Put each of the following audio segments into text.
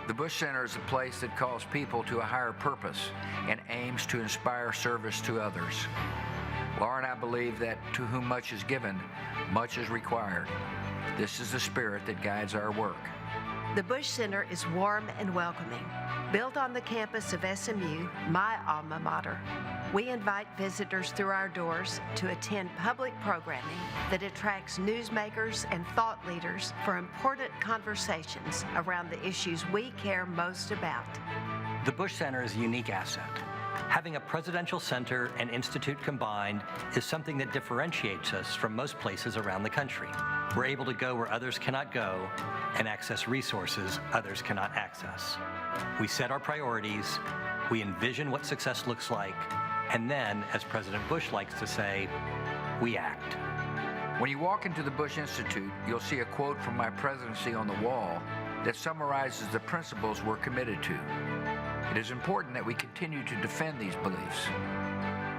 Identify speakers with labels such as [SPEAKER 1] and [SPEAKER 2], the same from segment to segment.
[SPEAKER 1] The Bush Center is a place that calls people to a higher purpose and aims to inspire service to others. Laura and I believe that to whom much is given, much is required. This is the spirit that guides our work.
[SPEAKER 2] The Bush Center is warm and welcoming. Built on the campus of SMU, my alma mater, we invite visitors through our doors to attend public programming that attracts newsmakers and thought leaders for important conversations around the issues we care most about.
[SPEAKER 3] The Bush Center is a unique asset. Having a presidential center and institute combined is something that differentiates us from most places around the country. We're able to go where others cannot go and access resources others cannot access. We set our priorities, we envision what success looks like, and then, as President Bush likes to say, we act.
[SPEAKER 1] When you walk into the Bush Institute, you'll see a quote from my presidency on the wall that summarizes the principles we're committed to. It is important that we continue to defend these beliefs.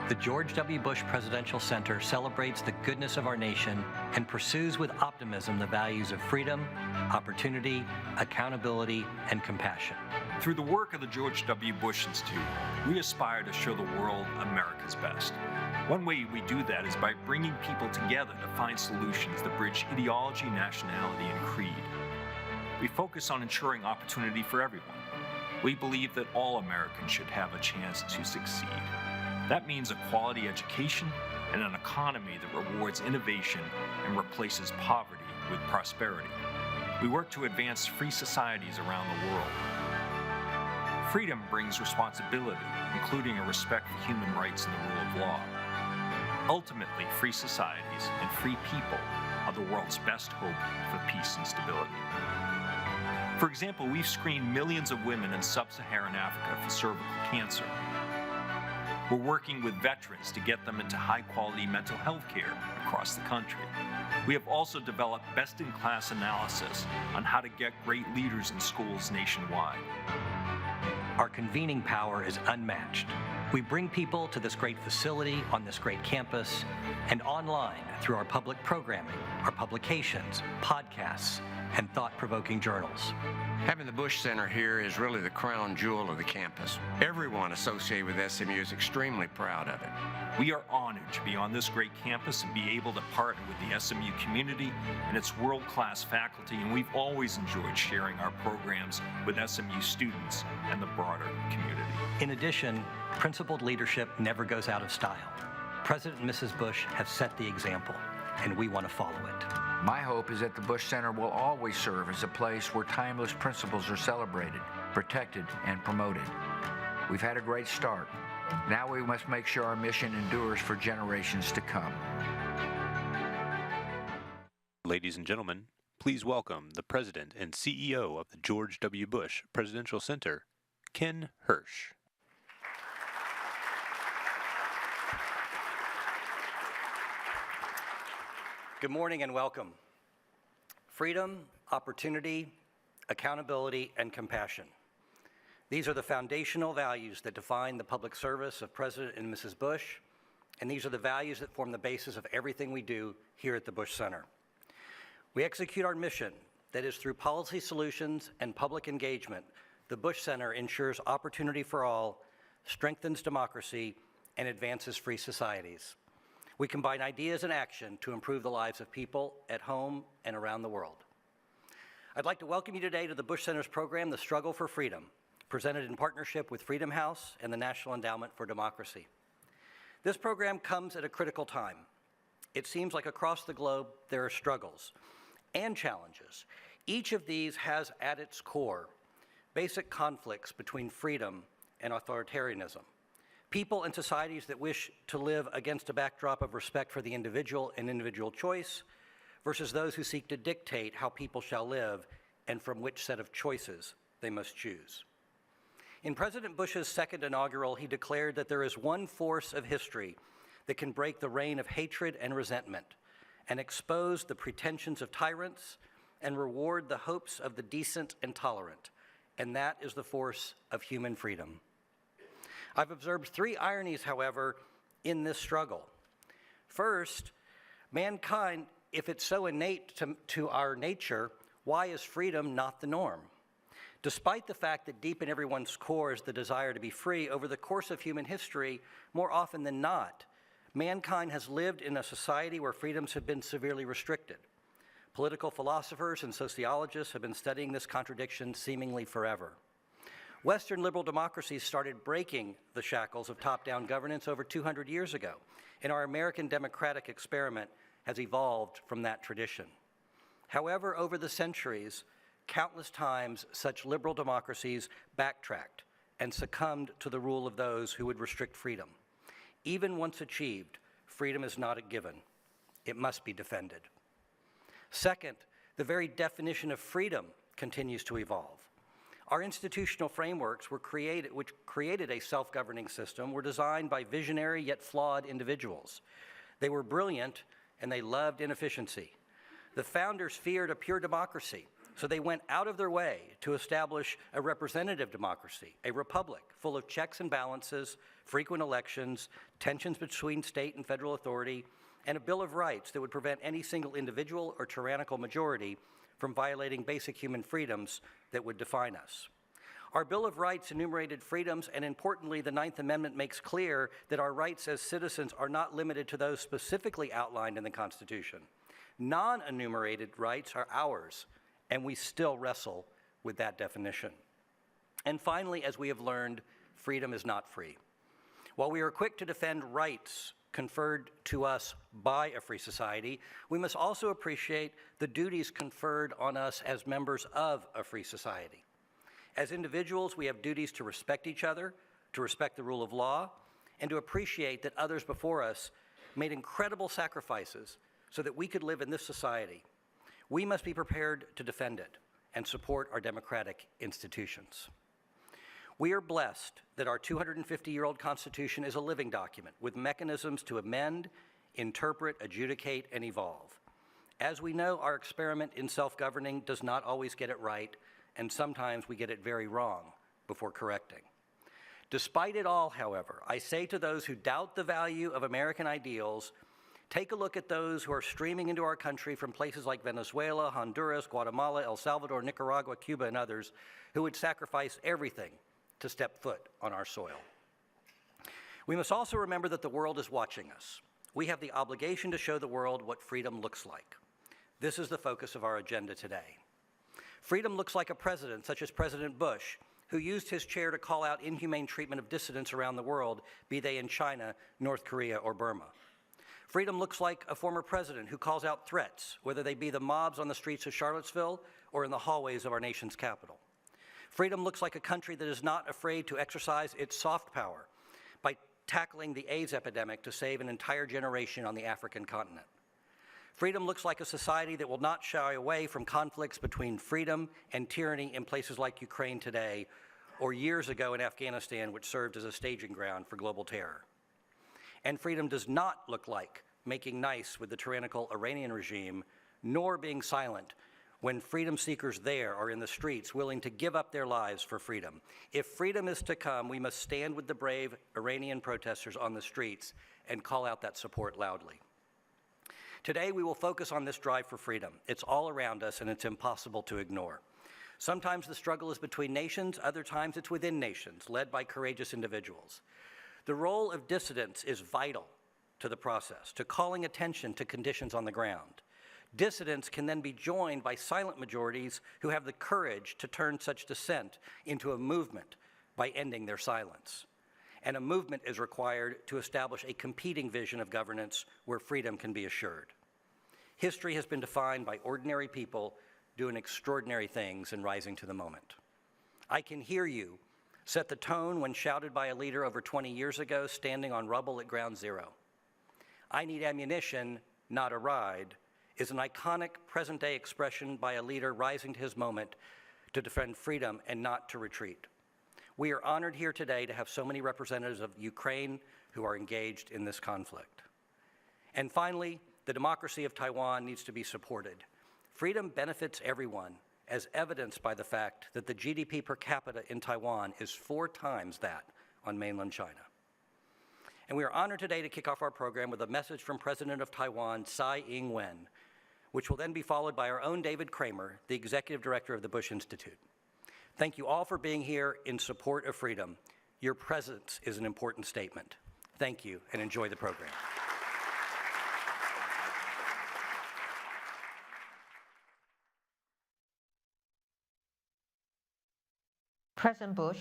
[SPEAKER 3] The George W. Bush Presidential Center celebrates the goodness of our nation and pursues with optimism the values of freedom, opportunity, accountability, and compassion.
[SPEAKER 4] Through the work of the George W. Bush Institute, we aspire to show the world America's best. One way we do that is by bringing people together to find solutions that bridge ideology, nationality, and creed. We focus on ensuring opportunity for everyone. We believe that all Americans should have a chance to succeed. That means a quality education and an economy that rewards innovation and replaces poverty with prosperity. We work to advance free societies around the world. Freedom brings responsibility, including a respect for human rights and the rule of law. Ultimately, free societies and free people are the world's best hope for peace and stability. For example, we've screened millions of women in sub-Saharan Africa for cervical cancer. We're working with veterans to get them into high-quality mental health care across the country. We have also developed best-in-class analysis on how to get great leaders in schools nationwide.
[SPEAKER 3] Our convening power is unmatched. We bring people to this great facility on this great campus and online through our public programming, our publications, podcasts, and thought-provoking journals.
[SPEAKER 5] Having the Bush Center here is really the crown jewel of the campus. Everyone associated with SMU is extremely proud of it.
[SPEAKER 4] We are honored to be on this great campus and be able to partner with the SMU community and its world-class faculty, and we've always enjoyed sharing our programs with SMU students and the broader community.
[SPEAKER 3] In addition, principled leadership never goes out of style. President and Mrs. Bush have set the example, and we want to follow it.
[SPEAKER 1] My hope is that the Bush Center will always serve as a place where timeless principles are celebrated, protected, and promoted. We've had a great start. Now we must make sure our mission endures for generations to come.
[SPEAKER 6] Ladies and gentlemen, please welcome the President and CEO of the George W. Bush Presidential Center, Ken Hirsch.
[SPEAKER 3] Good morning and welcome. Freedom, opportunity, accountability, and compassion. These are the foundational values that define the public service of President and Mrs. Bush, and these are the values that form the basis of everything we do here at the Bush Center. We execute our mission, that is through policy solutions and public engagement. The Bush Center ensures opportunity for all, strengthens democracy, and advances free societies. We combine ideas and action to improve the lives of people at home and around the world. I'd like to welcome you today to the Bush Center's program, The Struggle for Freedom, presented in partnership with Freedom House and the National Endowment for Democracy. This program comes at a critical time. It seems like across the globe there are struggles and challenges. Each of these has at its core basic conflicts between freedom and authoritarianism. People and societies that wish to live against a backdrop of respect for the individual and individual choice versus those who seek to dictate how people shall live and from which set of choices they must choose. In President Bush's second inaugural, he declared that there is one force of history that can break the reign of hatred and resentment and expose the pretensions of tyrants and reward the hopes of the decent and tolerant, and that is the force of human freedom. I've observed three ironies, however, in this struggle. First, mankind, if it's so innate to our nature, why is freedom not the norm? Despite the fact that deep in everyone's core is the desire to be free, over the course of human history, more often than not, mankind has lived in a society where freedoms have been severely restricted. Political philosophers and sociologists have been studying this contradiction seemingly forever. Western liberal democracies started breaking the shackles of top-down governance over 200 years ago, and our American democratic experiment has evolved from that tradition. However, over the centuries, countless times such liberal democracies backtracked and succumbed to the rule of those who would restrict freedom. Even once achieved, freedom is not a given. It must be defended. Second, the very definition of freedom continues to evolve. Our institutional frameworks which created a self-governing system were designed by visionary yet flawed individuals. They were brilliant and they loved inefficiency. The founders feared a pure democracy, so they went out of their way to establish a representative democracy, a republic full of checks and balances, frequent elections, tensions between state and federal authority, and a Bill of Rights that would prevent any single individual or tyrannical majority from violating basic human freedoms that would define us. Our Bill of Rights enumerated freedoms, and importantly, the Ninth Amendment makes clear that our rights as citizens are not limited to those specifically outlined in the Constitution. Non-enumerated rights are ours, and we still wrestle with that definition. And finally, as we have learned, freedom is not free. While we are quick to defend rights conferred to us by a free society, we must also appreciate the duties conferred on us as members of a free society. As individuals, we have duties to respect each other, to respect the rule of law, and to appreciate that others before us made incredible sacrifices so that we could live in this society. We must be prepared to defend it and support our democratic institutions. We are blessed that our 250-year-old Constitution is a living document with mechanisms to amend, interpret, adjudicate, and evolve. As we know, our experiment in self-governing does not always get it right, and sometimes we get it very wrong before correcting. Despite it all, however, I say to those who doubt the value of American ideals, take a look at those who are streaming into our country from places like Venezuela, Honduras, Guatemala, El Salvador, Nicaragua, Cuba, and others, who would sacrifice everything to step foot on our soil. We must also remember that the world is watching us. We have the obligation to show the world what freedom looks like. This is the focus of our agenda today. Freedom looks like a president, such as President Bush, who used his chair to call out inhumane treatment of dissidents around the world, be they in China, North Korea, or Burma. Freedom looks like a former president who calls out threats, whether they be the mobs on the streets of Charlottesville or in the hallways of our nation's capital. Freedom looks like a country that is not afraid to exercise its soft power by tackling the AIDS epidemic to save an entire generation on the African continent. Freedom looks like a society that will not shy away from conflicts between freedom and tyranny in places like Ukraine today, or years ago in Afghanistan, which served as a staging ground for global terror. And freedom does not look like making nice with the tyrannical Iranian regime, nor being silent when freedom seekers there are in the streets willing to give up their lives for freedom. If freedom is to come, we must stand with the brave Iranian protesters on the streets and call out that support loudly. Today, we will focus on this drive for freedom. It's all around us, and it's impossible to ignore. Sometimes the struggle is between nations, other times it's within nations, led by courageous individuals. The role of dissidents is vital to the process, to calling attention to conditions on the ground. Dissidents can then be joined by silent majorities who have the courage to turn such dissent into a movement by ending their silence. And a movement is required to establish a competing vision of governance where freedom can be assured. History has been defined by ordinary people doing extraordinary things and rising to the moment. I can hear you set the tone when shouted by a leader over 20 years ago standing on rubble at ground zero. I need ammunition, not a ride, is an iconic present-day expression by a leader rising to his moment to defend freedom and not to retreat. We are honored here today to have so many representatives of Ukraine who are engaged in this conflict. And finally, the democracy of Taiwan needs to be supported. Freedom benefits everyone, as evidenced by the fact that the GDP per capita in Taiwan is 4 times that on mainland China. And we are honored today to kick off our program with a message from President of Taiwan, Tsai Ing-wen, which will then be followed by our own David Kramer, the Executive Director of the Bush Institute. Thank you all for being here in support of freedom. Your presence is an important statement. Thank you, and enjoy the program.
[SPEAKER 7] President Bush,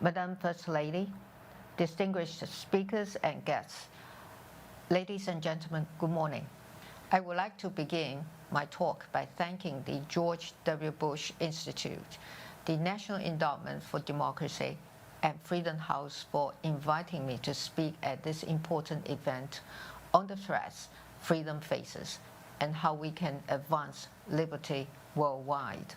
[SPEAKER 7] Madam First Lady, distinguished speakers and guests, ladies and gentlemen, good morning. I would like to begin my talk by thanking the George W. Bush Institute, the National Endowment for Democracy, and Freedom House for inviting me to speak at this important event on the threats freedom faces and how we can advance liberty worldwide.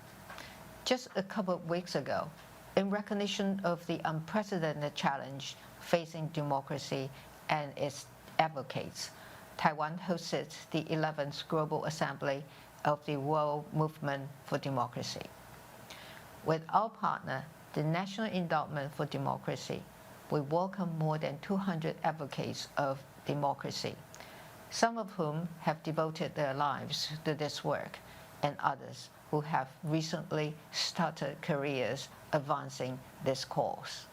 [SPEAKER 7] Just a couple of weeks ago, in recognition of the unprecedented challenge facing democracy and its advocates, Taiwan hosted the 11th Global Assembly of the World Movement for Democracy. With our partner, the National Endowment for Democracy, we welcome more than 200 advocates of democracy, some of whom have devoted their lives to this work, and others who have recently started careers advancing this cause.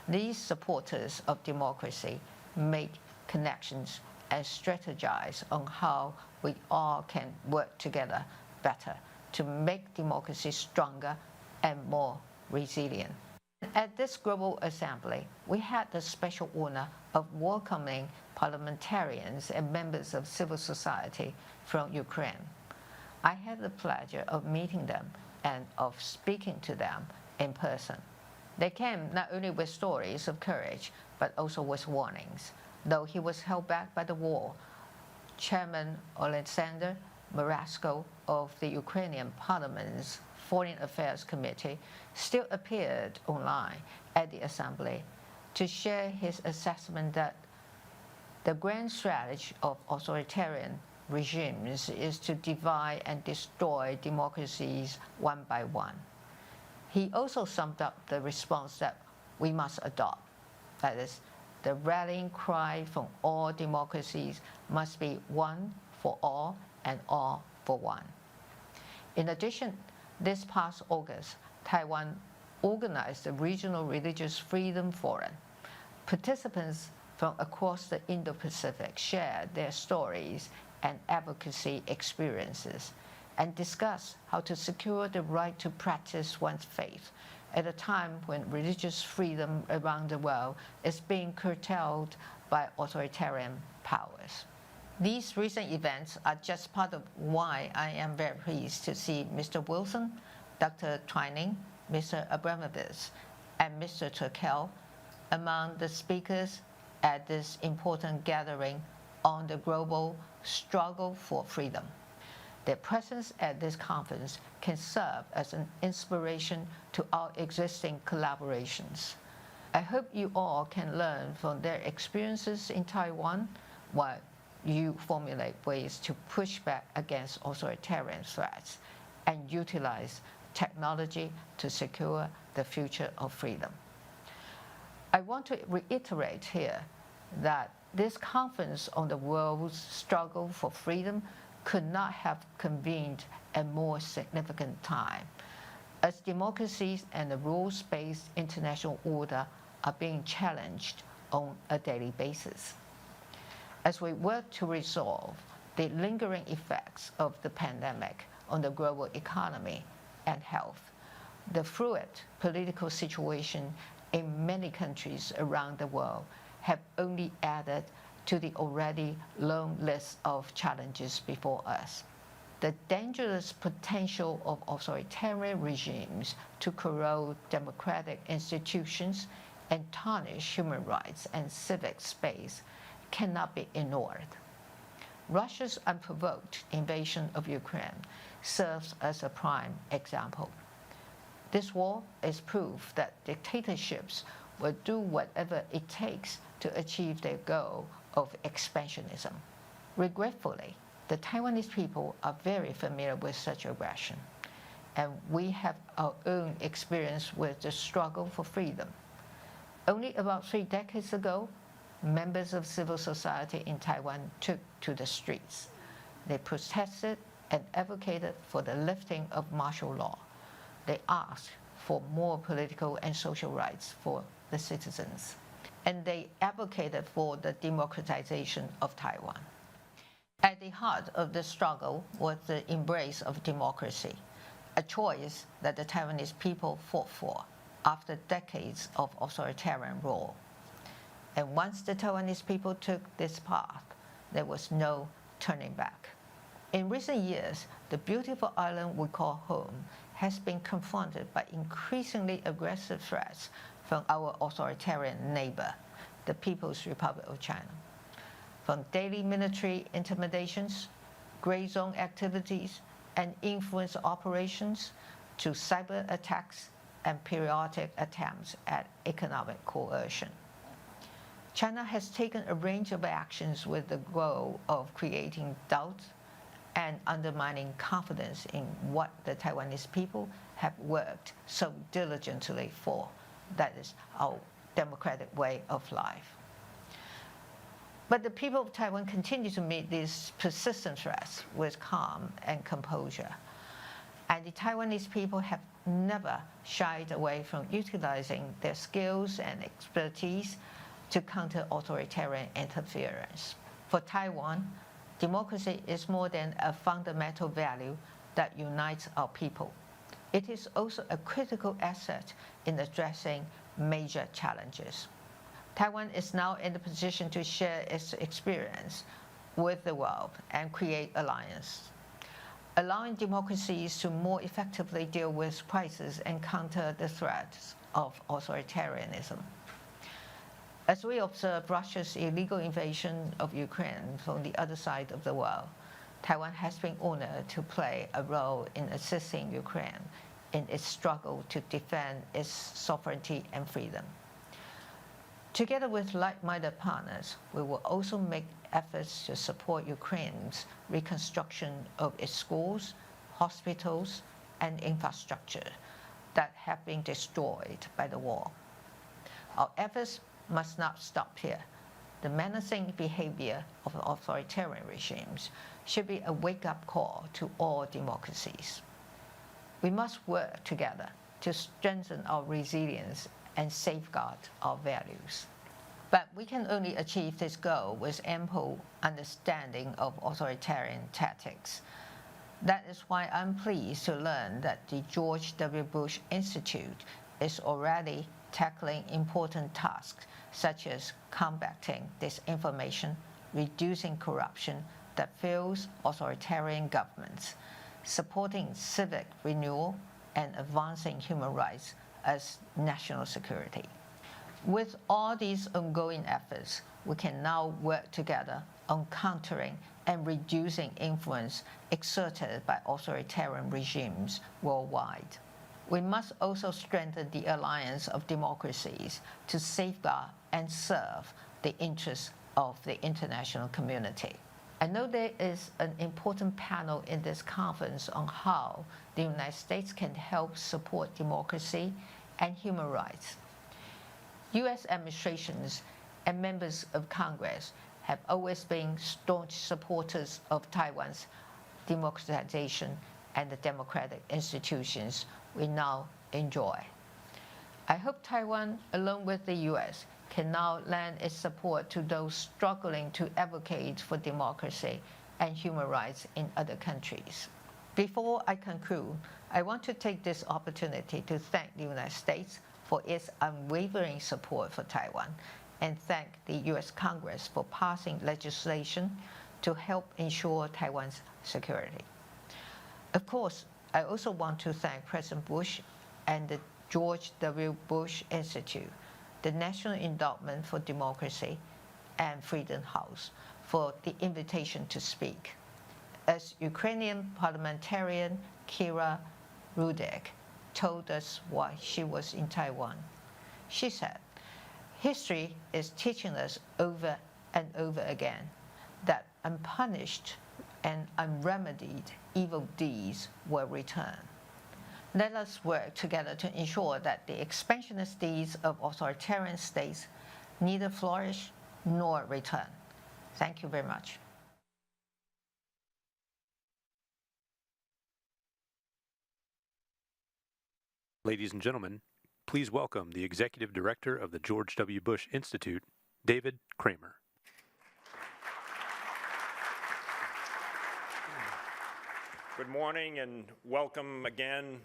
[SPEAKER 7] These supporters of democracy make connections and strategize on how we all can work together better to make democracy stronger and more resilient. At this Global Assembly, we had the special honor of welcoming parliamentarians and members of civil society from Ukraine. I had the pleasure of meeting them and of speaking to them in person. They came not only with stories of courage, but also with warnings. Though he was held back by the war, Chairman Oleksandr Murasko of the Ukrainian Parliament's Foreign Affairs Committee still appeared online at the Assembly to share his assessment that the grand strategy of authoritarian regimes is to divide and destroy democracies one by one. He also summed up the response that we must adopt. That is, the rallying cry from all democracies must be one for all and all for one. In addition, this past August, Taiwan organized the Regional Religious Freedom Forum. Participants from across the Indo-Pacific shared their stories and advocacy experiences and discussed how to secure the right to practice one's faith at a time when religious freedom around the world is being curtailed by authoritarian powers. These recent events are just part of why I am very pleased to see Mr. Wilson, Dr. Twining, Mr. Abramovich, and Mr. Turkel among the speakers at this important gathering on the global struggle for freedom. Their presence at this conference can serve as an inspiration to our existing collaborations. I hope you all can learn from their experiences in Taiwan while you formulate ways to push back against authoritarian threats and utilize technology to secure the future of freedom. I want to reiterate here that this conference on the world's struggle for freedom could not have convened a more significant time, as democracies and the rules-based international order are being challenged on a daily basis. As we work to resolve the lingering effects of the pandemic on the global economy and health, the fluid political situation in many countries around the world have only added to the already long list of challenges before us. The dangerous potential of authoritarian regimes to corrode democratic institutions and tarnish human rights and civic space cannot be ignored. Russia's unprovoked invasion of Ukraine serves as a prime example. This war is proof that dictatorships will do whatever it takes to achieve their goal of expansionism. Regretfully, the Taiwanese people are very familiar with such aggression, and we have our own experience with the struggle for freedom. Only about 3 decades ago, members of civil society in Taiwan took to the streets. They protested and advocated for the lifting of martial law. They asked for more political and social rights for the citizens. And they advocated for the democratization of Taiwan. At the heart of the struggle was the embrace of democracy, a choice that the Taiwanese people fought for after decades of authoritarian rule. And once the Taiwanese people took this path, there was no turning back. In recent years, the beautiful island we call home has been confronted by increasingly aggressive threats from our authoritarian neighbor, the People's Republic of China. From daily military intimidations, gray zone activities, and influence operations, to cyber attacks and periodic attempts at economic coercion. China has taken a range of actions with the goal of creating doubt and undermining confidence in what the Taiwanese people have worked so diligently for, that is, our democratic way of life. But the people of Taiwan continue to meet these persistent threats with calm and composure. And the Taiwanese people have never shied away from utilizing their skills and expertise to counter authoritarian interference. For Taiwan, democracy is more than a fundamental value that unites our people. It is also a critical asset in addressing major challenges. Taiwan is now in the position to share its experience with the world and create alliance, allowing democracies to more effectively deal with crises and counter the threats of authoritarianism. As we observe Russia's illegal invasion of Ukraine from the other side of the world, Taiwan has been honored to play a role in assisting Ukraine in its struggle to defend its sovereignty and freedom. Together with like-minded partners, we will also make efforts to support Ukraine's reconstruction of its schools, hospitals, and infrastructure that have been destroyed by the war. Our efforts must not stop here. The menacing behavior of authoritarian regimes should be a wake-up call to all democracies. We must work together to strengthen our resilience and safeguard our values. But we can only achieve this goal with ample understanding of authoritarian tactics. That is why I'm pleased to learn that the George W. Bush Institute is already tackling important tasks such as combating disinformation, reducing corruption that fuels authoritarian governments, supporting civic renewal, and advancing human rights as national security. With all these ongoing efforts, we can now work together on countering and reducing influence exerted by authoritarian regimes worldwide. We must also strengthen the alliance of democracies to safeguard and serve the interests of the international community. I know there is an important panel in this conference on how the United States can help support democracy and human rights. U.S. administrations and members of Congress have always been staunch supporters of Taiwan's democratization and the democratic institutions we now enjoy. I hope Taiwan, along with the U.S., can now lend its support to those struggling to advocate for democracy and human rights in other countries. Before I conclude, I want to take this opportunity to thank the United States for its unwavering support for Taiwan and thank the U.S. Congress for passing legislation to help ensure Taiwan's security. Of course, I also want to thank President Bush and the George W. Bush Institute, the National Endowment for Democracy, and Freedom House for the invitation to speak. As Ukrainian parliamentarian Kira Rudek told us while she was in Taiwan, she said, "History is teaching us over and over again that unpunished and unremedied evil deeds will return. Let us work together to ensure that the expansionist deeds of authoritarian states neither flourish nor return." Thank you very much.
[SPEAKER 6] Ladies and gentlemen, please welcome the Executive Director of the George W. Bush Institute, David Kramer.
[SPEAKER 8] Good morning and welcome again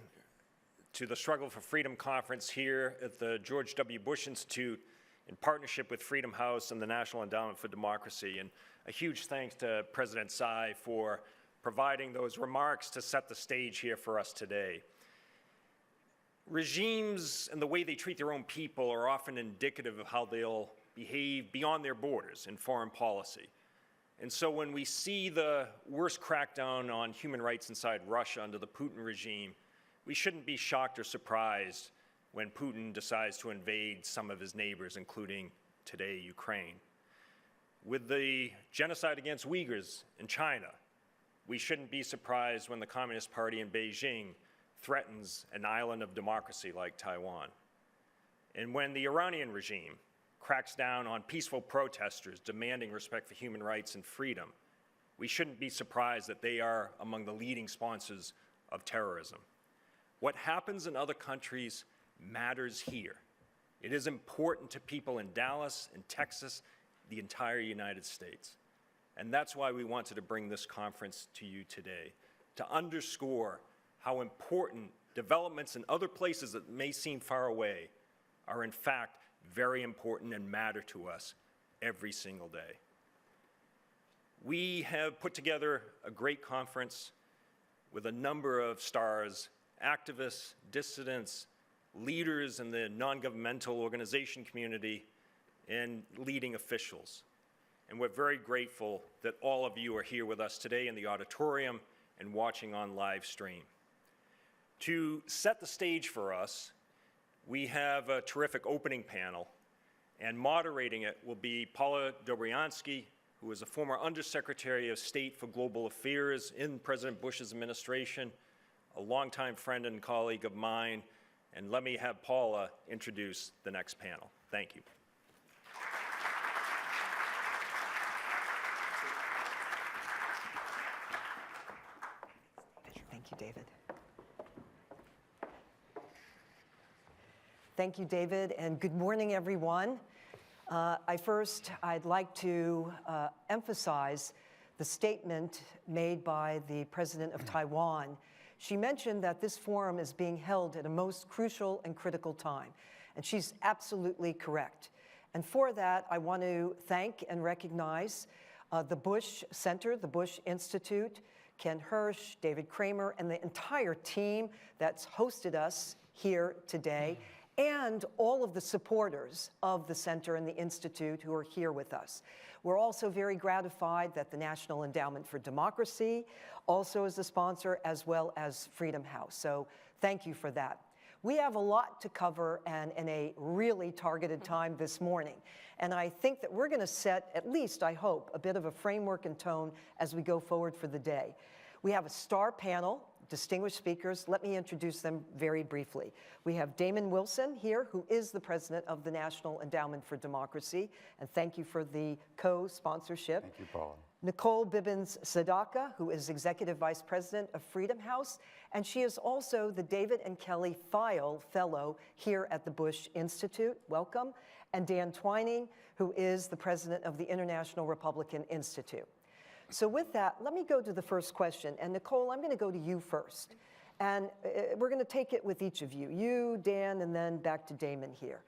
[SPEAKER 8] to the Struggle for Freedom Conference here at the George W. Bush Institute in partnership with Freedom House and the National Endowment for Democracy. And a huge thanks to President Tsai for providing those remarks to set the stage here for us today. Regimes and the way they treat their own people are often indicative of how they'll behave beyond their borders in foreign policy. And so when we see the worst crackdown on human rights inside Russia under the Putin regime, we shouldn't be shocked or surprised when Putin decides to invade some of his neighbors, including today Ukraine. With the genocide against Uyghurs in China, we shouldn't be surprised when the Communist Party in Beijing threatens an island of democracy like Taiwan. And when the Iranian regime cracks down on peaceful protesters demanding respect for human rights and freedom, we shouldn't be surprised that they are among the leading sponsors of terrorism. What happens in other countries matters here. It is important to people in Dallas, in Texas, the entire United States. And that's why we wanted to bring this conference to you today, to underscore how important developments in other places that may seem far away are in fact very important and matter to us every single day. We have put together a great conference with a number of stars, activists, dissidents, leaders in the non-governmental organization community, and leading officials. And we're very grateful that all of you are here with us today in the auditorium and watching on live stream. To set the stage for us, we have a terrific opening panel, and moderating it will be Paula Dobryansky, who is a former Undersecretary of State for Global Affairs in President Bush's administration, a longtime friend and colleague of mine. And let me have Paula introduce the next panel. Thank you.
[SPEAKER 9] Thank you, David. Thank you, David, and good morning, everyone. I'd like to emphasize the statement made by the President of Taiwan. She mentioned that this forum is being held at a most crucial and critical time, and she's absolutely correct. And for that, I want to thank and recognize the Bush Center, the Bush Institute, Ken Hirsch, David Kramer, and the entire team that's hosted us here today, and all of the supporters of the Center and the Institute who are here with us. We're also very gratified that the National Endowment for Democracy also is a sponsor, as well as Freedom House. So thank you for that. We have a lot to cover and in a really targeted time this morning. And I think that we're going to set, at least I hope, a bit of a framework and tone as we go forward for the day. We have a star panel, distinguished speakers. Let me introduce them very briefly. We have Damon Wilson here, who is the president of the National Endowment for Democracy, and thank you for the co-sponsorship.
[SPEAKER 10] Thank you, Paula.
[SPEAKER 9] Nicole Bibbins Sedaca, who is executive vice president of Freedom House, and she is also the David and Kelly Pfeil Fellow here at the Bush Institute. Welcome. And Dan Twining, who is the president of the International Republican Institute. So with that, let me go to the first question. And Nicole, I'm going to go to you first. And we're going to take it with each of you. You, Dan, and then back to Damon here.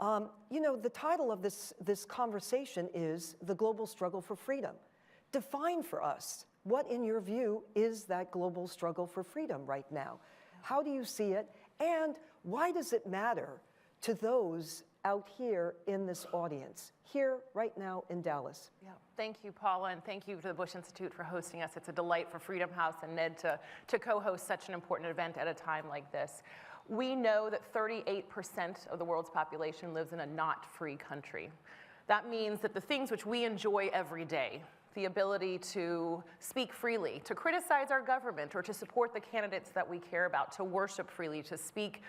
[SPEAKER 9] You know, the title of this conversation is The Global Struggle for Freedom. Define for us, what in your view is that global struggle for freedom right now? How do you see it? And why does it matter to those out here in this audience, here right now in Dallas?
[SPEAKER 11] Yeah. Thank you, Paula, and thank you to the Bush Institute for hosting us. It's a delight for Freedom House and Ned to co-host such an important event at a time like this. We know that 38% of the world's population lives in a not free country. That means that the things which we enjoy every day, the ability to speak freely, to criticize our government, or to support the candidates that we care about, to worship freely, to speak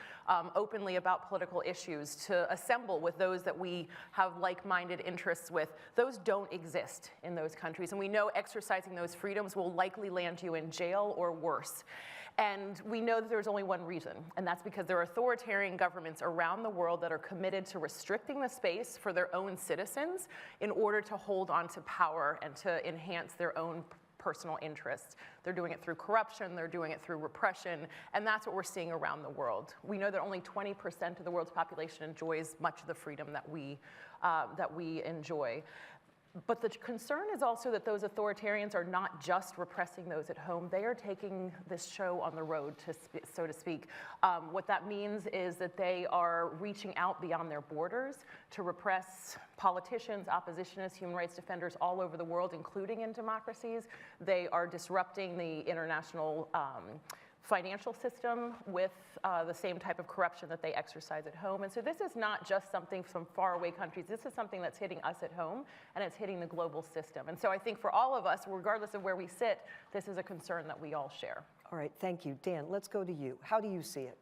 [SPEAKER 11] openly about political issues, to assemble with those that we have like-minded interests with, those don't exist in those countries. And we know exercising those freedoms will likely land you in jail or worse. And we know that there's only one reason, and that's because there are authoritarian governments around the world that are committed to restricting the space for their own citizens in order to hold on to power and to enhance their own personal interests. They're doing it through corruption, they're doing it through repression, and that's what we're seeing around the world. We know that only 20% of the world's population enjoys much of the freedom that we enjoy. But the concern is also that those authoritarians are not just repressing those at home, they are taking this show on the road, so to speak. What that means is that they are reaching out beyond their borders to repress politicians, oppositionists, human rights defenders all over the world, including in democracies. They are disrupting the international financial system with the same type of corruption that they exercise at home. And so this is not just something from faraway countries. This is something that's hitting us at home, and it's hitting the global system. And so I think for all of us, regardless of where we sit, this is a concern that we all share.
[SPEAKER 9] All right, thank you. Dan, let's go to you. How do you see it?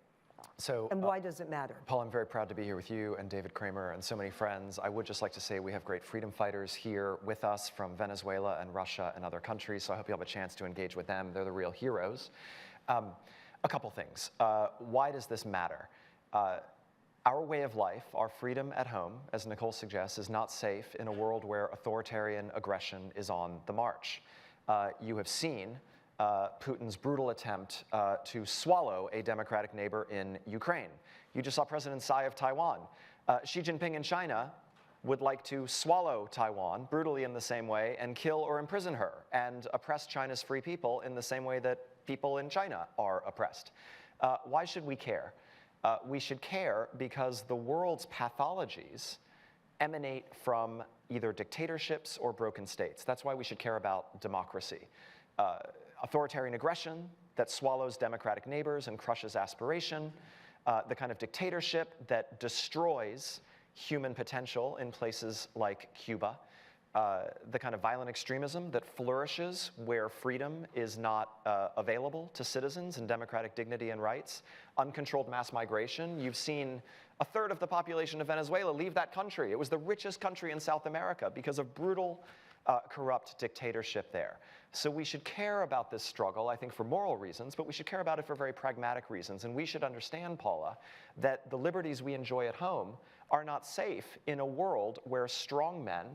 [SPEAKER 9] And why does it matter?
[SPEAKER 10] Paul, I'm very proud to be here with you and David Kramer and so many friends. I would just like to say we have great freedom fighters here with us from Venezuela and Russia and other countries, so I hope you have a chance to engage with them. They're the real heroes. A couple things. Why does this matter? Our way of life, our freedom at home, as Nicole suggests, is not safe in a world where authoritarian aggression is on the march. You have seen Putin's brutal attempt to swallow a democratic neighbor in Ukraine. You just saw President Tsai of Taiwan. Xi Jinping in China would like to swallow Taiwan brutally in the same way and kill or imprison her and oppress China's free people in the same way that people in China are oppressed. Why should we care? We should care because the world's pathologies emanate from either dictatorships or broken states. That's why we should care about democracy. Authoritarian aggression that swallows democratic neighbors and crushes aspiration, the kind of dictatorship that destroys human potential in places like Cuba, the kind of violent extremism that flourishes where freedom is not available to citizens and democratic dignity and rights, uncontrolled mass migration. You've seen a third of the population of Venezuela leave that country. It was the richest country in South America because of brutal, corrupt dictatorship there. So we should care about this struggle, I think, for moral reasons, but we should care about it for very pragmatic reasons. And we should understand, Paula, that the liberties we enjoy at home are not safe in a world where strong men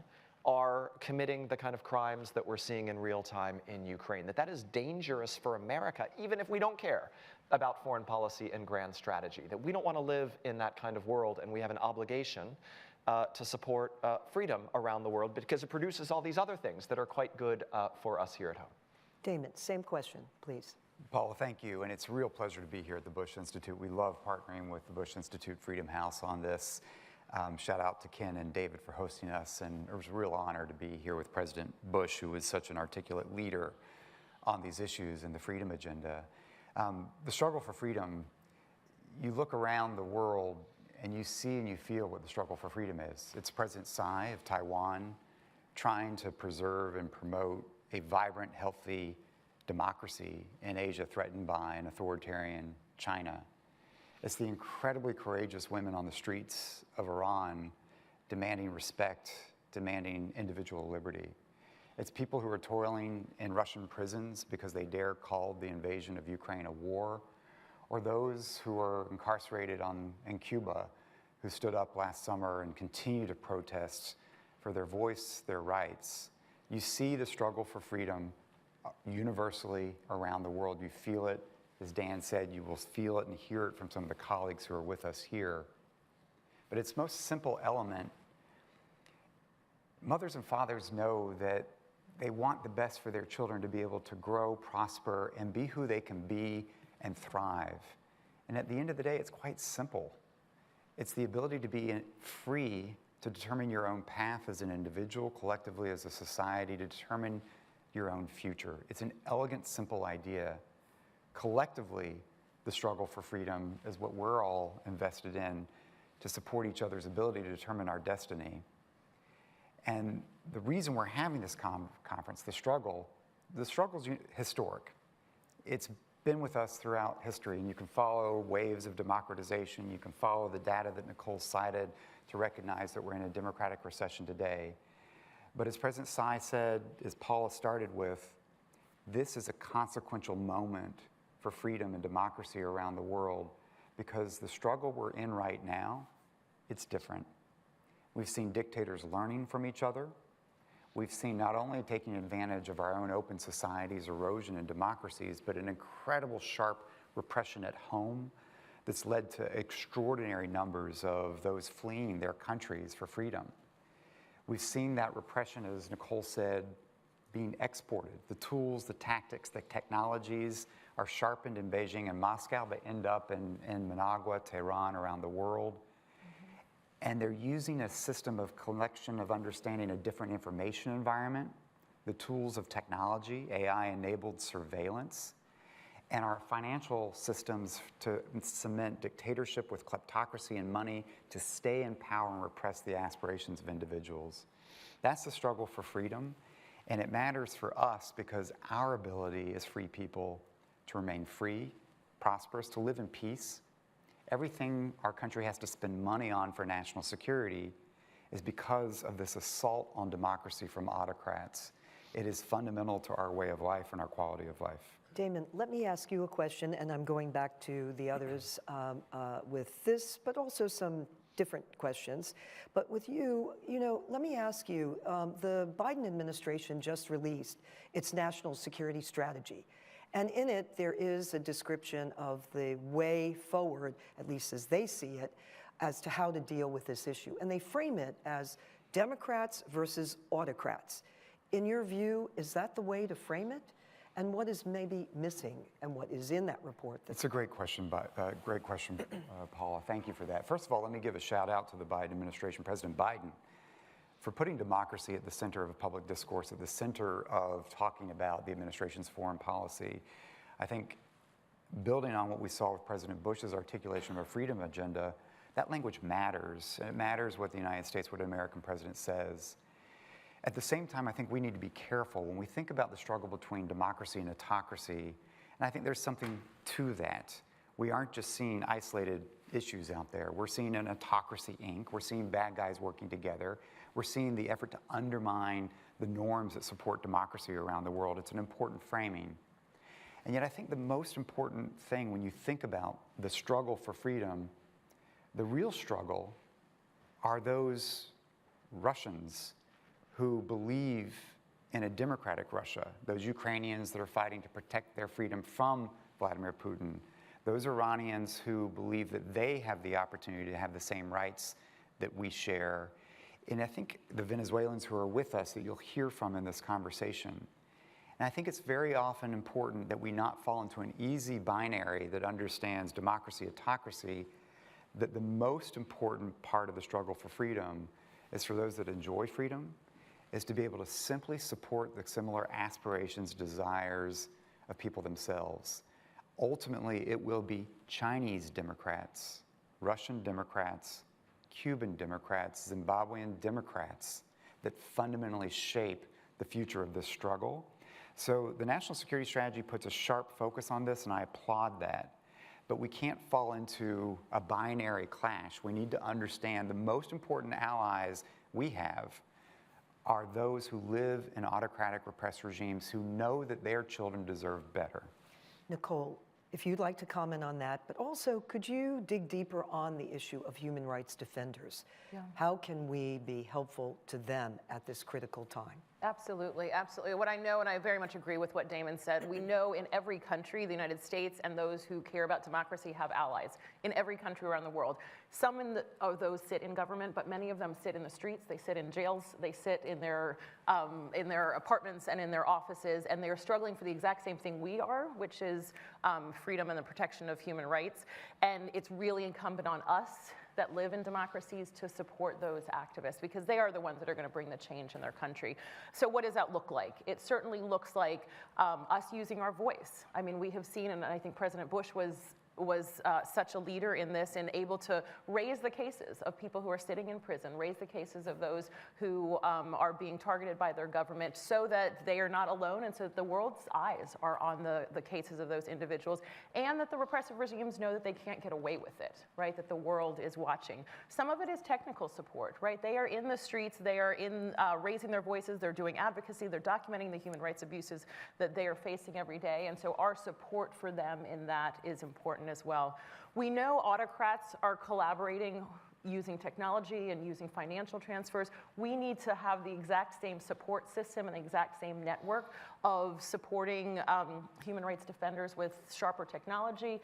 [SPEAKER 10] are committing the kind of crimes that we're seeing in real time in Ukraine. That is dangerous for America, even if we don't care about foreign policy and grand strategy. That we don't want to live in that kind of world, and we have an obligation to support freedom around the world because it produces all these other things that are quite good for us here at home.
[SPEAKER 9] Damon, same question, please.
[SPEAKER 12] Paula, thank you, and it's a real pleasure to be here at the Bush Institute. We love partnering with the Bush Institute Freedom House on this. Shout out to Ken and David for hosting us, and it was a real honor to be here with President Bush, who is such an articulate leader on these issues and the freedom agenda. The struggle for freedom, you look around the world and you see and you feel what the struggle for freedom is. It's President Tsai of Taiwan trying to preserve and promote a vibrant, healthy democracy in Asia threatened by an authoritarian China. It's the incredibly courageous women on the streets of Iran demanding respect, demanding individual liberty. It's people who are toiling in Russian prisons because they dare call the invasion of Ukraine a war, or those who are incarcerated in Cuba who stood up last summer and continue to protest for their voice, their rights. You see the struggle for freedom universally around the world. You feel it. As Dan said, you will feel it and hear it from some of the colleagues who are with us here. But its most simple element, mothers and fathers know that they want the best for their children to be able to grow, prosper, and be who they can be and thrive. And at the end of the day, it's quite simple. It's the ability to be free to determine your own path as an individual, collectively as a society, to determine your own future. It's an elegant, simple idea. Collectively, the struggle for freedom is what we're all invested in to support each other's ability to determine our destiny. And the reason we're having this conference, the struggle's historic. It's been with us throughout history, and you can follow waves of democratization. You can follow the data that Nicole cited to recognize that we're in a democratic recession today. But as President Tsai said, as Paula started with, this is a consequential moment for freedom and democracy around the world, because the struggle we're in right now, it's different. We've seen dictators learning from each other. We've seen not only taking advantage of our own open societies, erosion in democracies, but an incredible sharp repression at home that's led to extraordinary numbers of those fleeing their countries for freedom. We've seen that repression, as Nicole said, being exported. The tools, the tactics, the technologies are sharpened in Beijing and Moscow, but end up in Managua, Tehran, around the world. And they're using a system of collection of understanding a different information environment, the tools of technology, AI-enabled surveillance, and our financial systems to cement dictatorship with kleptocracy and money to stay in power and repress the aspirations of individuals. That's the struggle for freedom, and it matters for us because our ability as free people to remain free, prosperous, to live in peace. Everything our country has to spend money on for national security is because of this assault on democracy from autocrats. It is fundamental to our way of life and our quality of life.
[SPEAKER 9] Damon, let me ask you a question, and I'm going back to the others with this, but also some different questions. But with you, let me ask you, the Biden administration just released its national security strategy. And in it, there is a description of the way forward, at least as they see it, as to how to deal with this issue. And they frame it as Democrats versus autocrats. In your view, is that the way to frame it? And what is maybe missing and what is in that report?
[SPEAKER 12] It's a great question, Paula. Thank you for that. First of all, let me give a shout out to the Biden administration, President Biden, for putting democracy at the center of a public discourse, at the center of talking about the administration's foreign policy. I think building on what we saw with President Bush's articulation of a freedom agenda, that language matters. And it matters what the United States, what an American president says. At the same time, I think we need to be careful when we think about the struggle between democracy and autocracy, and I think there's something to that. We aren't just seeing isolated issues out there. We're seeing an autocracy, Inc. We're seeing bad guys working together. We're seeing the effort to undermine the norms that support democracy around the world. It's an important framing. And yet I think the most important thing when you think about the struggle for freedom, the real struggle are those Russians who believe in a democratic Russia, those Ukrainians that are fighting to protect their freedom from Vladimir Putin, those Iranians who believe that they have the opportunity to have the same rights that we share, and I think the Venezuelans who are with us that you'll hear from in this conversation. And I think it's very often important that we not fall into an easy binary that understands democracy, autocracy, that the most important part of the struggle for freedom is for those that enjoy freedom, is to be able to simply support the similar aspirations, desires of people themselves. Ultimately, it will be Chinese Democrats, Russian Democrats, Cuban Democrats, Zimbabwean Democrats that fundamentally shape the future of this struggle. So the national security strategy puts a sharp focus on this, and I applaud that. But we can't fall into a binary clash. We need to understand the most important allies we have are those who live in autocratic repressed regimes who know that their children deserve better.
[SPEAKER 9] Nicole, if you'd like to comment on that, but also could you dig deeper on the issue of human rights defenders? Yeah. How can we be helpful to them at this critical time?
[SPEAKER 11] Absolutely, absolutely. What I know, and I very much agree with what Damon said, we know in every country, the United States and those who care about democracy have allies in every country around the world. Some of those sit in government, but many of them sit in the streets, they sit in jails, they sit in their apartments and in their offices, and they're struggling for the exact same thing we are, which is freedom and the protection of human rights. And it's really incumbent on us that live in democracies to support those activists, because they are the ones that are going to bring the change in their country. So what does that look like? It certainly looks like us using our voice. I mean, we have seen, and I think President Bush was such a leader in this and able to raise the cases of people who are sitting in prison, raise the cases of those who are being targeted by their government so that they are not alone and so that the world's eyes are on the cases of those individuals and that the repressive regimes know that they can't get away with it, right? That the world is watching. Some of it is technical support, right? They are in the streets, they are in raising their voices, they're doing advocacy, they're documenting the human rights abuses that they are facing every day, and so our support for them in that is important as well. We know autocrats are collaborating using technology and using financial transfers. We need to have the exact same support system and the exact same network of supporting human rights defenders with sharper technology,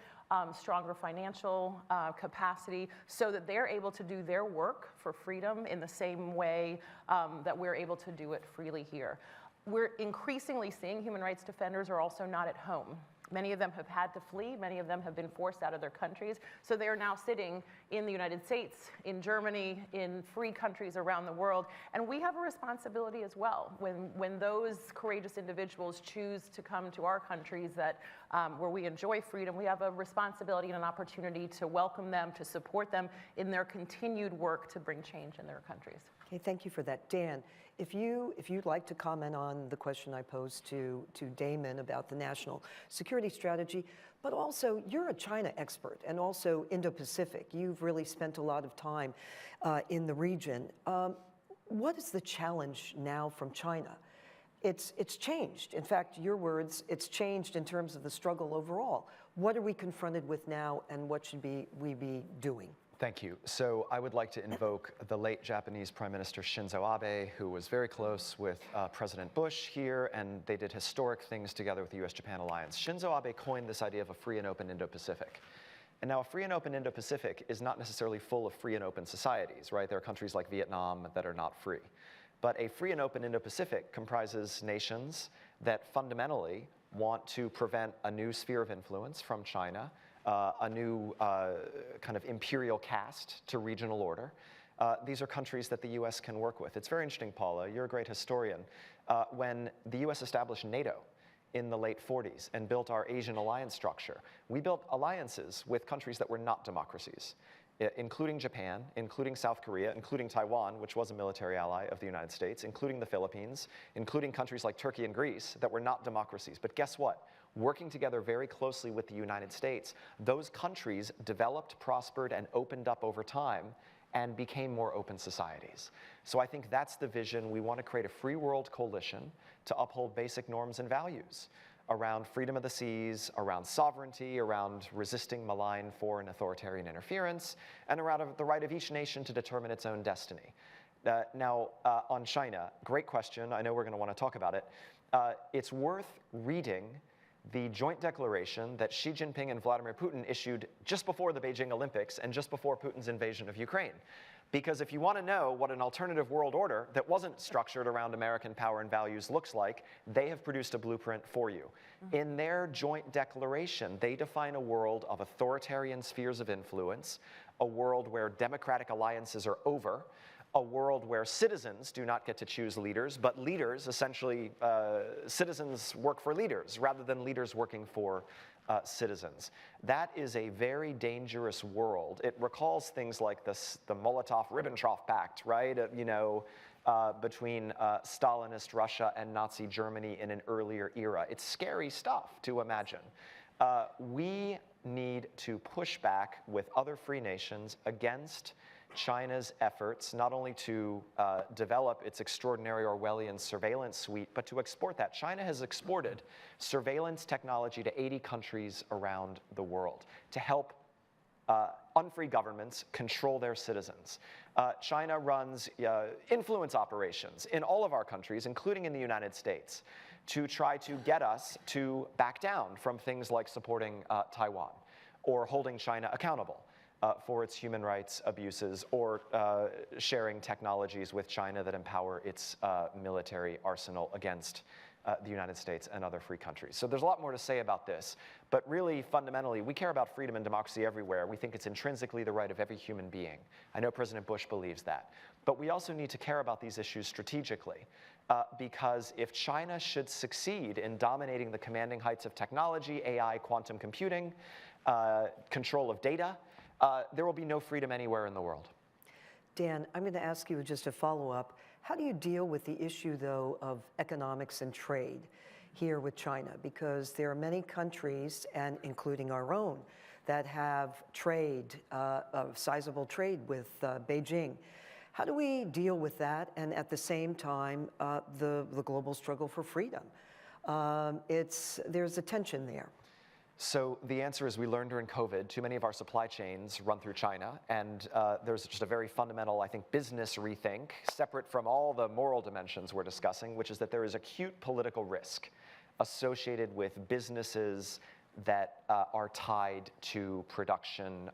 [SPEAKER 11] stronger financial capacity, so that they're able to do their work for freedom in the same way that we're able to do it freely here. We're increasingly seeing human rights defenders are also not at home. Many of them have had to flee. Many of them have been forced out of their countries. So they are now sitting in the United States, in Germany, in free countries around the world. And we have a responsibility as well. When those courageous individuals choose to come to our countries where we enjoy freedom, we have a responsibility and an opportunity to welcome them, to support them in their continued work to bring change in their countries.
[SPEAKER 9] Okay, thank you for that. Dan, if you'd like to comment on the question I posed to Damon about the national security strategy, but also you're a China expert and also Indo-Pacific. You've really spent a lot of time in the region. What is the challenge now from China? It's changed. In fact, your words, it's changed in terms of the struggle overall. What are we confronted with now and what should we be doing?
[SPEAKER 10] Thank you. So I would like to invoke the late Japanese Prime Minister Shinzo Abe, who was very close with President Bush here, and they did historic things together with the US-Japan alliance. Shinzo Abe coined this idea of a free and open Indo-Pacific. And now a free and open Indo-Pacific is not necessarily full of free and open societies, right? There are countries like Vietnam that are not free. But a free and open Indo-Pacific comprises nations that fundamentally want to prevent a new sphere of influence from China, a new kind of imperial caste to regional order. These are countries that the US can work with. It's very interesting, Paula, you're a great historian. When the US established NATO in the late 40s and built our Asian alliance structure, we built alliances with countries that were not democracies, including Japan, including South Korea, including Taiwan, which was a military ally of the United States, including the Philippines, including countries like Turkey and Greece that were not democracies. But guess what? Working together very closely with the United States, those countries developed, prospered, and opened up over time and became more open societies. So I think that's the vision. We want to create a free world coalition to uphold basic norms and values around freedom of the seas, around sovereignty, around resisting malign foreign authoritarian interference, and around the right of each nation to determine its own destiny. Now, on China, great question. I know we're going to want to talk about it. It's worth reading the joint declaration that Xi Jinping and Vladimir Putin issued just before the Beijing Olympics and just before Putin's invasion of Ukraine. Because if you want to know what an alternative world order that wasn't structured around American power and values looks like, they have produced a blueprint for you. In their joint declaration, they define a world of authoritarian spheres of influence, a world where democratic alliances are over, a world where citizens do not get to choose leaders, but leaders, essentially, citizens work for leaders rather than leaders working for citizens. That is a very dangerous world. It recalls things like the Molotov-Ribbentrop Pact, right? Between Stalinist Russia and Nazi Germany in an earlier era. It's scary stuff to imagine. We need to push back with other free nations against China's efforts not only to develop its extraordinary Orwellian surveillance suite, but to export that. China has exported surveillance technology to 80 countries around the world to help unfree governments control their citizens. China runs influence operations in all of our countries, including in the United States, to try to get us to back down from things like supporting Taiwan or holding China accountable for its human rights abuses, or sharing technologies with China that empower its military arsenal against the United States and other free countries. So there's a lot more to say about this, but really, fundamentally, we care about freedom and democracy everywhere. We think it's intrinsically the right of every human being. I know President Bush believes that. But we also need to care about these issues strategically, because if China should succeed in dominating the commanding heights of technology, AI, quantum computing, control of data, there will be no freedom anywhere in the world.
[SPEAKER 9] Dan, I'm going to ask you just a follow-up. How do you deal with the issue, though, of economics and trade here with China? Because there are many countries, and including our own, that have trade, sizable trade with Beijing. How do we deal with that and at the same time the global struggle for freedom? There's a tension there.
[SPEAKER 10] So the answer is we learned during COVID, too many of our supply chains run through China, and there's just a very fundamental, I think, business rethink, separate from all the moral dimensions we're discussing, which is that there is acute political risk associated with businesses that are tied to production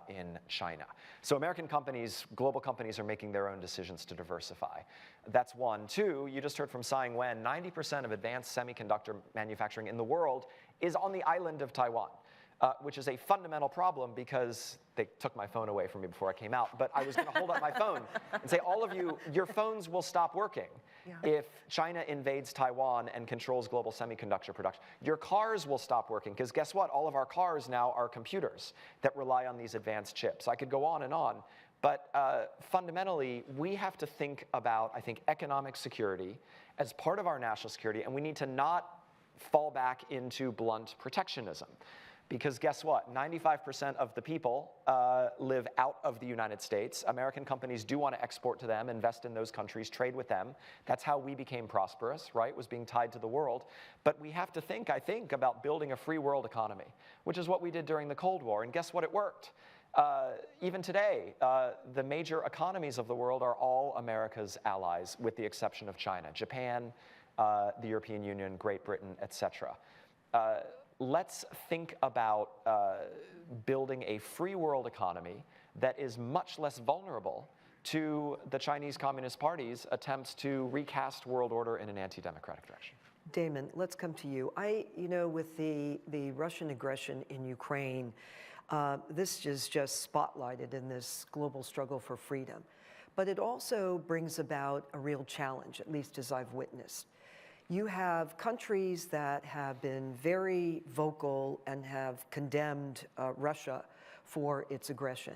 [SPEAKER 10] in China. So American companies, global companies are making their own decisions to diversify. That's one. Two, you just heard from Tsai Ing-wen, 90% of advanced semiconductor manufacturing in the world is on the island of Taiwan, which is a fundamental problem because they took my phone away from me before I came out, but I was going to hold up my phone and say, all of you, your phones will stop working if China invades Taiwan and controls global semiconductor production. Your cars will stop working because guess what? All of our cars now are computers that rely on these advanced chips. I could go on and on, but fundamentally, we have to think about, I think, economic security as part of our national security, and we need to not fall back into blunt protectionism. Because guess what? 95% of the people live out of the United States. American companies do want to export to them, invest in those countries, trade with them. That's how we became prosperous, right? Was being tied to the world. But we have to think, I think, about building a free world economy, which is what we did during the Cold War. And guess what? It worked. Even today, the major economies of the world are all America's allies, with the exception of China, Japan, the European Union, Great Britain, etc. Let's think about building a free world economy that is much less vulnerable to the Chinese Communist Party's attempts to recast world order in an anti-democratic direction.
[SPEAKER 9] Damon, let's come to you. With the Russian aggression in Ukraine, this is just spotlighted in this global struggle for freedom. But it also brings about a real challenge, at least as I've witnessed. You have countries that have been very vocal and have condemned Russia for its aggression.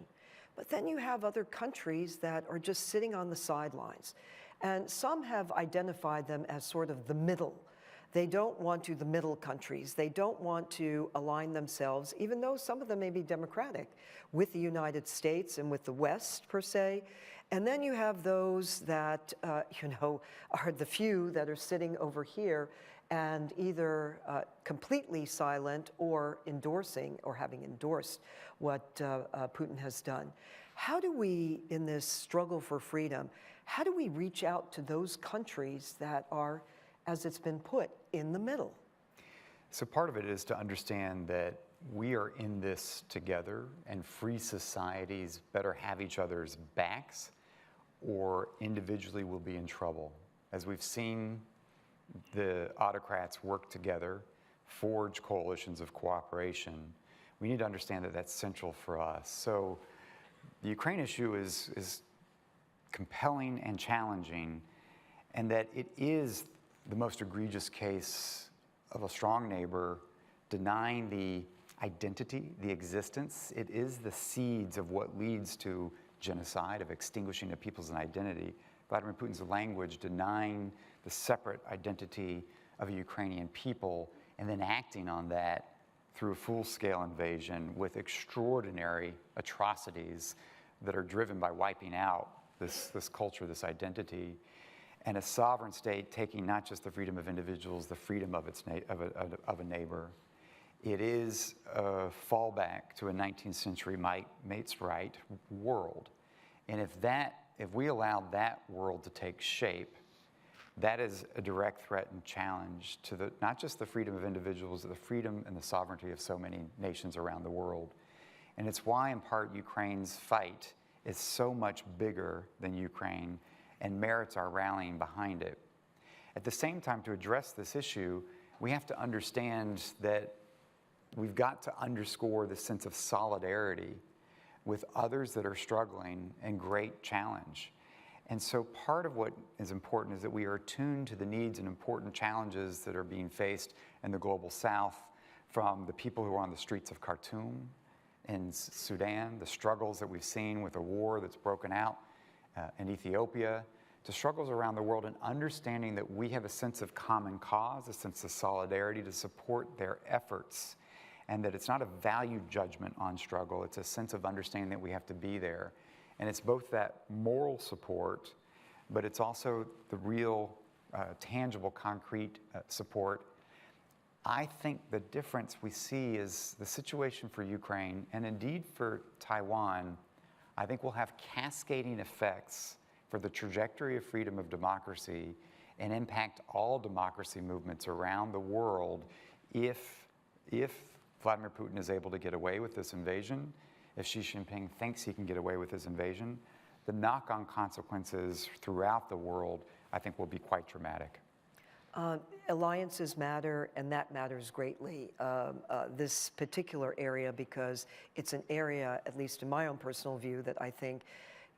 [SPEAKER 9] But then you have other countries that are just sitting on the sidelines. And some have identified them as sort of the middle. They don't want to, the middle countries, they don't want to align themselves, even though some of them may be democratic, with the United States and with the West, per se. And then you have those that, are the few that are sitting over here and either completely silent or endorsing or having endorsed what Putin has done. How do we, in this struggle for freedom, how do we reach out to those countries that are, as it's been put, in the middle?
[SPEAKER 12] So part of it is to understand that we are in this together, and free societies better have each other's backs, or individually will be in trouble. As we've seen the autocrats work together, forge coalitions of cooperation, we need to understand that that's central for us. So the Ukraine issue is compelling and challenging, and that it is the most egregious case of a strong neighbor denying the identity, the existence. It is the seeds of what leads to genocide, of extinguishing a people's identity. Vladimir Putin's language denying the separate identity of a Ukrainian people and then acting on that through a full-scale invasion with extraordinary atrocities that are driven by wiping out this culture, this identity, and a sovereign state taking not just the freedom of individuals, the freedom of a neighbor. It is a fallback to a 19th century mate's right world. And if we allow that world to take shape, that is a direct threat and challenge to not just the freedom of individuals, but the freedom and the sovereignty of so many nations around the world. And it's why, in part, Ukraine's fight is so much bigger than Ukraine and merits our rallying behind it. At the same time, to address this issue, we have to understand that we've got to underscore the sense of solidarity with others that are struggling and great challenge. And so part of what is important is that we are attuned to the needs and important challenges that are being faced in the global south from the people who are on the streets of Khartoum in Sudan, the struggles that we've seen with the war that's broken out in Ethiopia, to struggles around the world, and understanding that we have a sense of common cause, a sense of solidarity to support their efforts, and that it's not a value judgment on struggle, it's a sense of understanding that we have to be there. And it's both that moral support, but it's also the real tangible, concrete support. I think the difference we see is the situation for Ukraine, and indeed for Taiwan, I think will have cascading effects for the trajectory of freedom of democracy and impact all democracy movements around the world if Vladimir Putin is able to get away with this invasion, if Xi Jinping thinks he can get away with his invasion, the knock-on consequences throughout the world, I think, will be quite dramatic.
[SPEAKER 9] Alliances matter, and that matters greatly. This particular area, because it's an area, at least in my own personal view, that I think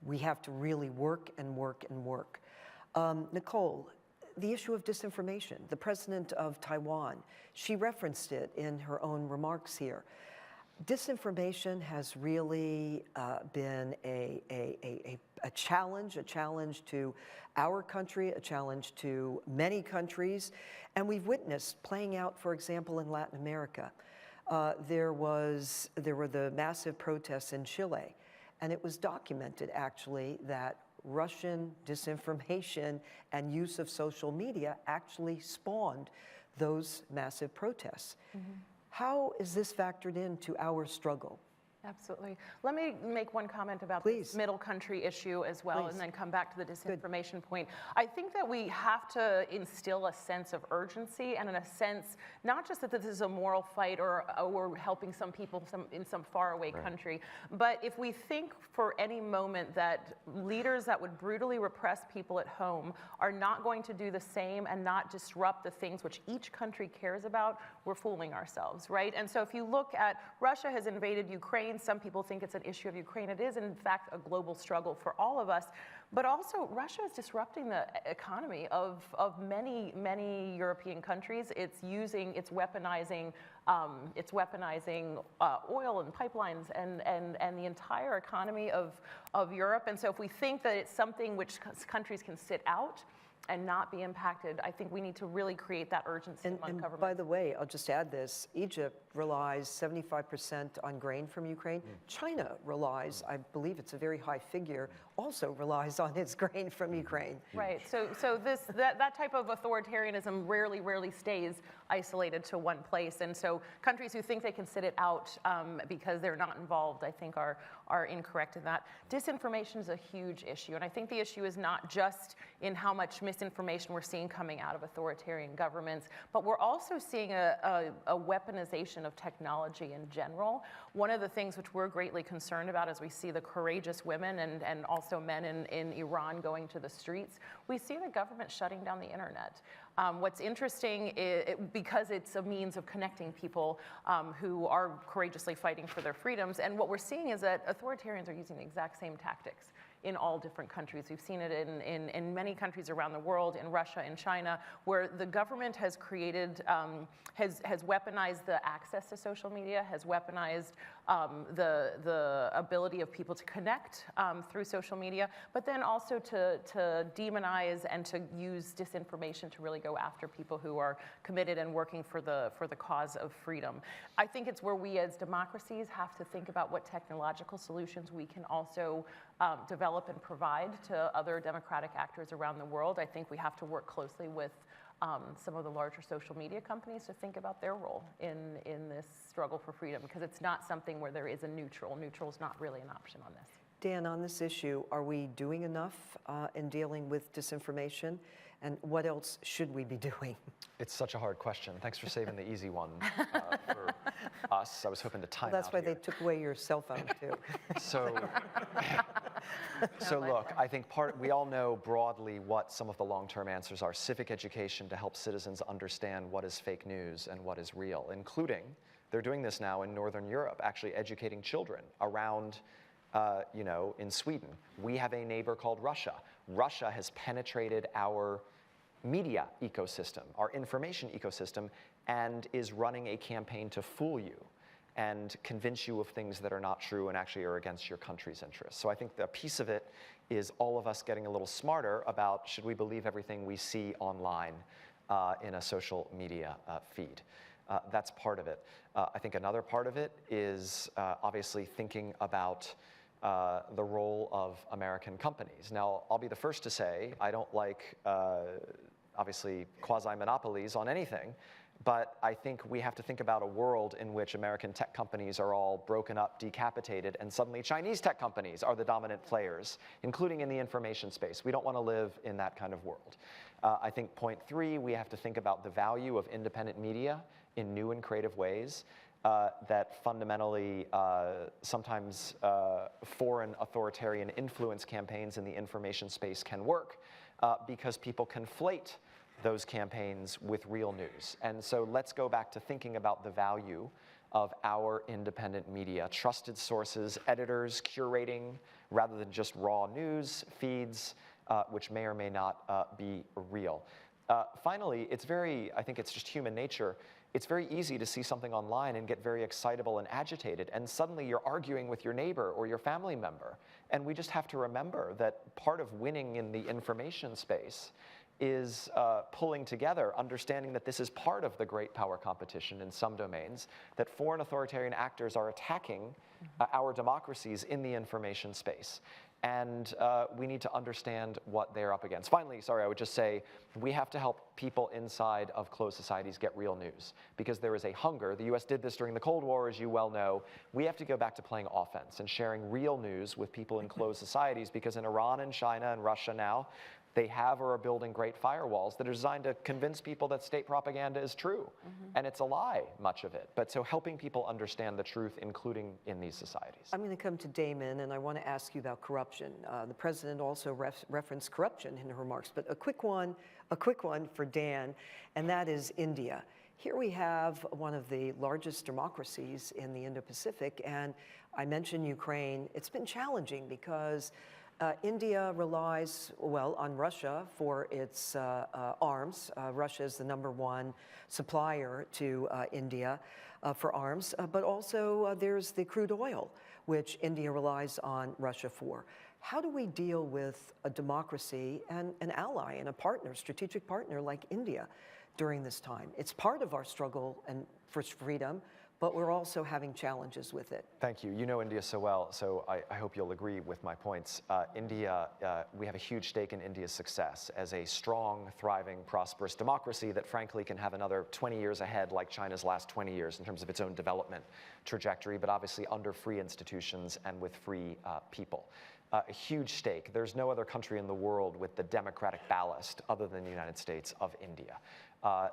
[SPEAKER 9] we have to really work and work and work. Nicole, the issue of disinformation, the president of Taiwan, she referenced it in her own remarks here. Disinformation has really been a challenge to our country, a challenge to many countries, and we've witnessed playing out, for example, in Latin America. There were the massive protests in Chile, and it was documented actually that Russian disinformation and use of social media actually spawned those massive protests. Mm-hmm. How is this factored into our struggle?
[SPEAKER 11] Absolutely. Let me make one comment about this middle country issue as well, and then come back to the disinformation point. I think that we have to instill a sense of urgency, and in a sense, not just that this is a moral fight or we're helping some people in some faraway country, but if we think for any moment that leaders that would brutally repress people at home are not going to do the same and not disrupt the things which each country cares about, we're fooling ourselves, right? And so if you look at Russia has invaded Ukraine. Some people think it's an issue of Ukraine. It is, in fact, a global struggle for all of us. But also, Russia is disrupting the economy of many, many European countries. It's weaponizing oil and pipelines and the entire economy of Europe. And so if we think that it's something which countries can sit out and not be impacted, I think we need to really create that urgency among governments.
[SPEAKER 9] By the way, I'll just add this. Egypt relies 75% on grain from Ukraine. China relies, I believe it's a very high figure, also relies on its grain from Ukraine.
[SPEAKER 11] Right, so that type of authoritarianism rarely stays isolated to one place. And so countries who think they can sit it out because they're not involved, I think are incorrect in that. Disinformation is a huge issue. And I think the issue is not just in how much misinformation we're seeing coming out of authoritarian governments, but we're also seeing a weaponization of technology in general. One of the things which we're greatly concerned about as we see the courageous women and also men in Iran going to the streets, we see the government shutting down the internet. What's interesting, because it's a means of connecting people who are courageously fighting for their freedoms, and what we're seeing is that authoritarians are using the exact same tactics in all different countries. We've seen it in many countries around the world, in Russia and China, where the government has created, has weaponized the access to social media, has weaponized the ability of people to connect through social media, but then also to demonize and to use disinformation to really go after people who are committed and working for the cause of freedom. I think it's where we as democracies have to think about what technological solutions we can also develop and provide to other democratic actors around the world. I think we have to work closely with some of the larger social media companies to think about their role in this struggle for freedom, because it's not something where there is a neutral. Neutral is not really an option on this.
[SPEAKER 9] Dan, on this issue, are we doing enough in dealing with disinformation? And what else should we be doing?
[SPEAKER 10] It's such a hard question. Thanks for saving the easy one for us. I was hoping to time out.
[SPEAKER 9] That's why they took away your cell phone, too.
[SPEAKER 10] So look, I think we all know broadly what some of the long-term answers are. Civic education to help citizens understand what is fake news and what is real, including, they're doing this now in Northern Europe, actually educating children around, in Sweden. We have a neighbor called Russia. Russia has penetrated our media ecosystem, our information ecosystem, and is running a campaign to fool you and convince you of things that are not true and actually are against your country's interests. So I think the piece of it is all of us getting a little smarter about should we believe everything we see online in a social media feed. That's part of it. I think another part of it is obviously thinking about the role of American companies. Now, I'll be the first to say I don't like, obviously, quasi-monopolies on anything, but I think we have to think about a world in which American tech companies are all broken up, decapitated, and suddenly Chinese tech companies are the dominant players, including in the information space. We don't want to live in that kind of world. I think point 3, we have to think about the value of independent media in new and creative ways. That fundamentally sometimes foreign authoritarian influence campaigns in the information space can work because people conflate those campaigns with real news. And so let's go back to thinking about the value of our independent media, trusted sources, editors, curating, rather than just raw news feeds, which may or may not be real. Finally, I think it's just human nature. It's very easy to see something online and get very excitable and agitated, and suddenly you're arguing with your neighbor or your family member. And we just have to remember that part of winning in the information space is pulling together, understanding that this is part of the great power competition in some domains, that foreign authoritarian actors are attacking our democracies in the information space. And we need to understand what they're up against. Finally, sorry, I would just say we have to help people inside of closed societies get real news, because there is a hunger. The US did this during the Cold War, as you well know. We have to go back to playing offense and sharing real news with people in closed societies, because in Iran and China and Russia now, they have or are building great firewalls that are designed to convince people that state propaganda is true. And it's a lie, much of it. But so helping people understand the truth, including in these societies.
[SPEAKER 9] I'm going to come to Damon, and I want to ask you about corruption. The president also referenced corruption in her remarks, but a quick one for Dan, and that is India. Here we have one of the largest democracies in the Indo-Pacific, and I mentioned Ukraine. It's been challenging because India relies, well, on Russia for its arms. Russia is the #1 supplier to India for arms, but also there's the crude oil, which India relies on Russia for. How do we deal with a democracy and an ally and a partner, strategic partner like India during this time? It's part of our struggle and for freedom, but we're also having challenges with it.
[SPEAKER 10] Thank you. You know India so well, so I hope you'll agree with my points. India, we have a huge stake in India's success as a strong, thriving, prosperous democracy that frankly can have another 20 years ahead like China's last 20 years in terms of its own development trajectory, but obviously under free institutions and with free people. A huge stake. There's no other country in the world with the democratic ballast other than the United States of India.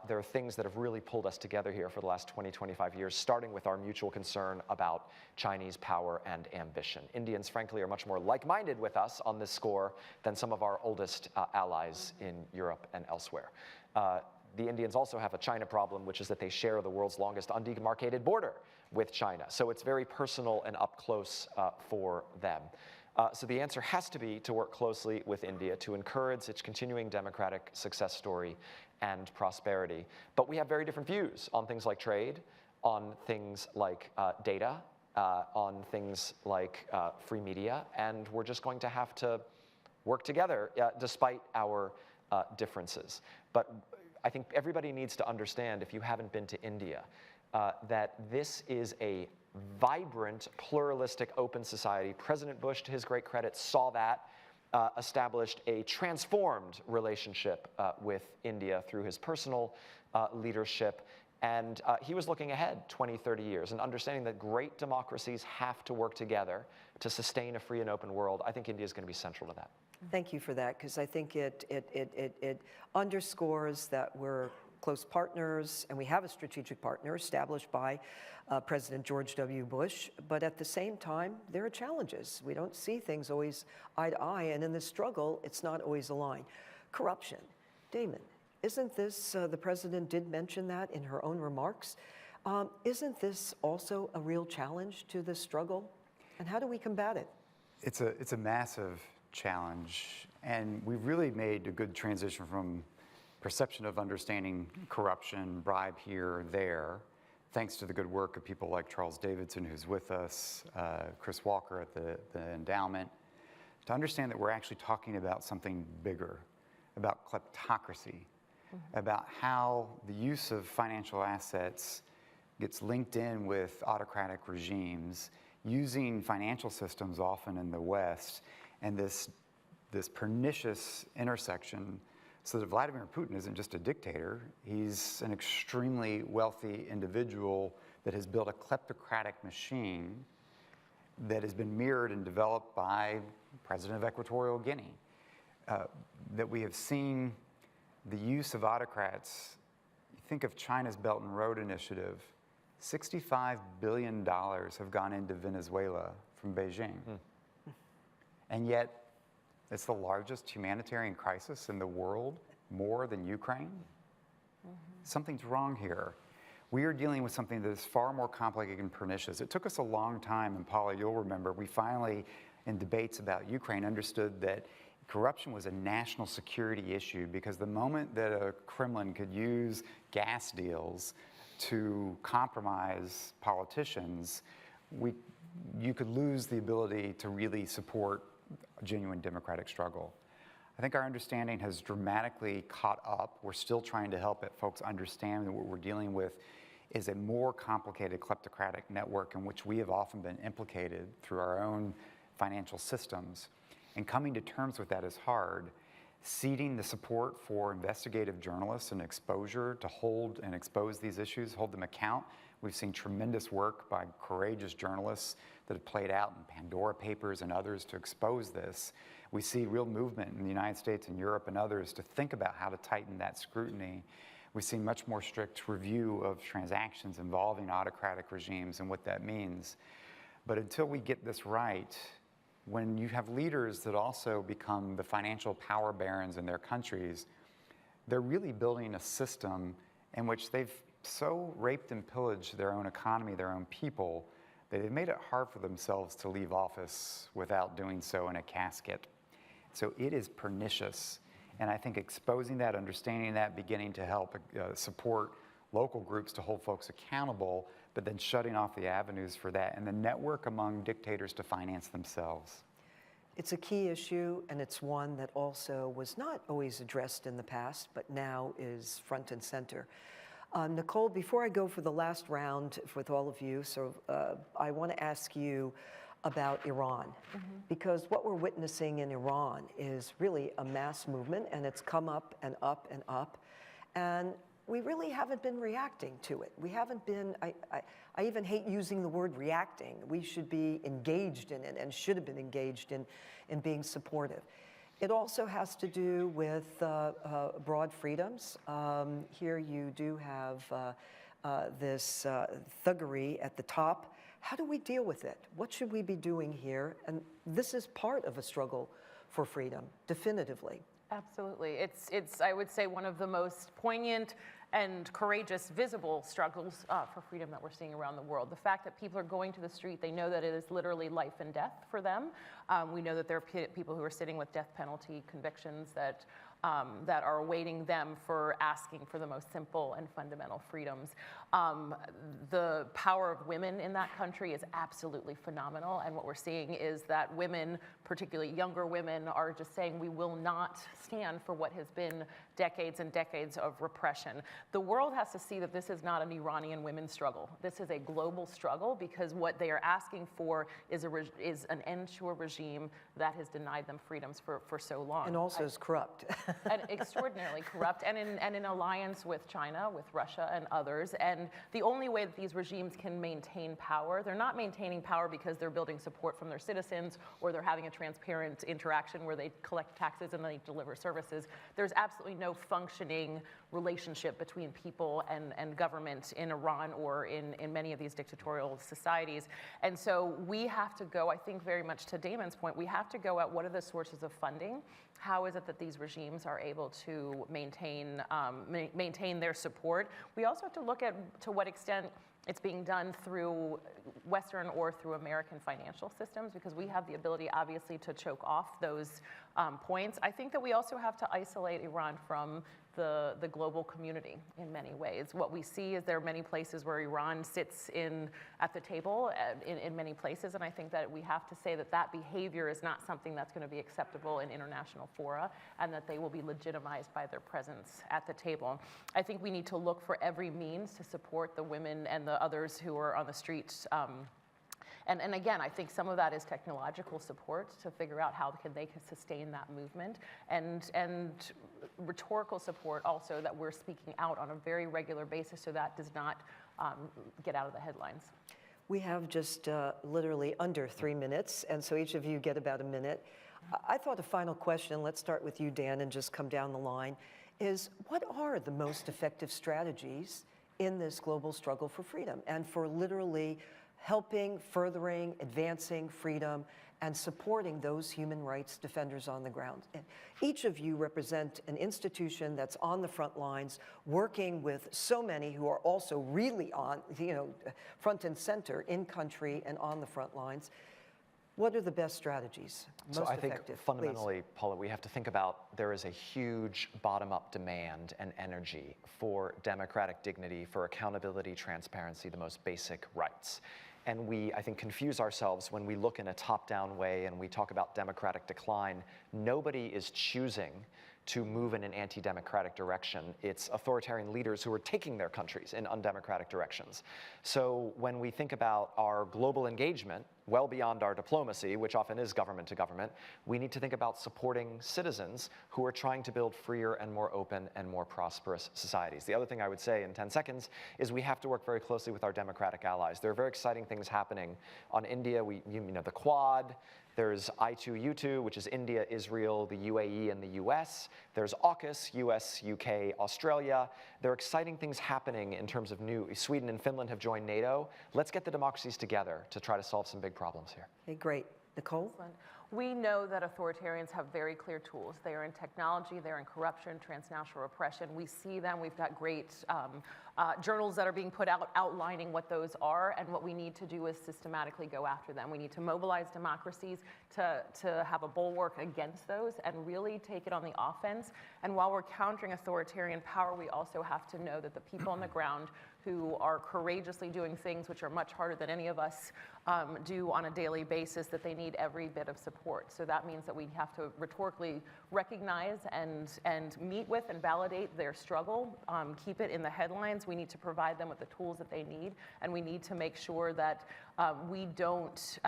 [SPEAKER 10] There are things that have really pulled us together here for the last 20, 25 years, starting with our mutual concern about Chinese power and ambition. Indians, frankly, are much more like-minded with us on this score than some of our oldest allies in Europe and elsewhere. The Indians also have a China problem, which is that they share the world's longest undemarcated border with China. So it's very personal and up close for them. So the answer has to be to work closely with India to encourage its continuing democratic success story and prosperity. But we have very different views on things like trade, on things like data, on things like free media, and we're just going to have to work together despite our differences. But I think everybody needs to understand, if you haven't been to India, that this is a vibrant, pluralistic, open society. President Bush, to his great credit, saw that, established a transformed relationship with India through his personal leadership. And he was looking ahead 20, 30 years and understanding that great democracies have to work together to sustain a free and open world. I think India is going to be central to that.
[SPEAKER 9] Thank you for that, because I think it underscores that we're close partners, and we have a strategic partner established by President George W. Bush, but at the same time, there are challenges. We don't see things always eye to eye, and in this struggle, it's not always aligned. Corruption. Damon, isn't this, the president did mention that in her own remarks, isn't this also a real challenge to this struggle? And how do we combat it?
[SPEAKER 12] It's a massive challenge, and we've really made a good transition from perception of understanding corruption, bribe here or there, thanks to the good work of people like Charles Davidson, who's with us, Chris Walker at the Endowment, to understand that we're actually talking about something bigger, about kleptocracy, about how the use of financial assets gets linked in with autocratic regimes, using financial systems often in the West, and this pernicious intersection, so that Vladimir Putin isn't just a dictator, he's an extremely wealthy individual that has built a kleptocratic machine that has been mirrored and developed by President of Equatorial Guinea. That we have seen the use of autocrats. You think of China's Belt and Road Initiative, $65 billion have gone into Venezuela from Beijing. And yet, it's the largest humanitarian crisis in the world, more than Ukraine. Something's wrong here. We are dealing with something that is far more complicated and pernicious. It took us a long time, and Paula, you'll remember, we finally, in debates about Ukraine, understood that corruption was a national security issue, because the moment that a Kremlin could use gas deals to compromise politicians, you could lose the ability to really support a genuine democratic struggle. I think our understanding has dramatically caught up. We're still trying to help folks understand that what we're dealing with is a more complicated kleptocratic network in which we have often been implicated through our own financial systems. And coming to terms with that is hard. Ceding the support for investigative journalists and exposure to hold and expose these issues, hold them account. We've seen tremendous work by courageous journalists that have played out in Pandora Papers and others to expose this. We see real movement in the United States and Europe and others to think about how to tighten that scrutiny. We see much more strict review of transactions involving autocratic regimes and what that means. But until we get this right, when you have leaders that also become the financial power barons in their countries, they're really building a system in which they've so raped and pillaged their own economy, their own people, that they've made it hard for themselves to leave office without doing so in a casket. So it is pernicious. And I think exposing that, understanding that, beginning to help support local groups to hold folks accountable, but then shutting off the avenues for that and the network among dictators to finance themselves.
[SPEAKER 9] It's a key issue, and it's one that also was not always addressed in the past, but now is front and center. Nicole, before I go for the last round with all of you, I want to ask you about Iran, because what we're witnessing in Iran is really a mass movement, and it's come up and up and up, and we really haven't been reacting to it. We haven't been, I even hate using the word reacting. We should be engaged in it and should have been engaged in being supportive. It also has to do with broad freedoms. Here you do have this thuggery at the top. How do we deal with it? What should we be doing here? And this is part of a struggle for freedom, definitively.
[SPEAKER 11] Absolutely. It's I would say, one of the most poignant and courageous, visible struggles for freedom that we're seeing around the world. The fact that people are going to the street, they know that it is literally life and death for them. We know that there are people who are sitting with death penalty convictions that are awaiting them for asking for the most simple and fundamental freedoms. The power of women in that country is absolutely phenomenal, and what we're seeing is that women, particularly younger women, are just saying we will not stand for what has been decades and decades of repression. The world has to see that this is not an Iranian women's struggle. This is a global struggle, because what they are asking for is an end to a regime that has denied them freedoms for so long.
[SPEAKER 9] And also is corrupt.
[SPEAKER 11] And extraordinarily corrupt, and in alliance with China, with Russia and others. And the only way that these regimes can maintain power, they're not maintaining power because they're building support from their citizens, or they're having a transparent interaction where they collect taxes and they deliver services. There's absolutely no functioning relationship between people and government in Iran or in many of these dictatorial societies. And so we have to go, I think very much to Damon's point, we have to go at what are the sources of funding. How is it that these regimes are able to maintain their support? We also have to look at to what extent it's being done through Western or through American financial systems, because we have the ability, obviously, to choke off those points. I think that we also have to isolate Iran from the global community in many ways. What we see is there are many places where Iran sits at the table in many places, and I think that we have to say that that behavior is not something that's going to be acceptable in international fora, and that they will be legitimized by their presence at the table. I think we need to look for every means to support the women and the others who are on the streets. And again, I think some of that is technological support to figure out how they can sustain that movement, and rhetorical support also, that we're speaking out on a very regular basis so that does not get out of the headlines.
[SPEAKER 9] We have just literally under 3 minutes, and so each of you get about a minute. I thought a final question, let's start with you, Dan, and just come down the line, is what are the most effective strategies in this global struggle for freedom and for literally helping, furthering, advancing freedom, and supporting those human rights defenders on the ground? And each of you represent an institution that's on the front lines, working with so many who are also really on, front and center in country and on the front lines. What are the best strategies, most effective?
[SPEAKER 10] I think fundamentally, Paula, we have to think about there is a huge bottom-up demand and energy for democratic dignity, for accountability, transparency, the most basic rights. And we, I think, confuse ourselves when we look in a top-down way and we talk about democratic decline. Nobody is choosing to move in an anti-democratic direction. It's authoritarian leaders who are taking their countries in undemocratic directions. So when we think about our global engagement, well beyond our diplomacy, which often is government to government, we need to think about supporting citizens who are trying to build freer and more open and more prosperous societies. The other thing I would say in 10 seconds is we have to work very closely with our democratic allies. There are very exciting things happening on India. The Quad. There's I2U2, which is India, Israel, the UAE, and the US. There's AUKUS, US, UK, Australia. There are exciting things happening in terms of Sweden and Finland have joined NATO. Let's get the democracies together to try to solve some big problems here.
[SPEAKER 9] Okay, great. Nicole?
[SPEAKER 11] Excellent. We know that authoritarians have very clear tools. They are in technology, they're in corruption, transnational repression. We see them. We've got great journals that are being put out outlining what those are, and what we need to do is systematically go after them. We need to mobilize democracies to have a bulwark against those and really take it on the offense. And while we're countering authoritarian power, we also have to know that the people on the ground who are courageously doing things which are much harder than any of us do on a daily basis, that they need every bit of support. So that means that we have to rhetorically recognize and meet with and validate their struggle, keep it in the headlines. We need to provide them with the tools that they need, and we need to make sure that we don't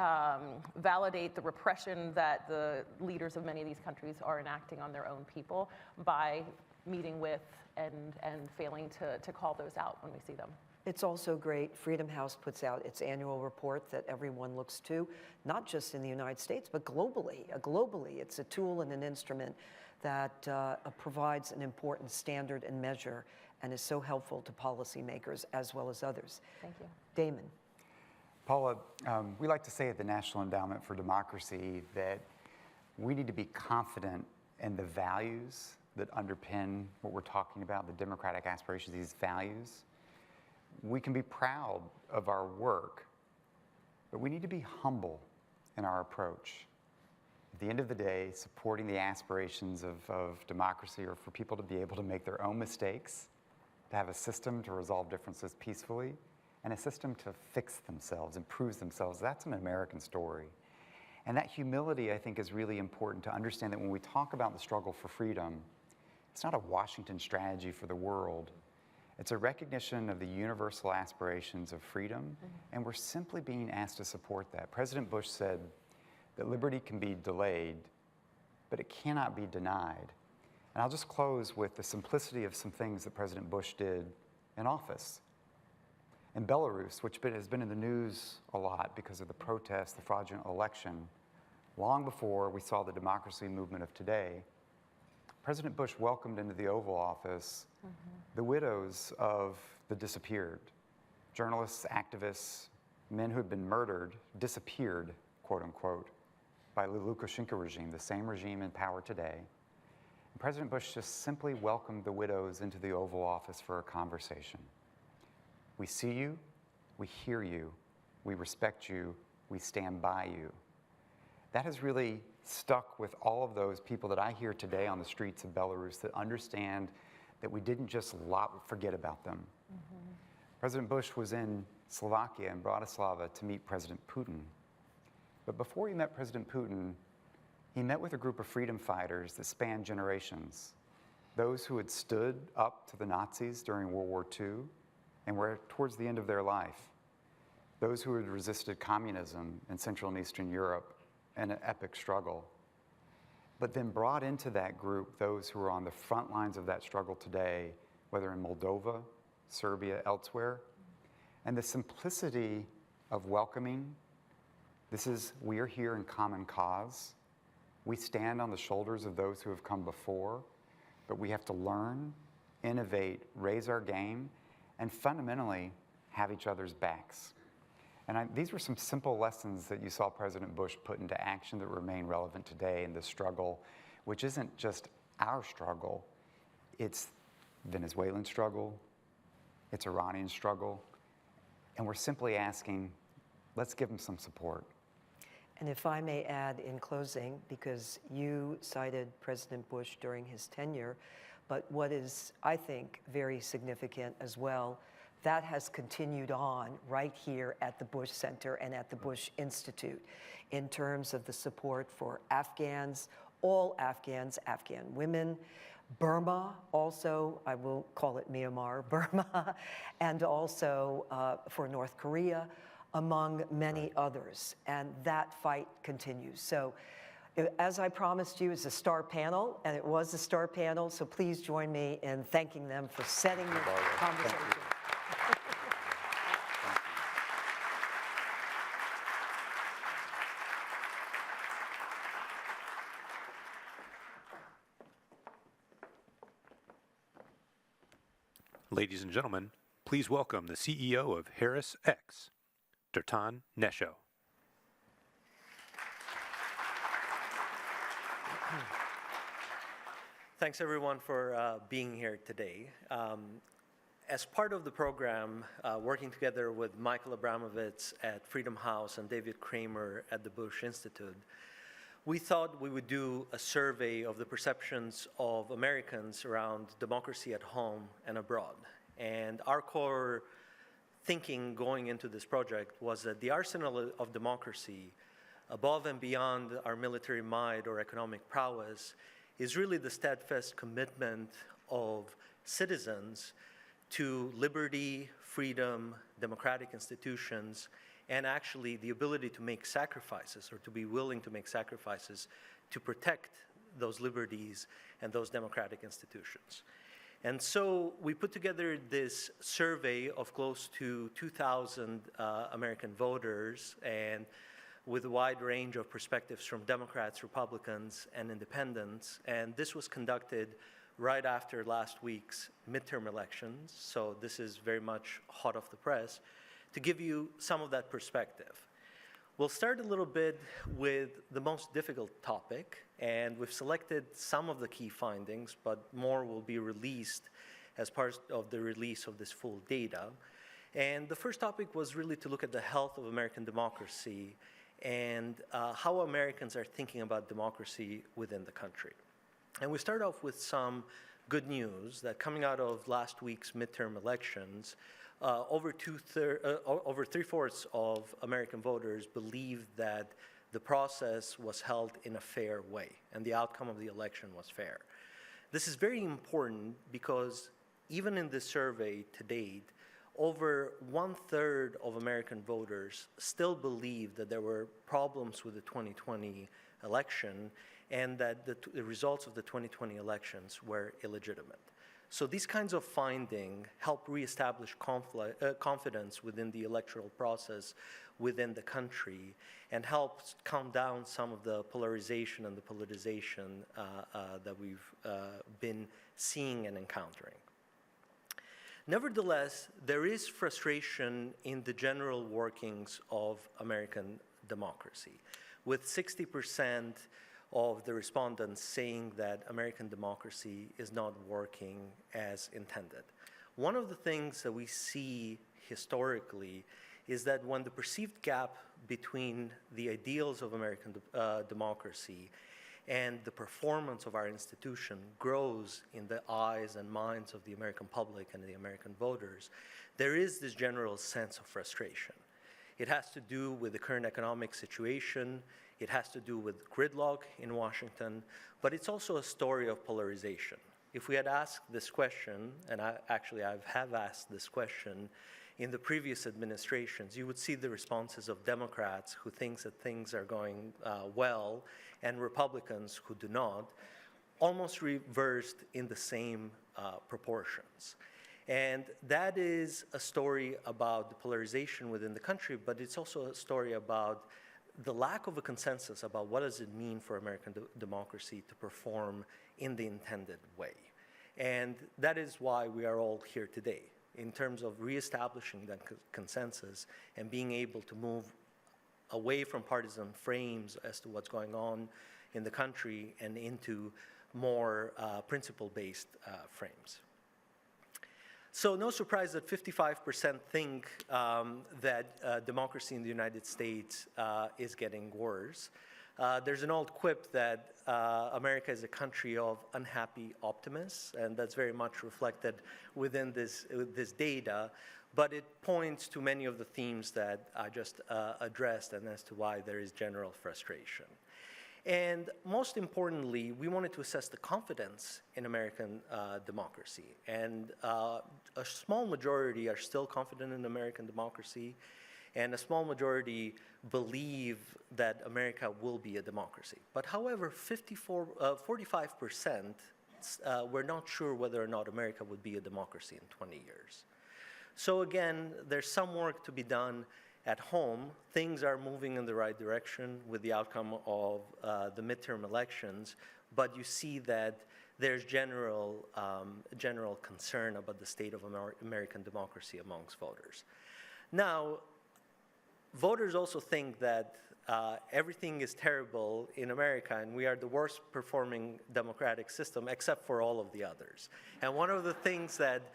[SPEAKER 11] validate the repression that the leaders of many of these countries are enacting on their own people by meeting with and failing to call those out when we see them.
[SPEAKER 9] It's also great. Freedom House puts out its annual report that everyone looks to, not just in the United States, but globally. Globally, it's a tool and an instrument that provides an important standard and measure and is so helpful to policymakers as well as others.
[SPEAKER 11] Thank you.
[SPEAKER 9] Damon.
[SPEAKER 12] Paula, we like to say at the National Endowment for Democracy that we need to be confident in the values that underpin what we're talking about, the democratic aspirations, these values. We can be proud of our work, but we need to be humble in our approach. At the end of the day, supporting the aspirations of democracy are for people to be able to make their own mistakes, to have a system to resolve differences peacefully, and a system to fix themselves, improve themselves. That's an American story. And that humility, I think, is really important to understand that when we talk about the struggle for freedom, it's not a Washington strategy for the world. It's a recognition of the universal aspirations of freedom, and we're simply being asked to support that. President Bush said that liberty can be delayed, but it cannot be denied. And I'll just close with the simplicity of some things that President Bush did in office. In Belarus, which has been in the news a lot because of the protests, the fraudulent election, long before we saw the democracy movement of today, President Bush welcomed into the Oval Office the widows of the disappeared. Journalists, activists, men who had been murdered, disappeared, quote unquote, by the Lukashenko regime, the same regime in power today. And President Bush just simply welcomed the widows into the Oval Office for a conversation. We see you, we hear you, we respect you, we stand by you. That has really stuck with all of those people that I hear today on the streets of Belarus that understand that we didn't just forget about them. President Bush was in Slovakia and Bratislava to meet President Putin. But before he met President Putin, he met with a group of freedom fighters that spanned generations. Those who had stood up to the Nazis during World War II and were towards the end of their life. Those who had resisted communism in Central and Eastern Europe in an epic struggle. But then brought into that group those who are on the front lines of that struggle today, whether in Moldova, Serbia, elsewhere. And the simplicity of welcoming, we are here in common cause. We stand on the shoulders of those who have come before, but we have to learn, innovate, raise our game, and fundamentally have each other's backs. And these were some simple lessons that you saw President Bush put into action that remain relevant today in this struggle, which isn't just our struggle, it's Venezuelan struggle, it's Iranian struggle, and we're simply asking, let's give them some support.
[SPEAKER 9] And if I may add in closing, because you cited President Bush during his tenure, but what is, I think, very significant as well, that has continued on right here at the Bush Center and at the Bush Institute in terms of the support for Afghans, all Afghans, Afghan women, Burma also, I will call it Myanmar, Burma, and also for North Korea, among many others. And that fight continues. So as I promised you, it's a star panel, and it was a star panel, so please join me in thanking them for setting the conversation.
[SPEAKER 6] Ladies and gentlemen, please welcome the CEO of Harris X, Taiwan Nesho.
[SPEAKER 13] Thanks everyone for being here today. As part of the program, working together with Michael Abramovitz at Freedom House and David Kramer at the Bush Institute, we thought we would do a survey of the perceptions of Americans around democracy at home and abroad. And our core thinking going into this project was that the arsenal of democracy, above and beyond our military might or economic prowess, is really the steadfast commitment of citizens to liberty, freedom, democratic institutions, and actually the ability to make sacrifices or to be willing to make sacrifices to protect those liberties and those democratic institutions. And so we put together this survey of close to 2,000 American voters, and with a wide range of perspectives from Democrats, Republicans, and independents. And this was conducted right after last week's midterm elections, so this is very much hot off the press, to give you some of that perspective. We'll start a little bit with the most difficult topic, and we've selected some of the key findings, but more will be released as part of the release of this full data. And the first topic was really to look at the health of American democracy and how Americans are thinking about democracy within the country. And we start off with some good news that coming out of last week's midterm elections, over three-fourths of American voters believe that the process was held in a fair way and the outcome of the election was fair. This is very important because even in this survey to date, over 1/3 of American voters still believe that there were problems with the 2020 election and that the results of the 2020 elections were illegitimate. So these kinds of findings help reestablish confidence within the electoral process within the country and helps calm down some of the polarization and the politicization that we've been seeing and encountering. Nevertheless, there is frustration in the general workings of American democracy, with 60% of the respondents saying that American democracy is not working as intended. One of the things that we see historically is that when the perceived gap between the ideals of American democracy and the performance of our institution grows in the eyes and minds of the American public and the American voters, there is this general sense of frustration. It has to do with the current economic situation. It has to do with gridlock in Washington, but it's also a story of polarization. If we had asked this question, and I have asked this question in the previous administrations, you would see the responses of Democrats who think that things are going well and Republicans who do not, almost reversed in the same proportions. And that is a story about the polarization within the country, but it's also a story about the lack of a consensus about what does it mean for American democracy to perform in the intended way. And that is why we are all here today, in terms of reestablishing that consensus and being able to move away from partisan frames as to what's going on in the country and into more principle-based frames. So no surprise that 55% think that democracy in the United States is getting worse. There's an old quip that America is a country of unhappy optimists, and that's very much reflected within this data, but it points to many of the themes that I just addressed and as to why there is general frustration. And most importantly, we wanted to assess the confidence in American democracy. And a small majority are still confident in American democracy, and a small majority believe that America will be a democracy. But however, 45% were not sure whether or not America would be a democracy in 20 years. So again, there's some work to be done at home. Things are moving in the right direction with the outcome of the midterm elections, but you see that there's general concern about the state of American democracy amongst voters. Now, voters also think that everything is terrible in America and we are the worst performing democratic system except for all of the others. And one of the things that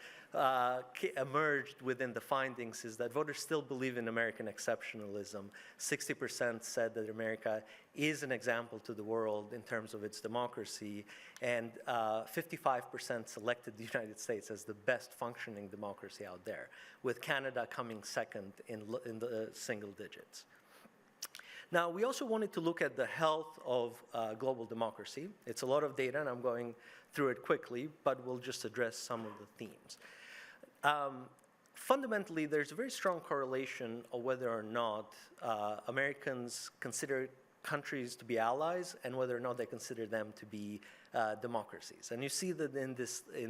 [SPEAKER 13] emerged within the findings is that voters still believe in American exceptionalism. 60% said that America is an example to the world in terms of its democracy, and 55% selected the United States as the best functioning democracy out there, with Canada coming second in the single digits. Now, we also wanted to look at the health of global democracy. It's a lot of data, and I'm going through it quickly, but we'll just address some of the themes. Fundamentally, there's a very strong correlation of whether or not Americans consider countries to be allies and whether or not they consider them to be democracies. And you see that in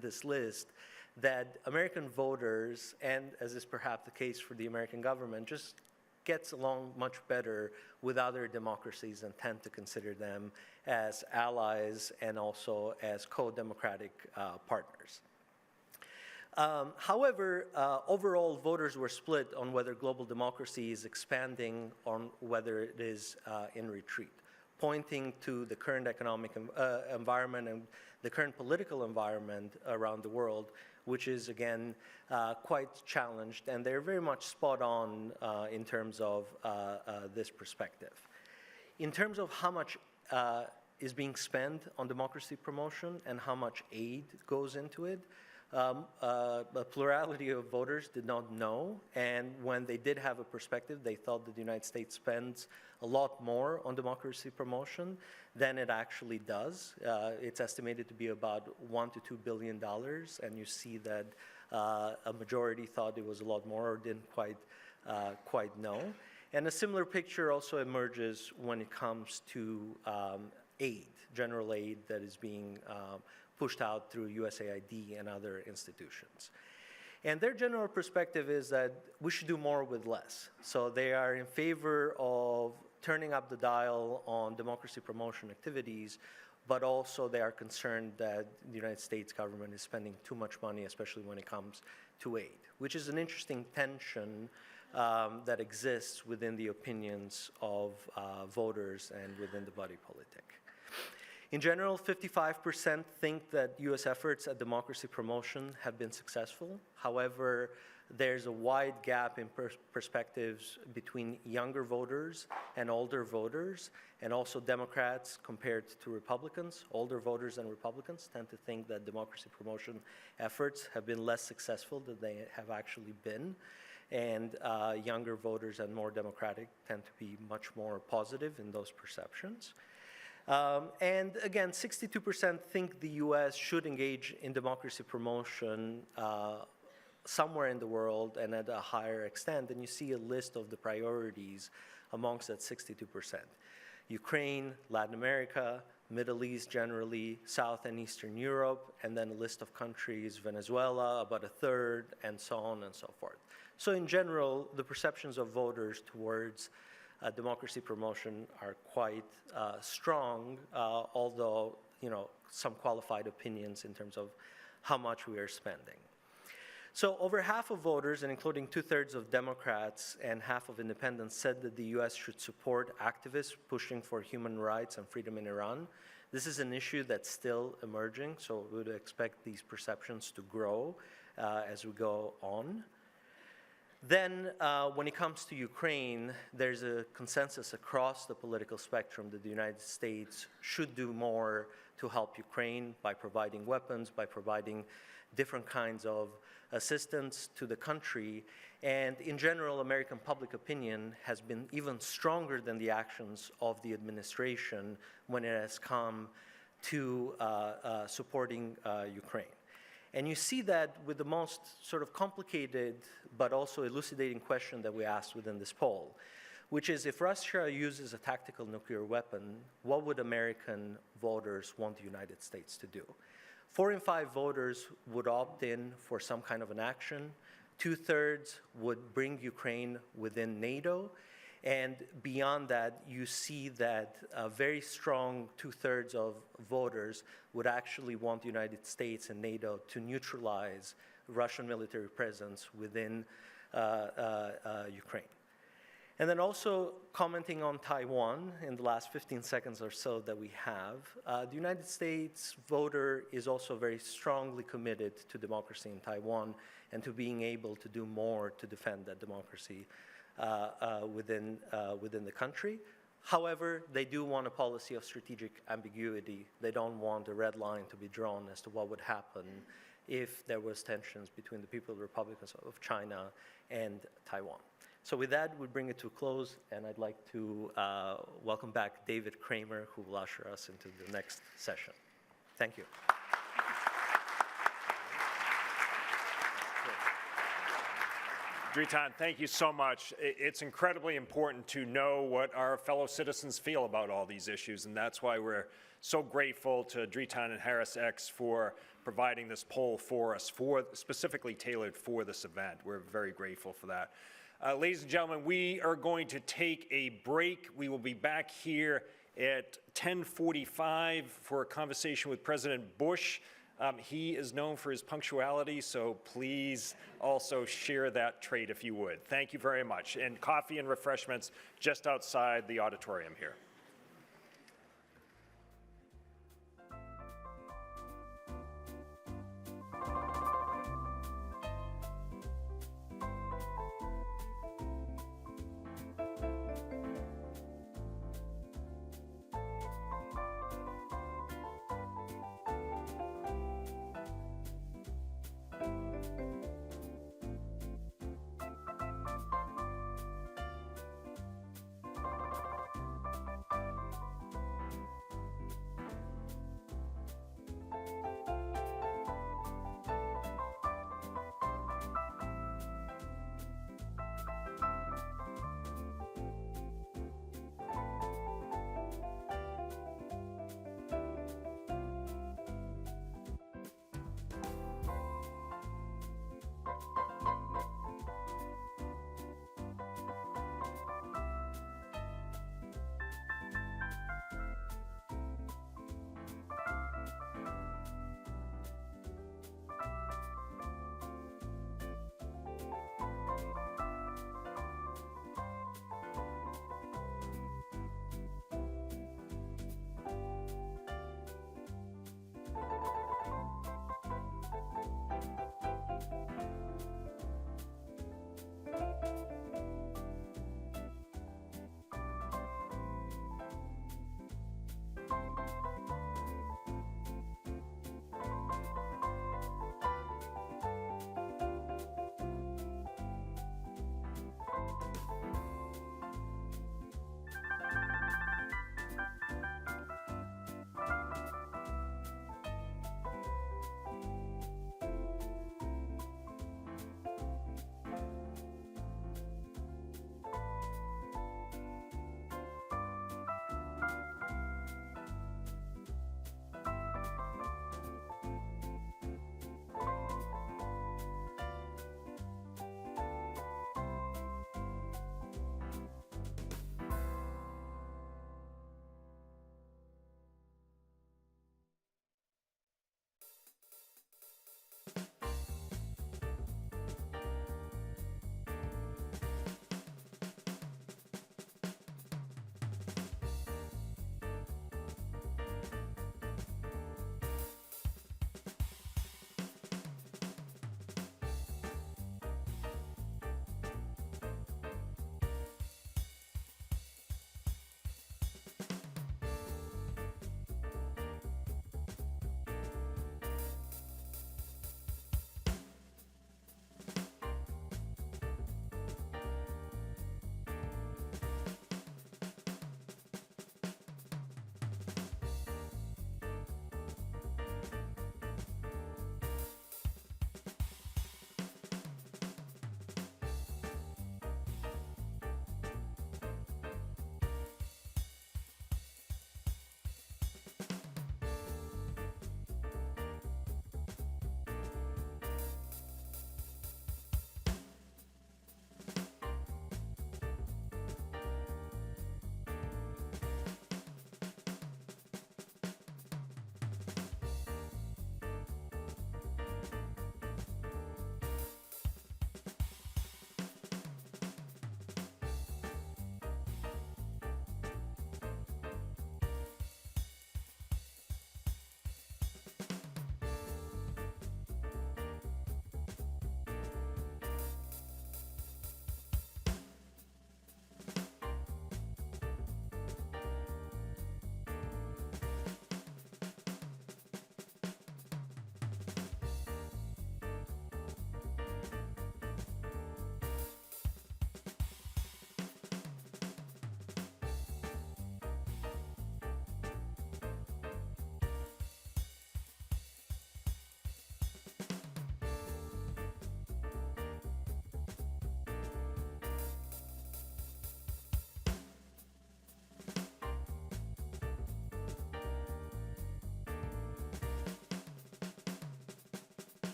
[SPEAKER 13] this list that American voters, and as is perhaps the case for the American government, just gets along much better with other democracies and tend to consider them as allies and also as co-democratic partners. However, overall, voters were split on whether global democracy is expanding or whether it is in retreat, pointing to the current economic environment and the current political environment around the world, which is, again, quite challenged. And they're very much spot on in terms of this perspective. In terms of how much is being spent on democracy promotion and how much aid goes into it, a plurality of voters did not know, and when they did have a perspective, they thought that the United States spends a lot more on democracy promotion than it actually does. It's estimated to be about $1 to $2 billion, and you see that a majority thought it was a lot more or didn't quite know. And a similar picture also emerges when it comes to aid, general aid that is being pushed out through USAID and other institutions. And their general perspective is that we should do more with less. So they are in favor of turning up the dial on democracy promotion activities, but also they are concerned that the United States government is spending too much money, especially when it comes to aid, which is an interesting tension that exists within the opinions of voters and within the body politic. In general, 55% think that U.S. efforts at democracy promotion have been successful. However, there's a wide gap in perspectives between younger voters and older voters, and also Democrats compared to Republicans. Older voters and Republicans tend to think that democracy promotion efforts have been less successful than they have actually been. And younger voters and more democratic tend to be much more positive in those perceptions. And again, 62% think the US should engage in democracy promotion somewhere in the world and at a higher extent. And you see a list of the priorities amongst that 62%. Ukraine, Latin America, Middle East generally, South and Eastern Europe, and then a list of countries, Venezuela, about a third, and so on and so forth. So in general, the perceptions of voters towards democracy promotion are quite strong, although, some qualified opinions in terms of how much we are spending. So over half of voters, and including 2/3 of Democrats and half of independents, said that the US should support activists pushing for human rights and freedom in Iran. This is an issue that's still emerging, so we would expect these perceptions to grow as we go on. Then, when it comes to Ukraine, there's a consensus across the political spectrum that the United States should do more to help Ukraine by providing weapons, by providing different kinds of assistance to the country. And in general, American public opinion has been even stronger than the actions of the administration when it has come to supporting Ukraine. And you see that with the most sort of complicated but also elucidating question that we asked within this poll, which is, if Russia uses a tactical nuclear weapon, what would American voters want the United States to do? 4 in 5 voters would opt in for some kind of an action. 2/3 would bring Ukraine within NATO. And beyond that, you see that a very strong 2/3 of voters would actually want the United States and NATO to neutralize Russian military presence within Ukraine. And then also commenting on Taiwan in the last 15 seconds or so that we have, the United States voter is also very strongly committed to democracy in Taiwan and to being able to do more to defend that democracy within the country. However, they do want a policy of strategic ambiguity. They don't want a red line to be drawn as to what would happen if there was tensions between the People's Republic of China and Taiwan. So with that, we bring it to a close, and I'd like to welcome back David Kramer, who will usher us into the next session. Thank you.
[SPEAKER 8] Dritan, thank you so much. It's incredibly important to know what our fellow citizens feel about all these issues, and that's why we're so grateful to Dritan and Harris X for providing this poll for us, specifically tailored for this event. We're very grateful for that. Ladies and gentlemen, we are going to take a break. We will be back here at 10:45 for a conversation with President Bush. He is known for his punctuality, so please also share that trait if you would. Thank you very much. And coffee and refreshments just outside the auditorium here.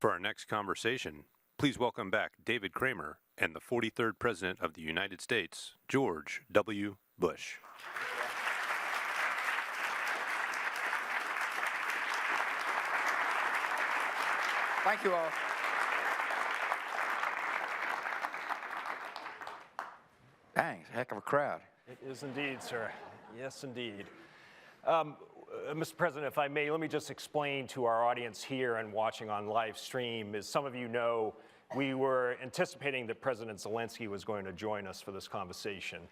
[SPEAKER 6] For our next conversation, please welcome back David Kramer and the 43rd President of the United States, George W. Bush.
[SPEAKER 1] Thank you all. Dang, it's a heck of a crowd.
[SPEAKER 8] It is indeed, sir. Yes, indeed. Mr. President, if I may, let me just explain to our audience here and watching on live stream. As some of you know, we were anticipating that President Zelenskyy was going to join us for this conversation.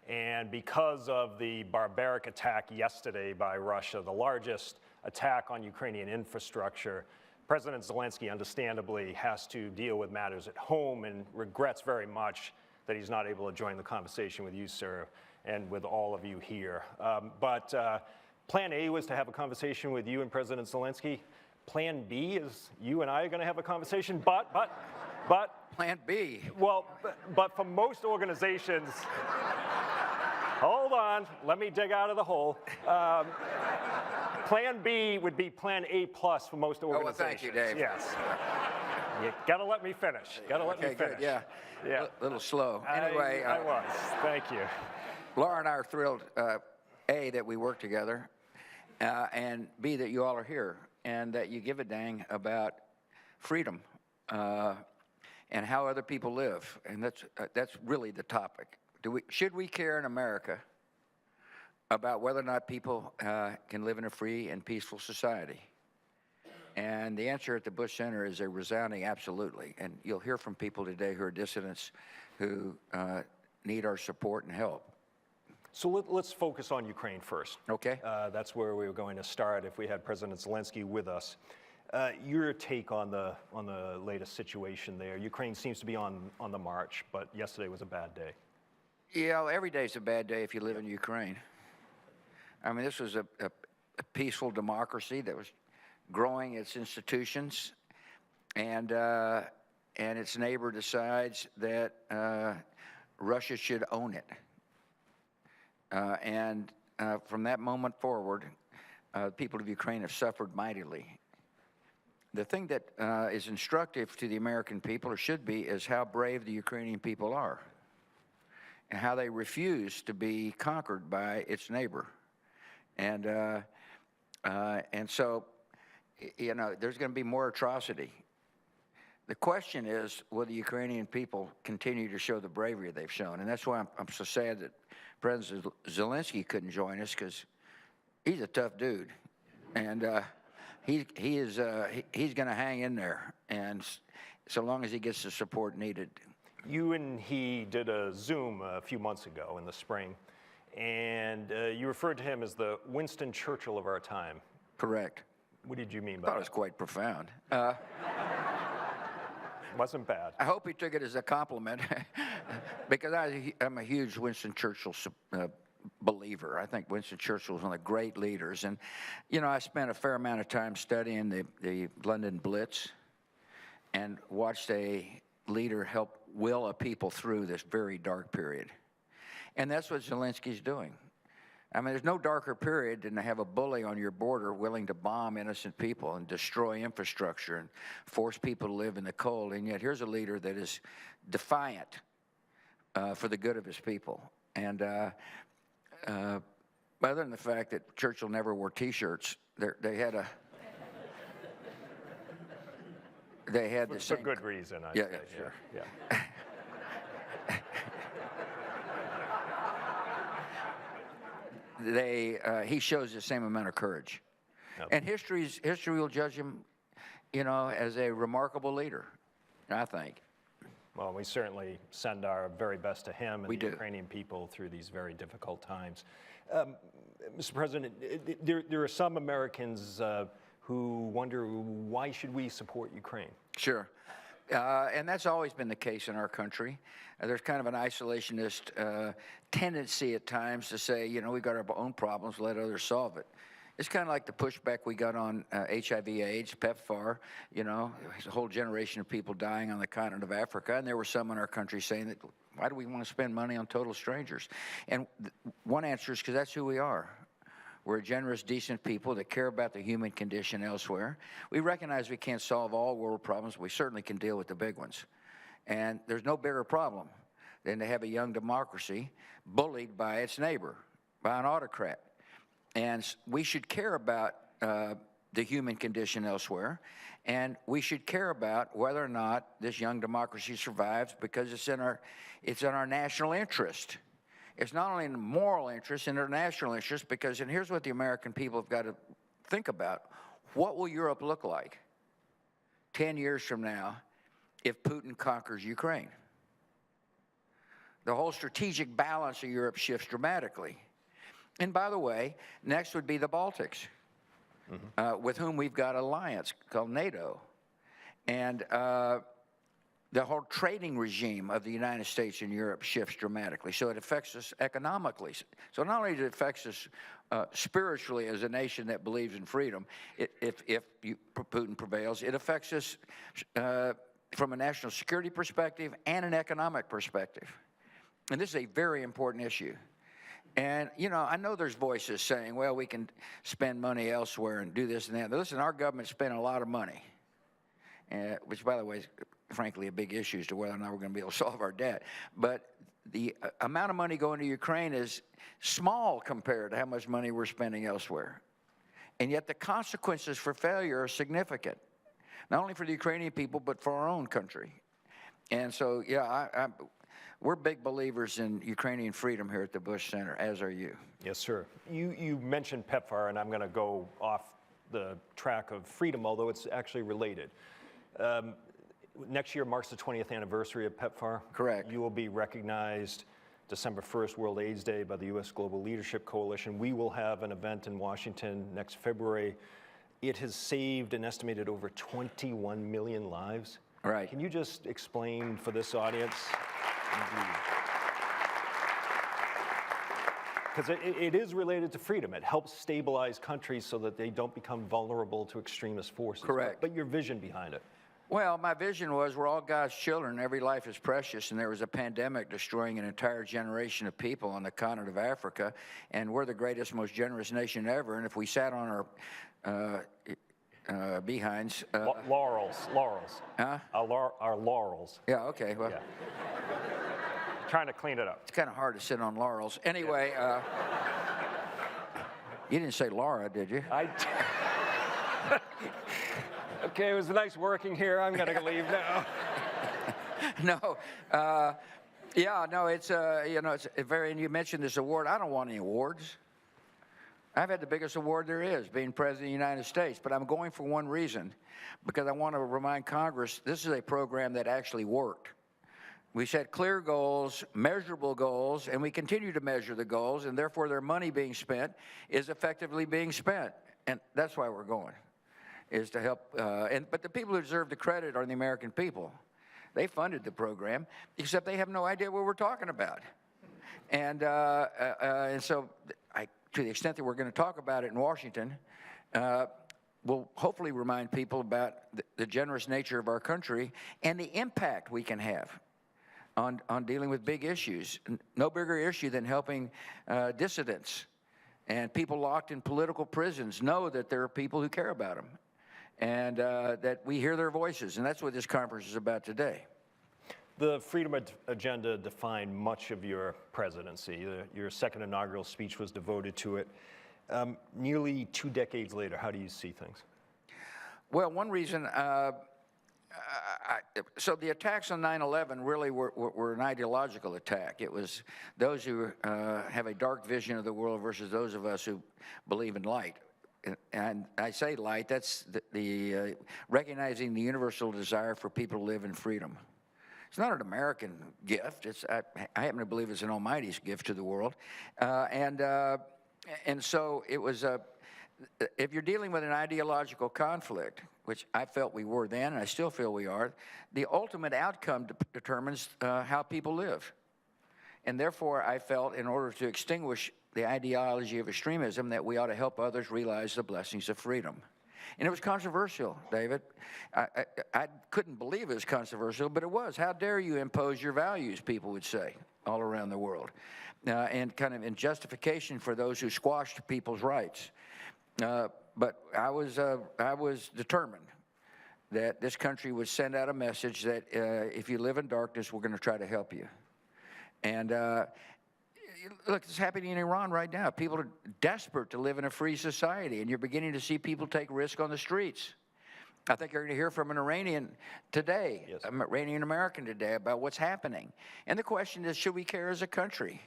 [SPEAKER 8] And because of the barbaric attack yesterday by Russia, the largest attack on Ukrainian infrastructure, President Zelenskyy understandably has to deal with matters at home and regrets very much that he's not able to join the conversation with you, sir, and with all of you here. But Plan A was to have a conversation with you and President Zelenskyy. Plan B is you and I are going to have a conversation, but
[SPEAKER 1] Plan B.
[SPEAKER 8] Well, but for most organizations, hold on, let me dig out of the hole. Plan B would be Plan A plus for most organizations.
[SPEAKER 1] Oh, well, thank you, Dave.
[SPEAKER 8] Yes. You gotta let me finish. Gotta let me finish.
[SPEAKER 1] Good, yeah.
[SPEAKER 8] Yeah.
[SPEAKER 1] A little slow. Anyway,
[SPEAKER 8] I was. Thank you.
[SPEAKER 1] Laura and I are thrilled, A, that we work together, and B, that you all are here, and that you give a dang about freedom and how other people live, and that's really the topic. Should we care in America about whether or not people can live in a free and peaceful society? And the answer at the Bush Center is a resounding absolutely. And you'll hear from people today who are dissidents who need our support and help.
[SPEAKER 8] So let's focus on Ukraine first.
[SPEAKER 1] Okay.
[SPEAKER 8] That's where we were going to start if we had President Zelenskyy with us. Your take on the latest situation there. Ukraine seems to be on the march, but yesterday was a bad day.
[SPEAKER 1] Yeah, every day's a bad day if you live in Ukraine. I mean, this was a peaceful democracy that was growing its institutions, and its neighbor decides that Russia should own it. From that moment forward, the people of Ukraine have suffered mightily. The thing that is instructive to the American people, or should be, is how brave the Ukrainian people are and how they refuse to be conquered by its neighbor. And so, you know, there's going to be more atrocity. The question is, will the Ukrainian people continue to show the bravery they've shown? And that's why I'm so sad that President Zelenskyy couldn't join us, because he's a tough dude, and he's going to hang in there, and so long as he gets the support needed.
[SPEAKER 8] You and he did a Zoom a few months ago in the spring, and you referred to him as the Winston Churchill of our time.
[SPEAKER 1] Correct.
[SPEAKER 8] What did you mean by
[SPEAKER 1] I thought
[SPEAKER 8] that?
[SPEAKER 1] it was quite profound.
[SPEAKER 8] Wasn't bad.
[SPEAKER 1] I hope he took it as a compliment, because I'm a huge Winston Churchill believer. I think Winston Churchill was one of the great leaders. And, you know, I spent a fair amount of time studying the London Blitz and watched a leader help will a people through this very dark period. And that's what Zelensky's doing. I mean, there's no darker period than to have a bully on your border willing to bomb innocent people and destroy infrastructure and force people to live in the cold. And yet here's a leader that is defiant for the good of his people. And other than the fact that Churchill never wore T-shirts, they had the same.
[SPEAKER 8] For good reason, I
[SPEAKER 1] Yeah,
[SPEAKER 8] say.
[SPEAKER 1] yeah, sure.
[SPEAKER 8] Yeah.
[SPEAKER 1] He shows the same amount of courage.
[SPEAKER 8] Yep.
[SPEAKER 1] And history will judge him, you know, as a remarkable leader, I think.
[SPEAKER 8] Well, we certainly send our very best to him and
[SPEAKER 1] We
[SPEAKER 8] the
[SPEAKER 1] do.
[SPEAKER 8] Ukrainian people through these very difficult times. Mr. President, there are some Americans who wonder, why should we support Ukraine?
[SPEAKER 1] Sure. And that's always been the case in our country. There's kind of an isolationist tendency at times to say, you know, we've got our own problems, let others solve it. It's kind of like the pushback we got on HIV/AIDS, PEPFAR. You know, there's a whole generation of people dying on the continent of Africa, and there were some in our country saying that, why do we want to spend money on total strangers? And one answer is because that's who we are. We're a generous, decent people that care about the human condition elsewhere. We recognize we can't solve all world problems, but we certainly can deal with the big ones. And there's no bigger problem than to have a young democracy bullied by its neighbor, by an autocrat. And we should care about the human condition elsewhere, and we should care about whether or not this young democracy survives, because it's in our national interest. It's not only in the moral interest, in our national interest, because, and here's what the American people have got to think about: what will Europe look like 10 years from now if Putin conquers Ukraine? The whole strategic balance of Europe shifts dramatically. And by the way, next would be the Baltics, with whom we've got an alliance called NATO. And the whole trading regime of the United States and Europe shifts dramatically. So it affects us economically. So not only does it affect us spiritually as a nation that believes in freedom, if Putin prevails, it affects us from a national security perspective and an economic perspective. And this is a very important issue. And, you know, I know there's voices saying, well, we can spend money elsewhere and do this and that. But listen, our government's spending a lot of money, which, by the way, is frankly a big issue as to whether or not we're going to be able to solve our debt. But the amount of money going to Ukraine is small compared to how much money we're spending elsewhere. And yet the consequences for failure are significant, not only for the Ukrainian people, but for our own country. And so, yeah, we're big believers in Ukrainian freedom here at the Bush Center, as are you.
[SPEAKER 8] Yes, sir. You mentioned PEPFAR, and I'm going to go off the track of freedom, although it's actually related. Next year marks the 20th anniversary of PEPFAR.
[SPEAKER 1] Correct.
[SPEAKER 8] You will be recognized December 1st, World AIDS Day, by the U.S. Global Leadership Coalition. We will have an event in Washington next February. It has saved an estimated over 21 million lives.
[SPEAKER 1] Right.
[SPEAKER 8] Can you just explain for this audience? Because it is related to freedom. It helps stabilize countries so that they don't become vulnerable to extremist forces.
[SPEAKER 1] Correct.
[SPEAKER 8] But your vision behind it.
[SPEAKER 1] Well, my vision was we're all God's children. Every life is precious, and there was a pandemic destroying an entire generation of people on the continent of Africa, and we're the greatest, most generous nation ever. And if we sat on our behinds...
[SPEAKER 8] laurels.
[SPEAKER 1] Huh?
[SPEAKER 8] Our laurels.
[SPEAKER 1] Yeah, okay. Well,
[SPEAKER 8] yeah. Trying to clean it up.
[SPEAKER 1] It's kind of hard to sit on laurels. Anyway, you didn't say Laura, did you?
[SPEAKER 8] Okay, it was nice working here. I'm going to leave now.
[SPEAKER 1] No. Yeah, no, it's, you know, it's very, and you mentioned this award. I don't want any awards. I've had the biggest award there is, being President of the United States, but I'm going for one reason, because I want to remind Congress this is a program that actually worked. We set clear goals, measurable goals, and we continue to measure the goals, and therefore their money being spent is effectively being spent. And that's why we're going, is to help. But the people who deserve the credit are the American people. They funded the program, except they have no idea what we're talking about. And so to the extent that we're going to talk about it in Washington, we'll hopefully remind people about the generous nature of our country and the impact we can have on dealing with big issues. No bigger issue than helping dissidents and people locked in political prisons know that there are people who care about them, and that we hear their voices. And that's what this conference is about today.
[SPEAKER 8] The Freedom Agenda defined much of your presidency. Your second inaugural speech was devoted to it. Nearly 2 decades later, how do you see things?
[SPEAKER 1] Well, one reason, so the attacks on 9/11 really were an ideological attack. It was those who have a dark vision of the world versus those of us who believe in light. And I say light, that's the recognizing the universal desire for people to live in freedom. It's not an American gift. I happen to believe it's an Almighty's gift to the world. And so it was, if you're dealing with an ideological conflict, which I felt we were then, and I still feel we are, the ultimate outcome determines how people live. And therefore, I felt in order to extinguish the ideology of extremism that we ought to help others realize the blessings of freedom. And it was controversial, David. I couldn't believe it was controversial, but it was. How dare you impose your values, people would say. all around the world, and kind of in justification for those who squashed people's rights. But I was determined that this country would send out a message that if you live in darkness, we're going to try to help you. And look, it's happening in Iran right now. People are desperate to live in a free society, and you're beginning to see people take risk on the streets. I think you're going to hear from an Iranian today, yes, an Iranian American today, about what's happening. And the question is, should we care as a country?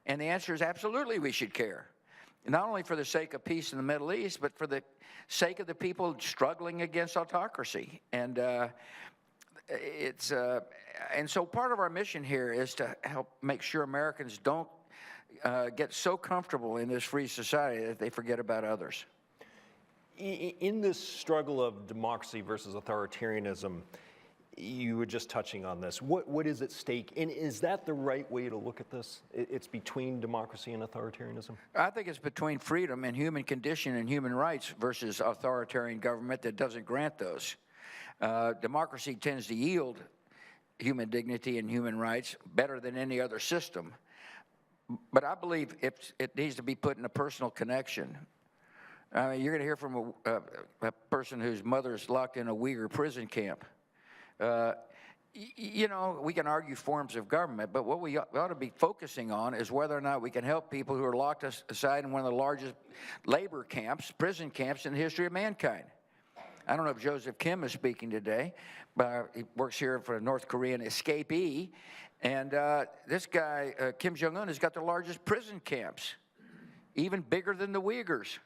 [SPEAKER 1] And the answer is absolutely we should care. Not only for the sake of peace in the Middle East, but for the sake of the people struggling against autocracy. And and so part of our mission here is to help make sure Americans don't get so comfortable in this free society that they forget about others.
[SPEAKER 8] In this struggle of democracy versus authoritarianism, you were just touching on this. What is at stake? And is that the right way to look at this? It's between democracy and authoritarianism?
[SPEAKER 1] I think it's between freedom and human condition and human rights versus authoritarian government that doesn't grant those. Democracy tends to yield human dignity and human rights better than any other system. But I believe it needs to be put in a personal connection. I mean, you're going to hear from a person whose mother's locked in a Uyghur prison camp. You know, we can argue forms of government, but what we ought to be focusing on is whether or not we can help people who are locked aside in one of the largest labor camps, prison camps in the history of mankind. I don't know if Joseph Kim is speaking today, but he works here for a North Korean escapee. And this guy, Kim Jong-un, has got the largest prison camps, even bigger than the Uyghurs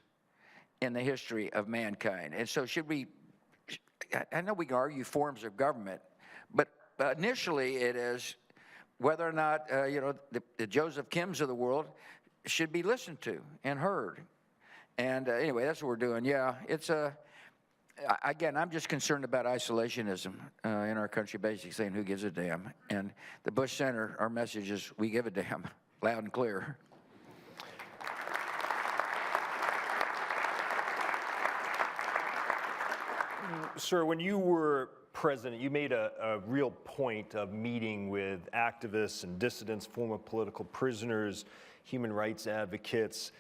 [SPEAKER 1] in the history of mankind. And so should we, I know we can argue forms of government, but initially it is whether or not, you know, the Joseph Kims of the world should be listened to and heard. And anyway, that's what we're doing. Yeah, it's again, I'm just concerned about isolationism in our country, basically saying who gives a damn. And the Bush Center, our message is we give a damn, loud and clear.
[SPEAKER 8] Sir, when you were president, you made a real point of meeting with activists and dissidents, former political prisoners, human rights advocates.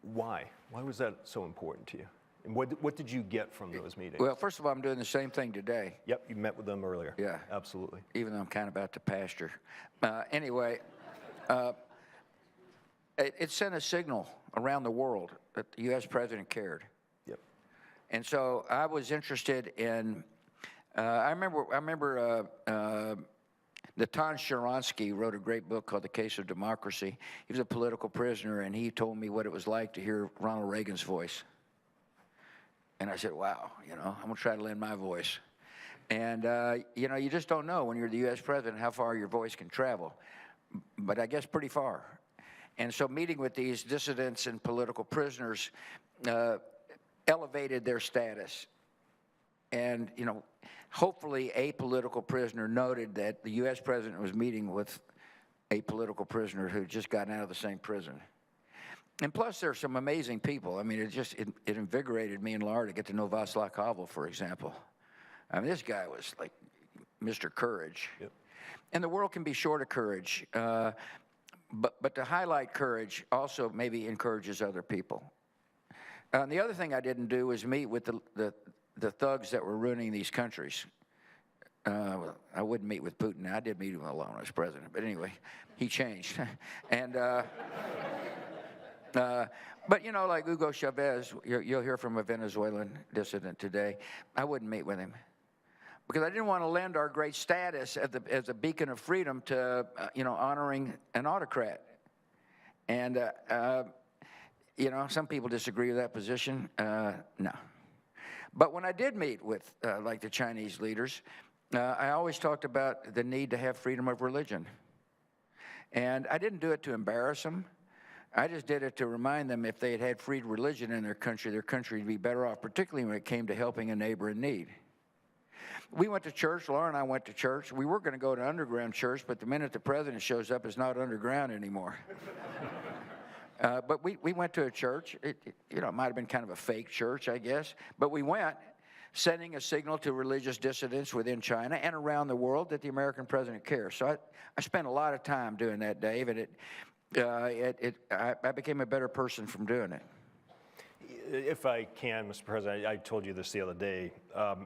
[SPEAKER 8] Why? Why was that so important to you? And what did you get from those meetings?
[SPEAKER 1] Well, first of all, I'm doing the same thing today.
[SPEAKER 8] Yep, you met with them earlier.
[SPEAKER 1] Yeah.
[SPEAKER 8] Absolutely.
[SPEAKER 1] Even though I'm kind of out to pasture. Anyway, it sent a signal around the world that the U.S. president cared.
[SPEAKER 8] Yep.
[SPEAKER 1] And so I was interested in, I remember Natan Sharansky wrote a great book called The Case of Democracy. He was a political prisoner, and he told me what it was like to hear Ronald Reagan's voice. And I said, wow, you know, I'm going to try to lend my voice. And, you know, you just don't know when you're the U.S. president how far your voice can travel. But I guess pretty far. And so meeting with these dissidents and political prisoners elevated their status. And, you know, hopefully a political prisoner noted that the U.S. president was meeting with a political prisoner who had just gotten out of the same prison. And plus, there are some amazing people. I mean, it invigorated me and Laura to get to know Václav Havel, for example. I mean, this guy was like Mr. Courage.
[SPEAKER 8] Yep.
[SPEAKER 1] And the world can be short of courage. But to highlight courage also maybe encourages other people. And the other thing I didn't do was meet with the thugs that were ruining these countries. I wouldn't meet with Putin. I did meet him alone as president. But anyway, he changed. And... but, you know, like Hugo Chavez, you'll hear from a Venezuelan dissident today. I wouldn't meet with him because I didn't want to lend our great status as a beacon of freedom to, you know, honoring an autocrat. And, you know, some people disagree with that position. No. But when I did meet with, like, the Chinese leaders, I always talked about the need to have freedom of religion. And I didn't do it to embarrass them. I just did it to remind them if they had had free religion in their country would be better off, particularly when it came to helping a neighbor in need. We went to church. Laura and I went to church. We were going to go to underground church, but the minute the president shows up, it's not underground anymore. But we went to a church. You know, it might have been kind of a fake church, I guess. But we went sending a signal to religious dissidents within China and around the world that the American president cares. So I spent a lot of time doing that, Dave, and I became a better person from doing it.
[SPEAKER 8] If I can, Mr. President, I told you this the other day.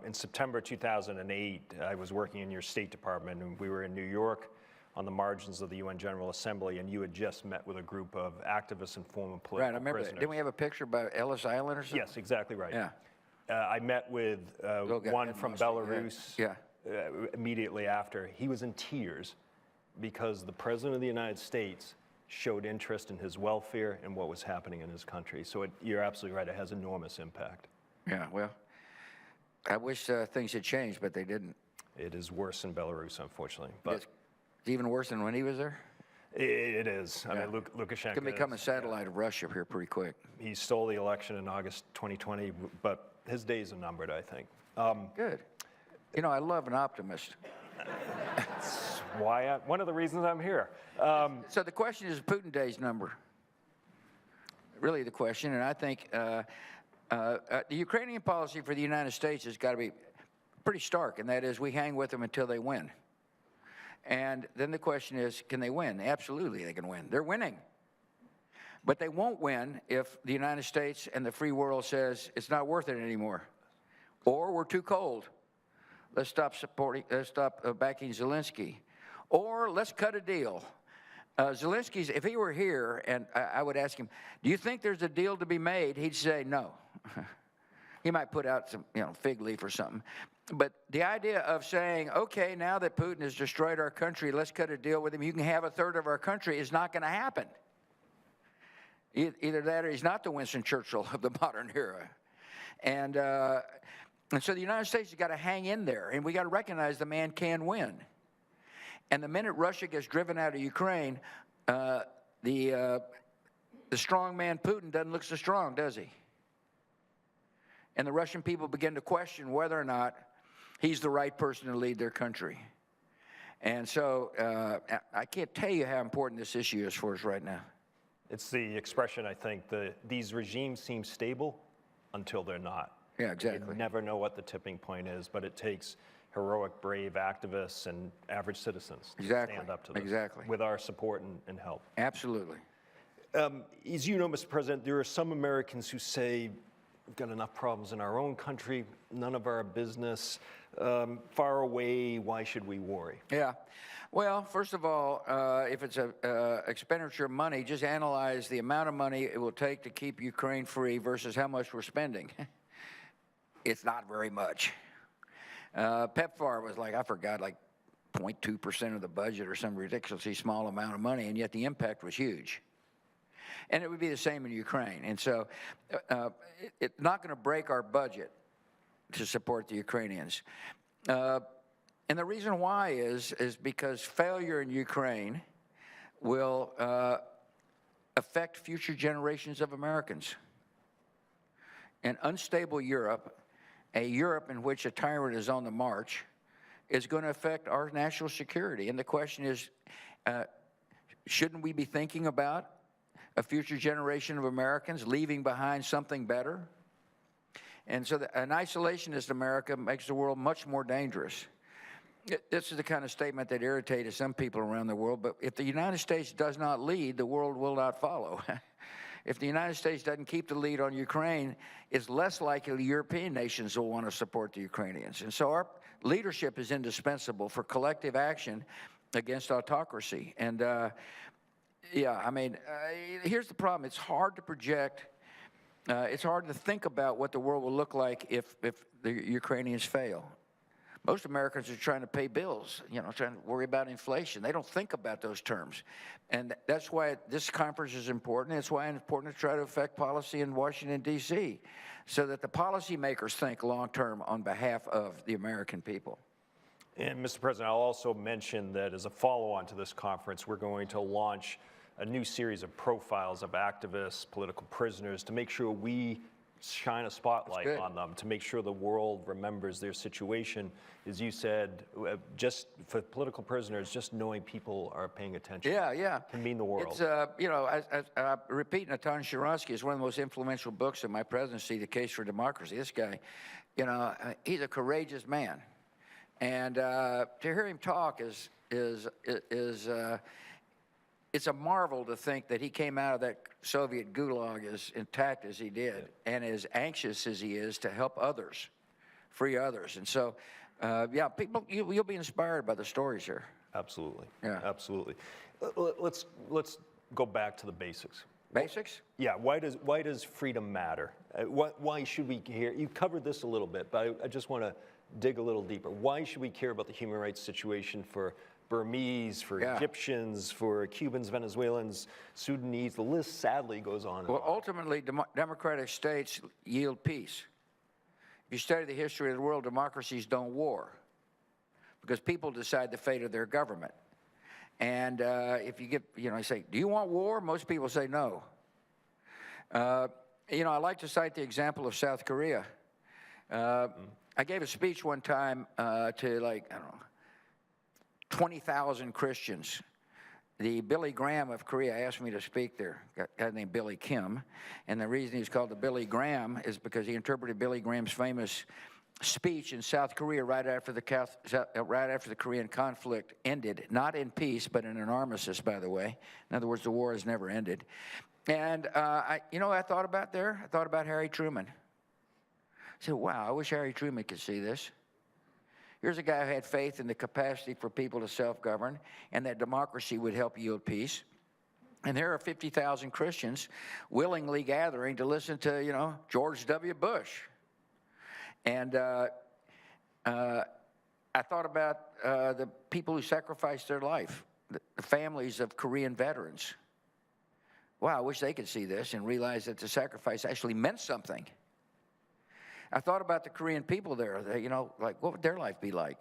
[SPEAKER 8] In September 2008, I was working in your State Department, and we were in New York on the margins of the UN General Assembly, and you had just met with a group of activists and former political
[SPEAKER 1] Right, I remember
[SPEAKER 8] prisoners.
[SPEAKER 1] that. Didn't we have a picture about Ellis Island or something?
[SPEAKER 8] Yes, exactly right.
[SPEAKER 1] Yeah.
[SPEAKER 8] I met with one from Belarus
[SPEAKER 1] Yeah.
[SPEAKER 8] Immediately after. He was in tears because the President of the United States showed interest in his welfare and what was happening in his country. So you're absolutely right, it has enormous impact.
[SPEAKER 1] Yeah, well, I wish things had changed, but they didn't.
[SPEAKER 8] It is worse in Belarus, unfortunately. But
[SPEAKER 1] It's even worse than when he was there?
[SPEAKER 8] it is.
[SPEAKER 1] Yeah.
[SPEAKER 8] I mean, Lukashenko
[SPEAKER 1] Can become a satellite of Russia here pretty quick.
[SPEAKER 8] He stole the election in August 2020, but his days are numbered, I think.
[SPEAKER 1] Good. You know, I love an optimist.
[SPEAKER 8] That's one of the reasons I'm here.
[SPEAKER 1] So the question is Putin Day's number. Really the question, and I think the Ukrainian policy for the United States has got to be pretty stark, and that is we hang with them until they win. And then the question is, can they win? Absolutely they can win. They're winning. But they won't win if the United States and the free world says it's not worth it anymore. Or we're too cold. Let's stop backing Zelenskyy. Or let's cut a deal. Zelensky's, if he were here, and I would ask him, do you think there's a deal to be made? He'd say no. He might put out some, fig leaf or something. But the idea of saying, okay, now that Putin has destroyed our country, let's cut a deal with him. You can have a third of our country is not going to happen. Either that or he's not the Winston Churchill of the modern era. And so the United States has got to hang in there, and we got to recognize the man can win. And the minute Russia gets driven out of Ukraine, the strong man Putin doesn't look so strong, does he? And the Russian people begin to question whether or not he's the right person to lead their country. And so I can't tell you how important this issue is for us right now.
[SPEAKER 8] It's the expression, I think, these regimes seem stable until they're not.
[SPEAKER 1] Yeah, exactly.
[SPEAKER 8] You never know what the tipping point is, but it takes heroic, brave activists and average citizens to stand up to this with our support and help.
[SPEAKER 1] Absolutely.
[SPEAKER 8] As you know, Mr. President, there are some Americans who say, we've got enough problems in our own country, none of our business, far away, why should we worry?
[SPEAKER 1] Yeah. Well, first of all, if it's an expenditure of money, just analyze the amount of money it will take to keep Ukraine free versus how much we're spending. It's not very much. PEPFAR was like 0.2% of the budget or some ridiculously small amount of money, and yet the impact was huge. And it would be the same in Ukraine. And so it's not going to break our budget to support the Ukrainians. And the reason why is because failure in Ukraine will affect future generations of Americans. An unstable Europe, a Europe in which a tyrant is on the march, is going to affect our national security. And the question is, shouldn't we be thinking about a future generation of Americans leaving behind something better? And so an isolationist America makes the world much more dangerous. This is the kind of statement that irritated some people around the world, but if the United States does not lead, the world will not follow. If the United States doesn't keep the lead on Ukraine, it's less likely European nations will want to support the Ukrainians. And so our leadership is indispensable for collective action against autocracy. And here's the problem. It's hard to project. It's hard to think about what the world will look like if the Ukrainians fail. Most Americans are trying to pay bills, trying to worry about inflation. They don't think about those terms. And that's why this conference is important. It's why it's important to try to affect policy in Washington, D.C., so that the policymakers think long-term on behalf of the American people.
[SPEAKER 8] And, Mr. President, I'll also mention that as a follow-on to this conference, we're going to launch a new series of profiles of activists, political prisoners, to make sure we shine a spotlight on them to make sure the world remembers their situation. As you said, just for political prisoners, just knowing people are paying attention can mean the world.
[SPEAKER 1] It's, you know, I repeat, Natan Sharansky is one of the most influential books of my presidency, The Case for Democracy. This guy, you know, he's a courageous man. And to hear him talk it's a marvel to think that he came out of that Soviet gulag as intact as he did and as anxious as he is to help others, free others. And so, yeah, people, you'll be inspired by the stories here.
[SPEAKER 8] Absolutely.
[SPEAKER 1] Yeah.
[SPEAKER 8] Absolutely. Let's go back to the basics.
[SPEAKER 1] Basics?
[SPEAKER 8] Yeah. Why does freedom matter? Why should we care? You covered this a little bit, but I just want to dig a little deeper. Why should we care about the human rights situation for Burmese, for Egyptians, for Cubans, Venezuelans, Sudanese? The list sadly goes on.
[SPEAKER 1] Well, ultimately, democratic states yield peace. If you study the history of the world, democracies don't war because people decide the fate of their government. And if you get, you know, I say, do you want war? Most people say no. You know, I like to cite the example of South Korea. I gave a speech one time to, like, I don't know, 20,000 Christians. The Billy Graham of Korea asked me to speak there, a guy named Billy Kim. And the reason he's called the Billy Graham is because he interpreted Billy Graham's famous speech in South Korea right after the Korean conflict ended, not in peace, but in an armistice, by the way. In other words, the war has never ended. And you know what I thought about there? I thought about Harry Truman. I said, wow, I wish Harry Truman could see this. Here's a guy who had faith in the capacity for people to self-govern and that democracy would help yield peace. And there are 50,000 Christians willingly gathering to listen to, you know, George W. Bush. And I thought about the people who sacrificed their life, the families of Korean veterans. Wow, I wish they could see this and realize that the sacrifice actually meant something. I thought about the Korean people there, you know, like, what would their life be like?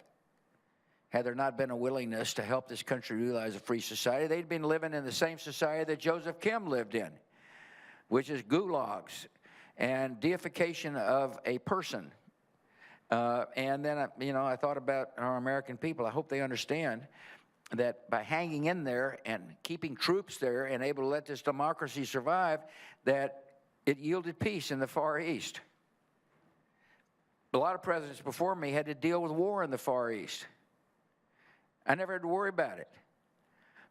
[SPEAKER 1] Had there not been a willingness to help this country realize a free society, they'd been living in the same society that Joseph Kim lived in, which is gulags and deification of a person. And then, you know, I thought about our American people. I hope they understand that by hanging in there and keeping troops there and able to let this democracy survive, that it yielded peace in the Far East. A lot of presidents before me had to deal with war in the Far East. I never had to worry about it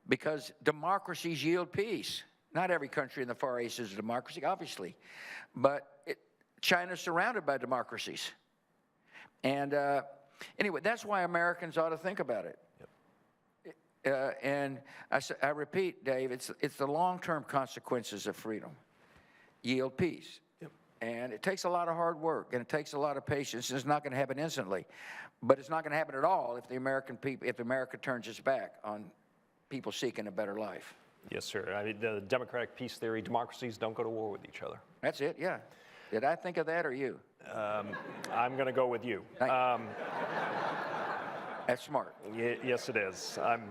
[SPEAKER 1] because democracies yield peace. Not every country in the Far East is a democracy, obviously, but China's surrounded by democracies. And anyway, that's why Americans ought to think about it. Yep. And I repeat, Dave, it's the long-term consequences of freedom. Yield peace. And it takes a lot of hard work, and it takes a lot of patience, and it's not going to happen instantly. But it's not going to happen at all if if America turns its back on people seeking a better life.
[SPEAKER 8] Yes, sir. I mean, the democratic peace theory, democracies don't go to war with each other.
[SPEAKER 1] That's it, yeah. Did I think of that or you?
[SPEAKER 8] I'm going to go with you.
[SPEAKER 1] That's smart.
[SPEAKER 8] Yes, it is. I'm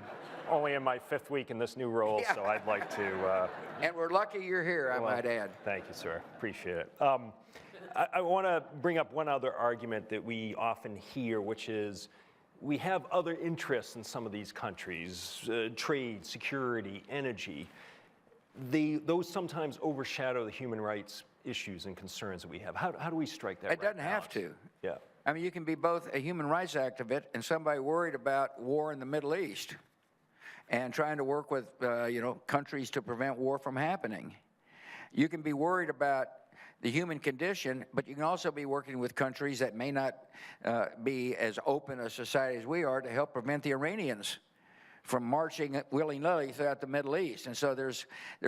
[SPEAKER 8] only in my 5th week in this new role, so I'd like to...
[SPEAKER 1] and we're lucky you're here, I might add.
[SPEAKER 8] Thank you, sir. Appreciate it. I want to bring up one other argument that we often hear, which is we have other interests in some of these countries, trade, security, energy. Those sometimes overshadow the human rights issues and concerns that we have. How do we strike that?
[SPEAKER 1] It doesn't have to.
[SPEAKER 8] Yeah.
[SPEAKER 1] I mean, you can be both a human rights activist and somebody worried about war in the Middle East and trying to work with, you know, countries to prevent war from happening. You can be worried about the human condition, but you can also be working with countries that may not be as open a society as we are to help prevent the Iranians from marching willy-nilly throughout the Middle East. And so there's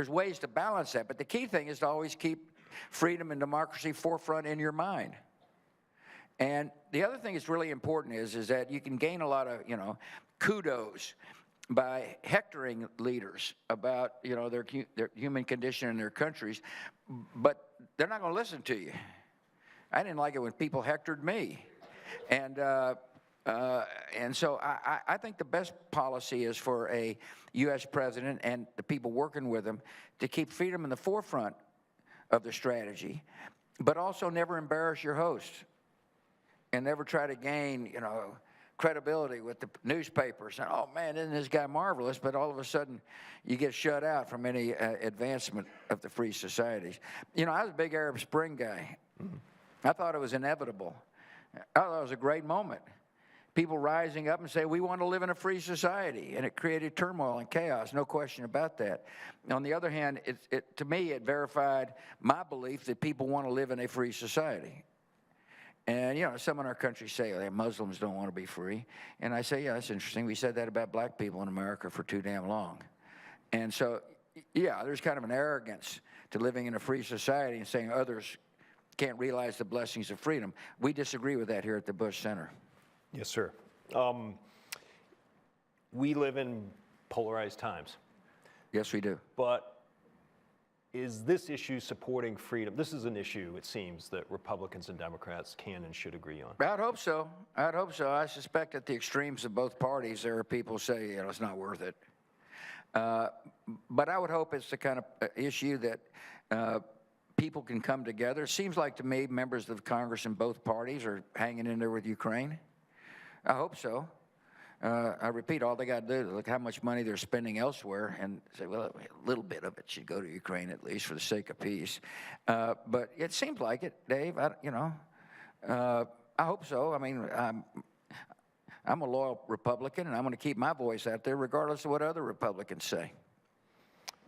[SPEAKER 1] ways to balance that. But the key thing is to always keep freedom and democracy forefront in your mind. And the other thing that's really important is that you can gain a lot of, you know, kudos by hectoring leaders about, you know, their human condition in their countries, but they're not going to listen to you. I didn't like it when people hectored me. And so I think the best policy is for a U.S. president and the people working with him to keep freedom in the forefront of the strategy but also never embarrass your host and never try to gain, credibility with the newspapers. And, oh, man, isn't this guy marvelous? But all of a sudden, you get shut out from any advancement of the free societies. I was a big Arab Spring guy. I thought it was inevitable. I thought it was a great moment. People rising up and say, we want to live in a free society. And it created turmoil and chaos, no question about that. On the other hand, to me, it verified my belief that people want to live in a free society. And, some in our country say, Muslims don't want to be free. And I say, yeah, that's interesting. We said that about black people in America for too damn long. And so, yeah, there's kind of an arrogance to living in a free society and saying others can't realize the blessings of freedom. We disagree with that here at the Bush Center.
[SPEAKER 8] Yes, sir. We live in polarized times.
[SPEAKER 1] Yes, we do.
[SPEAKER 8] But is this issue supporting freedom? This is an issue, it seems, that Republicans and Democrats can and should agree on.
[SPEAKER 1] I'd hope so. I suspect at the extremes of both parties, there are people who say, it's not worth it. But I would hope it's the kind of issue that people can come together. It seems like to me members of Congress in both parties are hanging in there with Ukraine. I hope so. I repeat, all they got to do is look how much money they're spending elsewhere and say, well, a little bit of it should go to Ukraine at least for the sake of peace. But it seems like it, Dave. I hope so. I mean, I'm a loyal Republican, and I'm going to keep my voice out there regardless of what other Republicans say.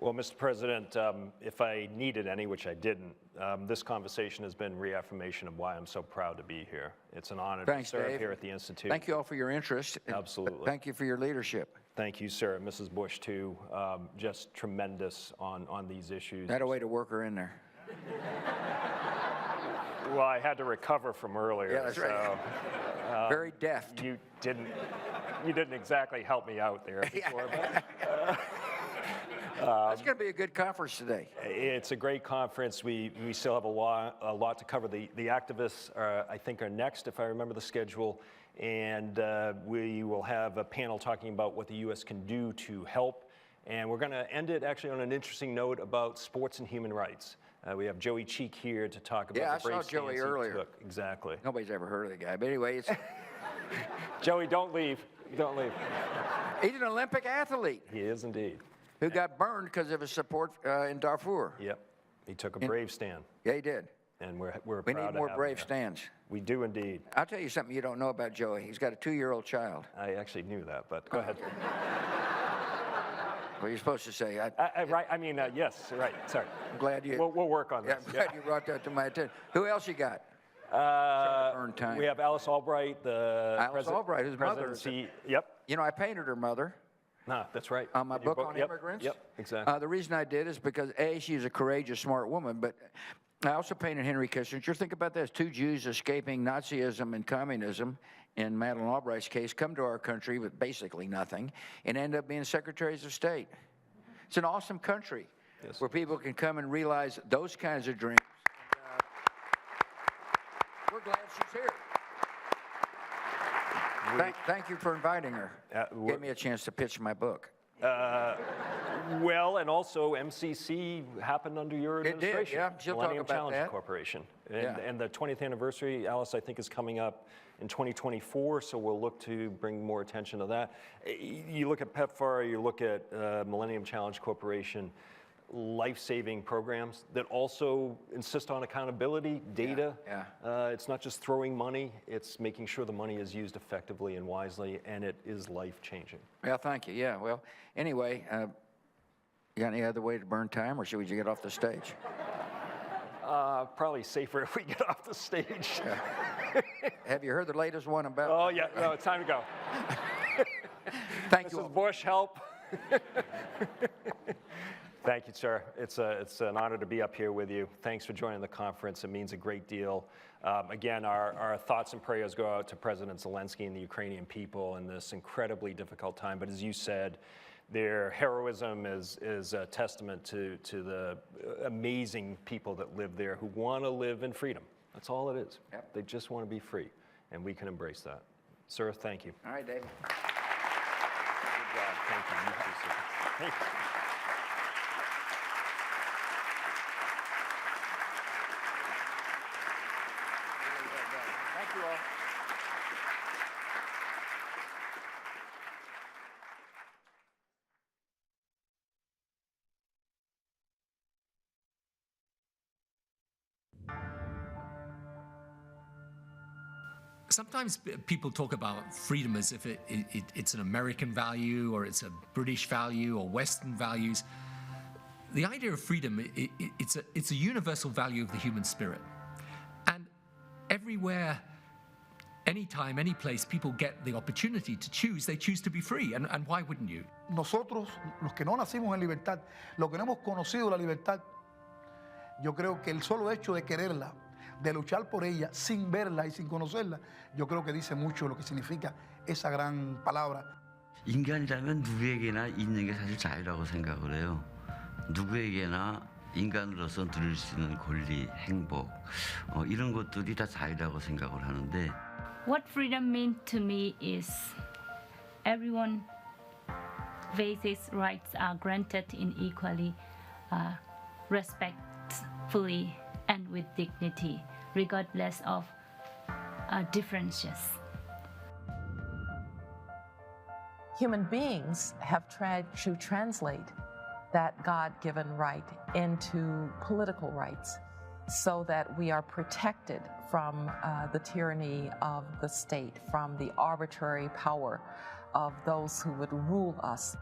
[SPEAKER 8] Well, Mr. President, if I needed any, which I didn't, this conversation has been reaffirmation of why I'm so proud to be here. It's an honor to serve here at the Institute.
[SPEAKER 1] Thank you all for your interest.
[SPEAKER 8] Absolutely.
[SPEAKER 1] Thank you for your leadership.
[SPEAKER 8] Thank you, sir. Mrs. Bush, too. Just tremendous on these issues.
[SPEAKER 1] Had a way to work her in there.
[SPEAKER 8] Well, I had to recover from earlier.
[SPEAKER 1] Yeah, that's right. Very deft.
[SPEAKER 8] You didn't exactly help me out there before.
[SPEAKER 1] It's going to be a good conference today.
[SPEAKER 8] It's a great conference. We still have a lot to cover. The activists, I think, are next, if I remember the schedule. And we will have a panel talking about what the U.S. can do to help. And we're going to end it actually on an interesting note about sports and human rights. We have Joey Cheek here to talk about the brave
[SPEAKER 1] stance. Yeah, I saw Joey earlier.
[SPEAKER 8] Took. Exactly.
[SPEAKER 1] Nobody's ever heard of the guy. But anyway, it's...
[SPEAKER 8] Joey, don't leave. Don't leave.
[SPEAKER 1] He's an Olympic athlete.
[SPEAKER 8] He is indeed.
[SPEAKER 1] Who got burned because of his support in Darfur.
[SPEAKER 8] Yep. He took a brave stand.
[SPEAKER 1] Yeah, he did.
[SPEAKER 8] And we're proud
[SPEAKER 1] We need more brave
[SPEAKER 8] him
[SPEAKER 1] stands.
[SPEAKER 8] We do indeed.
[SPEAKER 1] I'll tell you something you don't know about Joey. He's got a 2-year-old child.
[SPEAKER 8] I actually knew that, but go ahead.
[SPEAKER 1] Well, you're supposed to say.
[SPEAKER 8] Right. I mean, yes. Right. Sorry.
[SPEAKER 1] I'm glad you.
[SPEAKER 8] We'll work on this.
[SPEAKER 1] I'm glad you brought that to my attention. Who else you got? Earn time.
[SPEAKER 8] We have Alice Albright,
[SPEAKER 1] Albright, whose mother.
[SPEAKER 8] Yep.
[SPEAKER 1] I painted her mother.
[SPEAKER 8] No, that's right.
[SPEAKER 1] On my book on immigrants.
[SPEAKER 8] Yep, exactly.
[SPEAKER 1] The reason I did is because A, she's a courageous, smart woman, but I also painted Henry Kissinger. Think about this: 2 Jews escaping Nazism and communism, in Madeleine Albright's case, come to our country with basically nothing and end up being secretaries of state. It's an awesome country where people can come and realize those kinds of dreams. And, we're glad she's here. Thank you for inviting her. Gave me a chance to pitch my book.
[SPEAKER 8] Well, and also MCC happened under your administration.
[SPEAKER 1] It did, yeah. She'll
[SPEAKER 8] Millennium
[SPEAKER 1] talk about
[SPEAKER 8] Challenge
[SPEAKER 1] that.
[SPEAKER 8] Corporation. And the 20th anniversary, Alice, I think is coming up in 2024, so we'll look to bring more attention to that. You look at PEPFAR, you look at Millennium Challenge Corporation, life-saving programs that also insist on accountability, data. It's not just throwing money, it's making sure the money is used effectively and wisely, and it is life-changing.
[SPEAKER 1] Yeah, thank you. Yeah, well, anyway, you got any other way to burn time, or should we get off the stage?
[SPEAKER 8] Probably safer if we get off the stage.
[SPEAKER 1] Have you heard the latest one about...
[SPEAKER 8] Oh, yeah, no, it's time to go.
[SPEAKER 1] Thank you.
[SPEAKER 8] Mrs. Bush, help. Thank you, sir. It's an honor to be up here with you. Thanks for joining the conference. It means a great deal. Again, our thoughts and prayers go out to President Zelenskyy and the Ukrainian people in this incredibly difficult time. But as you said, their heroism is a testament to the amazing people that live there who want to live in freedom. That's all it is. Yep. They just want to be free, and we can embrace that. Sir, thank you.
[SPEAKER 1] All right, David.
[SPEAKER 8] Good job. Thank you. You too, sir. Thank you.
[SPEAKER 11] you all.
[SPEAKER 14] Sometimes people talk about freedom as if it's an American value or it's a British value or Western values. The idea of freedom, it's a universal value of the human spirit. And everywhere, anytime, any place, people get the opportunity to choose, they choose to be free. And why wouldn't you?
[SPEAKER 15] Nosotros, los que no nacimos en libertad, los que no hemos conocido la libertad, yo creo que el solo hecho de quererla, de luchar por ella sin verla y sin conocerla, yo creo que dice mucho lo que significa esa gran palabra.
[SPEAKER 16] 인간이라면 누구에게나 있는 게 사실 자유라고 생각을 해요. 누구에게나 인간으로서 누릴 수 있는 권리, 행복, 이런 것들이 다 자유라고 생각을 하는데.
[SPEAKER 17] What freedom means to me is everyone basic rights are granted in equally, respectfully, and with dignity, regardless of differences.
[SPEAKER 18] Human beings have tried to translate that God-given right into political rights so that we are protected from the tyranny of the state, from the arbitrary power of those who would rule us.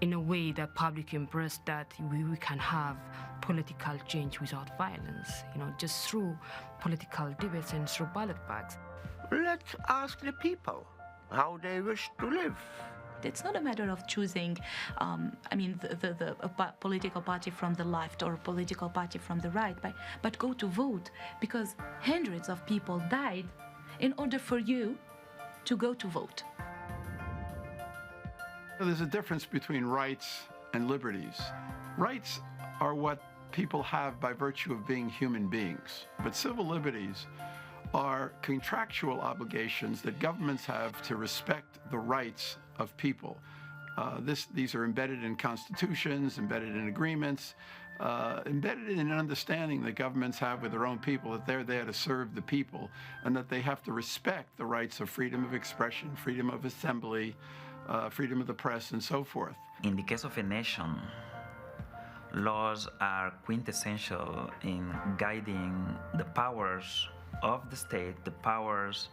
[SPEAKER 19] In a way, the public embraced that we can have political change without violence, just through political debates and through ballot bags.
[SPEAKER 20] Let's ask the people how they wish to live.
[SPEAKER 21] It's not a matter of choosing, the political party from the left or a political party from the right, but go to vote, because hundreds of people died in order for you to go to vote.
[SPEAKER 22] There's a difference between rights and liberties. Rights are what people have by virtue of being human beings, but civil liberties are contractual obligations that governments have to respect the rights of people. These are embedded in constitutions, embedded in agreements, embedded in an understanding that governments have with their own people, that they're there to serve the people, and that they have to respect the rights of freedom of expression, freedom of assembly, freedom of the press, and so forth.
[SPEAKER 23] In the case of a nation, laws are quintessential in guiding the powers of the state, the powers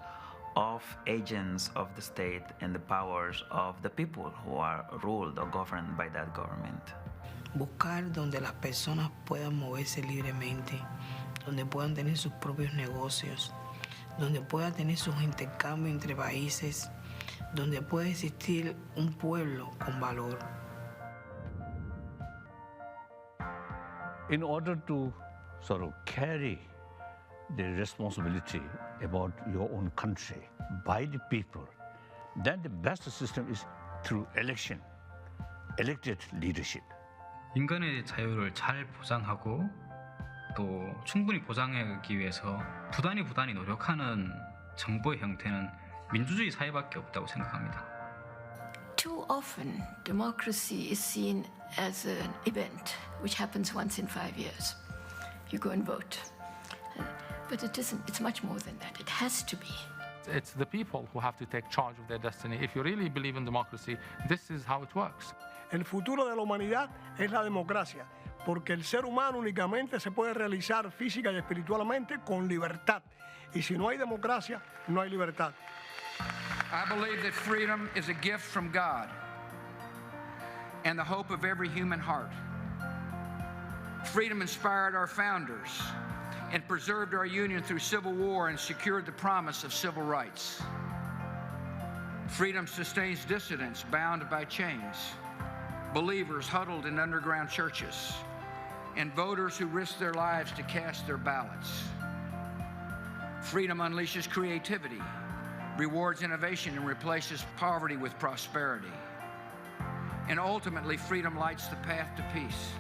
[SPEAKER 23] of agents of the state, and the powers of the people who are ruled or governed by that government.
[SPEAKER 24] Buscar donde las personas puedan moverse libremente, donde puedan tener sus propios negocios, donde puedan tener sus intercambios entre países, donde pueda existir un pueblo con valor.
[SPEAKER 25] In order to sort of carry the responsibility about your own country by the people, then the best system is through election, elected leadership.
[SPEAKER 26] 인간의 자유를 잘 보장하고 또 충분히 보장하기 위해서 부단히 노력하는 정부의 형태는 민주주의 사회밖에 없다고 생각합니다.
[SPEAKER 27] Too often, democracy is seen as an event which happens once in 5 years. You go and vote. But it isn't. It's much more than that. It has to be.
[SPEAKER 28] It's the people who have to take charge of their destiny. If you really believe in democracy, this is how it works.
[SPEAKER 29] El futuro de la humanidad es la democracia, porque el ser humano únicamente se puede realizar física y espiritualmente con libertad. Y si no hay democracia, no hay libertad.
[SPEAKER 1] I believe that freedom is a gift from God and the hope of every human heart. Freedom inspired our founders and preserved our union through civil war and secured the promise of civil rights. Freedom sustains dissidents bound by chains, believers huddled in underground churches, and voters who risk their lives to cast their ballots. Freedom unleashes creativity, rewards innovation, and replaces poverty with prosperity. And ultimately, freedom lights the path to peace.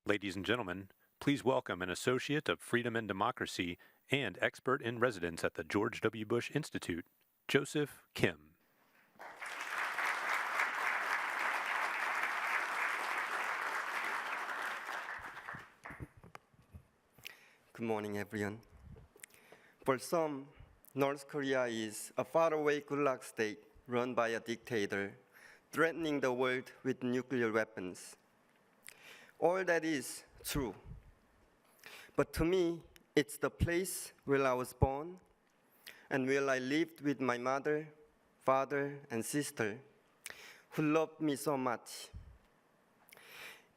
[SPEAKER 6] Ladies and gentlemen, please welcome an associate of freedom and democracy and expert in residence at the George W. Bush Institute, Joseph Kim.
[SPEAKER 30] Good morning, everyone.
[SPEAKER 2] For some, North Korea is a faraway gulag state run by a dictator, threatening the world with nuclear weapons. All that is true. But to me, it's the place where I was born and where I lived with my mother, father, and sister, who loved me so much.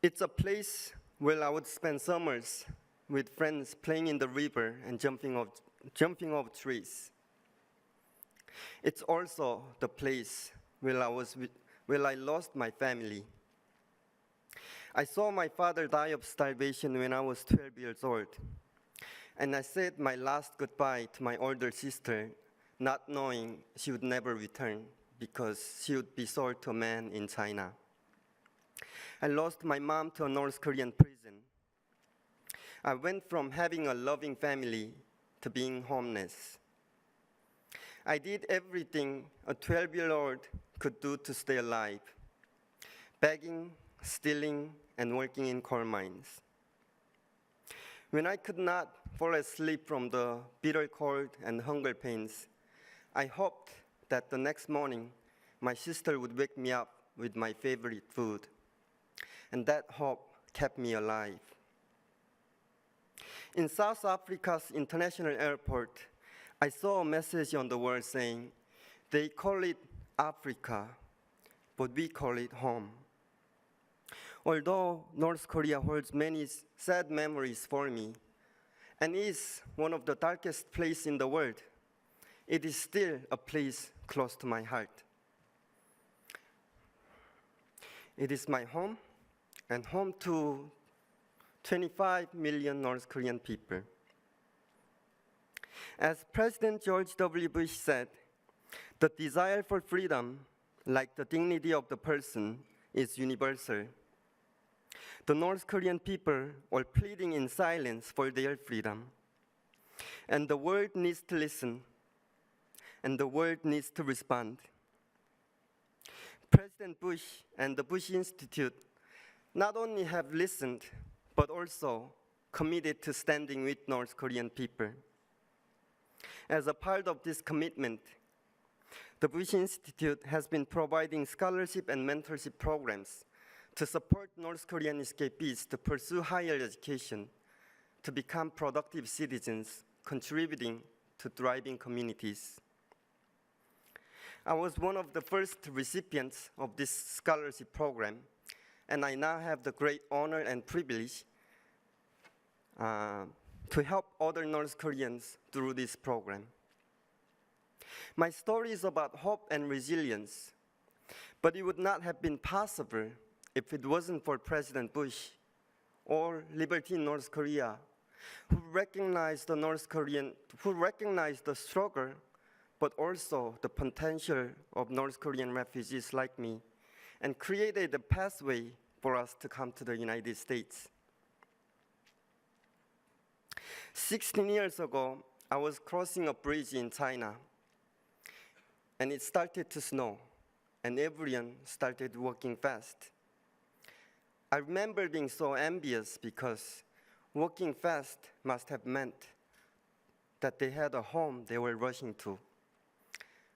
[SPEAKER 2] It's a place where I would spend summers with friends playing in the river and jumping off trees. It's also the place where I lost my family. I saw my father die of starvation when I was 12 years old, and I said my last goodbye to my older sister, not knowing she would never return because she would be sold to a man in China. I lost my mom to a North Korean prison. I went from having a loving family to being homeless. I did everything a 12-year-old could do to stay alive: begging, stealing, and working in coal mines. When I could not fall asleep from the bitter cold and hunger pains, I hoped that the next morning my sister would wake me up with my favorite food. And that hope kept me alive. In South Africa's international airport, I saw a message on the wall saying, "They call it Africa, but we call it home." Although North Korea holds many sad memories for me and is one of the darkest places in the world, it is still a place close to my heart. It is my home and home to 25 million North Korean people. As President George W. Bush said, the desire for freedom, like the dignity of the person, is universal. The North Korean people are pleading in silence for their freedom. And the world needs to listen, and the world needs to respond. President Bush and the Bush Institute not only have listened, but also committed to standing with North Korean people. As a part of this commitment, the Bush Institute has been providing scholarship and mentorship programs to support North Korean escapees to pursue higher education, to become productive citizens, contributing to thriving communities. I was one of the first recipients of this scholarship program, and I now have the great honor and privilege to help other North Koreans through this program. My story is about hope and resilience, but it would not have been possible if it wasn't for President Bush or Liberty in North Korea, who recognized the struggle, but also the potential of North Korean refugees like me, and created a pathway for us to come to the United States. 16 years ago, I was crossing a bridge in China, and it started to snow, and everyone started walking fast. I remember being so envious because walking fast must have meant that they had a home they were rushing to.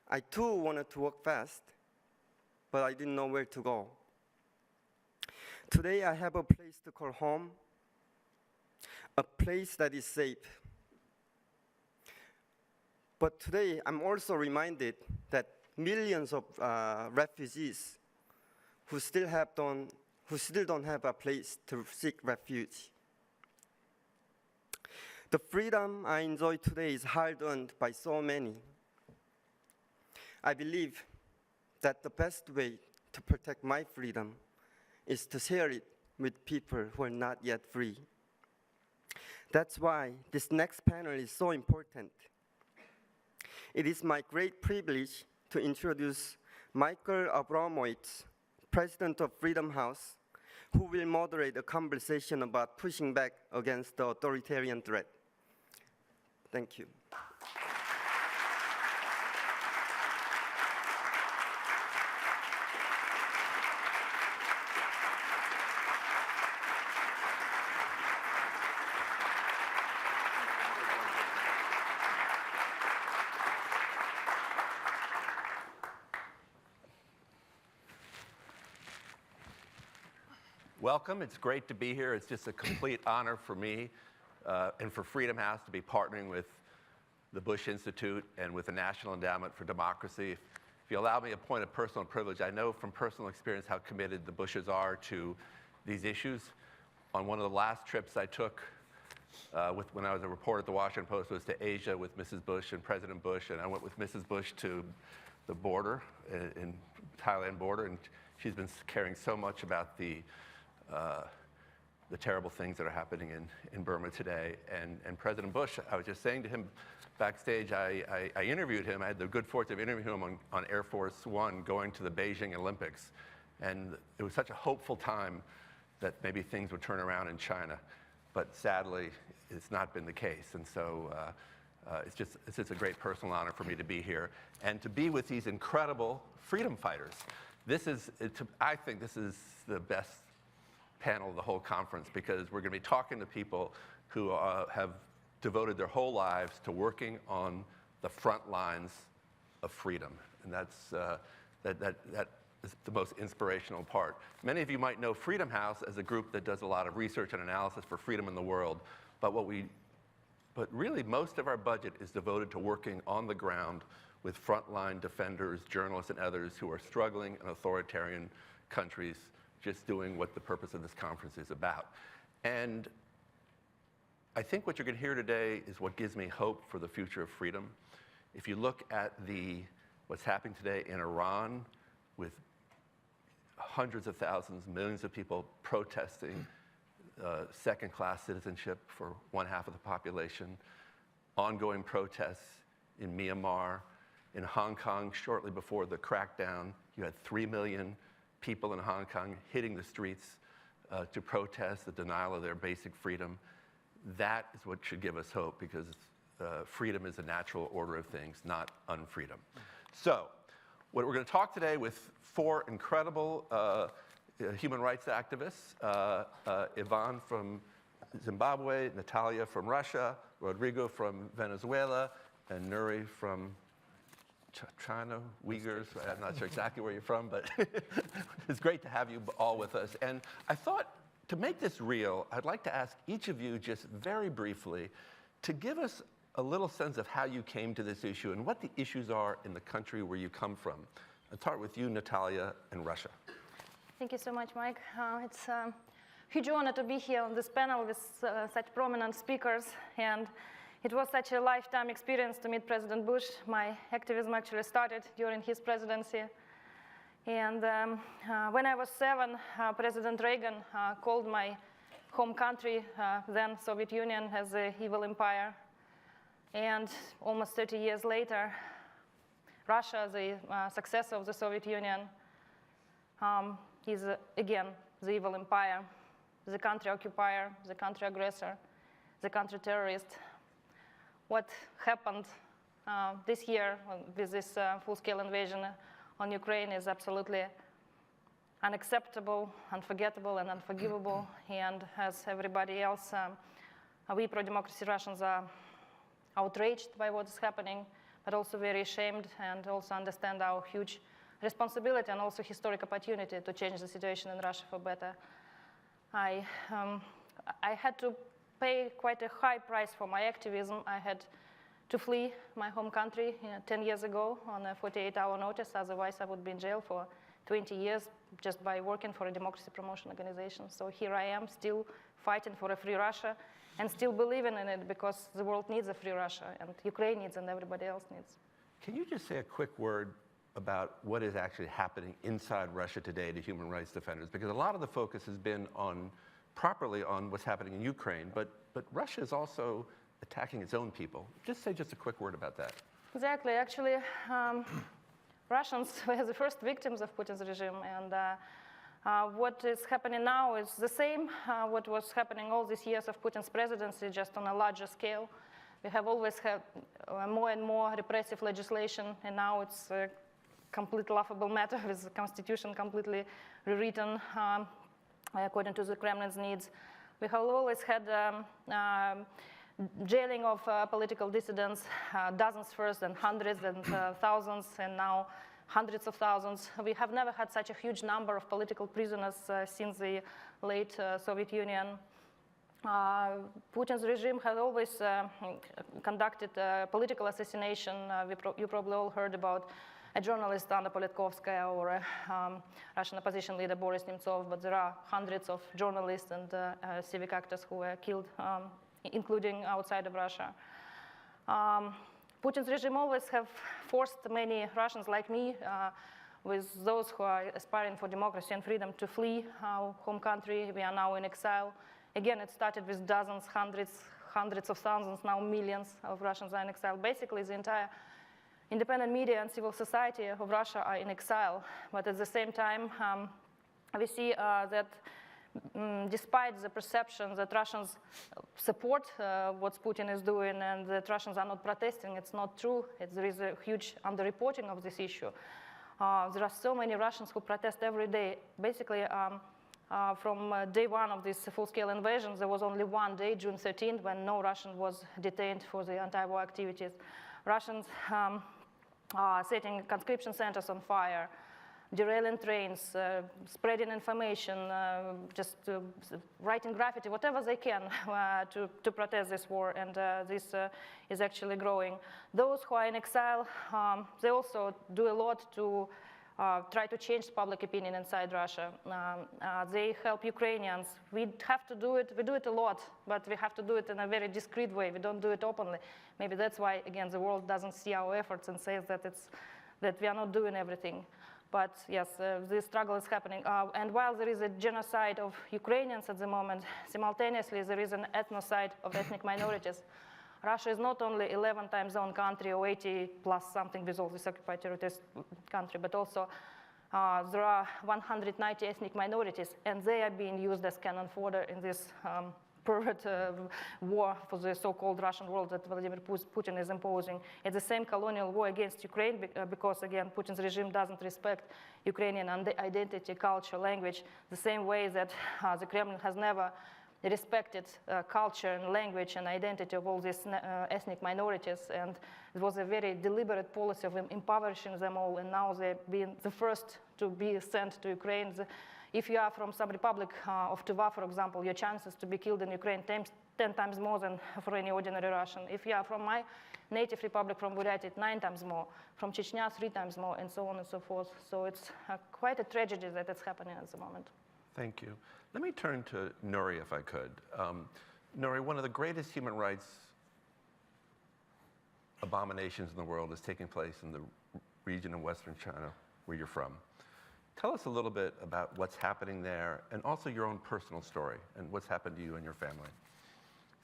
[SPEAKER 2] I too wanted to walk fast, but I didn't know where to go. Today I have a place to call home, a place that is safe. But today I'm also reminded that millions of refugees who still don't have a place to seek refuge. The freedom I enjoy today is hard-earned by so many. I believe that the best way to protect my freedom is to share it with people who are not yet free. That's why this next panel is so important. It is my great privilege to introduce Michael Abramowitz, President of Freedom House, who will moderate a conversation about pushing back against the authoritarian threat. Thank you.
[SPEAKER 3] welcome. It's great to be here. It's just a complete honor for me and for Freedom House to be partnering with the Bush Institute and with the National Endowment for Democracy. If you allow me a point of personal privilege, I know from personal experience how committed the Bushes are to these issues. On one of the last trips I took when I was a reporter at the Washington Post was to Asia with Mrs. Bush and President Bush, and I went with Mrs. Bush to the border, in Thailand border, and she's been caring so much about the terrible things that are happening in Burma today. And President Bush, I was just saying to him backstage, I interviewed him. I had the good fortune of interviewing him on Air Force One going to the Beijing Olympics. And it was such a hopeful time that maybe things would turn around in China. But sadly, it's not been the case. And so it's just a great personal honor for me to be here and to be with these incredible freedom fighters. I think this is the best panel of the whole conference because we're going to be talking to people who have devoted their whole lives to working on the front lines of freedom. And that is the most inspirational part. Many of you might know Freedom House as a group that does a lot of research and analysis for freedom in the world. But really, most of our budget is devoted to working on the ground with frontline defenders, journalists, and others who are struggling in authoritarian countries, just doing what the purpose of this conference is about. And I think what you're going to hear today is what gives me hope for the future of freedom. If you look at what's happening today in Iran with hundreds of thousands, millions of people protesting second-class citizenship for one half of the population, ongoing protests in Myanmar, in Hong Kong shortly before the crackdown, you had 3 million people in Hong Kong hitting the streets to protest the denial of their basic freedom. That is what should give us hope because freedom is a natural order of things, not unfreedom. So, we're going to talk today with 4 incredible human rights activists, Ivan from Zimbabwe, Natalia from Russia, Rodrigo from Venezuela, and Nuri from China, Uyghurs. I'm not sure exactly where you're from, but it's great to have you all with us. And I thought, to make this real, I'd like to ask each of you just very briefly to give us a little sense of how you came to this issue and what the issues are in the country where you come from. I'll start with you, Natalia, in Russia.
[SPEAKER 4] Thank you so much, Mike. It's a huge honor to be here on this panel with such prominent speakers, and it was such a lifetime experience to meet President Bush. My activism actually started during his presidency. And when I was 7, President Reagan called my home country, then Soviet Union, as an evil empire. And almost 30 years later, Russia, the successor of the Soviet Union, is again the evil empire, the country occupier, the country aggressor, the country terrorist. What happened this year with this full-scale invasion on Ukraine is absolutely unacceptable, unforgettable, and unforgivable. And as everybody else, we pro-democracy Russians are outraged by what is happening, but also very ashamed and also understand our huge responsibility and also historic opportunity to change the situation in Russia for better. I had to pay quite a high price for my activism. I had to flee my home country 10 years ago on a 48-hour notice. Otherwise, I would be in jail for 20 years just by working for a democracy promotion organization. So here I am, still fighting for a free Russia and still believing in it because the world needs a free Russia and Ukraine needs and everybody else needs.
[SPEAKER 3] Can you just say a quick word about what is actually happening inside Russia today to human rights defenders? Because a lot of the focus has been properly on what's happening in Ukraine, but Russia is also attacking its own people. Just say a quick word about that.
[SPEAKER 4] Exactly. Actually, Russians were the first victims of Putin's regime, and what is happening now is the same what was happening all these years of Putin's presidency, just on a larger scale. We have always had more and more repressive legislation, and now it's a complete laughable matter with the constitution completely rewritten according to the Kremlin's needs. We have always had jailing of political dissidents, dozens first and hundreds and thousands, and now hundreds of thousands. We have never had such a huge number of political prisoners since the late Soviet Union. Putin's regime has always conducted political assassination. You probably all heard about a journalist, Anna Politkovskaya, or a Russian opposition leader, Boris Nemtsov, but there are hundreds of journalists and civic actors who were killed, including outside of Russia. Putin's regime always have forced many Russians like me, with those who are aspiring for democracy and freedom, to flee our home country. We are now in exile. Again, it started with dozens, hundreds of thousands, now millions of Russians are in exile. Basically, the entire independent media and civil society of Russia are in exile. But at the same time, we see that despite the perception that Russians support what Putin is doing and that Russians are not protesting, it's not true. There is a huge underreporting of this issue. There are so many Russians who protest every day. Basically, from day one of this full-scale invasion, there was only one day, June 13th, when no Russian was detained for the anti-war activities. Russians setting conscription centers on fire, derailing trains, spreading information, just writing graffiti, whatever they can to protest this war, and this is actually growing. Those who are in exile, they also do a lot to try to change public opinion inside Russia. They help Ukrainians. We have to do it. We do it a lot, but we have to do it in a very discreet way. We don't do it openly. Maybe that's why, again, the world doesn't see our efforts and says that we are not doing everything. But yes, this struggle is happening. And while there is a genocide of Ukrainians at the moment, simultaneously there is an ethnocide of ethnic minorities. Russia is not only 11 time zone country or 80 plus something with all this occupied territories country, but also there are 190 ethnic minorities, and they are being used as cannon fodder in this pervert war for the so-called Russian world that Vladimir Putin is imposing. It's the same colonial war against Ukraine because, again, Putin's regime doesn't respect Ukrainian identity, culture, language, the same way that the Kremlin has never respected culture and language and identity of all these ethnic minorities, and it was a very deliberate policy of impoverishing them all, and now they're being the first to be sent to Ukraine. If you are from some republic of Tuva, for example, your chances to be killed in Ukraine 10 times more than for any ordinary Russian. If you are from my native republic, from Buryatia, 9 times more. From Chechnya, 3 times more, and so on and so forth. So it's quite a tragedy that it's happening at the moment.
[SPEAKER 3] Thank you. Let me turn to Nuri, if I could. Nuri, one of the greatest human rights abominations in the world is taking place in the region in Western China, where you're from. Tell us a little bit about what's happening there, and also your own personal story, and what's happened to you and your family.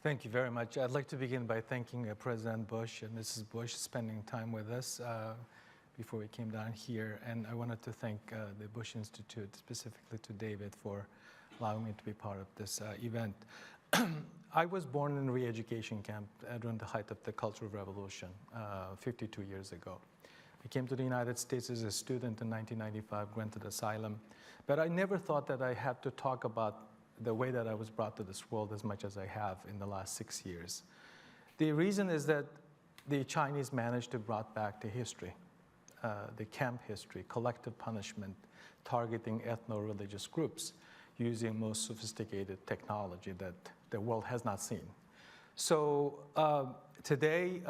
[SPEAKER 5] Thank you very much. I'd like to begin by thanking President Bush and Mrs. Bush spending time with us before we came down here. And I wanted to thank the Bush Institute, specifically to David, for allowing me to be part of this event. I was born in a re-education camp during the height of the Cultural Revolution 52 years ago. I came to the United States as a student in 1995, granted asylum. But I never thought that I had to talk about the way that I was brought to this world as much as I have in the last 6 years. The reason is that the Chinese managed to bring back the history, the camp history, collective punishment, targeting ethno-religious groups using most sophisticated technology that the world has not seen. So today,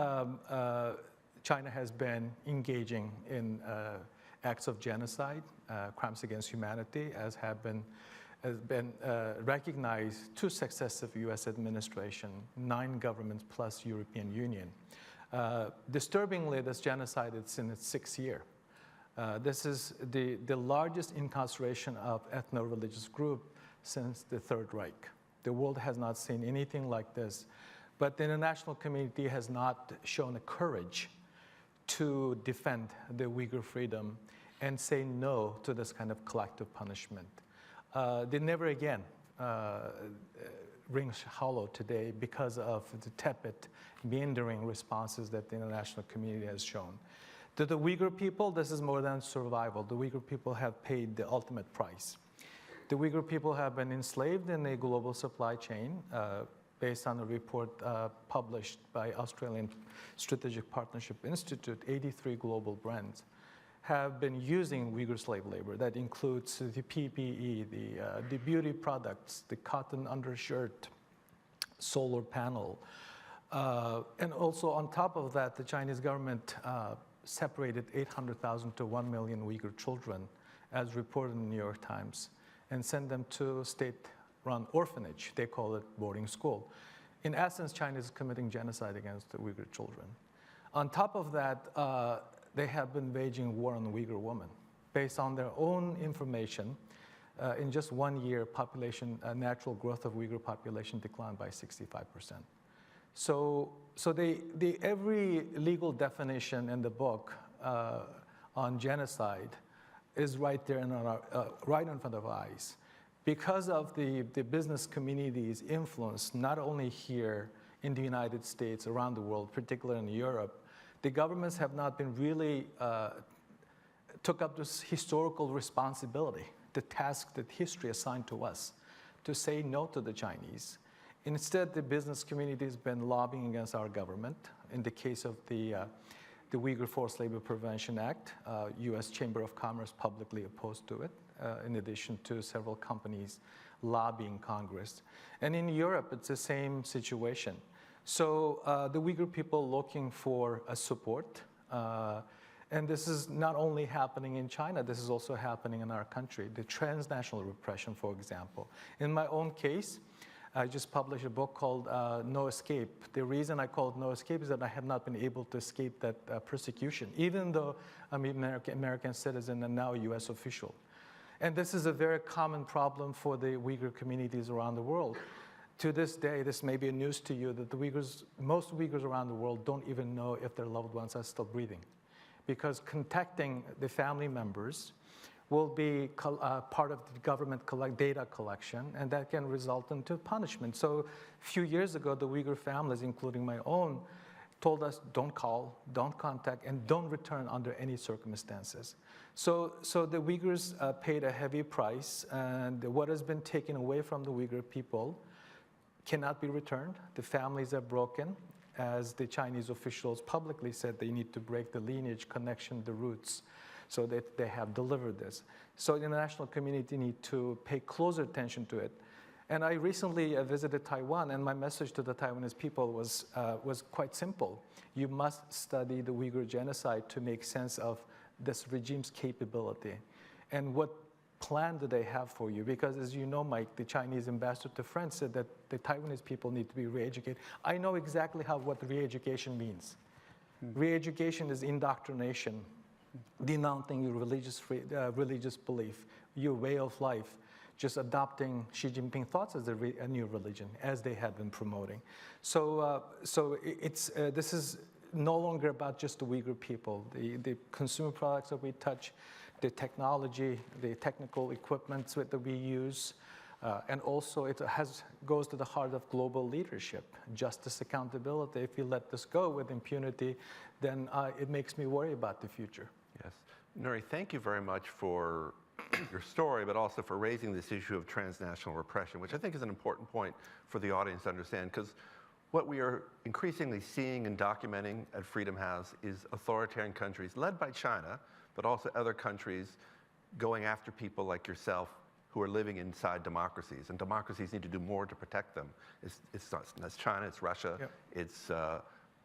[SPEAKER 5] China has been engaging in acts of genocide, crimes against humanity, as has been recognized 2 successive U.S. administration, 9 governments plus European Union. Disturbingly, this genocide is in its 6th year. This is the largest incarceration of ethno-religious group since the Third Reich. The world has not seen anything like this, but the international community has not shown the courage to defend the Uyghur freedom and say no to this kind of collective punishment. They never again rings hollow today because of the tepid, meandering responses that the international community has shown. To the Uyghur people, this is more than survival. The Uyghur people have paid the ultimate price. The Uyghur people have been enslaved in a global supply chain based on a report published by Australian Strategic Partnership Institute, 83 global brands have been using Uyghur slave labor. That includes the PPE, the beauty products, the cotton undershirt, solar panel. And also on top of that, the Chinese government separated 800,000 to 1 million Uyghur children, as reported in the New York Times, and sent them to state-run orphanage. They call it boarding school. In essence, China is committing genocide against the Uyghur children. On top of that, they have been waging war on Uyghur women. Based on their own information, in just 1 year, natural growth of Uyghur population declined by 65%. So every legal definition in the book on genocide is right there right in front of our eyes. Because of the business community's influence, not only here in the United States, around the world, particularly in Europe, the governments have not been really took up this historical responsibility, the task that history assigned to us, to say no to the Chinese. Instead, the business community has been lobbying against our government. In the case of the Uyghur Forced Labor Prevention Act, U.S. Chamber of Commerce publicly opposed to it, in addition to several companies lobbying Congress. And in Europe, it's the same situation. So the Uyghur people looking for support, and this is not only happening in China, this is also happening in our country. The transnational repression, for example. In my own case, I just published a book called No Escape. The reason I call it No Escape is that I have not been able to escape that persecution, even though I'm an American citizen and now a US official. And this is a very common problem for the Uyghur communities around the world. To this day, this may be a news to you that most Uyghurs around the world don't even know if their loved ones are still breathing, because contacting the family members will be part of the government data collection, and that can result into punishment. So a few years ago, the Uyghur families, including my own, told us don't call, don't contact, and don't return under any circumstances. So the Uyghurs paid a heavy price, and what has been taken away from the Uyghur people cannot be returned. The families are broken. As the Chinese officials publicly said, they need to break the lineage connection, the roots, so that they have delivered this. So the international community need to pay closer attention to it. And I recently visited Taiwan, and my message to the Taiwanese people was quite simple. You must study the Uyghur genocide to make sense of this regime's capability. And what plan do they have for you? Because as you know, Mike, the Chinese ambassador to France said that the Taiwanese people need to be re-educated. I know exactly what re-education means. Re-education is indoctrination, denouncing your religious belief, your way of life, just adopting Xi Jinping thoughts as a new religion, as they have been promoting. So this is no longer about just the Uyghur people. The consumer products that we touch, the technology, the technical equipment that we use, and also it goes to the heart of global leadership, justice, accountability. If you let this go with impunity, then it makes me worry about the future.
[SPEAKER 3] Yes. Nuri, thank you very much for your story, but also for raising this issue of transnational repression, which I think is an important point for the audience to understand, because what we are increasingly seeing and documenting at Freedom House is authoritarian countries, led by China, but also other countries going after people like yourself who are living inside democracies, and democracies need to do more to protect them. It's China, it's Russia, yep. It's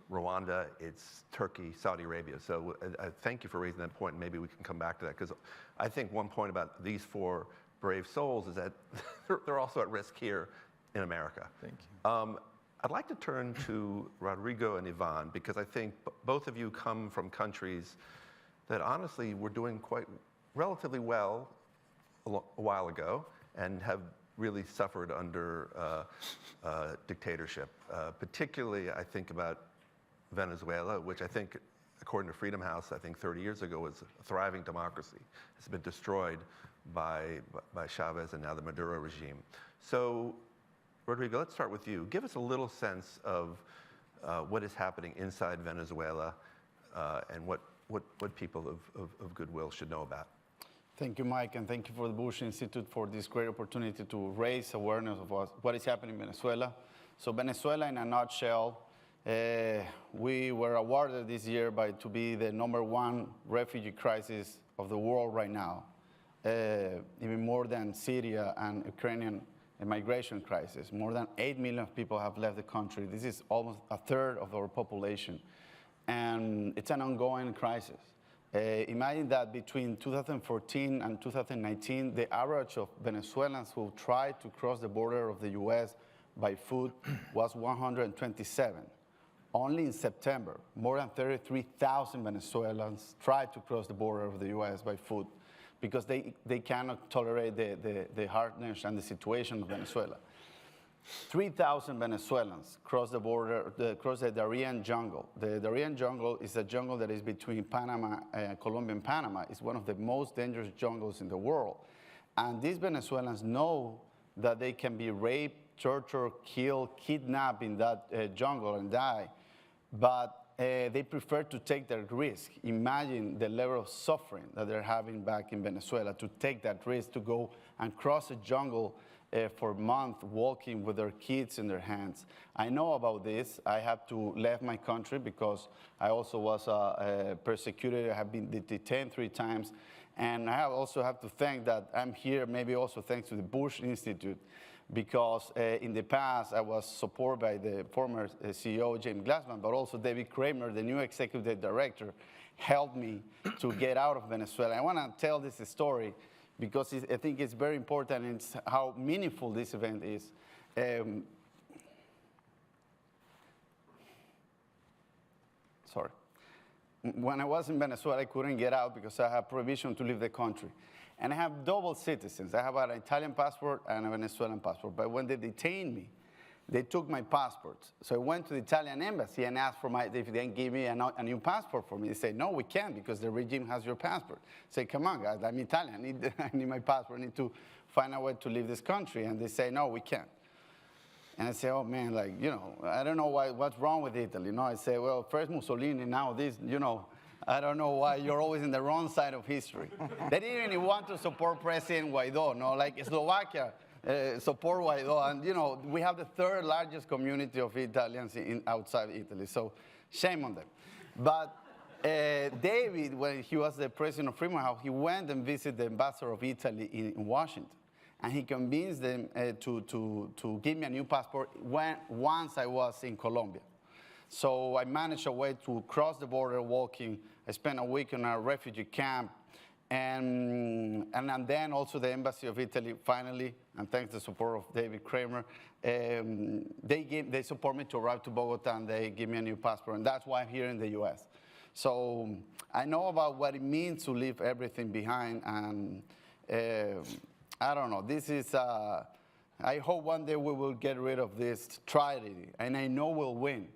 [SPEAKER 3] Rwanda, it's Turkey, Saudi Arabia. So thank you for raising that point, and maybe we can come back to that, because I think one point about these four brave souls is that they're also at risk here in America.
[SPEAKER 5] Thank you.
[SPEAKER 3] I'd like to turn to Rodrigo and Ivan, because I think both of you come from countries that honestly were doing quite relatively well a while ago and have really suffered under dictatorship. Particularly, I think about Venezuela, which I think, according to Freedom House, I think 30 years ago was a thriving democracy. It's been destroyed by Chavez and now the Maduro regime. So, Rodrigo, let's start with you. Give us a little sense of what is happening inside Venezuela and what people of goodwill should know about.
[SPEAKER 7] Thank you, Mike, and thank you for the Bush Institute for this great opportunity to raise awareness of what is happening in Venezuela. So Venezuela, in a nutshell, We were awarded this year to be the #1 refugee crisis of the world right now, even more than Syria and Ukrainian migration crisis. More than 8 million people have left the country. This is almost a third of our population, and it's an ongoing crisis. Imagine that between 2014 and 2019, the average of Venezuelans who tried to cross the border of the US by foot was 127. Only in September, more than 33,000 Venezuelans tried to cross the border of the US by foot because they cannot tolerate the hardness and the situation of Venezuela. 3,000 Venezuelans crossed the border, crossed the Darien jungle. The Darien jungle is a jungle that is between Panama, Colombia and Panama. It's one of the most dangerous jungles in the world. And these Venezuelans know that they can be raped, tortured, killed, kidnapped in that jungle and die. But they prefer to take that risk. Imagine the level of suffering that they're having back in Venezuela to take that risk to go and cross a jungle for a month, walking with their kids in their hands. I know about this. I have to leave my country because I also was persecuted. I have been detained 3 times. And I also have to thank that I'm here, maybe also thanks to the Bush Institute, because in the past I was supported by the former CEO, James Glassman, but also David Kramer, the new executive director, helped me to get out of Venezuela. I want to tell this story because I think it's very important and it's how meaningful this event is. Sorry. When I was in Venezuela, I couldn't get out because I have prohibition to leave the country. And I have double citizens. I have an Italian passport and a Venezuelan passport. But when they detained me, they took my passport. So I went to the Italian embassy and asked if they can give me a new passport for me. They said, no, we can't because the regime has your passport. I say, come on, guys, I'm Italian. I need my passport. I need to find a way to leave this country. And they say, no, we can't. And I say, oh, man, like, you know, I don't know what's wrong with Italy. You know, I say, well, first Mussolini, now this, you know. I don't know why you're always in the wrong side of history. They didn't even want to support President Guaido, no? Like Slovakia support Guaido. And, you know, we have the 3rd largest community of Italians outside Italy. So shame on them. But David, when he was the president of Freedom House, he went and visited the ambassador of Italy in Washington. And he convinced them to give me a new passport once I was in Colombia. So I managed a way to cross the border walking. I spent a week in a refugee camp. And then also the Embassy of Italy, finally, and thanks to the support of David Kramer, they support me to arrive to Bogota and they give me a new passport. And that's why I'm here in the US. So I know about what it means to leave everything behind. And I don't know, this is, I hope one day we will get rid of this tragedy. And I know we'll win.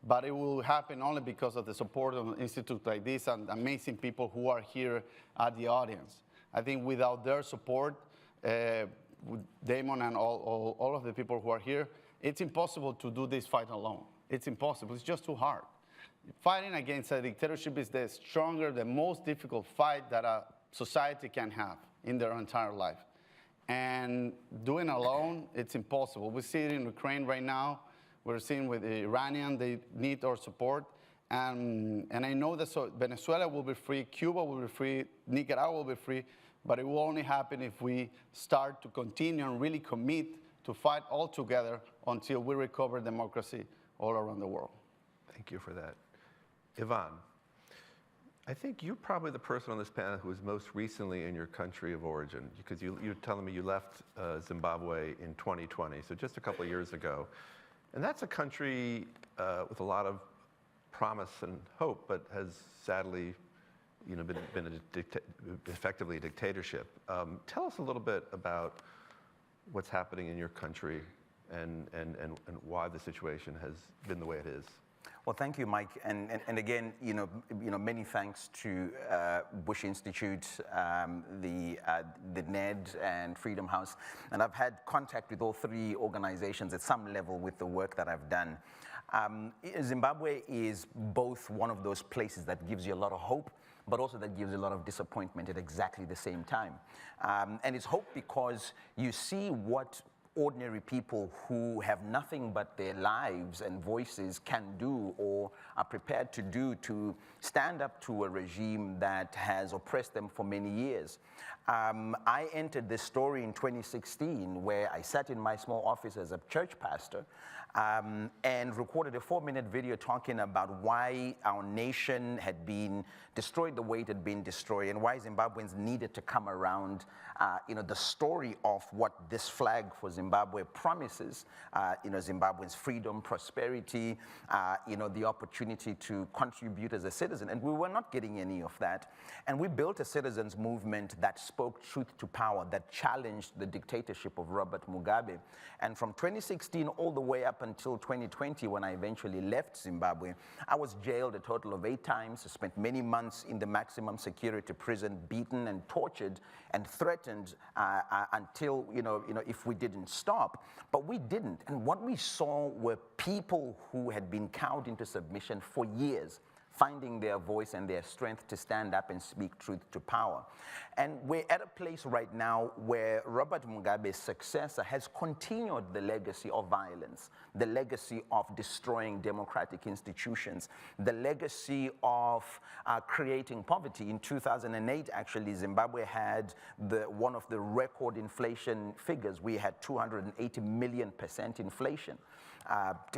[SPEAKER 7] But it will happen only because of the support of an institute like this and amazing people who are here at the audience. I think without their support, Damon and all of the people who are here, it's impossible to do this fight alone. It's impossible. It's just too hard. Fighting against a dictatorship is the stronger, the most difficult fight that a society can have in their entire life. And doing it alone, it's impossible. We see it in Ukraine right now. We're seeing with the Iranian, they need our support. And I know that Venezuela will be free, Cuba will be free, Nicaragua will be free, but it will only happen if we start to continue and really commit to fight all together until we recover democracy all around the world.
[SPEAKER 3] Thank you for that. Ivan, I think you're probably the person on this panel who was most recently in your country of origin, because you're telling me you left Zimbabwe in 2020, so just a couple of years ago. And that's a country with a lot of promise and hope, but has sadly, you know, been effectively a dictatorship. Tell us a little bit about what's happening in your country and why the situation has been the way it is.
[SPEAKER 8] Well, thank you, Mike. And again, you know, many thanks to Bush Institute, the NED, and Freedom House. And I've had contact with all 3 organizations at some level with the work that I've done. Zimbabwe is both one of those places that gives you a lot of hope, but also that gives you a lot of disappointment at exactly the same time. And it's hope because you see what ordinary people who have nothing but their lives and voices can do or are prepared to do to stand up to a regime that has oppressed them for many years. I entered this story in 2016 where I sat in my small office as a church pastor and recorded a 4-minute video talking about why our nation had been destroyed the way it had been destroyed and why Zimbabweans needed to come around, the story of what this flag for Zimbabwe promises, Zimbabweans' freedom, prosperity, the opportunity to contribute as a citizen. And we were not getting any of that. And we built a citizens movement that spoke truth to power, that challenged the dictatorship of Robert Mugabe. And from 2016 all the way up until 2020, when I eventually left Zimbabwe, I was jailed a total of 8 times, spent many months in the maximum security prison, beaten and tortured and threatened until, if we didn't stop. But we didn't. And what we saw were people who had been cowed into submission for years, finding their voice and their strength to stand up and speak truth to power. And we're at a place right now where Robert Mugabe's successor has continued the legacy of violence, the legacy of destroying democratic institutions, the legacy of creating poverty. In 2008, actually, Zimbabwe had one of the record inflation figures. We had 280 million% inflation.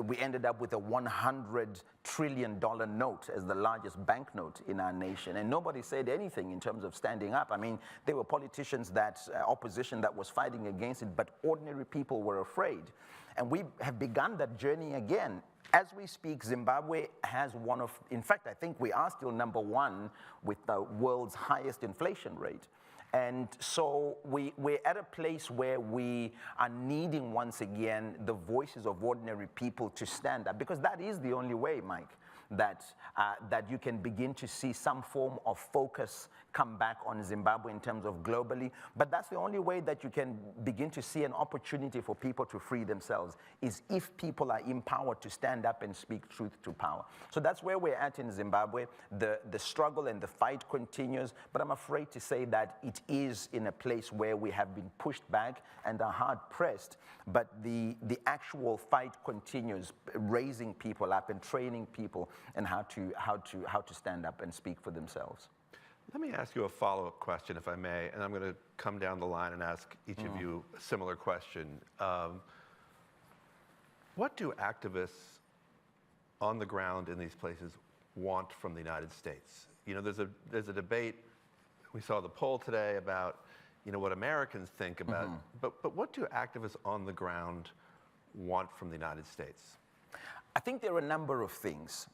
[SPEAKER 8] We ended up with a $100 trillion note as the largest banknote in our nation. And nobody said anything in terms of standing up. I mean, there were politicians opposition that was fighting against it, but ordinary people were afraid. And we have begun that journey again. As we speak, Zimbabwe has in fact, I think we are still #1 with the world's highest inflation rate. And so we're at a place where we are needing, once again, the voices of ordinary people to stand up, because that is the only way, Mike, that you can begin to see some form of focus come back on Zimbabwe in terms of globally. But that's the only way that you can begin to see an opportunity for people to free themselves, is if people are empowered to stand up and speak truth to power. So that's where we're at in Zimbabwe. The struggle and the fight continues, but I'm afraid to say that it is in a place where we have been pushed back and are hard pressed, but the actual fight continues, raising people up and training people and how to stand up and speak for themselves.
[SPEAKER 3] Let me ask you a follow-up question, if I may, and I'm going to come down the line and ask each of you a similar question. What do activists on the ground in these places want from the United States? There's a debate. We saw the poll today about what Americans think about, but what do activists on the ground want from the United States?
[SPEAKER 8] I think there are a number of things.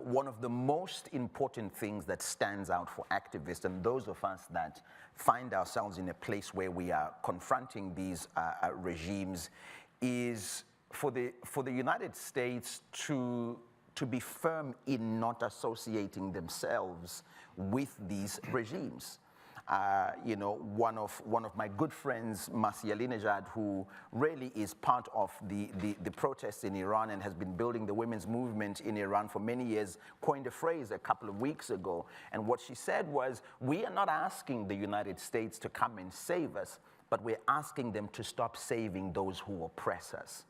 [SPEAKER 8] One of the most important things that stands out for activists and those of us that find ourselves in a place where we are confronting these regimes is for the United States to be firm in not associating themselves with these regimes. One of my good friends, Ahmadinejad, who really is part of the protests in Iran and has been building the women's movement in Iran for many years, coined a phrase a couple of weeks ago. And what she said was, we are not asking the United States to come and save us, but we're asking them to stop saving those who oppress us.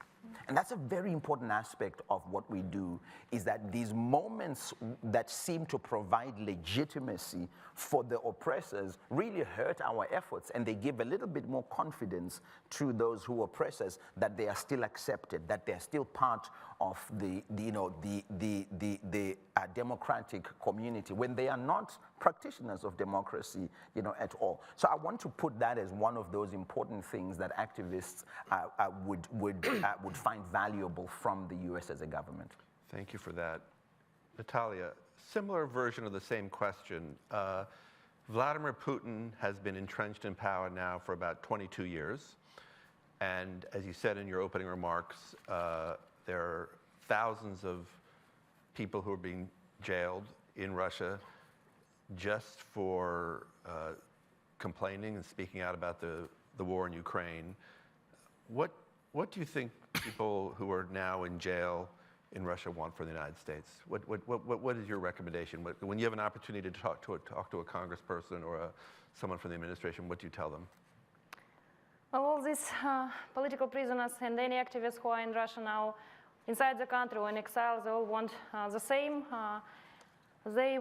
[SPEAKER 8] And that's a very important aspect of what we do, is that these moments that seem to provide legitimacy for the oppressors really hurt our efforts, and they give a little bit more confidence to those who oppress us that they are still accepted, that they're still part of the democratic community, when they are not practitioners of democracy, at all. So I want to put that as one of those important things that activists would find valuable from the U.S. as a government.
[SPEAKER 3] Thank you for that. Natalia, similar version of the same question. Vladimir Putin has been entrenched in power now for about 22 years. And as you said in your opening remarks, there are thousands of people who are being jailed in Russia just for complaining and speaking out about the war in Ukraine. What do you think people who are now in jail in Russia want for the United States? What is your recommendation? When you have an opportunity to talk to a congressperson or someone from the administration, what do you tell them?
[SPEAKER 4] Well, all these political prisoners and any activists who are in Russia now, inside the country or in exile, they all want the same. They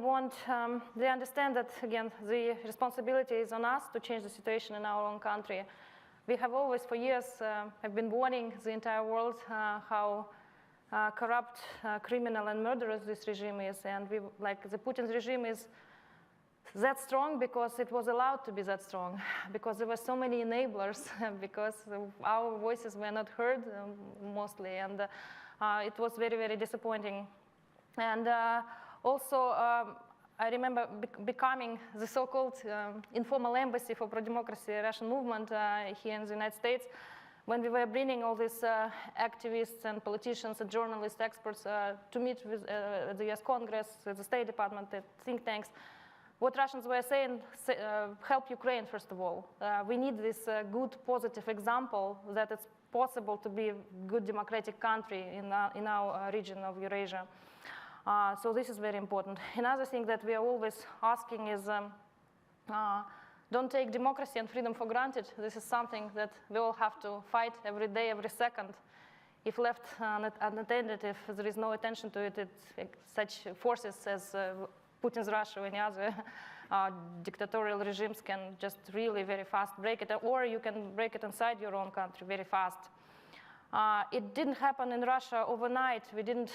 [SPEAKER 4] understand that, again, the responsibility is on us to change the situation in our own country. We have always, for years, have been warning the entire world how corrupt, criminal, and murderous this regime is. And the Putin's regime is that strong because it was allowed to be that strong, because there were so many enablers, because our voices were not heard mostly. And it was very, very disappointing. And also, I remember becoming the so-called informal embassy for pro-democracy Russian movement here in the United States, when we were bringing all these activists and politicians and journalists, experts to meet with the US Congress, the State Department, the think tanks. What Russians were saying, help Ukraine, first of all. We need this good, positive example that it's possible to be a good democratic country in our region of Eurasia. So this is very important. Another thing that we are always asking is don't take democracy and freedom for granted. This is something that we all have to fight every day, every second. If left unattended, if there is no attention to it, such forces as Putin's Russia or any other dictatorial regimes can just really very fast break it, or you can break it inside your own country very fast. It didn't happen in Russia overnight. We didn't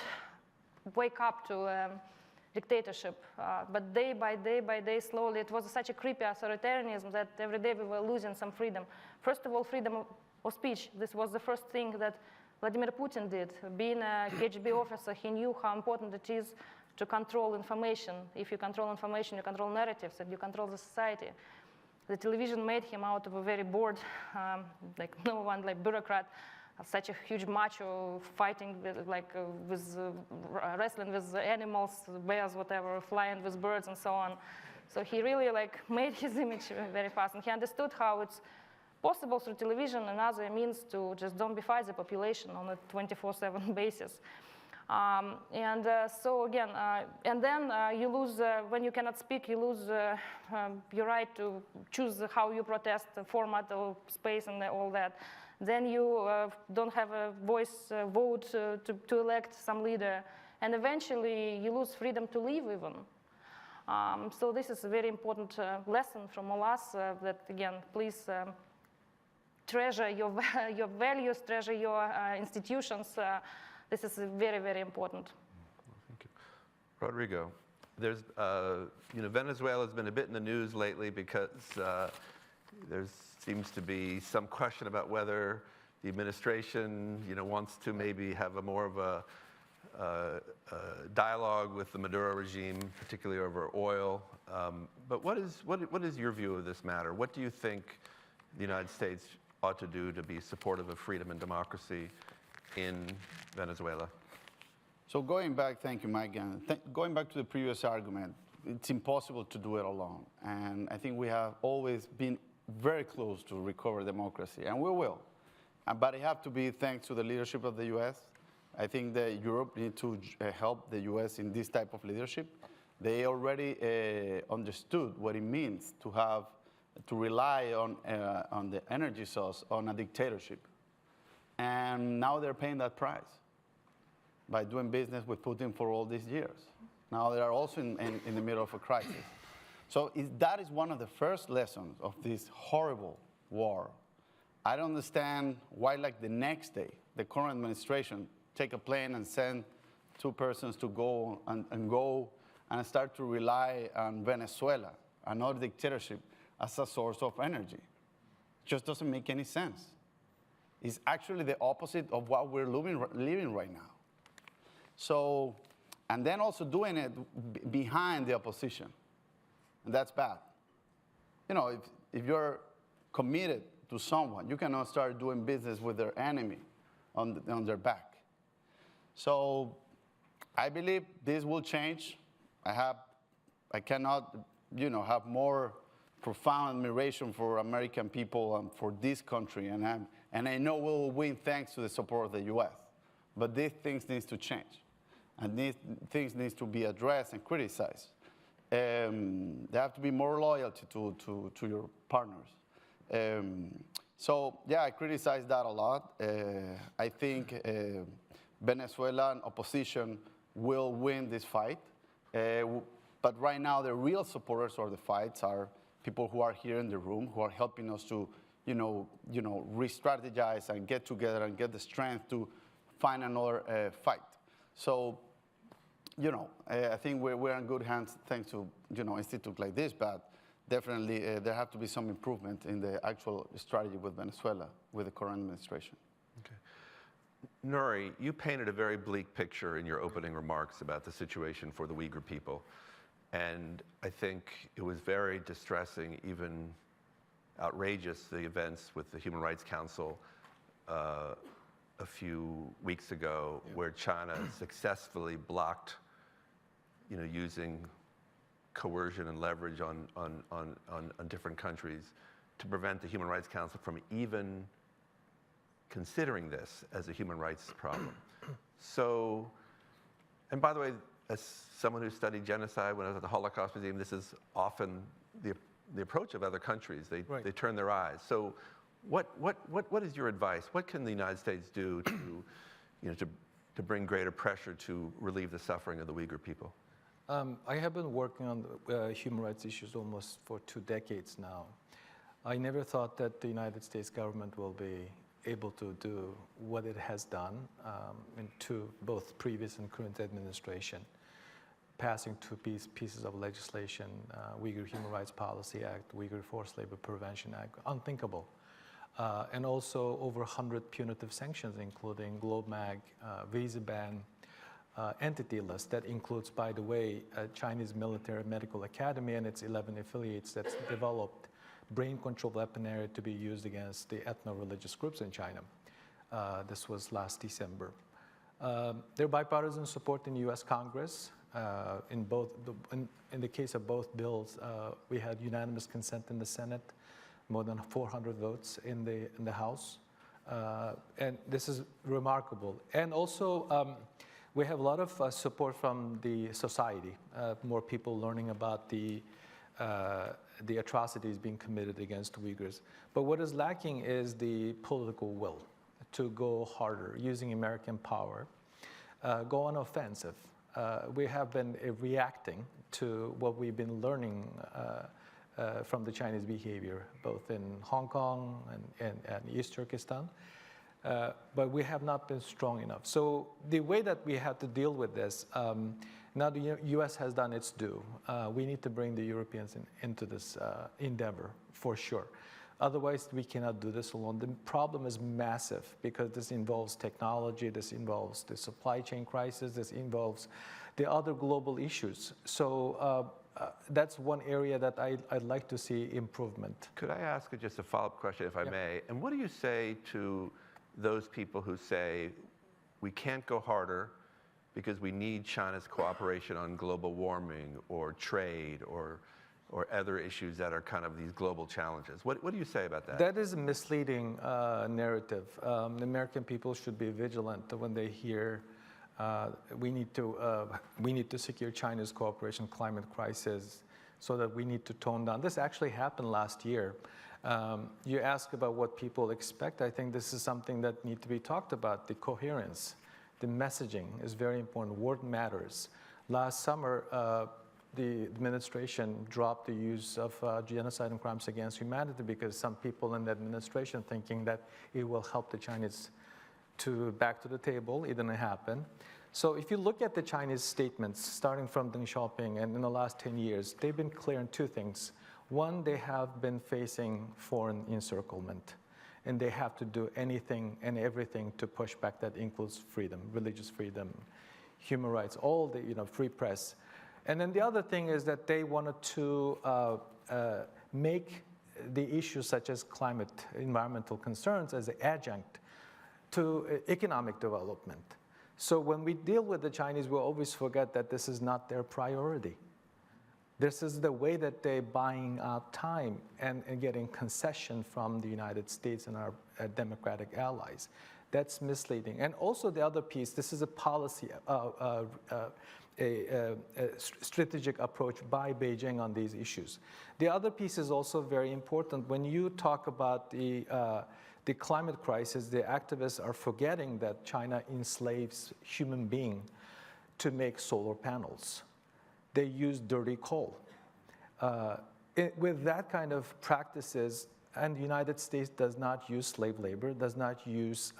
[SPEAKER 4] wake up to dictatorship, but day by day, slowly, it was such a creepy authoritarianism that every day we were losing some freedom. First of all, freedom of speech. This was the first thing that Vladimir Putin did. Being a KGB officer, he knew how important it is to control information. If you control information, you control narratives, and you control the society. The television made him out of a very bored, bureaucrat, such a huge macho fighting wrestling with animals, bears, whatever, flying with birds and so on. So he really made his image very fast, and he understood how it's possible through television and other means to just zombify the population on a 24/7 basis. So again, and then you lose, when you cannot speak, you lose your right to choose how you protest, the format or space and all that. Then you don't have a voice vote to elect some leader. And eventually you lose freedom to live even. So this is a very important lesson from all us that, again, please treasure your values, treasure your institutions. This is very, very important.
[SPEAKER 3] Thank you. Rodrigo, there's, Venezuela has been a bit in the news lately because there seems to be some question about whether the administration, wants to maybe have a more of a dialogue with the Maduro regime, particularly over oil. But what is your view of this matter? What do you think the United States ought to do to be supportive of freedom and democracy in Venezuela?
[SPEAKER 7] So going back, thank you, Mike, and going back to the previous argument, it's impossible to do it alone. And I think we have always been very close to recover democracy, and we will. But it has to be thanks to the leadership of the US. I think that Europe needs to help the US in this type of leadership. They already understood what it means to rely on the energy source on a dictatorship. And now they're paying that price by doing business with Putin for all these years. Now they are also in the middle of a crisis. So that is one of the first lessons of this horrible war. I don't understand why, the next day, the current administration take a plane and send two persons to go and start to rely on Venezuela, another dictatorship, as a source of energy. It just doesn't make any sense. It's actually the opposite of what we're living right now. So, and then also doing it behind the opposition. And that's bad. If you're committed to someone, you cannot start doing business with their enemy on their back. So I believe this will change. I cannot, have more profound admiration for American people and for this country, and I know we will win thanks to the support of the U.S. But these things need to change, and these things need to be addressed and criticized. There have to be more loyalty to your partners. So yeah, I criticize that a lot. I think Venezuelan opposition will win this fight. But right now, the real supporters of the fights are people who are here in the room, who are helping us to, re-strategize and get together and get the strength to find another fight. So, I think we're in good hands thanks to, institute like this, but definitely there have to be some improvement in the actual strategy with Venezuela, with the current administration.
[SPEAKER 3] Okay. Nuri, you painted a very bleak picture in your opening remarks about the situation for the Uyghur people. And I think it was very distressing, even outrageous, the events with the Human Rights Council a few weeks ago, where China successfully blocked, using coercion and leverage on different countries to prevent the Human Rights Council from even considering this as a human rights problem. So, and by the way, as someone who studied genocide when I was at the Holocaust Museum, this is often the approach of other countries. They turn their eyes. So what is your advice? What can the United States do to bring greater pressure to relieve the suffering of the Uyghur people?
[SPEAKER 5] I have been working on human rights issues almost for 2 decades now. I never thought that the United States government will be able to do what it has done into both previous and current administration, passing 2 pieces of legislation, Uyghur Human Rights Policy Act, Uyghur Forced Labor Prevention Act, unthinkable. And also over 100 punitive sanctions, including GlobeMag, visa ban, entity list that includes, by the way, a Chinese military medical academy and its 11 affiliates that's developed brain control weaponry to be used against the ethno-religious groups in China. This was last December. There's bipartisan support in the U.S. Congress. In the case of both bills, we had unanimous consent in the Senate, more than 400 votes in the House. And this is remarkable. And also, we have a lot of support from the society, more people learning about the atrocities being committed against Uyghurs. But what is lacking is the political will to go harder, using American power, go on offensive. We have been reacting to what we've been learning from the Chinese behavior, both in Hong Kong and East Turkestan. But we have not been strong enough. So the way that we have to deal with this, now the U.S. has done its due. We need to bring the Europeans into this endeavor, for sure. Otherwise, we cannot do this alone. The problem is massive because this involves technology, this involves the supply chain crisis, this involves the other global issues. So that's one area that I'd like to see improvement.
[SPEAKER 3] Could I ask just a follow-up question, if I may? And what do you say to those people who say we can't go harder because we need China's cooperation on global warming or trade or other issues that are kind of these global challenges? What do you say about that?
[SPEAKER 5] That is a misleading narrative. The American people should be vigilant when they hear we need to secure China's cooperation climate crisis, so that we need to tone down. This actually happened last year. You ask about what people expect. I think this is something that needs to be talked about. The coherence, the messaging is very important. Word matters. Last summer, the administration dropped the use of genocide and crimes against humanity because some people in the administration thinking that it will help the Chinese to back to the table. It didn't happen. So if you look at the Chinese statements, starting from Deng Xiaoping, and in the last 10 years, they've been clear in 2 things. One, they have been facing foreign encirclement, and they have to do anything and everything to push back. That includes freedom, religious freedom, human rights, all the free press. And then the other thing is that they wanted to make the issues such as climate, environmental concerns as an adjunct to economic development. So when we deal with the Chinese, we always forget that this is not their priority. This is the way that they're buying out time and getting concession from the United States and our democratic allies. That's misleading. And also the other piece, this is a policy strategic approach by Beijing on these issues. The other piece is also very important. When you talk about the climate crisis, the activists are forgetting that China enslaves human beings to make solar panels. They use dirty coal. With that kind of practices, and the United States does not use slave labor, does not use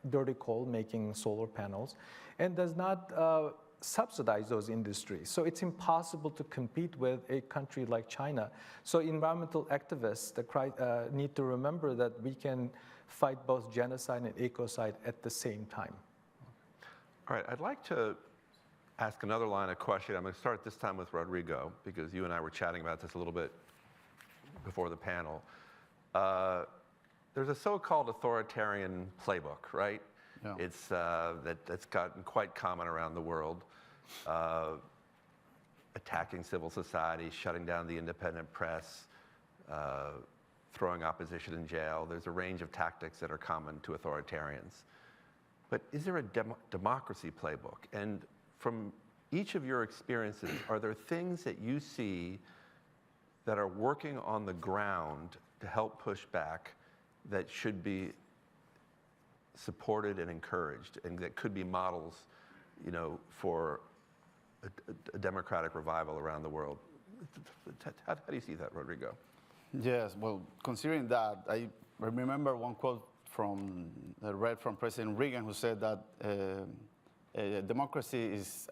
[SPEAKER 5] dirty coal making solar panels, and does not subsidize those industries. So it's impossible to compete with a country like China. So environmental activists need to remember that we can fight both genocide and ecocide at the same time.
[SPEAKER 3] All right, I'd like to ask another line of questioning. I'm going to start this time with Rodrigo, because you and I were chatting about this a little bit before the panel. There's a so-called authoritarian playbook, right? Yeah. It's that's gotten quite common around the world. Attacking civil society, shutting down the independent press, throwing opposition in jail. There's a range of tactics that are common to authoritarians. But is there a democracy playbook? And from each of your experiences, are there things that you see that are working on the ground to help push back that should be supported and encouraged, and that could be models, you know, for a democratic revival around the world? How do you see that, Rodrigo?
[SPEAKER 7] Yes, well, considering that, I remember one quote I read from President Reagan, who said that democracy is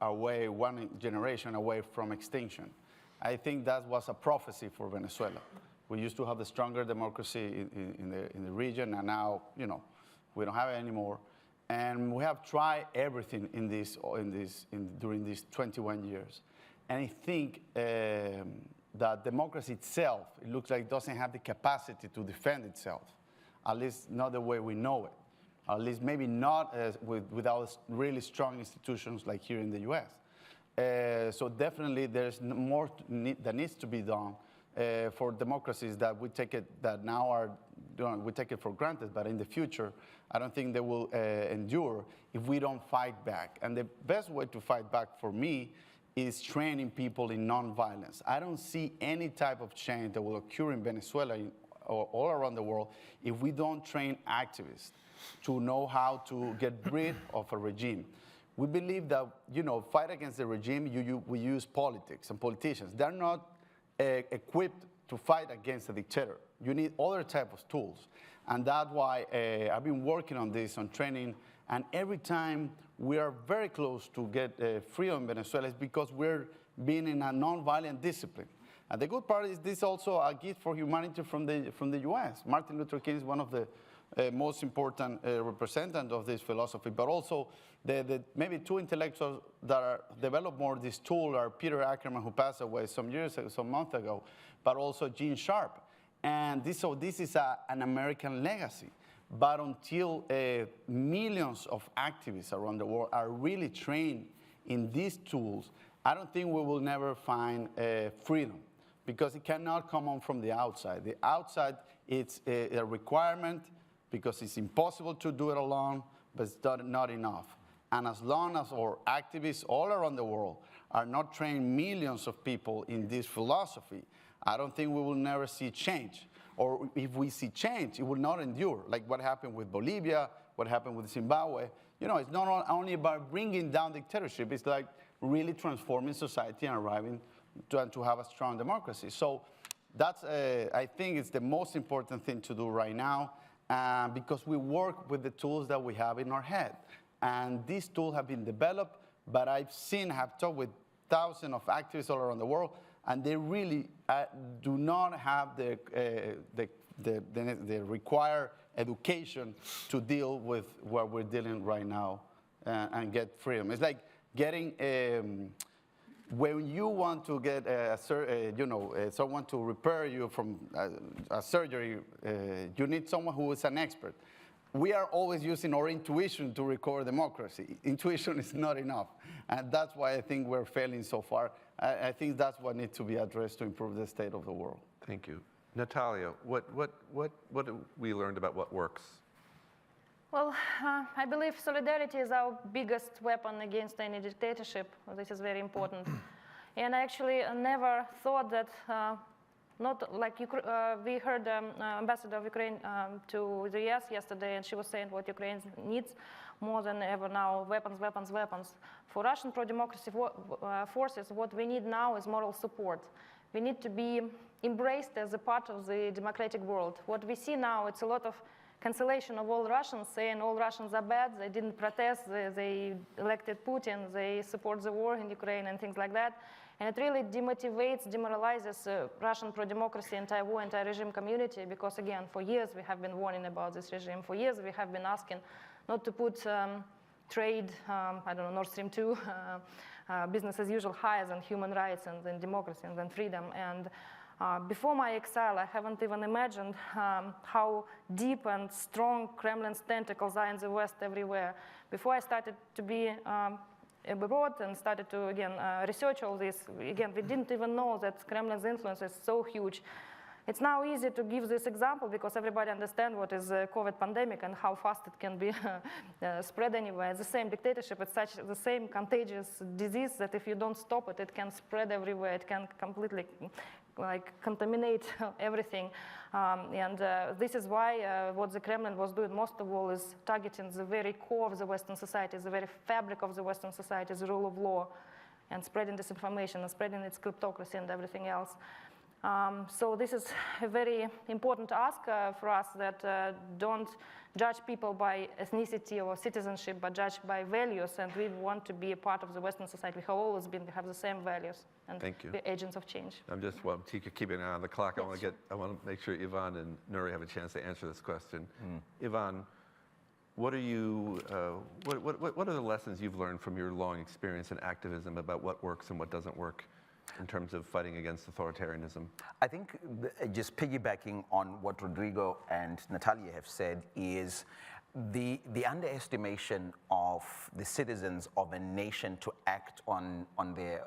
[SPEAKER 7] away, one generation away from extinction. I think that was a prophecy for Venezuela. We used to have the stronger democracy in the region, and now, you know, we don't have it anymore. And we have tried everything during these 21 years. And I think that democracy itself, it looks like it doesn't have the capacity to defend itself, at least not the way we know it. At least maybe not without really strong institutions like here in the US. So definitely there's more that needs to be done for democracies that we take it, that now are, we take it for granted, but in the future, I don't think they will endure if we don't fight back. And the best way to fight back for me is training people in nonviolence. I don't see any type of change that will occur in Venezuela or all around the world if we don't train activists to know how to get rid of a regime. We believe that, you know, fight against the regime, we use politics and politicians. They're not equipped to fight against a dictator. You need other type of tools. And that's why I've been working on this, on training, and every time we are very close to get freedom in Venezuela is because we're being in a nonviolent discipline. And the good part is this also a gift for humanity from the US. Martin Luther King is one of the most important representatives of this philosophy, but also maybe two intellectuals that are developed more this tool are Peter Ackerman, who passed away some months ago, but also Gene Sharp. And this is an American legacy. But until millions of activists around the world are really trained in these tools, I don't think we will never find freedom, because it cannot come on from the outside. The outside, it's a requirement because it's impossible to do it alone, but it's not enough. And as long as our activists all around the world are not training millions of people in this philosophy, I don't think we will never see change. Or if we see change, it will not endure, like what happened with Bolivia, what happened with Zimbabwe. You know, it's not only about bringing down dictatorship, it's like really transforming society and arriving to have a strong democracy. So that's, I think it's the most important thing to do right now, because we work with the tools that we have in our head. And these tools have been developed, but have talked with thousands of activists all around the world, and they really do not have the required education to deal with what we're dealing right now and get freedom. It's like getting, when you want to get someone to repair you from a surgery, you need someone who is an expert. We are always using our intuition to recover democracy. Intuition is not enough. And that's why I think we're failing so far. I think that's what needs to be addressed to improve the state of the world.
[SPEAKER 3] Thank you. Natalia, what have we learned about what works?
[SPEAKER 4] Well, I believe solidarity is our biggest weapon against any dictatorship. This is very important. And I actually never thought that, not like we heard Ambassador of Ukraine to the US yesterday, and she was saying what Ukraine needs more than ever now, weapons, weapons, weapons. For Russian pro-democracy forces, what we need now is moral support. We need to be embraced as a part of the democratic world. What we see now, it's a lot of cancellation of all Russians, saying all Russians are bad, they didn't protest, they elected Putin, they support the war in Ukraine and things like that. And it really demotivates, demoralizes Russian pro-democracy and Taiwan anti-regime community because, again, for years we have been warning about this regime. For years we have been asking not to put trade, I don't know, Nord Stream 2, business as usual higher than human rights and than democracy and than freedom. And before my exile, I haven't even imagined how deep and strong Kremlin's tentacles are in the West everywhere. Before I started to be abroad and started to, again, research all this, again, we didn't even know that Kremlin's influence is so huge. It's now easy to give this example because everybody understands what is a COVID pandemic and how fast it can be spread anywhere. It's the same dictatorship, it's the same contagious disease that if you don't stop it, it can spread everywhere. It can completely contaminate everything. This is why what the Kremlin was doing most of all is targeting the very core of the Western society, the very fabric of the Western society, the rule of law, and spreading disinformation and spreading its kleptocracy and everything else. So this is a very important ask for us that don't judge people by ethnicity or citizenship, but judge by values. And we want to be a part of the Western society. We have always been, we have the same values. And we're agents of change.
[SPEAKER 3] I'm just, well, keeping an eye on the clock. Yes. I want to make sure Ivan and Nuri have a chance to answer this question. Ivan, what are you, what are the lessons you've learned from your long experience in activism about what works and what doesn't work in terms of fighting against authoritarianism?
[SPEAKER 8] I think just piggybacking on what Rodrigo and Natalia have said is the underestimation of the citizens of a nation to act on their,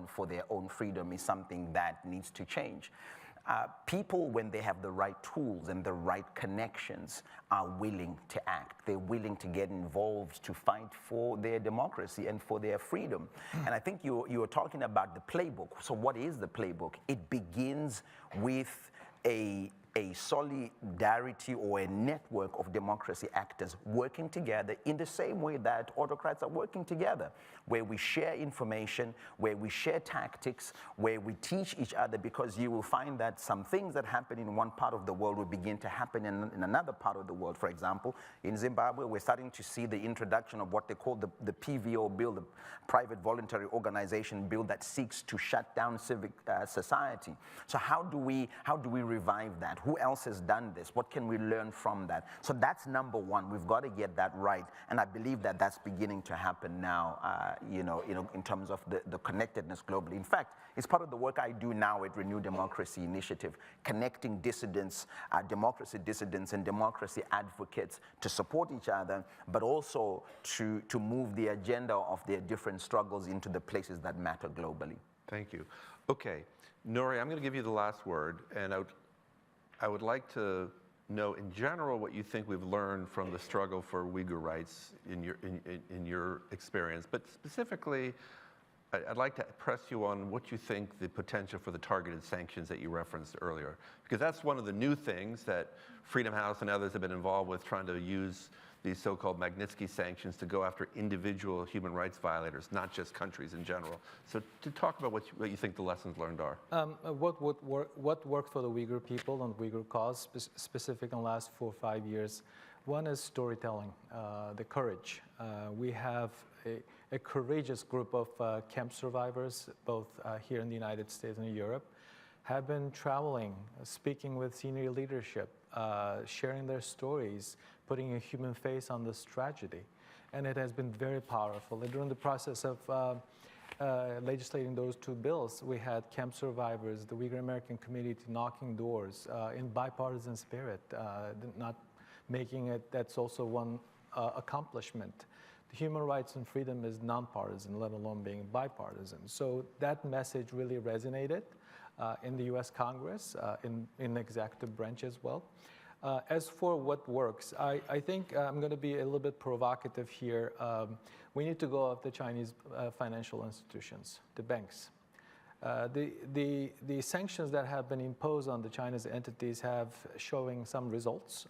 [SPEAKER 8] for their own freedom is something that needs to change. People, when they have the right tools and the right connections, are willing to act. They're willing to get involved to fight for their democracy and for their freedom. And I think you were talking about the playbook. So what is the playbook? It begins with a solidarity or a network of democracy actors working together in the same way that autocrats are working together, where we share information, where we share tactics, where we teach each other, because you will find that some things that happen in one part of the world will begin to happen in another part of the world. For example, in Zimbabwe, we're starting to see the introduction of what they call the PVO bill, the Private Voluntary Organization bill, that seeks to shut down civic society. So how do we revive that? Who else has done this? What can we learn from that? So that's number one. We've got to get that right. And I believe that that's beginning to happen now, in terms of the connectedness globally. In fact, it's part of the work I do now at Renew Democracy Initiative, connecting dissidents, democracy dissidents and democracy advocates to support each other, but also to move the agenda of their different struggles into the places that matter globally.
[SPEAKER 3] Thank you. Okay, Nuri, I'm going to give you the last word, and I would like to know, in general, what you think we've learned from the struggle for Uyghur rights in your experience. But specifically, I'd like to press you on what you think the potential for the targeted sanctions that you referenced earlier. Because that's one of the new things that Freedom House and others have been involved with, trying to use these so-called Magnitsky sanctions to go after individual human rights violators, not just countries in general. So to talk about what you think the lessons learned are.
[SPEAKER 5] What worked for the Uyghur people and Uyghur cause, specific in the last 4 or 5 years, one is storytelling, the courage. We have a courageous group of camp survivors, both here in the United States and in Europe, have been traveling, speaking with senior leadership, sharing their stories, putting a human face on this tragedy. And it has been very powerful. And during the process of legislating those 2 bills, we had camp survivors, the Uyghur American community knocking doors in bipartisan spirit, not making it, that's also one accomplishment. The human rights and freedom is nonpartisan, let alone being bipartisan. So that message really resonated in the US Congress, in the executive branch as well. As for what works, I think I'm going to be a little bit provocative here. We need to go after Chinese financial institutions, the banks. The sanctions that have been imposed on the Chinese entities have showing some results.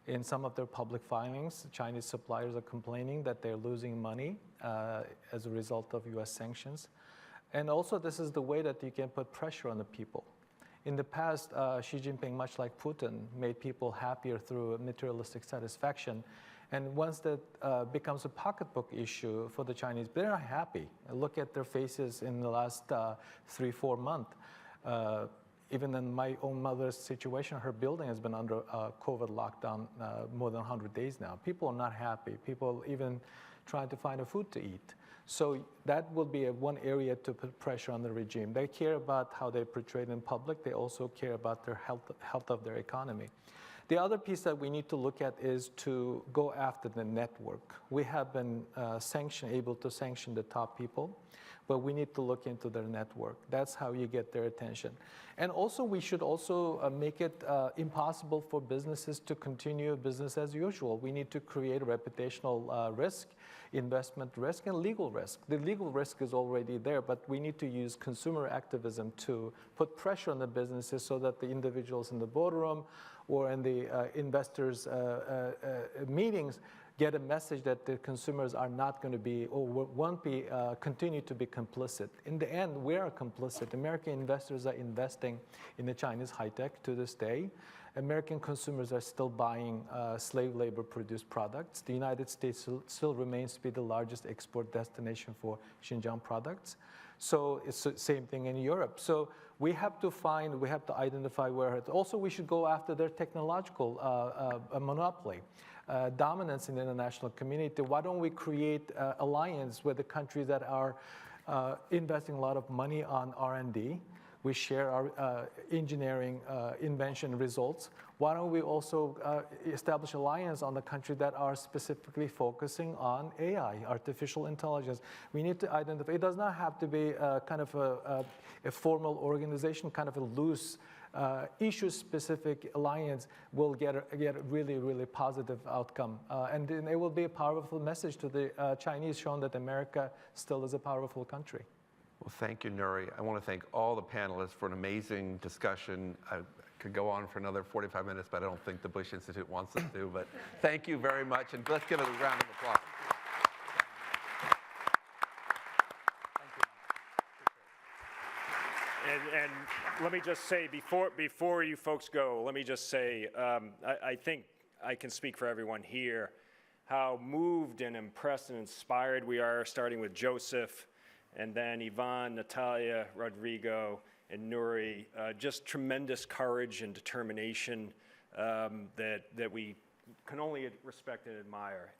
[SPEAKER 5] In some of their public filings, Chinese suppliers are complaining that they're losing money as a result of US sanctions. And also, this is the way that you can put pressure on the people. In the past, Xi Jinping, much like Putin, made people happier through materialistic satisfaction. And once that becomes a pocketbook issue for the Chinese, they're not happy. Look at their faces in the last 3-4 months. Even in my own mother's situation, her building has been under COVID lockdown more than 100 days now. People are not happy. People even trying to find a food to eat. So that will be one area to put pressure on the regime. They care about how they portrayed in public. They also care about their health of their economy. The other piece that we need to look at is to go after the network. We have been able to sanction the top people, but we need to look into their network. That's how you get their attention. And also, we should also make it impossible for businesses to continue business as usual. We need to create a reputational risk, investment risk, and legal risk. The legal risk is already there, but we need to use consumer activism to put pressure on the businesses so that the individuals in the boardroom or in the investors' meetings get a message that the consumers are not going to be or won't be continue to be complicit. In the end, we are complicit. American investors are investing in the Chinese high tech to this day. American consumers are still buying slave labor produced products. The United States still remains to be the largest export destination for Xinjiang products. So it's the same thing in Europe. So we have to identify where. Also, we should go after their technological monopoly. Dominance in the international community. Why don't we create alliance with the countries that are investing a lot of money on R&D? We share our engineering invention results. Why don't we also establish alliance on the countries that are specifically focusing on AI, artificial intelligence? We need to identify. It does not have to be kind of a formal organization, kind of a loose issue-specific alliance will get a really, really positive outcome. And then it will be a powerful message to the Chinese, showing that America still is a powerful country.
[SPEAKER 3] Well, thank you, Nuri. I want to thank all the panelists for an amazing discussion. I could go on for another 45 minutes, but I don't think the Bush Institute wants us to. But thank you very much, and let's give it a round of applause.
[SPEAKER 9] And let me just say, before you folks go, let me just say, I think I can speak for everyone here, how moved and impressed and inspired we are, starting with Joseph, and then Yvonne, Natalia, Rodrigo, and Nuri. Just tremendous courage and determination that we can only respect and admire.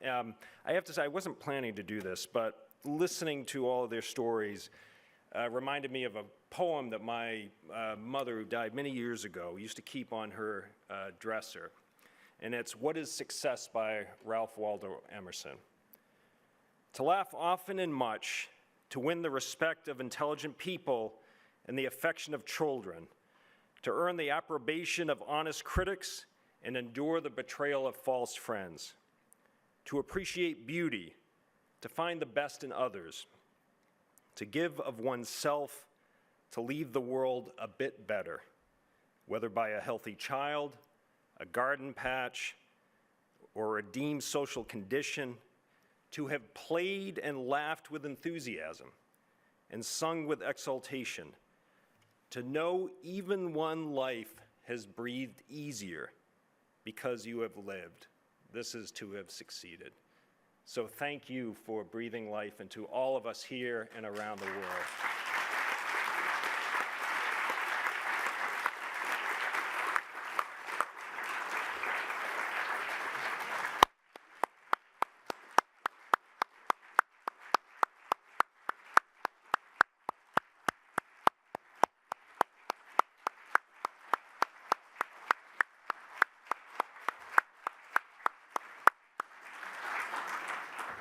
[SPEAKER 9] I have to say, I wasn't planning to do this, but listening to all of their stories reminded me of a poem that my mother, who died many years ago, used to keep on her dresser. And it's "What is Success" by Ralph Waldo Emerson. To laugh often and much, to win the respect of intelligent people and the affection of children, to earn the approbation of honest critics and endure the betrayal of false friends, to appreciate beauty, to find the best in others, to give of oneself, to leave the world a bit better, whether by a healthy child, a garden patch, or a redeemed social condition, to have played and laughed with enthusiasm and sung with exultation, to know even one life has breathed easier because you have lived. This is to have succeeded. So thank you for breathing life into all of us here and around the world.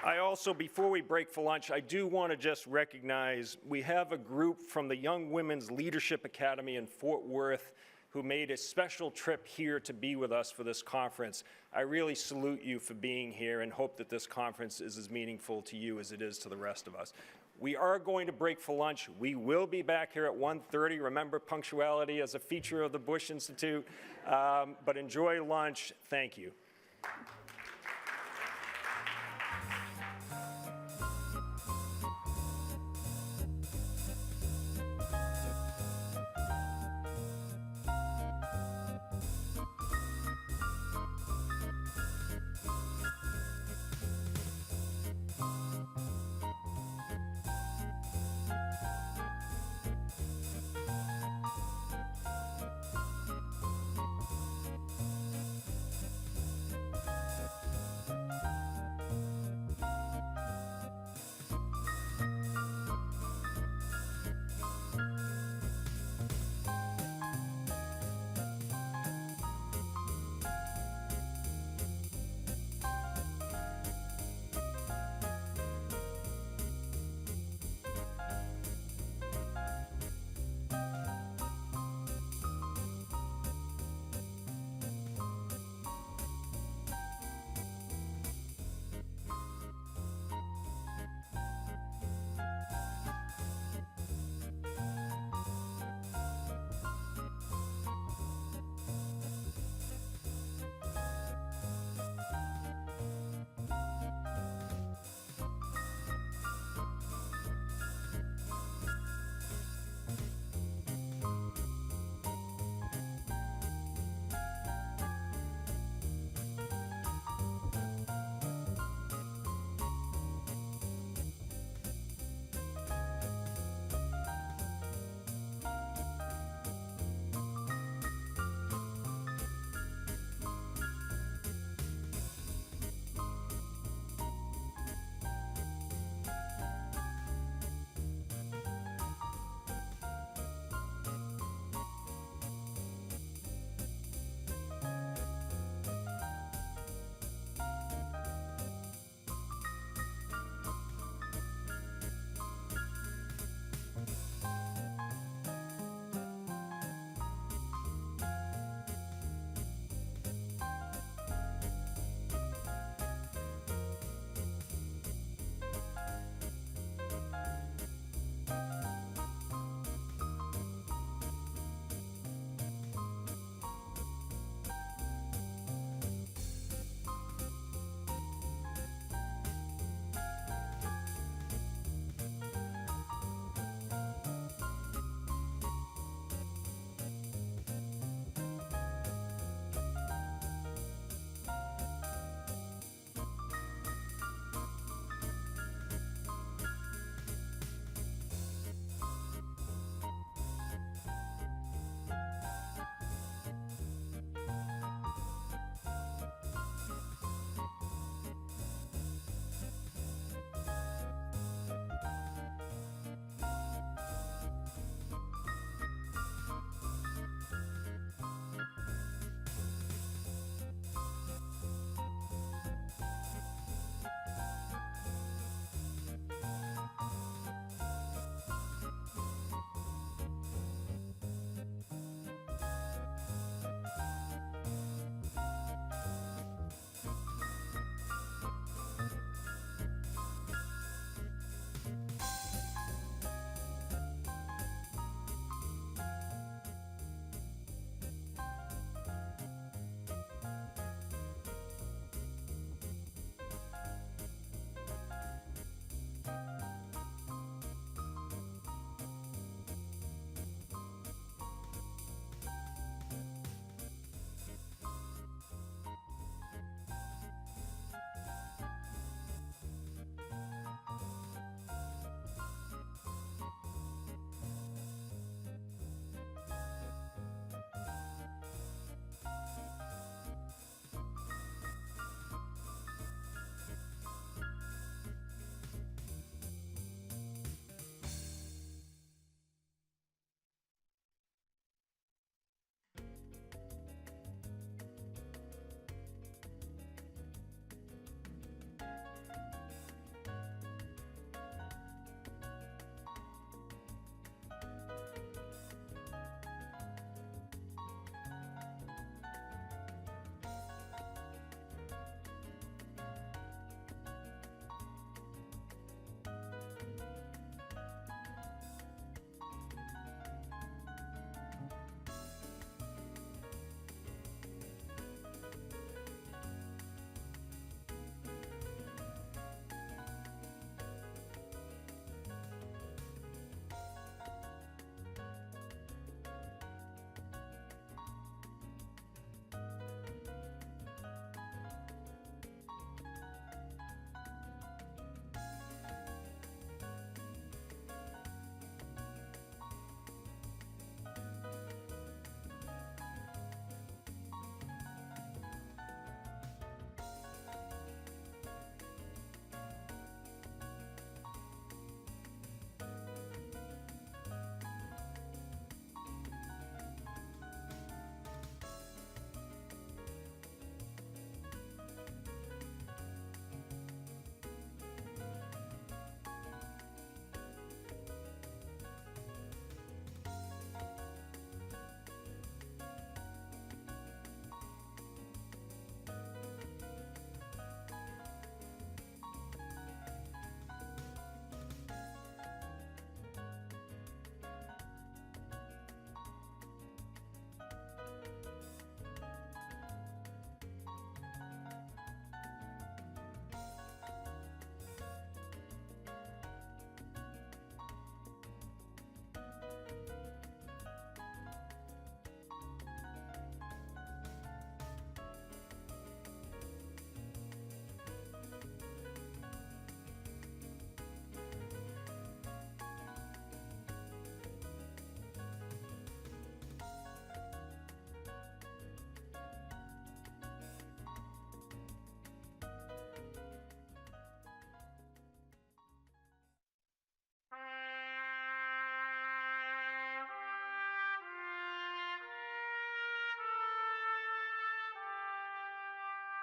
[SPEAKER 9] I also, before we break for lunch, I do want to just recognize we have a group from the Young Women's Leadership Academy in Fort Worth who made a special trip here to be with us for this conference. I really salute you for being here and hope that this conference is as meaningful to you as it is to the rest of us. We are going to break for lunch. We will be back here at 1:30. Remember, punctuality as a feature of the Bush Institute. But enjoy lunch. Thank you.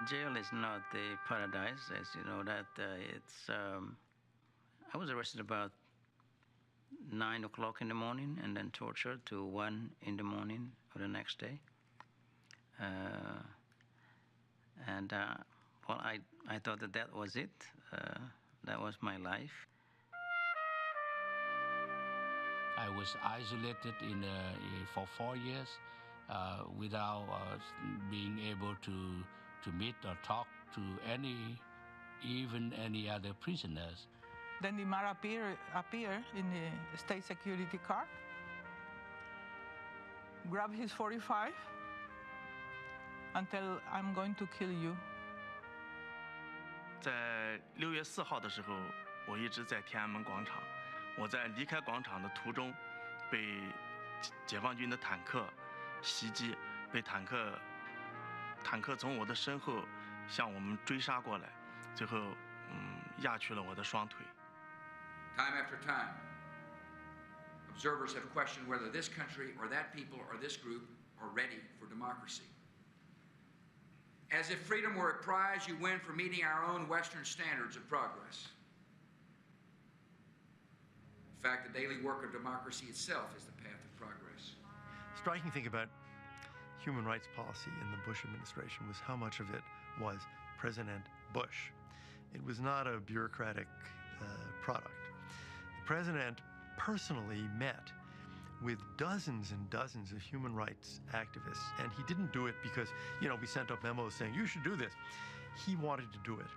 [SPEAKER 23] Jail is not the paradise, as you know that. I was arrested about 9 o'clock in the morning and then tortured to 1 in the morning of the next day. Well, I thought that was it. That was my life.
[SPEAKER 25] I was isolated for 4 years without being able to meet or talk to even any other prisoners.
[SPEAKER 10] Then the man appear in the state security car, grab his 45, and tell I'm going to kill you.
[SPEAKER 11] 在6月4号的时候，我一直在天安门广场。我在离开广场的途中，被解放军的坦克袭击，被坦克从我的身后向我们追杀过来，最后压去了我的双腿。
[SPEAKER 1] Time after time, observers have questioned whether this country or that people or this group are ready for democracy. As if freedom were a prize you win for meeting our own Western standards of progress. In fact, the daily work of democracy itself is the path of progress.
[SPEAKER 12] Striking thing about human rights policy in the Bush administration was how much of it was President Bush. It was not a bureaucratic product. The president personally met with dozens and dozens of human rights activists, and he didn't do it because, we sent up memos saying, you should do this. He wanted to do it.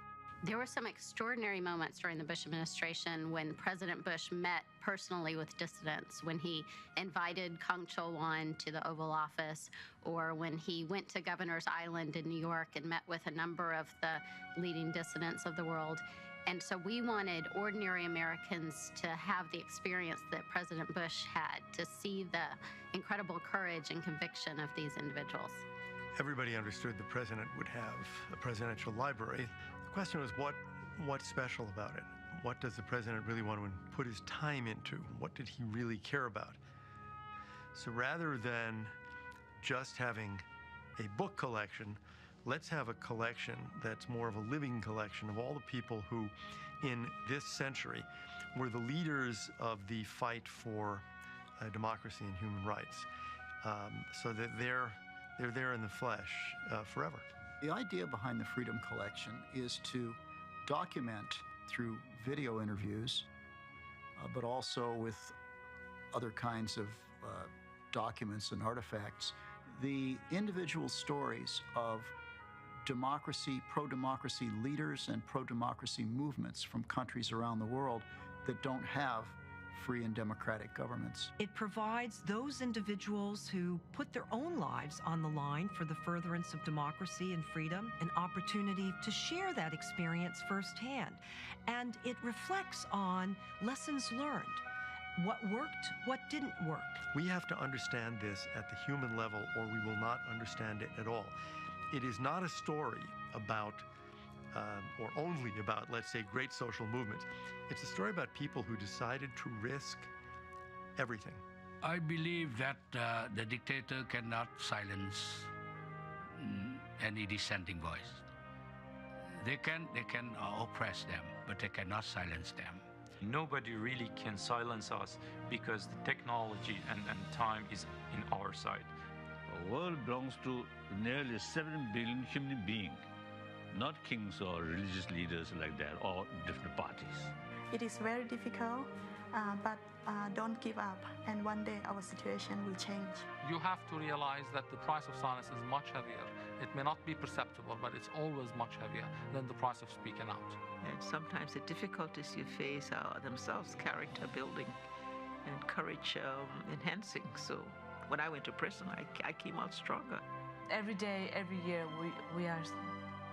[SPEAKER 13] There were some extraordinary moments during the Bush administration when President Bush met personally with dissidents, when he invited Kang Chol-won to the Oval Office, or when he went to Governor's Island in New York and met with a number of the leading dissidents of the world. And so we wanted ordinary Americans to have the experience that President Bush had, to see the incredible courage and conviction of these individuals.
[SPEAKER 12] Everybody understood the president would have a presidential library. The question was, what's special about it? What does the president really want to put his time into? What did he really care about? So rather than just having a book collection, let's have a collection that's more of a living collection of all the people who, in this century, were the leaders of the fight for democracy and human rights, so that they're there in the flesh forever.
[SPEAKER 14] The idea behind the Freedom Collection is to document through video interviews, but also with other kinds of documents and artifacts, the individual stories of democracy, pro-democracy leaders and pro-democracy movements from countries around the world that don't have free and democratic governments.
[SPEAKER 15] It provides those individuals who put their own lives on the line for the furtherance of democracy and freedom an opportunity to share that experience firsthand. And it reflects on lessons learned. What worked, what didn't work.
[SPEAKER 12] We have to understand this at the human level, or we will not understand it at all. It is not a story about, or only about, let's say, great social movements. It's a story about people who decided to risk everything.
[SPEAKER 25] I believe that the dictator cannot silence any dissenting voice. They can oppress them, but they cannot silence them.
[SPEAKER 16] Nobody really can silence us because the technology and time is in our side.
[SPEAKER 25] The world belongs to nearly 7 billion human beings, not kings or religious leaders like that, or different parties.
[SPEAKER 17] It is very difficult, but don't give up, and one day our situation will change.
[SPEAKER 28] You have to realize that the price of silence is much heavier. It may not be perceptible, but it's always much heavier than the price of speaking out.
[SPEAKER 18] And sometimes the difficulties you face are themselves character building and courage enhancing. So when I went to prison, I came out stronger.
[SPEAKER 21] Every day, every year, we are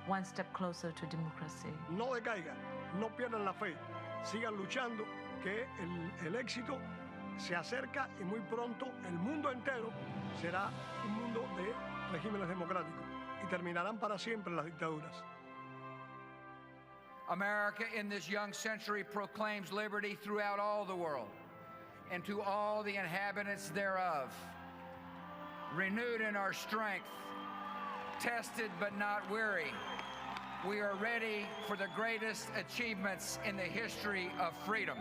[SPEAKER 21] one step closer to democracy.
[SPEAKER 29] No decaigan, no pierdan la fe, sigan luchando, que el éxito se acerca y muy pronto el mundo entero será un mundo de regímenes democráticos y terminarán para siempre las dictaduras.
[SPEAKER 1] America in this young century proclaims liberty throughout all the world and to all the inhabitants thereof. Renewed in our strength, tested but not weary. We are ready for the greatest achievements in the history of freedom.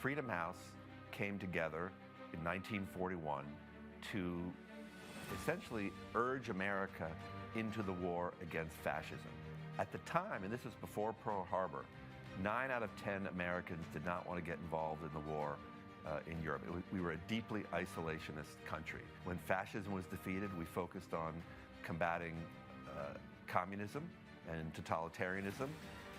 [SPEAKER 3] Freedom House came together in 1941 to essentially urge America into the war against fascism. At the time, and this was before Pearl Harbor, 9 out of 10 Americans did not want to get involved in the war in Europe. We were a deeply isolationist country. When fascism was defeated, we focused on combating communism and totalitarianism.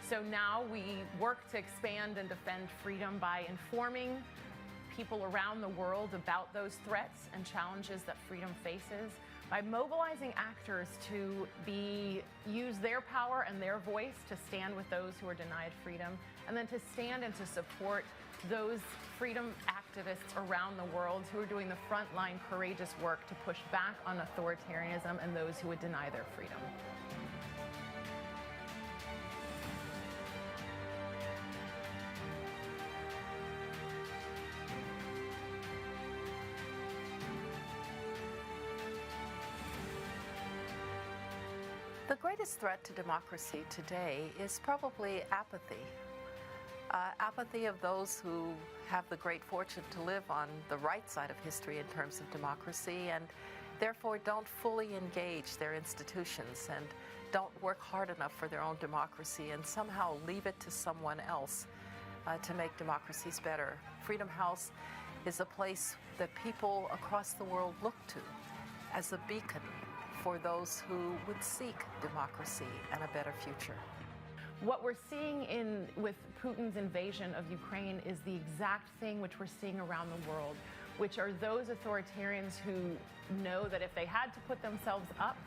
[SPEAKER 2] So now we work to expand and defend freedom by informing people around the world about those threats and challenges that freedom faces, by mobilizing actors to use their power and their voice to stand with those who are denied freedom, and then to stand and to support those freedom activists around the world who are doing the frontline courageous work to push back on authoritarianism and those who would deny their freedom.
[SPEAKER 6] The greatest threat to democracy today is probably apathy. Apathy of those who have the great fortune to live on the right side of history in terms of democracy and therefore don't fully engage their institutions and don't work hard enough for their own democracy and somehow leave it to someone else to make democracies better. Freedom House is a place that people across the world look to as a beacon for those who would seek democracy and a better future.
[SPEAKER 2] What we're seeing with Putin's invasion of Ukraine is the exact thing which we're seeing around the world, which are those authoritarians who know that if they had to put themselves up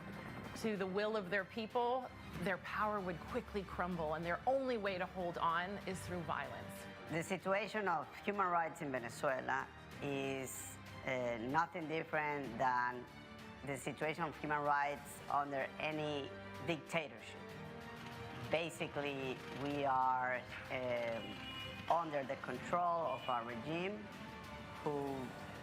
[SPEAKER 2] to the will of their people, their power would quickly crumble, and their only way to hold on is through violence.
[SPEAKER 7] The situation of human rights in Venezuela is nothing different than the situation of human rights under any dictatorship. Basically, we are under the control of our regime who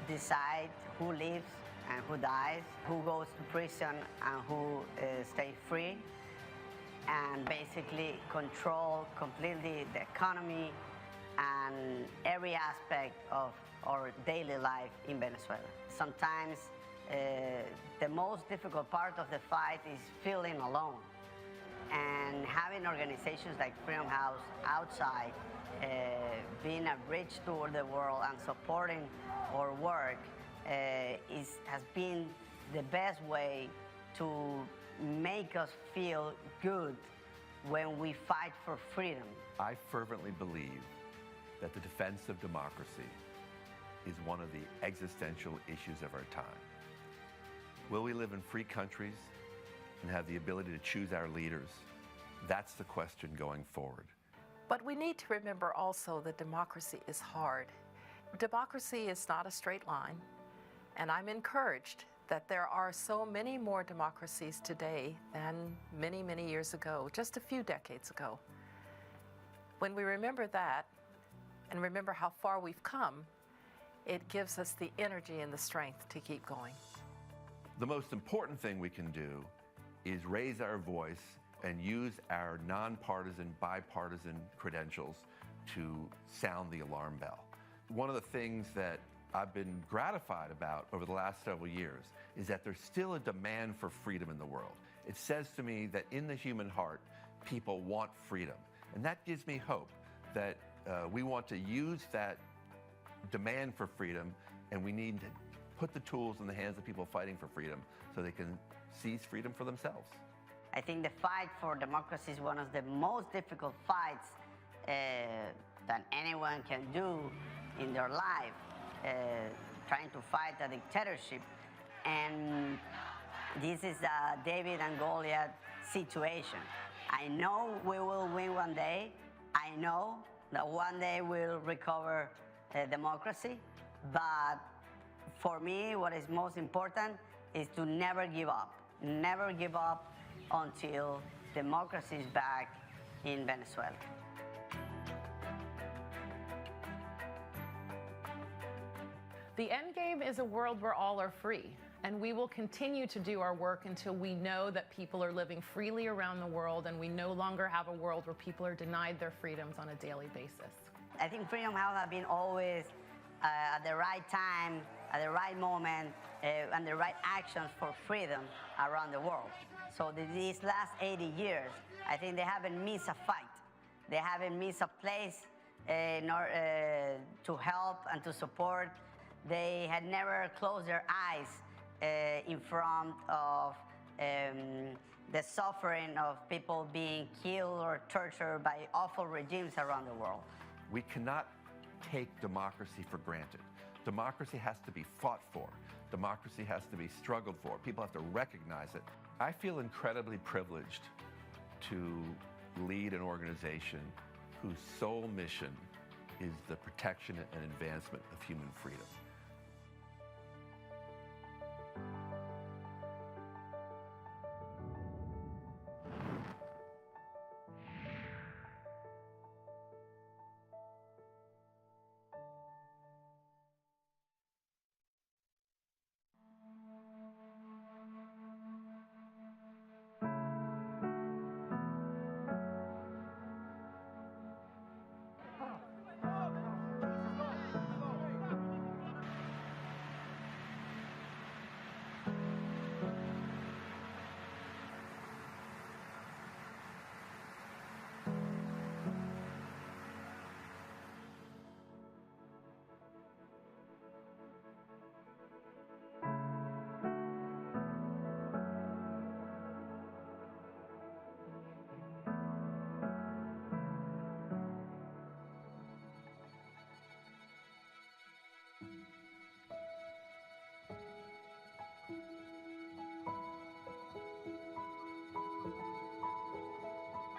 [SPEAKER 7] decide who lives and who dies, who goes to prison and who stays free, and basically control completely the economy and every aspect of our daily life in Venezuela. Sometimes the most difficult part of the fight is feeling alone. And having organizations like Freedom House outside, being a bridge toward the world and supporting our work has been the best way to make us feel good when we fight for freedom.
[SPEAKER 3] I fervently believe that the defense of democracy is one of the existential issues of our time. Will we live in free countries and have the ability to choose our leaders? That's the question going forward.
[SPEAKER 6] But we need to remember also that democracy is hard. Democracy is not a straight line, and I'm encouraged that there are so many more democracies today than many, many years ago, just a few decades ago. When we remember that, and remember how far we've come, it gives us the energy and the strength to keep going.
[SPEAKER 3] The most important thing we can do is raise our voice and use our nonpartisan, bipartisan credentials to sound the alarm bell. One of the things that I've been gratified about over the last several years is that there's still a demand for freedom in the world. It says to me that in the human heart, people want freedom. And that gives me hope that we want to use that demand for freedom, and we need to put the tools in the hands of people fighting for freedom so they can seize freedom for themselves.
[SPEAKER 7] I think the fight for democracy is one of the most difficult fights that anyone can do in their life, trying to fight a dictatorship. And this is a David and Goliath situation. I know we will win one day. I know that one day we'll recover democracy. But for me, what is most important is to never give up. Never give up until democracy is back in Venezuela.
[SPEAKER 2] The end game is a world where all are free, and we will continue to do our work until we know that people are living freely around the world and we no longer have a world where people are denied their freedoms on a daily basis.
[SPEAKER 7] I think Freedom House has been always at the right time, at the right moment, and the right actions for freedom around the world. So these last 80 years, I think they haven't missed a fight. They haven't missed a place to help and to support. They had never closed their eyes in front of the suffering of people being killed or tortured by awful regimes around the world.
[SPEAKER 3] We cannot take democracy for granted. Democracy has to be fought for. Democracy has to be struggled for. People have to recognize it. I feel incredibly privileged to lead an organization whose sole mission is the protection and advancement of human freedom.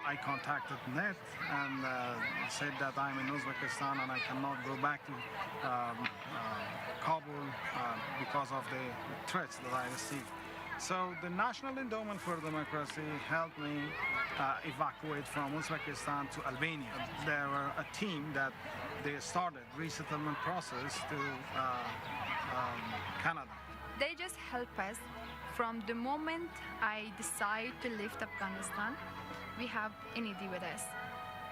[SPEAKER 4] I contacted NET and said that I'm in Uzbekistan and I cannot go back to Kabul because of the threats that I received. So the National Endowment for Democracy helped me evacuate from Uzbekistan to Albania. There were a team that they started resettlement process to Canada.
[SPEAKER 5] They just help us from the moment I decide to leave Afghanistan. We have unity with us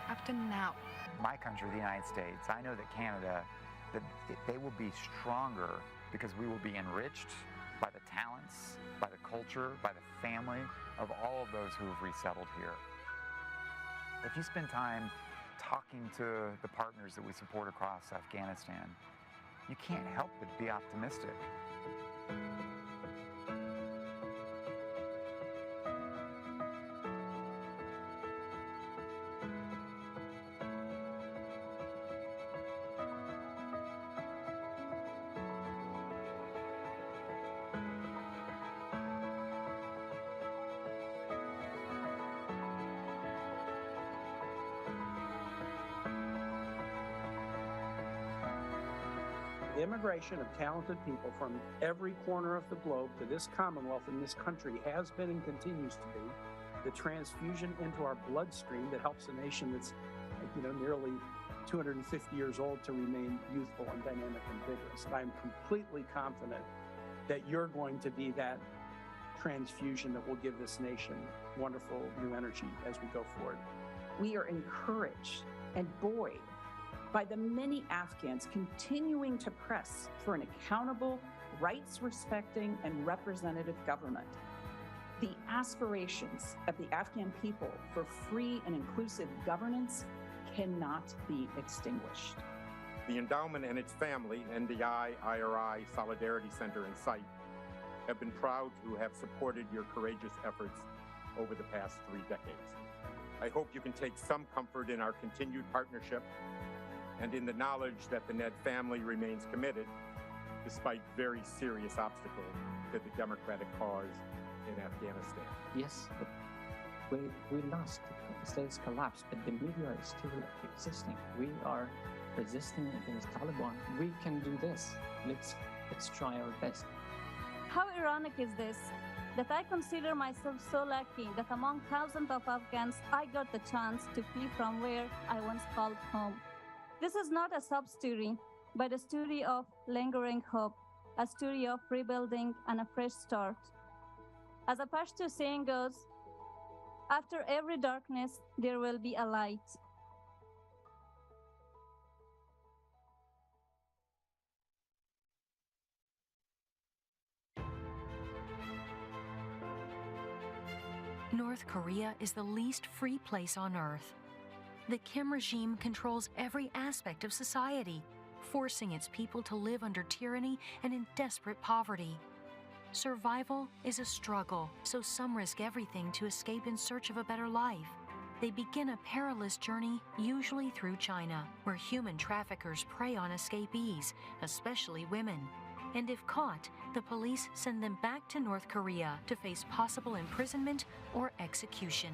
[SPEAKER 5] up to now.
[SPEAKER 8] My country, the United States, I know that Canada, that they will be stronger because we will be enriched by the talents, by the culture, by the family of all of those who have resettled here. If you spend time talking to the partners that we support across Afghanistan, you can't help but be optimistic.
[SPEAKER 19] The immigration of talented people from every corner of the globe to this Commonwealth and this country has been and continues to be the transfusion into our bloodstream that helps a nation that's, nearly 250 years old to remain youthful and dynamic and vigorous. And I'm completely confident that you're going to be that transfusion that will give this nation wonderful new energy as we go forward.
[SPEAKER 20] We are encouraged and buoyed by the many Afghans continuing to press for an accountable, rights-respecting, and representative government. The aspirations of the Afghan people for free and inclusive governance cannot be extinguished.
[SPEAKER 22] The endowment and its family, NDI, IRI, Solidarity Center, and SITE, have been proud to have supported your courageous efforts over the past 3 decades. I hope you can take some comfort in our continued partnership and in the knowledge that the NED family remains committed, despite very serious obstacles, to the democratic cause in Afghanistan.
[SPEAKER 24] Yes,
[SPEAKER 9] We lost, the status collapsed, but the media is still existing. We are resisting against Taliban. We can do this. Let's try our best.
[SPEAKER 10] How ironic is this? That I consider myself so lucky that among thousands of Afghans, I got the chance to flee from where I once called home. This is not a sub story, but a story of lingering hope, a story of rebuilding and a fresh start. As a Pashto saying goes, after every darkness, there will be a light.
[SPEAKER 11] North Korea is the least free place on earth. The Kim regime controls every aspect of society, forcing its people to live under tyranny and in desperate poverty. Survival is a struggle, so some risk everything to escape in search of a better life. They begin a perilous journey, usually through China, where human traffickers prey on escapees, especially women. And if caught, the police send them back to North Korea to face possible imprisonment or execution.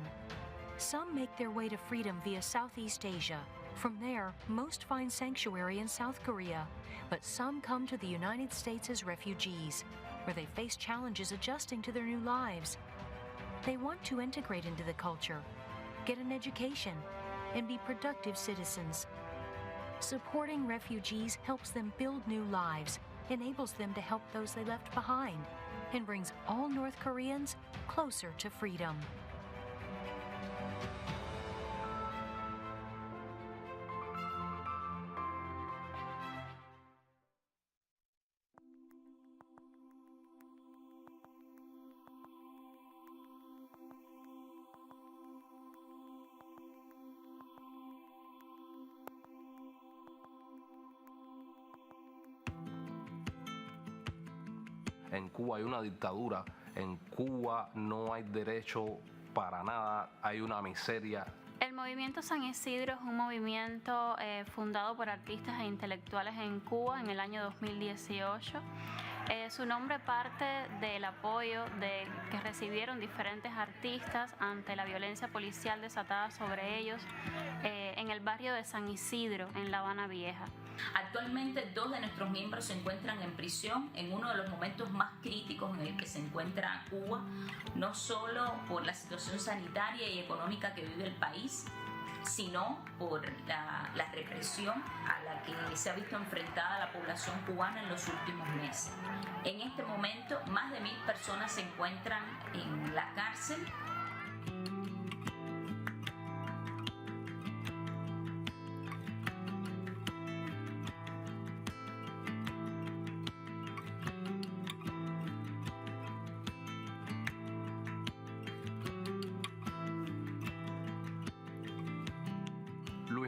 [SPEAKER 11] Some make their way to freedom via Southeast Asia. From there, most find sanctuary in South Korea, but some come to the United States as refugees, where they face challenges adjusting to their new lives. They want to integrate into the culture, get an education, and be productive citizens. Supporting refugees helps them build new lives, enables them to help those they left behind, and brings all North Koreans closer to freedom.
[SPEAKER 13] En Cuba hay una dictadura, en Cuba no hay derecho para nada, hay una miseria.
[SPEAKER 14] El movimiento San Isidro es un movimiento fundado por artistas e intelectuales en Cuba en el año 2018. Su nombre parte del apoyo que recibieron diferentes artistas ante la violencia policial desatada sobre ellos en el barrio de San Isidro, en La Habana Vieja.
[SPEAKER 23] Actualmente 2 de nuestros miembros se encuentran en prisión en uno de los momentos más críticos en el que se encuentra Cuba, no solo por la situación sanitaria y económica que vive el país, sino por la represión a la que se ha visto enfrentada la población cubana en los últimos meses. En este momento, más de 1.000 personas se encuentran en la cárcel.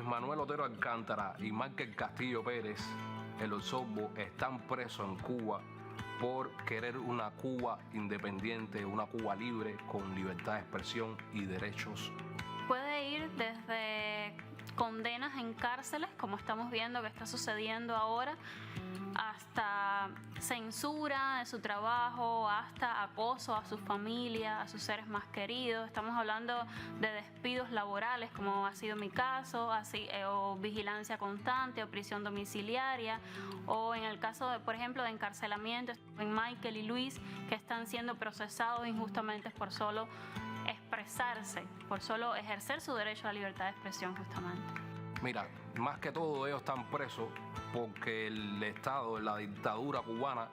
[SPEAKER 13] Manuel Otero Alcántara y Márquez Castillo Pérez, el Osorbo, están presos en Cuba por querer una Cuba independiente, una Cuba libre, con libertad de expresión y derechos.
[SPEAKER 14] Puede ir desde condenas en cárceles, como estamos viendo que está sucediendo ahora, hasta censura de su trabajo, hasta acoso a su familia, a sus seres más queridos. Estamos hablando de despidos laborales, como ha sido mi caso, o vigilancia constante, o prisión domiciliaria, o en el caso, por ejemplo, de encarcelamiento, en Michael y Luis, que están siendo procesados injustamente por solo expresarse, por solo ejercer su derecho a la libertad de expresión, justamente.
[SPEAKER 13] Mira, más que todo ellos están presos porque el Estado, la dictadura cubana,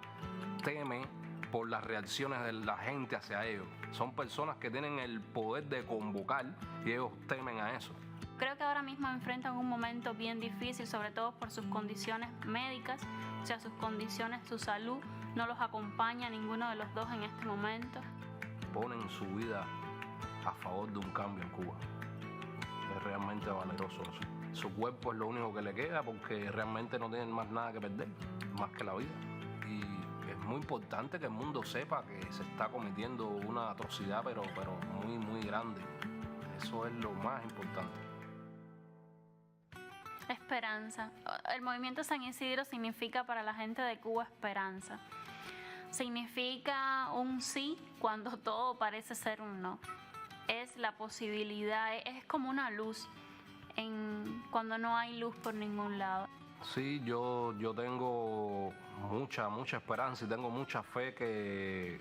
[SPEAKER 13] teme por las reacciones de la gente hacia ellos. Son personas que tienen el poder de convocar y ellos temen a eso.
[SPEAKER 14] Creo que ahora mismo enfrentan un momento bien difícil, sobre todo por sus condiciones médicas, o sea, sus condiciones, su salud, no los acompaña ninguno de los dos en este momento.
[SPEAKER 13] Ponen su vida a favor de un cambio en Cuba. Es realmente valeroso eso. Su cuerpo es lo único que le queda porque realmente no tienen más nada que perder, más que la vida. Y es muy importante que el mundo sepa que se está cometiendo una atrocidad, pero muy, muy grande. Eso es lo más importante.
[SPEAKER 14] Esperanza. El movimiento San Isidro significa para la gente de Cuba esperanza. Significa un sí cuando todo parece ser un no. es la posibilidad, es como una luz cuando no hay luz por ningún lado.
[SPEAKER 13] Sí, yo tengo mucha esperanza y tengo mucha fe que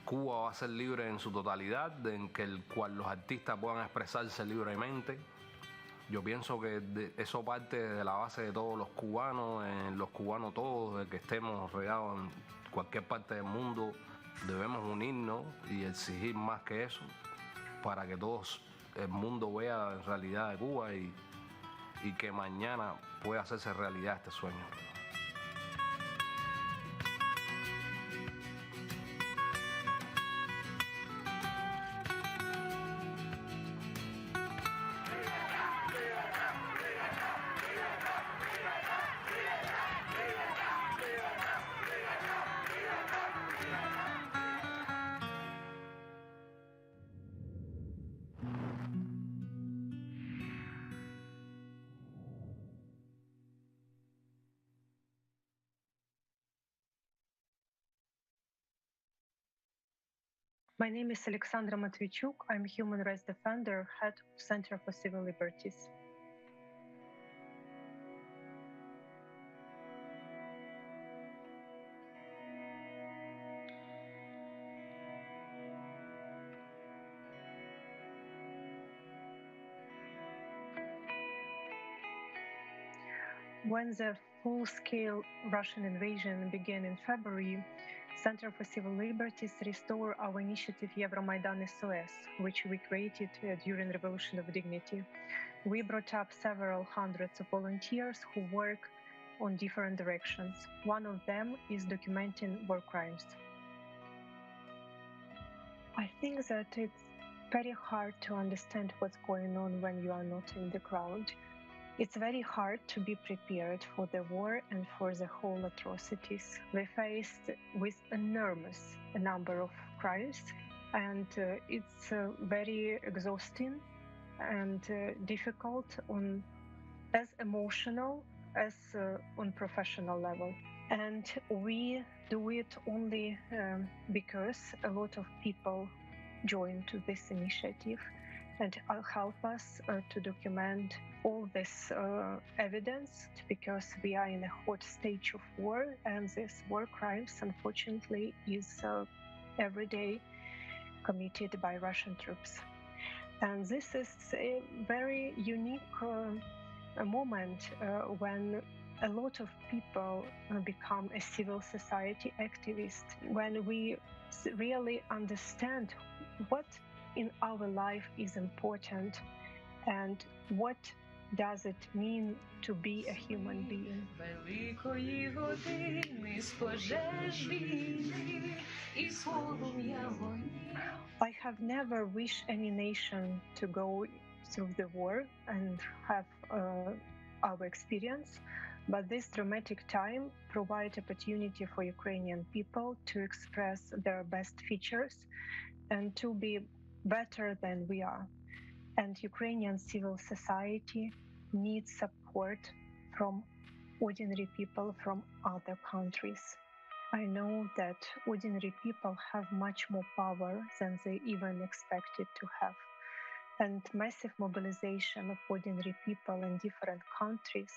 [SPEAKER 13] Cuba va a ser libre en su totalidad, en que el cual los artistas puedan expresarse libremente. Yo pienso que eso parte de la base de todos los cubanos todos, de que estemos regados en cualquier parte del mundo. Debemos unirnos y exigir más que eso para que el mundo vea en realidad de Cuba y que mañana pueda hacerse realidad este sueño.
[SPEAKER 12] My name is Alexandra Matvichuk. I'm a human rights defender, head of Center for Civil Liberties. When the full-scale Russian invasion began in February, Center for Civil Liberties restored our initiative Euromaidan SOS, which we created during Revolution of Dignity. We brought up several hundreds of volunteers who work on different directions. One of them is documenting war crimes. I think that it's very hard to understand what's going on when you are not in the ground. It's very hard to be prepared for the war and for the whole atrocities. We faced with enormous number of crimes, and it's very exhausting and difficult on as emotional as on professional level. And we do it only because a lot of people joined to this initiative and help us to document all this evidence, because we are in a hot stage of war, and this war crimes, unfortunately, is every day committed by Russian troops. And this is a very unique moment when a lot of people become a civil society activist, when we really understand what in our life is important and what does it mean to be a human being. I have never wished any nation to go through the war and have our experience, but this dramatic time provides opportunity for Ukrainian people to express their best features and to be better than we are. And Ukrainian civil society needs support from ordinary people from other countries. I know that ordinary people have much more power than they even expected to have. And massive mobilization of ordinary people in different countries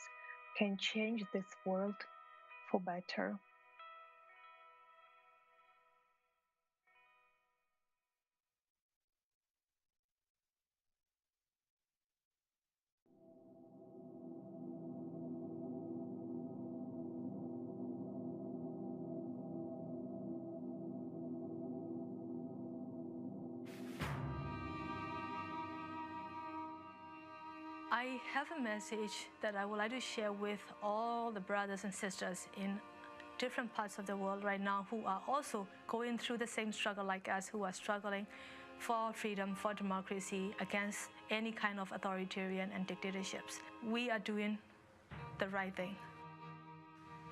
[SPEAKER 12] can change this world for better.
[SPEAKER 15] I have a message that I would like to share with all the brothers and sisters in different parts of the world right now who are also going through the same struggle like us, who are struggling for freedom, for democracy, against any kind of authoritarian and dictatorships. We are doing the right thing.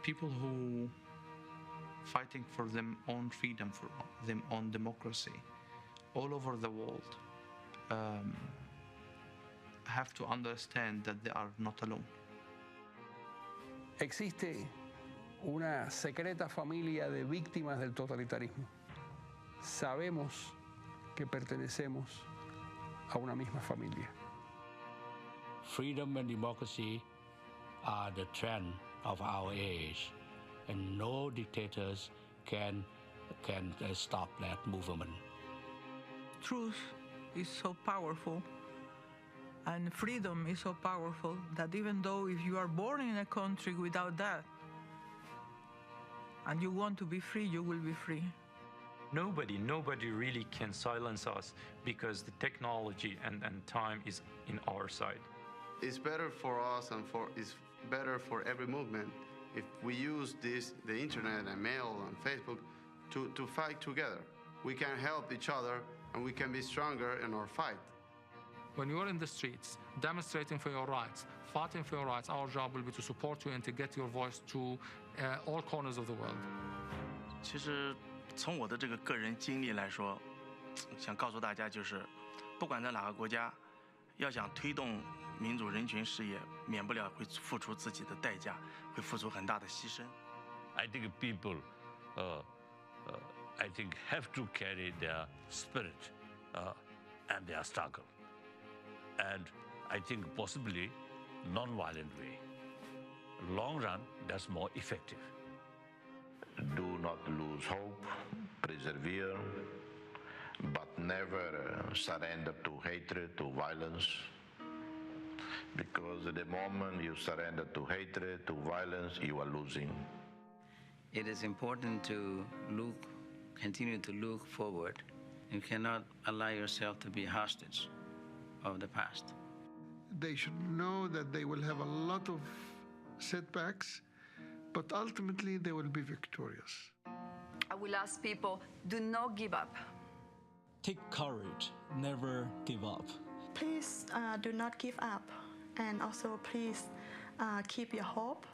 [SPEAKER 16] People who fighting for their own freedom, for their own democracy, all over the world, have to understand that they are not alone.
[SPEAKER 17] Existe una secreta familia de víctimas del totalitarismo. Sabemos que pertenecemos a una misma familia.
[SPEAKER 1] Freedom and democracy are the trend of our age, and no dictators can stop that movement.
[SPEAKER 18] Truth is so powerful, and freedom is so powerful that even though if you are born in a country without that, and you want to be free, you will be free.
[SPEAKER 21] Nobody really can silence us because the technology and time is in our side.
[SPEAKER 24] It's better for us and it's better for every movement if we use the internet and mail and Facebook to fight together. We can help each other and we can be stronger in our fight.
[SPEAKER 25] When you're in the streets, demonstrating for your rights, fighting for your rights, our job will be to support you and to get your voice to all corners of the world.
[SPEAKER 26] 其实从我的这个个人经历来说，想告诉大家就是，不管在哪个国家，要想推动民主人权事业，免不了会付出自己的代价，会付出很大的牺牲。
[SPEAKER 1] I think people, I think have to carry their spirit and their struggle, and I think possibly non-violent way. Long run, that's more effective.
[SPEAKER 27] Do not lose hope, persevere, but never surrender to hatred, to violence. Because the moment you surrender to hatred, to violence, you are losing.
[SPEAKER 28] It is important to continue to look forward. You cannot allow yourself to be hostage of the past.
[SPEAKER 17] They should know that they will have a lot of setbacks, but ultimately they will be victorious.
[SPEAKER 29] I will ask people, do not give up.
[SPEAKER 30] Take courage, never give up.
[SPEAKER 31] Please do not give up, and also please keep your hope.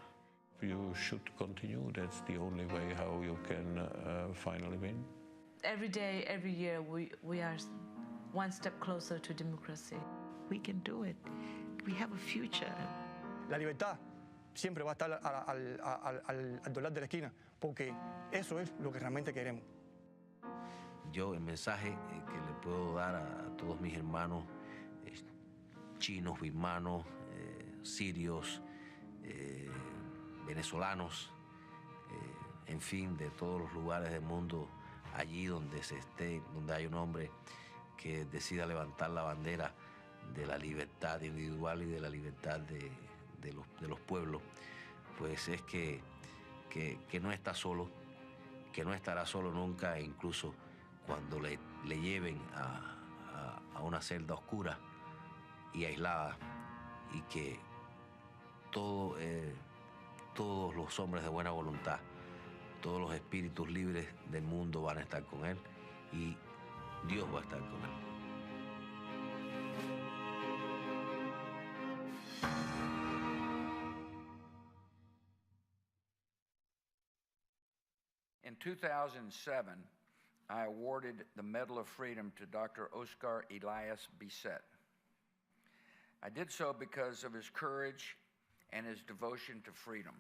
[SPEAKER 32] You should continue. That's the only way how you can finally win.
[SPEAKER 33] Every day, every year, we are one step closer to democracy.
[SPEAKER 34] We can do it. We have a future.
[SPEAKER 35] La libertad siempre va a estar al doblar de la esquina, porque eso es lo que realmente queremos.
[SPEAKER 36] Yo el mensaje que le puedo dar a todos mis hermanos chinos, birmanos, sirios, venezolanos, en fin, de todos los lugares del mundo, allí donde se esté, donde hay un hombre que decida levantar la bandera de la libertad individual y de la libertad de los pueblos, pues es que no está solo, que no estará solo nunca, e incluso cuando le lleven a una celda oscura y aislada, y que todos los hombres de buena voluntad, todos los espíritus libres del mundo van a estar con él y Dios va a estar con él.
[SPEAKER 37] In 2007, I awarded the Medal of Freedom to Dr. Oscar Elias Bisset. I did so because of his courage and his devotion to freedom.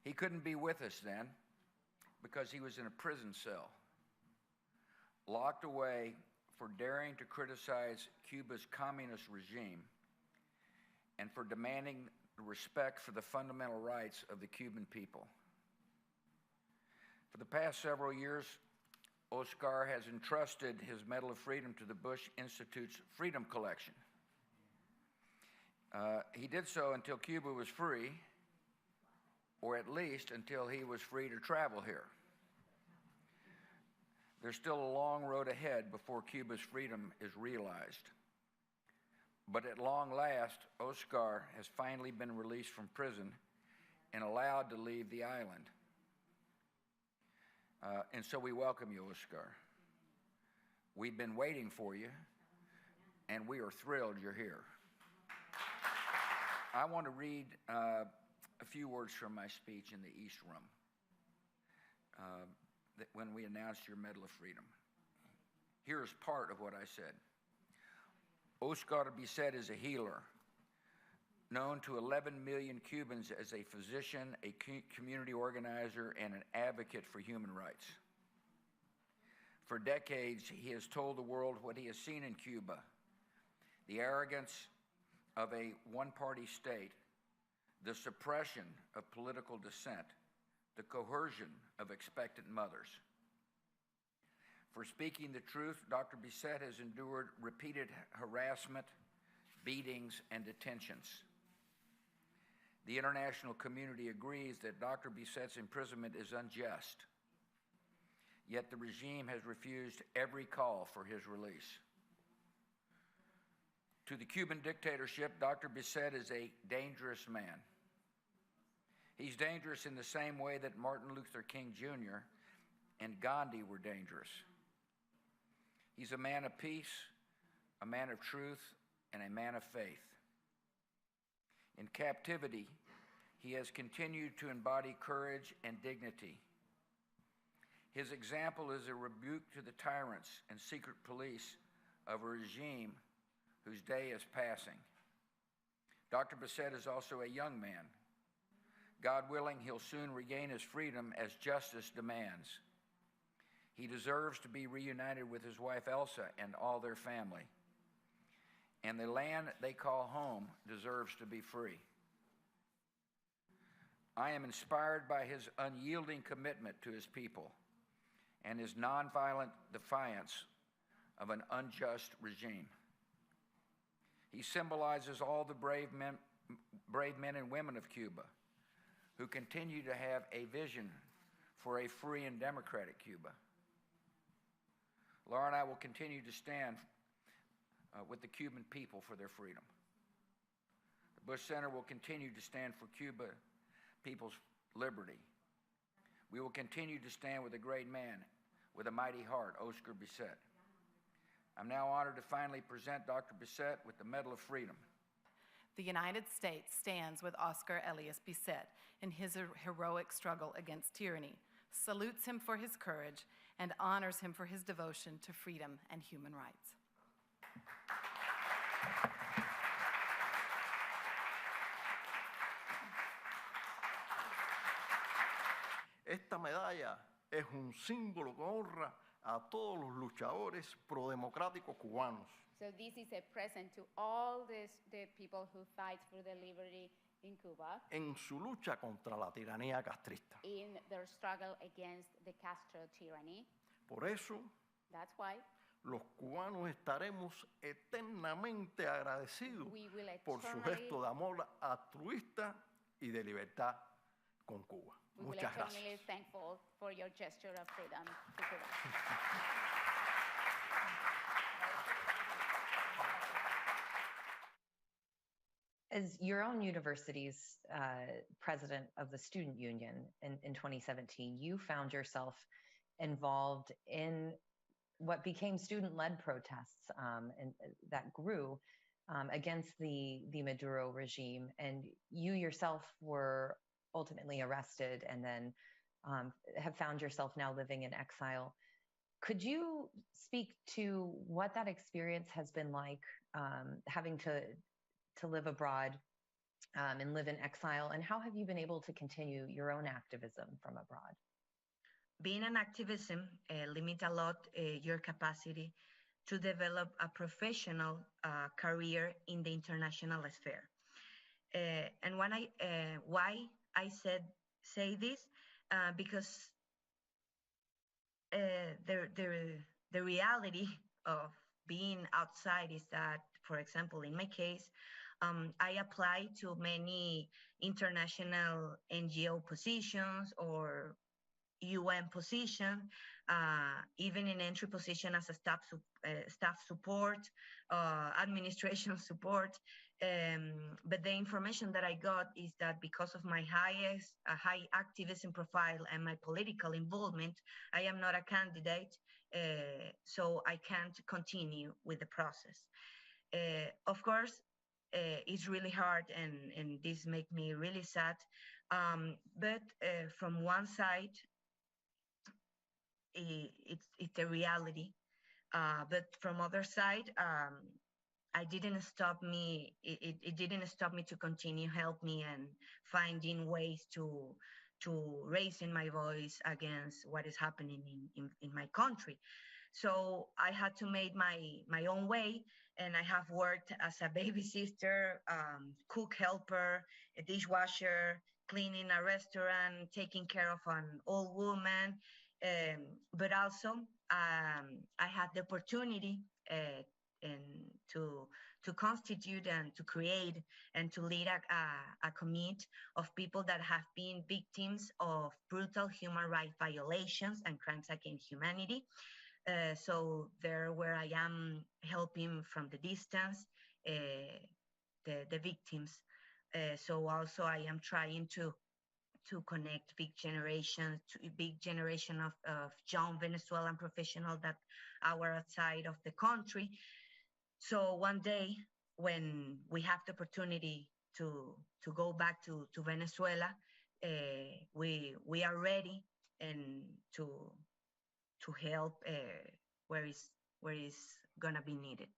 [SPEAKER 37] He couldn't be with us then because he was in a prison cell, locked away for daring to criticize Cuba's communist regime and for demanding respect for the fundamental rights of the Cuban people. For the past several years, Oscar has entrusted his Medal of Freedom to the Bush Institute's Freedom Collection. He did so until Cuba was free, or at least until he was free to travel here. There's still a long road ahead before Cuba's freedom is realized. But at long last, Oscar has finally been released from prison and allowed to leave the island. And so we welcome you, Oscar. We've been waiting for you, and we are thrilled you're here. I want to read a few words from my speech in the East Room when we announced your Medal of Freedom. Here's part of what I said. Oscar Bisset is a healer, known to 11 million Cubans as a physician, a community organizer, and an advocate for human rights. For decades, he has told the world what he has seen in Cuba: the arrogance of a one-party state, the suppression of political dissent, the coercion of expectant mothers. For speaking the truth, Dr. Bissett has endured repeated harassment, beatings, and detentions. The international community agrees that Dr. Bissett's imprisonment is unjust, yet the regime has refused every call for his release. To the Cuban dictatorship, Dr. Bissett is a dangerous man. He's dangerous in the same way that Martin Luther King Jr. and Gandhi were dangerous. He's a man of peace, a man of truth, and a man of faith. In captivity, he has continued to embody courage and dignity. His example is a rebuke to the tyrants and secret police of a regime whose day is passing. Dr. Bissett is also a young man. God willing, he'll soon regain his freedom as justice demands. He deserves to be reunited with his wife Elsa and all their family. And the land they call home deserves to be free. I am inspired by his unyielding commitment to his people and his nonviolent defiance of an unjust regime. He symbolizes all the brave men and women of Cuba who continue to have a vision for a free and democratic Cuba. Laura and I will continue to stand with the Cuban people for their freedom. The Bush Center will continue to stand for Cuba people's liberty. We will continue to stand with a great man with a mighty heart, Oscar Bissett. I'm now honored to finally present Dr. Bissett with the Medal of Freedom.
[SPEAKER 2] The United States stands with Oscar Elias Bissett in his heroic struggle against tyranny, salutes him for his courage, and honors him for his devotion to freedom and human rights.
[SPEAKER 3] Esta medalla es un símbolo que honra a todos los luchadores prodemocráticos cubanos.
[SPEAKER 4] So this is a present to all the people who fight for the liberty in Cuba.
[SPEAKER 3] En su lucha contra la tiranía castrista.
[SPEAKER 4] In their struggle against the Castro tyranny.
[SPEAKER 3] Por eso,
[SPEAKER 4] that's why
[SPEAKER 3] los cubanos estaremos eternamente agradecidos por su gesto de amor altruista y de libertad con Cuba.
[SPEAKER 4] We will eternally thankful for your gesture of freedom to Cuba.
[SPEAKER 5] As your own university's president of the student union in 2017, you found yourself involved in what became student-led protests and that grew against the Maduro regime, and you yourself were ultimately arrested and then have found yourself now living in exile. Could you speak to what that experience has been like, having to live abroad and live in exile, and how have you been able to continue your own activism from abroad?
[SPEAKER 6] Being an activism limits a lot your capacity to develop a professional career in the international sphere. And when why I say this, because the reality of being outside is that, for example, in my case, I applied to many international NGO positions or UN position, even in entry position as a staff support, administration support. But the information that I got is that because of my high activism profile and my political involvement, I am not a candidate, so I can't continue with the process. Of course, it's really hard, and this makes me really sad. But from one side, it's a reality. But from other side, it didn't stop me to continue help me and finding ways to raising my voice against what is happening in my country. So I had to make my own way, and I have worked as a babysitter, cook helper, a dishwasher, cleaning a restaurant, taking care of an old woman, but also I had the opportunity to constitute and to create and to lead a committee of people that have been victims of brutal human rights violations and crimes against humanity. So there where I am helping from the distance the victims. So also I am trying to connect big generation of young Venezuelan professionals that are outside of the country. So one day when we have the opportunity to go back to Venezuela, we are ready and to help where is gonna be needed.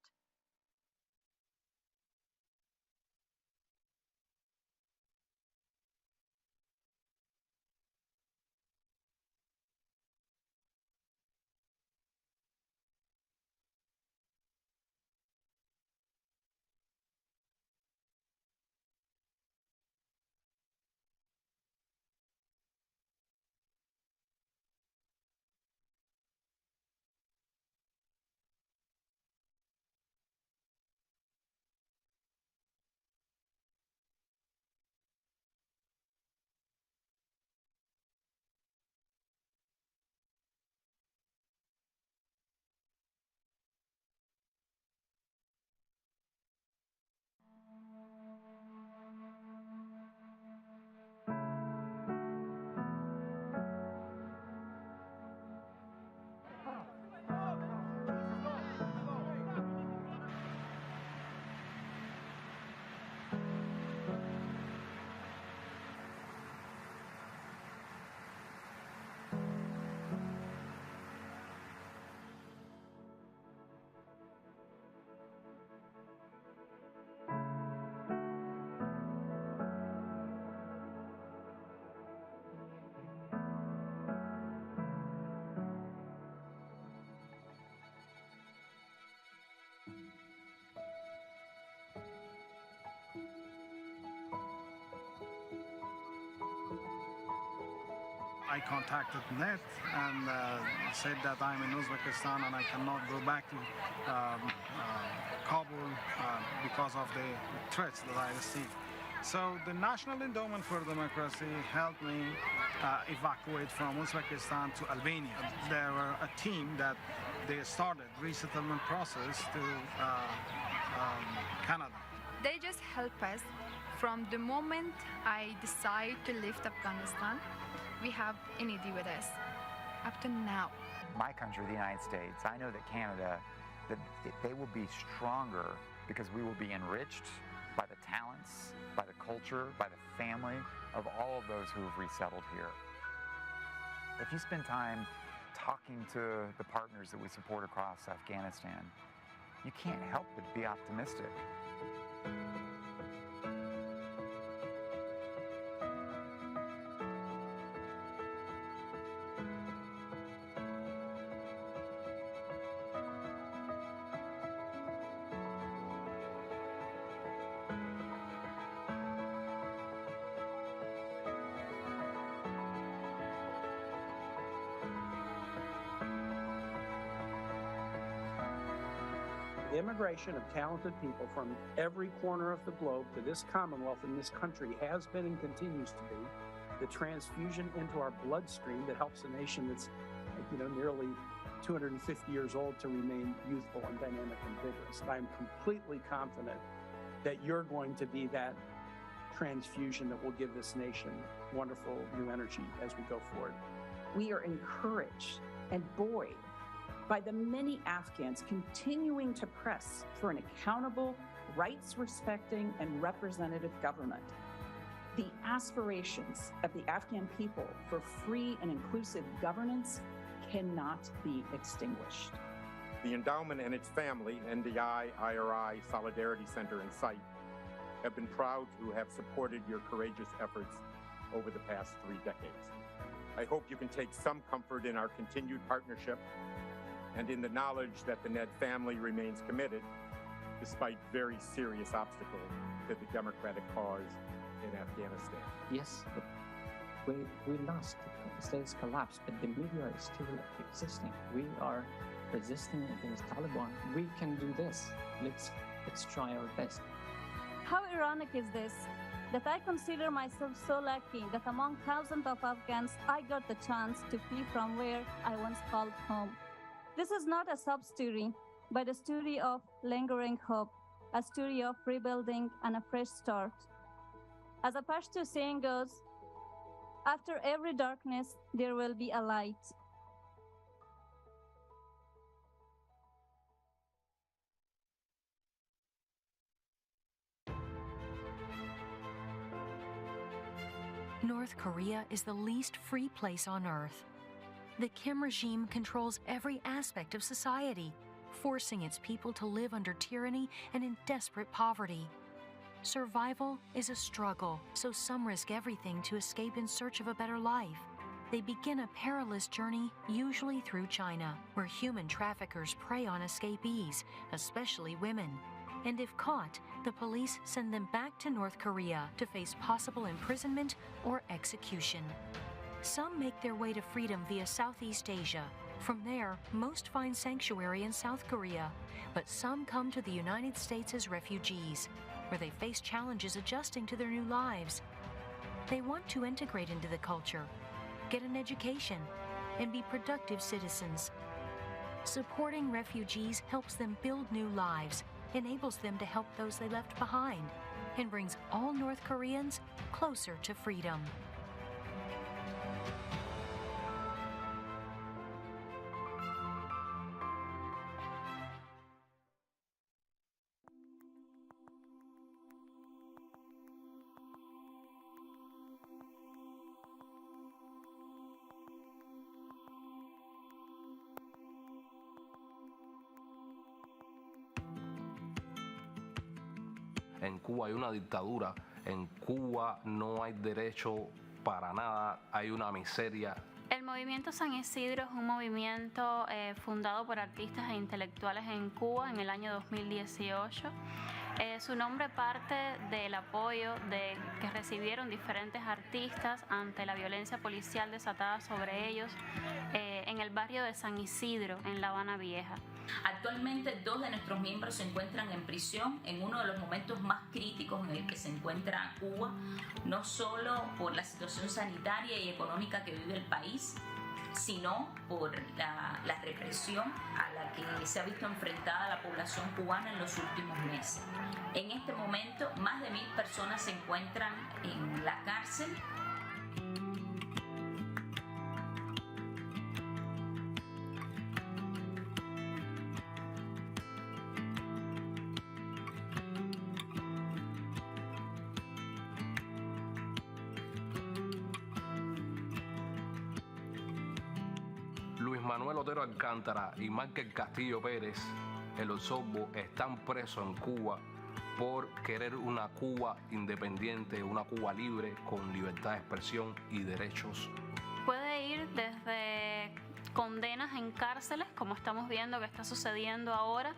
[SPEAKER 7] I contacted NET and said that I'm in Uzbekistan and I cannot go back to Kabul because of the threats that I received. So the National Endowment for Democracy helped me evacuate from Uzbekistan to Albania. There were a team that they started resettlement process to Canada.
[SPEAKER 8] They just help us from the moment I decide to leave Afghanistan. We have unity with us up to now.
[SPEAKER 9] My country, the United States, I know that Canada, that they will be stronger because we will be enriched by the talents, by the culture, by the family of all of those who have resettled here. If you spend time talking to the partners that we support across Afghanistan, you can't help but be optimistic.
[SPEAKER 10] The immigration of talented people from every corner of the globe to this Commonwealth and this country has been and continues to be the transfusion into our bloodstream that helps a nation that's, nearly 250 years old to remain youthful and dynamic and vigorous. I'm completely confident that you're going to be that transfusion that will give this nation wonderful new energy as we go forward.
[SPEAKER 11] We are encouraged and buoyed by the many Afghans continuing to press for an accountable, rights-respecting, and representative government. The aspirations of the Afghan people for free and inclusive governance cannot be extinguished.
[SPEAKER 12] The endowment and its family, NDI, IRI, Solidarity Center, and SITE, have been proud to have supported your courageous efforts over the past 3 decades. I hope you can take some comfort in our continued partnership and in the knowledge that the Ned family remains committed, despite very serious obstacles, to the democratic cause in Afghanistan.
[SPEAKER 10] Yes, we lost. The state has collapsed, but the media is still existing. We are resisting against Taliban. We can do this. Let's try our best.
[SPEAKER 1] How ironic is this? That I consider myself so lucky that among thousands of Afghans, I got the chance to flee from where I once called home. This is not a sub story, but a story of lingering hope, a story of rebuilding and a fresh start. As a Pashto saying goes, after every darkness, there will be a light.
[SPEAKER 13] North Korea is the least free place on earth. The Kim regime controls every aspect of society, forcing its people to live under tyranny and in desperate poverty. Survival is a struggle, so some risk everything to escape in search of a better life. They begin a perilous journey, usually through China, where human traffickers prey on escapees, especially women. And if caught, the police send them back to North Korea to face possible imprisonment or execution. Some make their way to freedom via Southeast Asia. From there, most find sanctuary in South Korea, but some come to the United States as refugees, where they face challenges adjusting to their new lives. They want to integrate into the culture, get an education, and be productive citizens. Supporting refugees helps them build new lives, enables them to help those they left behind, and brings all North Koreans closer to freedom.
[SPEAKER 14] En Cuba hay una dictadura, en Cuba no hay derecho para nada, hay una miseria.
[SPEAKER 4] El movimiento San Isidro es un movimiento fundado por artistas e intelectuales en Cuba en el año 2018. Su nombre parte del apoyo que recibieron diferentes artistas ante la violencia policial desatada sobre ellos en el barrio de San Isidro, en La Habana Vieja.
[SPEAKER 15] Actualmente 2 de nuestros miembros se encuentran en prisión en uno de los momentos más críticos en el que se encuentra Cuba, no solo por la situación sanitaria y económica que vive el país, sino por la represión a la que se ha visto enfrentada la población cubana en los últimos meses. En este momento, más de 1000 personas se encuentran en la cárcel.
[SPEAKER 14] Manuel Otero Alcántara y Márquez Castillo Pérez, el Osorbo, están presos en Cuba por querer una Cuba independiente, una Cuba libre, con libertad de expresión y derechos.
[SPEAKER 4] Puede ir desde condenas en cárceles, como estamos viendo que está sucediendo ahora,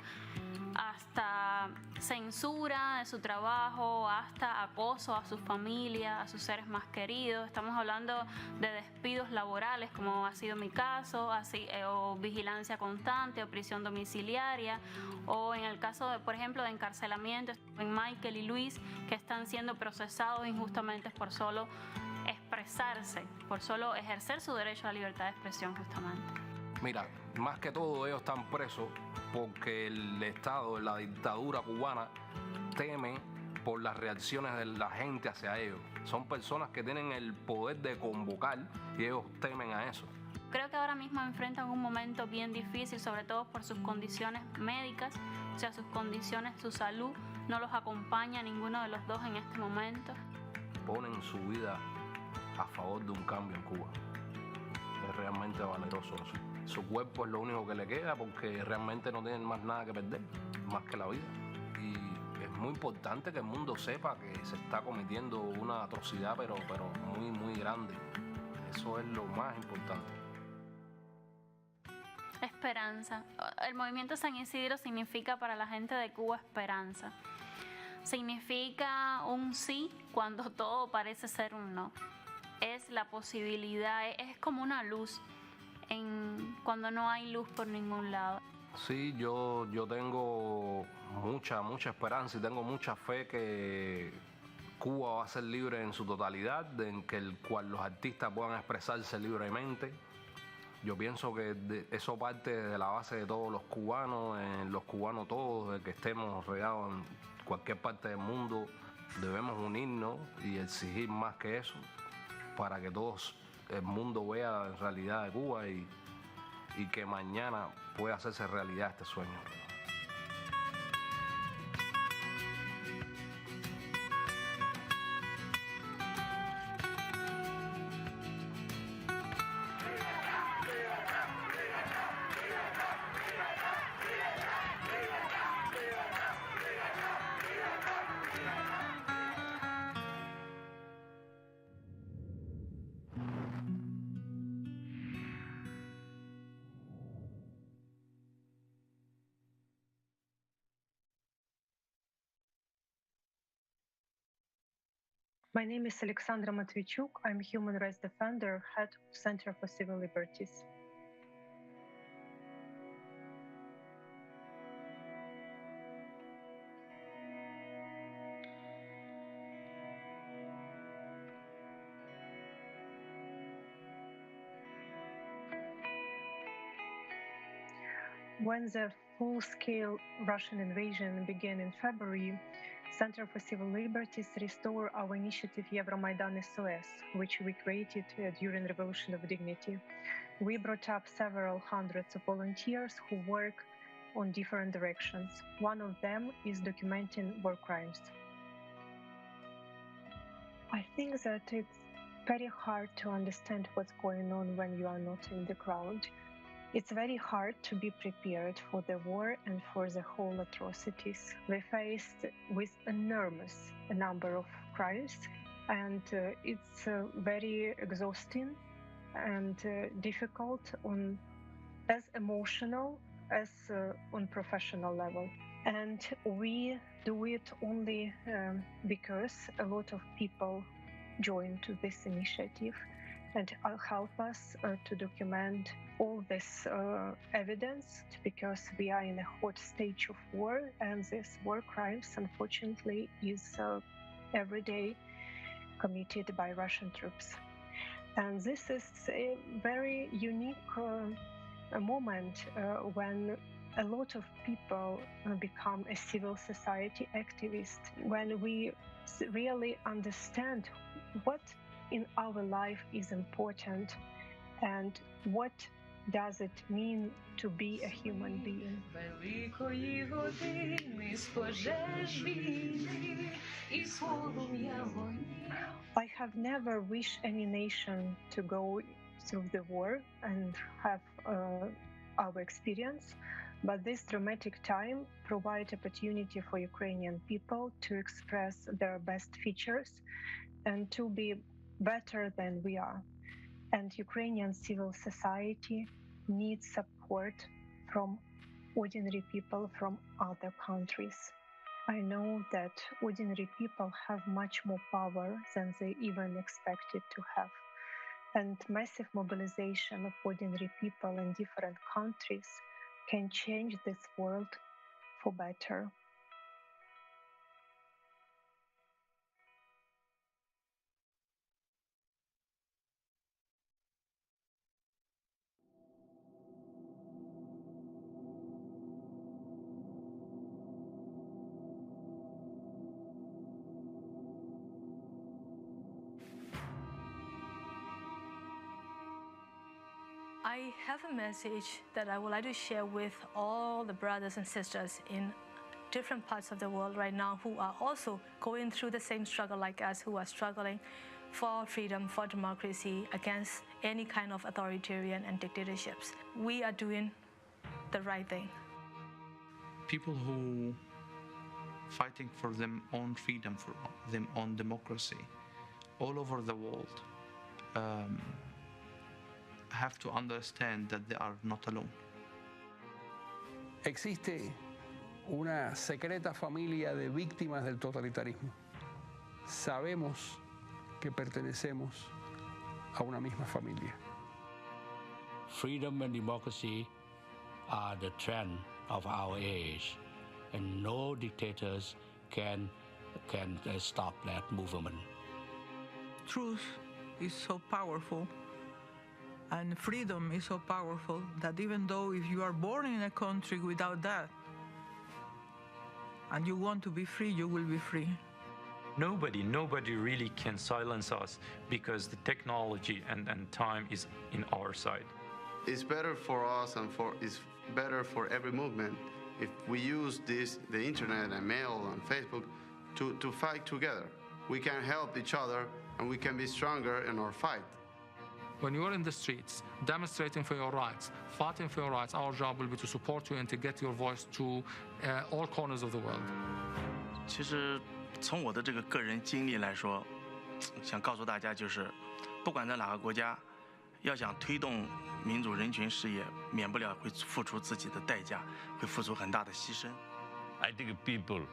[SPEAKER 4] hasta censura de su trabajo, hasta acoso a su familia, a sus seres más queridos. Estamos hablando de despidos laborales, como ha sido mi caso, o vigilancia constante, o prisión domiciliaria, o en el caso, por ejemplo, de encarcelamiento, en Michael y Luis, que están siendo procesados injustamente por solo expresarse, por solo ejercer su derecho a la libertad de expresión, justamente.
[SPEAKER 14] Mira, más que todo ellos están presos porque el Estado, la dictadura cubana, teme por las reacciones de la gente hacia ellos. Son personas que tienen el poder de convocar y ellos temen a eso.
[SPEAKER 4] Creo que ahora mismo enfrentan un momento bien difícil, sobre todo por sus condiciones médicas, o sea, sus condiciones, su salud no los acompaña a ninguno de los dos en este momento.
[SPEAKER 14] Ponen su vida a favor de un cambio en Cuba. Es realmente valeroso eso. Su cuerpo es lo único que le queda porque realmente no tienen más nada que perder, más que la vida. Y es muy importante que el mundo sepa que se está cometiendo una atrocidad, pero muy, muy grande. Eso es lo más importante.
[SPEAKER 4] Esperanza. El movimiento San Isidro significa para la gente de Cuba esperanza. Significa un sí cuando todo parece ser un no. Es la posibilidad, es como una luz cuando no hay luz por ningún lado.
[SPEAKER 14] Sí, yo tengo mucha esperanza y tengo mucha fe que Cuba va a ser libre en su totalidad, en que el cual los artistas puedan expresarse libremente. Yo pienso que eso parte de la base de todos los cubanos todos, de que estemos regados en cualquier parte del mundo, debemos unirnos y exigir más que eso para que todos el mundo vea en realidad de Cuba y que mañana pueda hacerse realidad este sueño.
[SPEAKER 16] My name is Alexandra Matvichuk. I'm a human rights defender, head of Center for Civil Liberties. When the full-scale Russian invasion began in February, Center for Civil Liberties restored our initiative Euromaidan SOS, which we created during Revolution of Dignity. We brought up several hundreds of volunteers who work on different directions. One of them is documenting war crimes. I think that it's very hard to understand what's going on when you are not in the ground. It's very hard to be prepared for the war and for the whole atrocities. We faced with enormous number of crimes, and it's very exhausting and difficult on as emotional as on professional level. And we do it only because a lot of people joined this initiative and help us to document all this evidence, because we are in a hot stage of war, and this war crimes, unfortunately, is every day committed by Russian troops. And this is a very unique moment when a lot of people become a civil society activist, when we really understand what in our life is important and what does it mean to be a human being. I have never wished any nation to go through the war and have our experience, but this dramatic time provides opportunity for Ukrainian people to express their best features and to be better than we are. And Ukrainian civil society needs support from ordinary people from other countries. I know that ordinary people have much more power than they even expected to have. And massive mobilization of ordinary people in different countries can change this world for better.
[SPEAKER 17] I have a message that I would like to share with all the brothers and sisters in different parts of the world right now who are also going through the same struggle like us, who are struggling for freedom, for democracy, against any kind of authoritarian and dictatorships. We are doing the right thing.
[SPEAKER 18] People who fighting for their own freedom, for their own democracy, all over the world, have to understand that they are not alone.
[SPEAKER 19] Existe una secreta familia de víctimas del totalitarismo. Sabemos que pertenecemos a una misma familia.
[SPEAKER 20] Freedom and democracy are the trend of our age, and no dictators can stop that movement.
[SPEAKER 21] Truth is so powerful, and freedom is so powerful that even though if you are born in a country without that, and you want to be free, you will be free.
[SPEAKER 22] Nobody really can silence us because the technology and time is in our side.
[SPEAKER 23] It's better for us and it's better for every movement if we use the internet and mail and Facebook to fight together. We can help each other and we can be stronger in our fight.
[SPEAKER 24] When you're in the streets, demonstrating for your rights, fighting for your rights, our job will be to support you and to get your voice to all corners of the world.
[SPEAKER 25] 其实从我的这个个人经历来说，想告诉大家就是，不管在哪个国家，要想推动民主人权事业，免不了会付出自己的代价，会付出很大的牺牲。
[SPEAKER 26] I think people,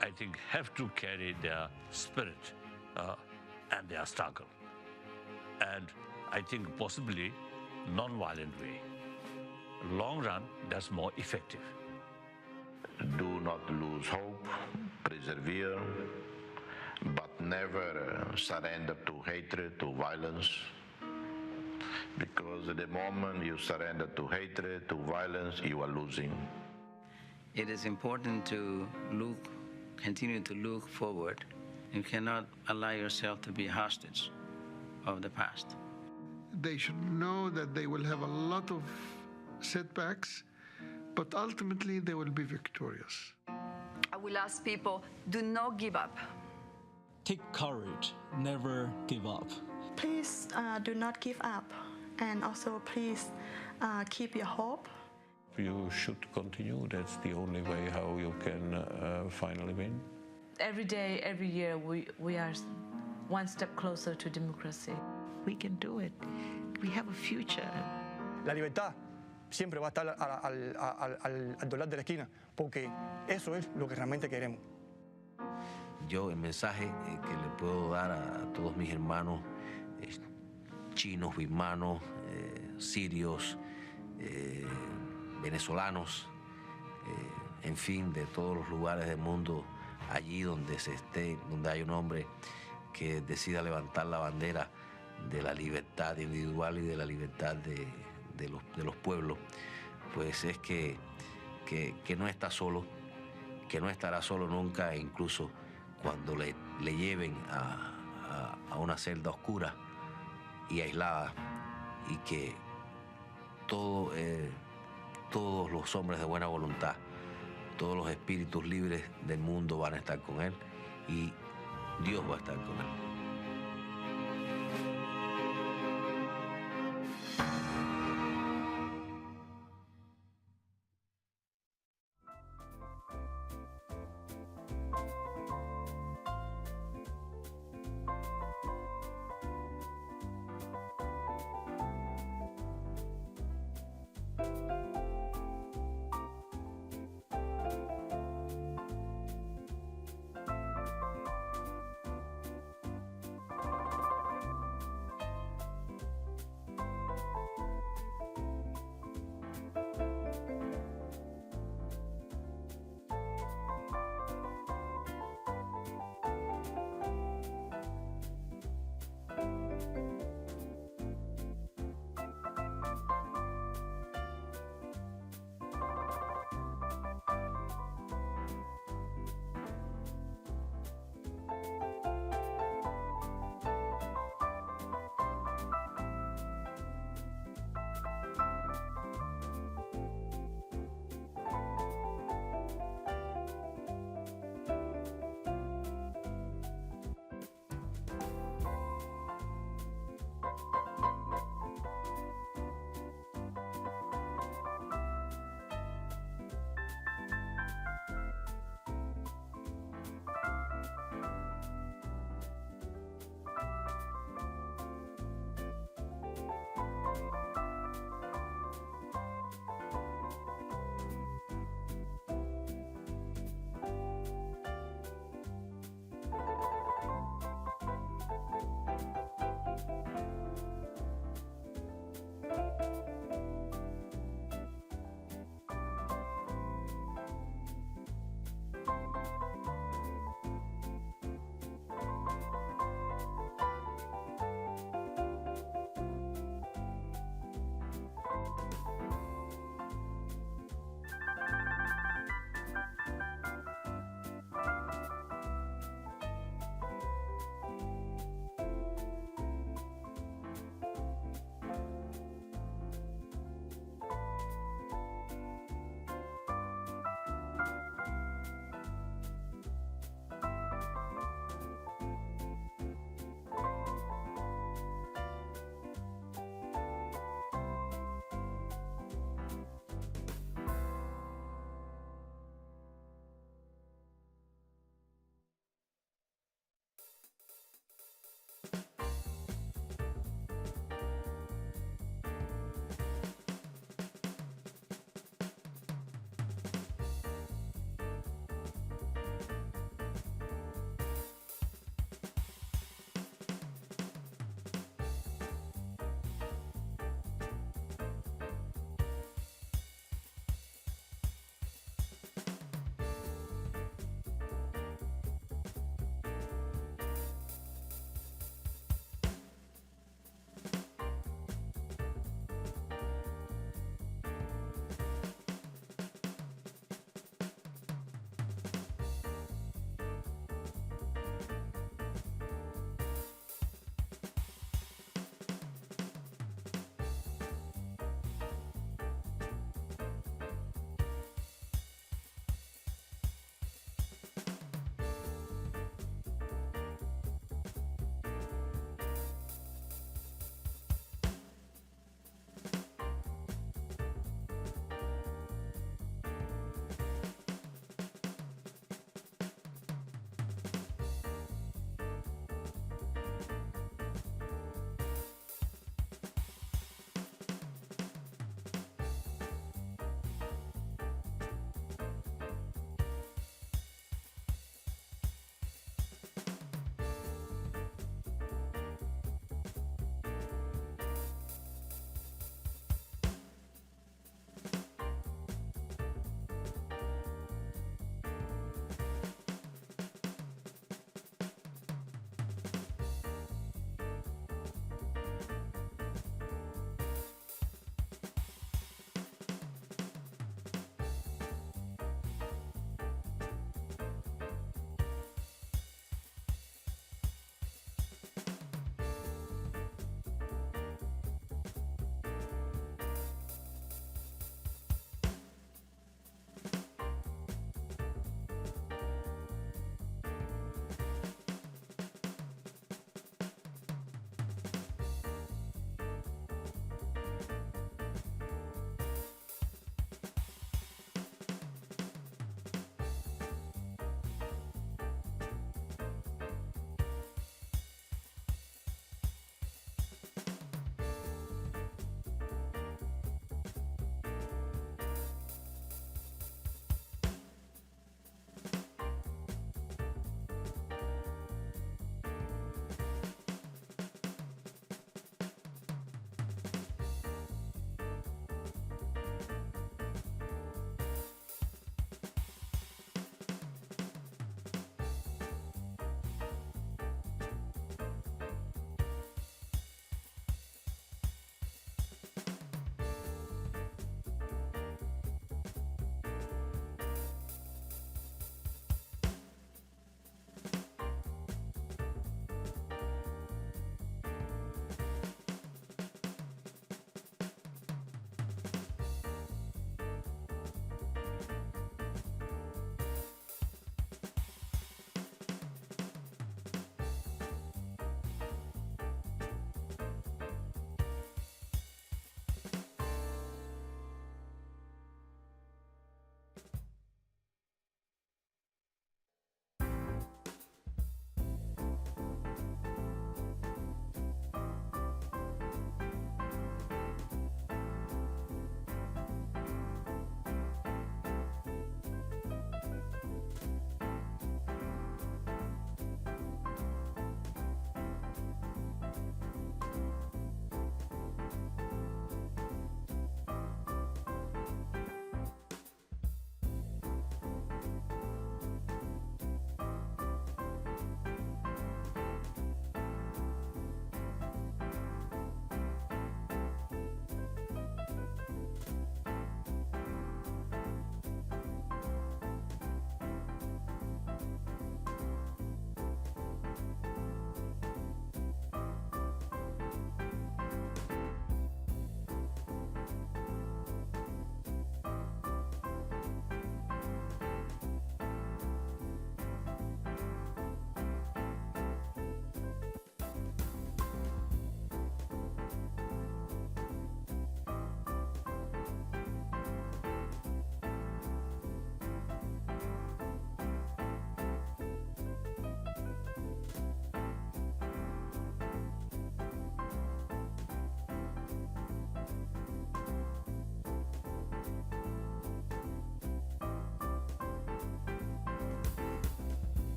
[SPEAKER 26] I think have to carry their spirit and their struggle, and I think possibly non-violent way. Long run, that's more effective.
[SPEAKER 27] Do not lose hope, persevere, but never surrender to hatred, to violence. Because the moment you surrender to hatred, to violence, you are losing.
[SPEAKER 28] It is important to continue to look forward. You cannot allow yourself to be hostage of the past.
[SPEAKER 19] They should know that they will have a lot of setbacks, but ultimately they will be victorious.
[SPEAKER 29] I will ask people, do not give up.
[SPEAKER 30] Take courage, never give up.
[SPEAKER 31] Please do not give up, and also please keep your hope.
[SPEAKER 26] You should continue. That's the only way how you can finally win.
[SPEAKER 32] Every day, every year, we are one step closer to democracy.
[SPEAKER 33] We can do it. We have a future.
[SPEAKER 34] La libertad siempre va a estar al doblar de la esquina, porque eso es lo que realmente queremos.
[SPEAKER 36] Yo el mensaje que le puedo dar a todos mis hermanos chinos, birmanos, sirios, venezolanos, en fin, de todos los lugares del mundo, allí donde se esté, donde hay un hombre que decida levantar la bandera de la libertad individual y de la libertad de los pueblos, pues es que no está solo, que no estará solo nunca, e incluso cuando le lleven a una celda oscura y aislada, y que todos los hombres de buena voluntad, todos los espíritus libres del mundo van a estar con él y Dios va a estar con él.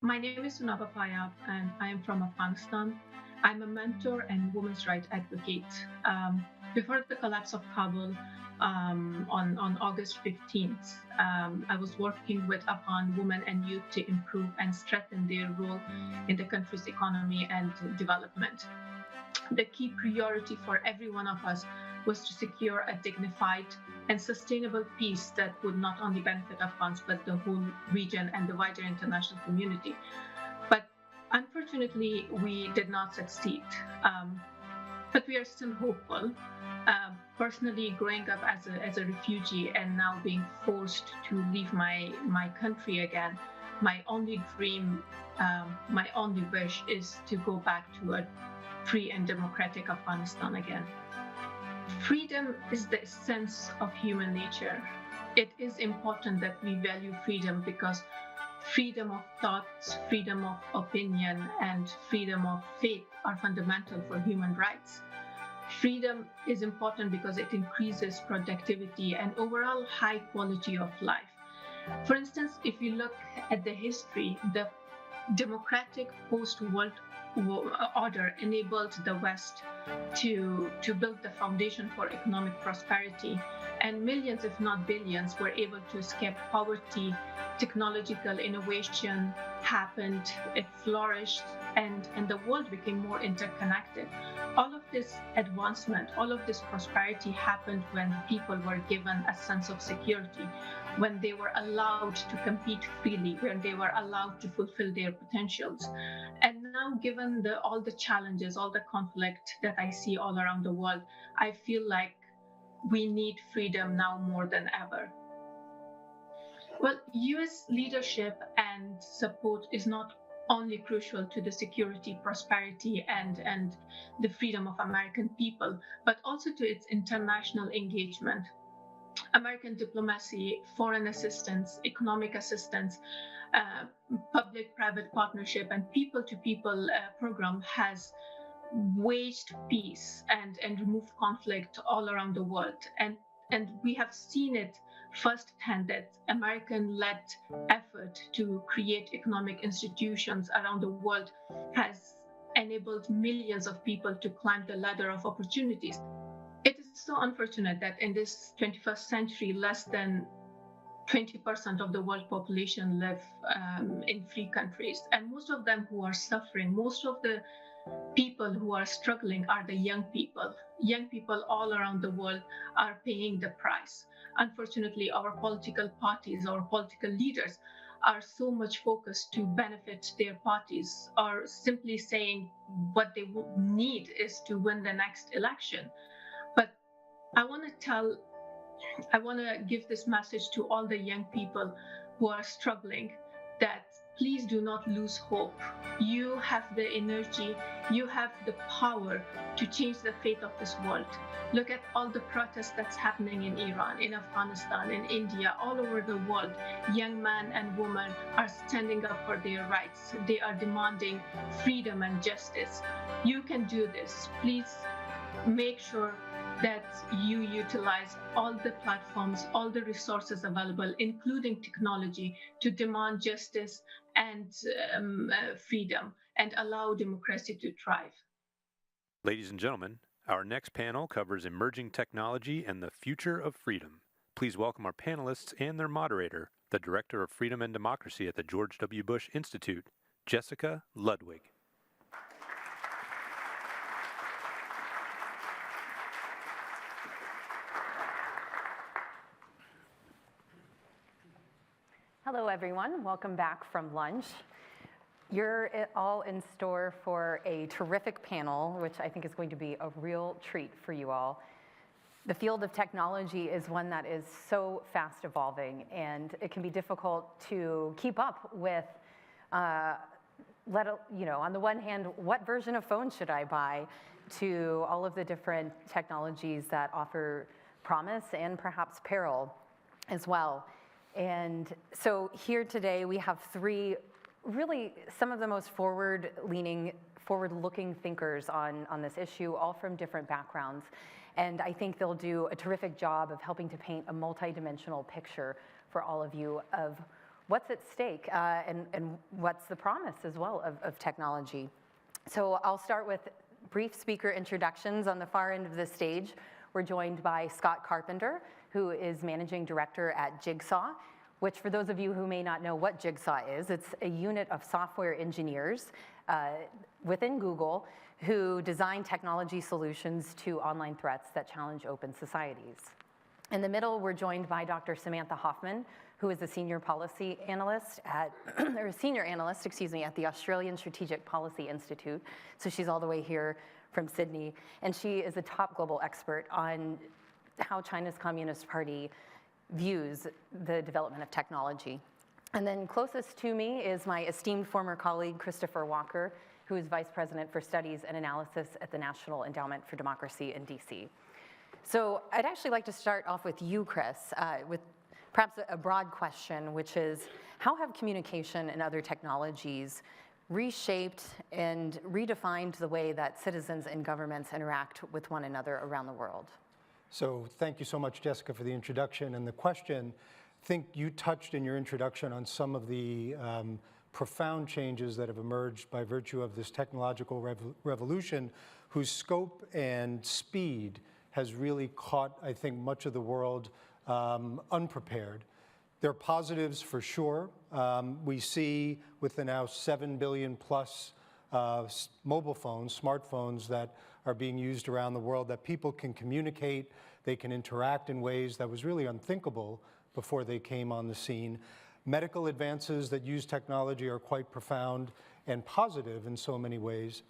[SPEAKER 1] My name is Sunaba Payab, and I am from Afghanistan. I'm a mentor and women's rights advocate. Before the collapse of Kabul on August 15th, I was working with Afghan women and youth to improve and strengthen their role in the country's economy and development. The key priority for every one of us was to secure a dignified and sustainable peace that would not only benefit Afghans, but the whole region and the wider international community. But unfortunately, we did not succeed. But we are still hopeful. Personally, growing up as a refugee and now being forced to leave my country again, my only dream, my only wish is to go back to a free and democratic Afghanistan again. Freedom is the essence of human nature. It is important that we value freedom because freedom of thoughts, freedom of opinion, and freedom of faith are fundamental for human rights. Freedom is important because it increases productivity and overall high quality of life. For instance, if you look at the history, the democratic post-World order enabled the West to build the foundation for economic prosperity, and millions, if not billions, were able to escape poverty. Technological innovation happened, it flourished, and the world became more interconnected. All of this advancement, all of this prosperity happened when people were given a sense of security, when they were allowed to compete freely, when they were allowed to fulfill their potentials. And now, given all the challenges, all the conflict that I see all around the world, I feel like we need freedom now more than ever. Well, US leadership and support is not only crucial to the security, prosperity, and the freedom of American people, but also to its international engagement. American diplomacy, foreign assistance, economic assistance, public-private partnership, and people-to-people program has waged peace and removed conflict all around the world. And we have seen it firsthand that American-led effort to create economic institutions around the world has enabled millions of people to climb the ladder of opportunities. It is so unfortunate that in this 21st century, less than 20% of the world population live in free countries. And most of them who are suffering, most of the people who are struggling are the young people. Young people all around the world are paying the price. Unfortunately, our political parties, our political leaders are so much focused to benefit their parties, or simply saying what they would need is to win the next election. But I want to give this message to all the young people who are struggling that please do not lose hope. You have the energy, you have the power to change the fate of this world. Look at all the protests that's happening in Iran, in Afghanistan, in India, all over the world. Young men and women are standing up for their rights. They are demanding freedom and justice. You can do this. Please make sure that you utilize all the platforms, all the resources available, including technology, to demand justice and freedom and allow democracy to thrive.
[SPEAKER 2] Ladies and gentlemen, our next panel covers emerging technology and the future of freedom. Please welcome our panelists and their moderator, the Director of Freedom and Democracy at the George W. Bush Institute, Jessica Ludwig.
[SPEAKER 3] Hello, everyone. Welcome back from lunch. You're all in store for a terrific panel, which I think is going to be a real treat for you all. The field of technology is one that is so fast evolving, and it can be difficult to keep up with, on the one hand, what version of phone should I buy, to all of the different technologies that offer promise and perhaps peril as well. And so here today we have three really some of the most forward-looking thinkers on this issue, all from different backgrounds. And I think they'll do a terrific job of helping to paint a multidimensional picture for all of you of what's at stake and what's the promise as well of technology. So I'll start with brief speaker introductions. On the far end of the stage, we're joined by Scott Carpenter, who is Managing Director at Jigsaw, which for those of you who may not know what Jigsaw is, it's a unit of software engineers within Google who design technology solutions to online threats that challenge open societies. In the middle, we're joined by Dr. Samantha Hoffman, who is a senior policy analyst at, or a senior analyst, excuse me, at the Australian Strategic Policy Institute. So she's all the way here from Sydney, and she is a top global expert on how China's Communist Party views the development of technology. And then closest to me is my esteemed former colleague, Christopher Walker, who is Vice President for Studies and Analysis at the National Endowment for Democracy in DC. So I'd actually like to start off with you, Chris, with perhaps a broad question, which is, how have communication and other technologies reshaped and redefined the way that citizens and governments interact with one another around the world?
[SPEAKER 34] So thank you so much, Jessica, for the introduction and the question. I think you touched in your introduction on some of the profound changes that have emerged by virtue of this technological revolution, whose scope and speed has really caught, I think, much of the world unprepared. There are positives for sure. We see with the now 7 billion plus mobile phones, smartphones that are being used around the world, that people can communicate, they can interact in ways that was really unthinkable before they came on the scene. Medical advances that use technology are quite profound and positive in so many ways.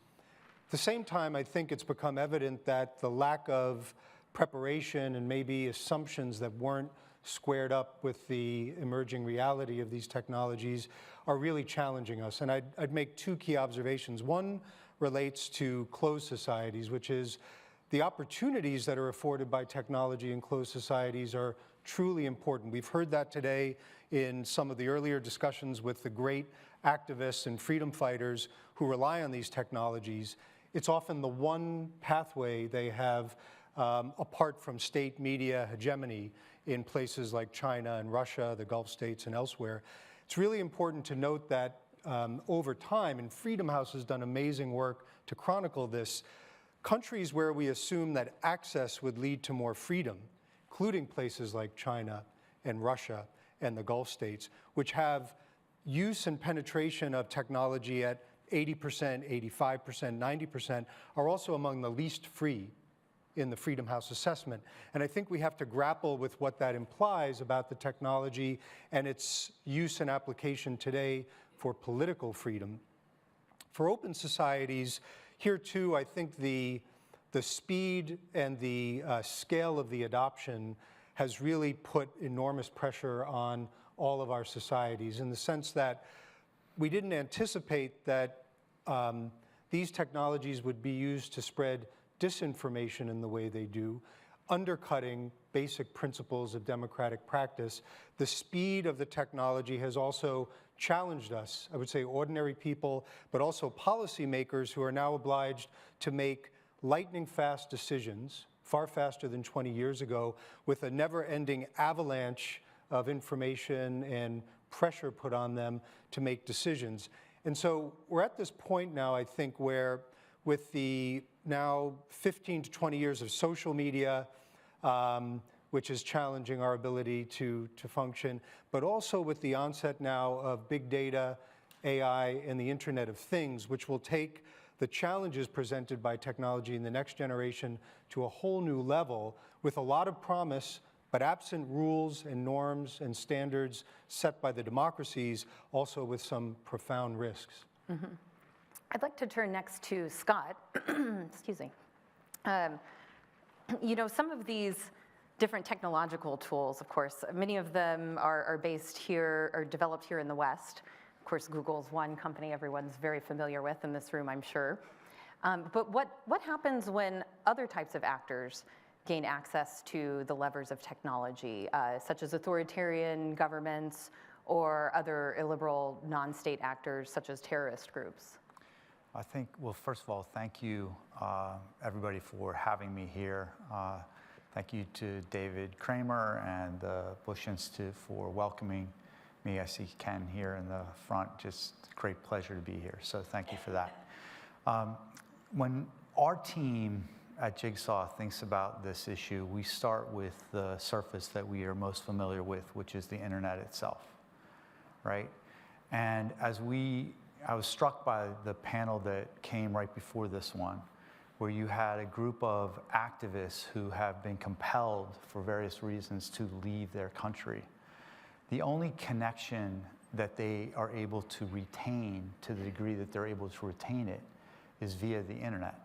[SPEAKER 34] At the same time, I think it's become evident that the lack of preparation and maybe assumptions that weren't squared up with the emerging reality of these technologies are really challenging us. And I'd make two key observations. One relates to closed societies, which is the opportunities that are afforded by technology in closed societies are truly important. We've heard that today in some of the earlier discussions with the great activists and freedom fighters who rely on these technologies. It's often the one pathway they have apart from state media hegemony in places like China and Russia, the Gulf states, and elsewhere. It's really important to note that over time, and Freedom House has done amazing work to chronicle this, countries where we assume that access would lead to more freedom, including places like China and Russia and the Gulf states, which have use and penetration of technology at 80%, 85%, 90%, are also among the least free in the Freedom House assessment. And I think we have to grapple with what that implies about the technology and its use and application today for political freedom. For open societies, here too, I think the speed and the scale of the adoption has really put enormous pressure on all of our societies in the sense that we didn't anticipate that these technologies would be used to spread disinformation in the way they do, undercutting basic principles of democratic practice. The speed of the technology has also challenged us, I would say ordinary people, but also policymakers who are now obliged to make lightning fast decisions, far faster than 20 years ago, with a never-ending avalanche of information and pressure put on them to make decisions. And so we're at this point now, I think, where with the now 15 to 20 years of social media, which is challenging our ability to function, but also with the onset now of big data, AI, and the Internet of Things, which will take the challenges presented by technology in the next generation to a whole new level with a lot of promise, but absent rules and norms and standards set by the democracies, also with some profound risks.
[SPEAKER 3] Mm-hmm. I'd like to turn next to Scott. Excuse me. You know, some of these different technological tools, of course, many of them are based here or developed here in the West. Of course, Google's one company everyone's very familiar with in this room, I'm sure. But what happens when other types of actors gain access to the levers of technology, such as authoritarian governments or other illiberal non-state actors, such as terrorist groups?
[SPEAKER 4] I think, well, first of all, thank you, everybody, for having me here. Thank you to David Kramer and the Bush Institute for welcoming me. I see Ken here in the front. Just a great pleasure to be here. So thank you for that. When our team at Jigsaw thinks about this issue, we start with the surface that we are most familiar with, which is the internet itself, right? And I was struck by the panel that came right before this one, where you had a group of activists who have been compelled for various reasons to leave their country. The only connection that they are able to retain, to the degree that they're able to retain it, is via the internet.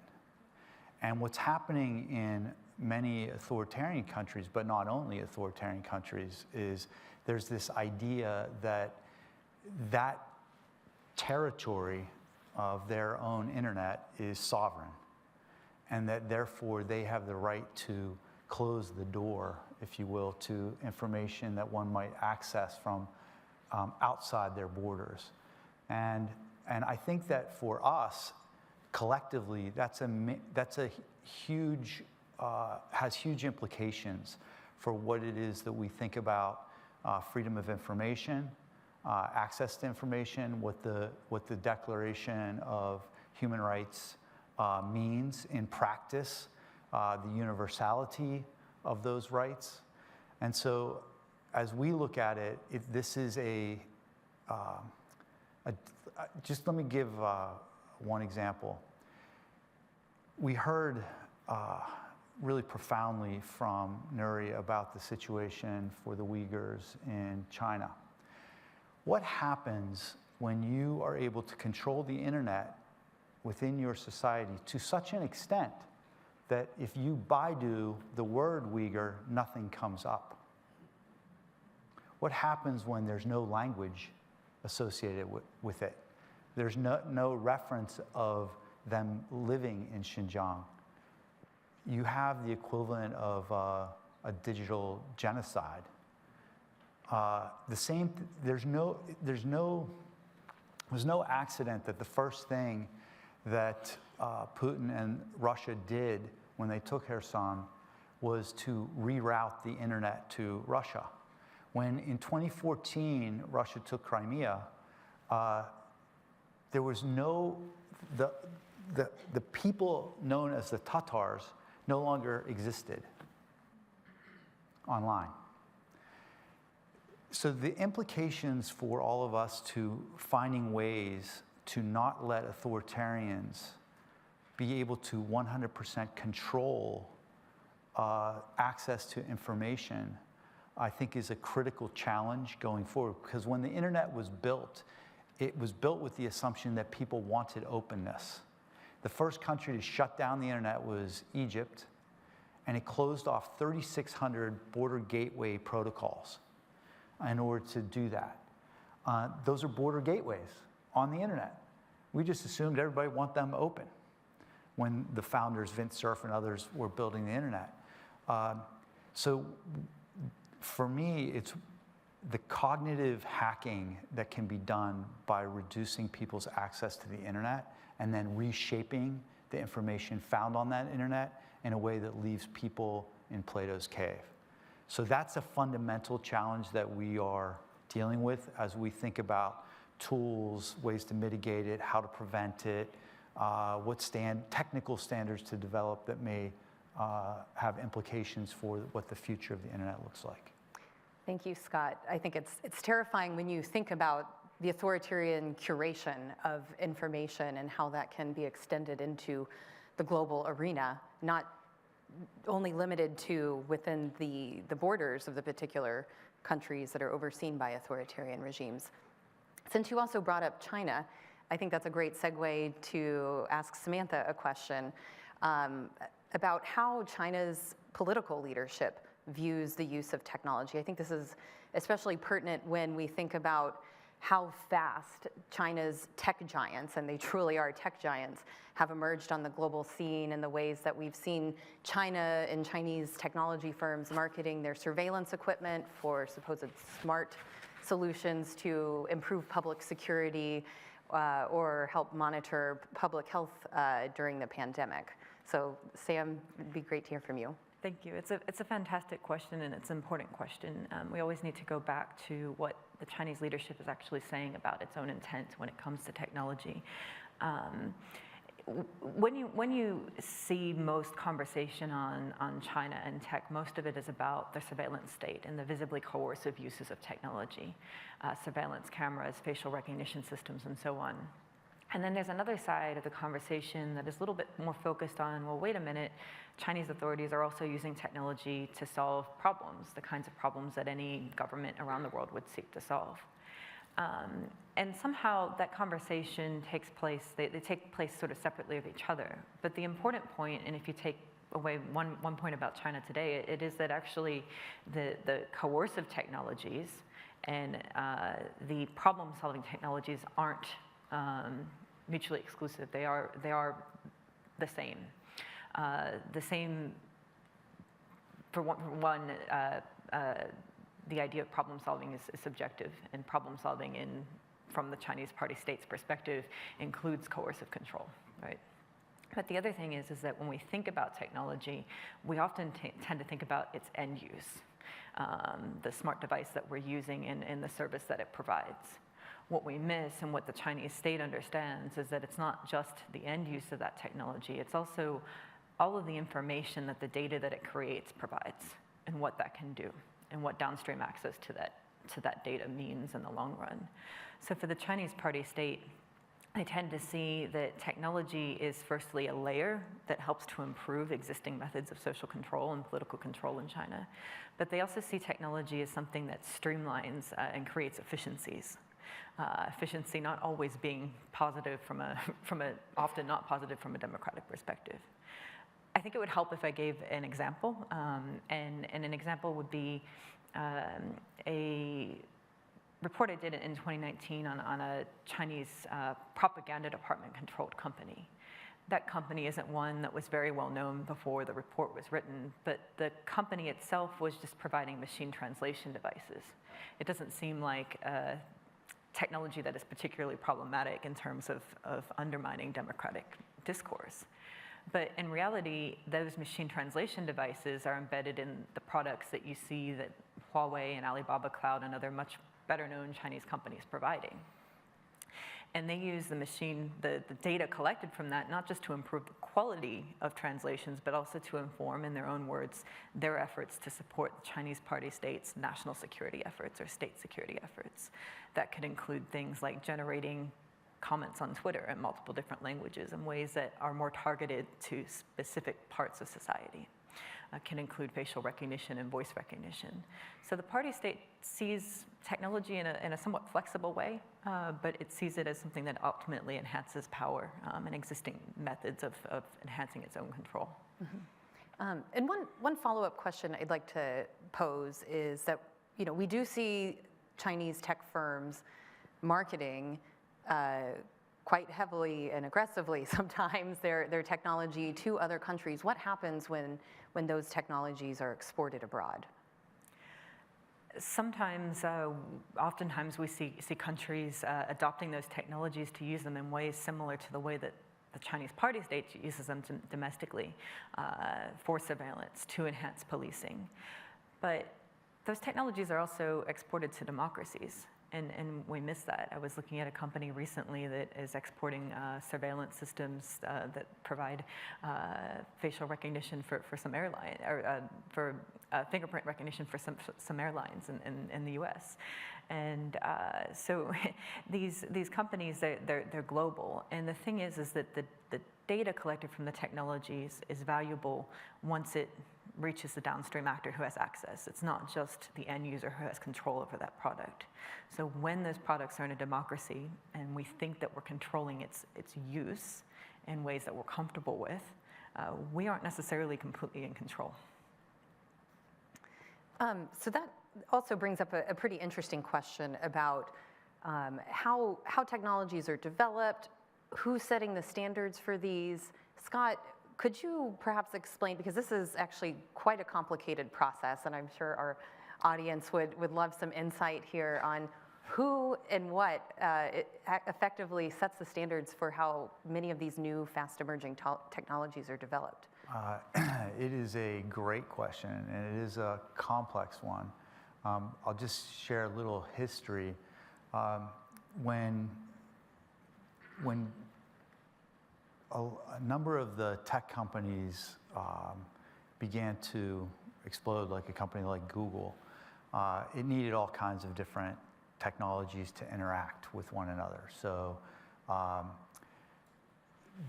[SPEAKER 4] And what's happening in many authoritarian countries, but not only authoritarian countries, is there's this idea that that territory of their own internet is sovereign, and that therefore they have the right to close the door, if you will, to information that one might access from outside their borders. And I think that for us, collectively, that's a huge, has huge implications for what it is that we think about freedom of information, access to information, what the Declaration of Human Rights means in practice, the universality of those rights. And so as we look at it, this is just let me give one example. We heard really profoundly from Nuri about the situation for the Uyghurs in China. What happens when you are able to control the internet within your society to such an extent that if you Baidu the word Uyghur, nothing comes up? What happens when there's no language associated with it? There's no reference of them living in Xinjiang. You have the equivalent of a digital genocide. There's no accident that the first thing that Putin and Russia did when they took Kherson was to reroute the internet to Russia. When in 2014 Russia took Crimea, there was the people known as the Tatars no longer existed online. So the implications for all of us to finding ways to not let authoritarians be able to 100% control access to information, I think is a critical challenge going forward. Because when the internet was built, it was built with the assumption that people wanted openness. The first country to shut down the internet was Egypt, and it closed off 3,600 border gateway protocols in order to do that. Those are border gateways on the internet. We just assumed everybody wanted them open when the founders, Vint Cerf and others, were building the internet. So for me, it's the cognitive hacking that can be done by reducing people's access to the internet and then reshaping the information found on that internet in a way that leaves people in Plato's cave. So that's a fundamental challenge that we are dealing with as we think about tools, ways to mitigate it, how to prevent it, what technical standards to develop that may have implications for what the future of the internet looks like.
[SPEAKER 3] Thank you, Scott. I think it's terrifying when you think about the authoritarian curation of information and how that can be extended into the global arena, not only limited to within the borders of the particular countries that are overseen by authoritarian regimes. Since you also brought up China, I think that's a great segue to ask Samantha a question about how China's political leadership views the use of technology. I think this is especially pertinent when we think about how fast China's tech giants, and they truly are tech giants, have emerged on the global scene, and the ways that we've seen China and Chinese technology firms marketing their surveillance equipment for supposed smart solutions to improve public security or help monitor public health during the pandemic. So Sam, it'd be great to hear from you.
[SPEAKER 5] Thank you. It's a fantastic question, and it's an important question. We always need to go back to what the Chinese leadership is actually saying about its own intent when it comes to technology. When you see most conversation on China and tech, most of it is about the surveillance state and the visibly coercive uses of technology, surveillance cameras, facial recognition systems, and so on. And then there's another side of the conversation that is a little bit more focused on, well, wait a minute, Chinese authorities are also using technology to solve problems, the kinds of problems that any government around the world would seek to solve. And somehow that conversation takes place, they take place sort of separately of each other. But the important point, and if you take away one point about China today, it is that actually the coercive technologies and the problem-solving technologies aren't mutually exclusive. They are the same. The same, for one, the idea of problem solving is subjective, and problem solving from the Chinese Party state's perspective includes coercive control, right? But the other thing is that when we think about technology, we often tend to think about its end use, the smart device that we're using and the service that it provides. What we miss and what the Chinese state understands is that it's not just the end use of that technology, it's also all of the information that the data that it creates provides and what that can do and what downstream access to that data means in the long run. So for the Chinese Party state, I tend to see that technology is firstly a layer that helps to improve existing methods of social control and political control in China. But they also see technology as something that streamlines and creates efficiencies. Efficiency not always being positive often not positive from a democratic perspective. I think it would help if I gave an example, and an example would be a report I did in 2019 on a Chinese propaganda department-controlled company. That company isn't one that was very well known before the report was written, but the company itself was just providing machine translation devices. It doesn't seem like technology that is particularly problematic in terms of undermining democratic discourse. But in reality, those machine translation devices are embedded in the products that you see that Huawei and Alibaba Cloud and other much better known Chinese companies providing. And they use the data collected from that, not just to improve the quality of translations, but also to inform, in their own words, their efforts to support the Chinese Party state's national security efforts or state security efforts. That could include things like generating comments on Twitter in multiple different languages in ways that are more targeted to specific parts of society. Can include facial recognition and voice recognition. So the party state sees technology in a somewhat flexible way, but it sees it as something that ultimately enhances power and existing methods of enhancing its own control.
[SPEAKER 3] Mm-hmm. And one follow-up question I'd like to pose is that we do see Chinese tech firms marketing quite heavily and aggressively sometimes their technology to other countries. What happens when those technologies are exported abroad?
[SPEAKER 5] Sometimes, oftentimes we see countries adopting those technologies to use them in ways similar to the way that the Chinese Party state uses them domestically for surveillance, to enhance policing. But those technologies are also exported to democracies. And we miss that. I was looking at a company recently that is exporting surveillance systems that provide facial recognition for some airline, or for fingerprint recognition for some airlines in the U.S. And so these companies, they're global. And the thing is that the data collected from the technologies is valuable once it reaches the downstream actor who has access. It's not just the end user who has control over that product. So when those products are in a democracy and we think that we're controlling its use in ways that we're comfortable with, we aren't necessarily completely in control.
[SPEAKER 3] So that also brings up a pretty interesting question about how technologies are developed, who's setting the standards for these. Scott, could you perhaps explain, because this is actually quite a complicated process, and I'm sure our audience would love some insight here on who and what effectively sets the standards for how many of these new fast emerging technologies are developed.
[SPEAKER 4] It is a great question, and it is a complex one. I'll just share a little history. When a number of the tech companies began to explode, like a company like Google, it needed all kinds of different technologies to interact with one another. So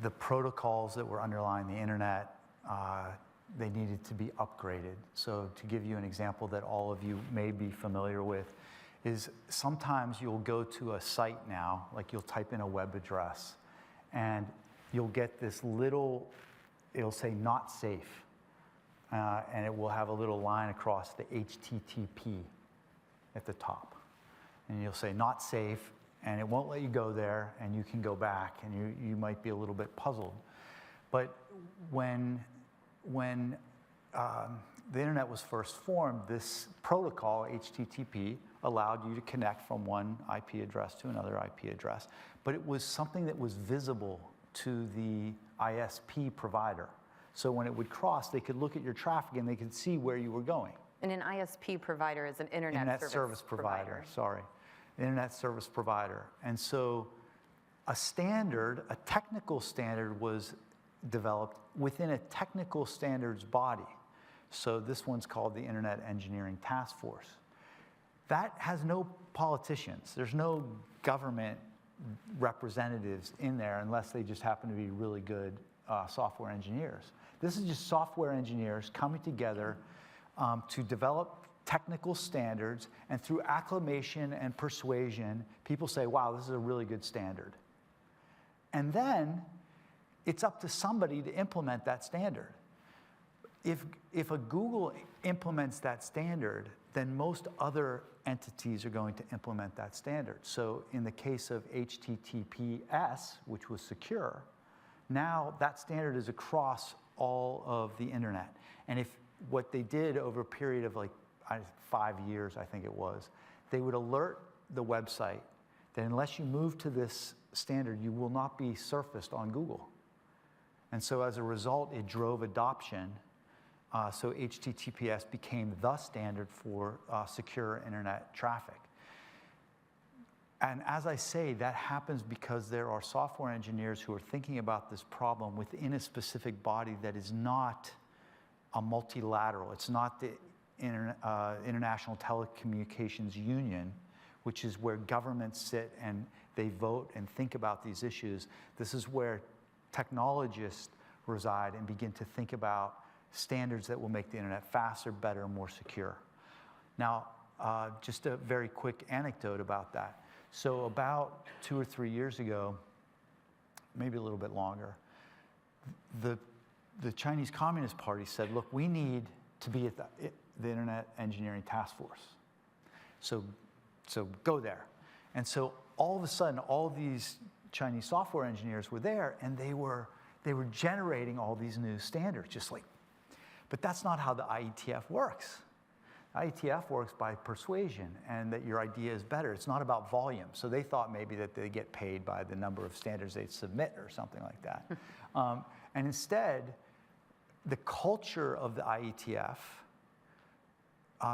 [SPEAKER 4] the protocols that were underlying the internet, they needed to be upgraded. So to give you an example that all of you may be familiar with, is sometimes you'll go to a site now, like you'll type in a web address, and you'll get this little, it'll say not safe, and it will have a little line across the HTTP at the top. And you'll say not safe, and it won't let you go there, and you can go back, and you might be a little bit puzzled. But when the internet was first formed, this protocol, HTTP, allowed you to connect from one IP address to another IP address. But it was something that was visible to the ISP provider. So when it would cross, they could look at your traffic and they could see where you were going.
[SPEAKER 3] And an ISP provider is an internet service provider.
[SPEAKER 4] Sorry, internet service provider. And so a standard, a technical standard was developed within a technical standards body. So this one's called the Internet Engineering Task Force. That has no politicians. There's no government representatives in there unless they just happen to be really good software engineers. This is just software engineers coming together to develop technical standards, and through acclamation and persuasion, people say, wow, this is a really good standard. And then it's up to somebody to implement that standard. If a Google implements that standard, then most other entities are going to implement that standard. So in the case of HTTPS, which was secure, now that standard is across all of the internet. And if what they did over a period of like 5 years, I think it was, they would alert the website that unless you move to this standard, you will not be surfaced on Google. And so as a result, it drove adoption. So HTTPS became the standard for secure internet traffic. And as I say, that happens because there are software engineers who are thinking about this problem within a specific body that is not a multilateral. It's not the International Telecommunications Union, which is where governments sit and they vote and think about these issues. This is where technologists reside and begin to think about standards that will make the internet faster, better, more secure. Now, just a very quick anecdote about that. So about 2 or 3 years ago, maybe a little bit longer, the Chinese Communist Party said, look, we need to be at the Internet Engineering Task Force. So go there. And so all of a sudden, all these Chinese software engineers were there, and they were generating all these new standards, just like. But that's not how the IETF works. IETF works by persuasion, and that your idea is better. It's not about volume. So they thought maybe that they get paid by the number of standards they submit or something like that. And instead, the culture of the IETF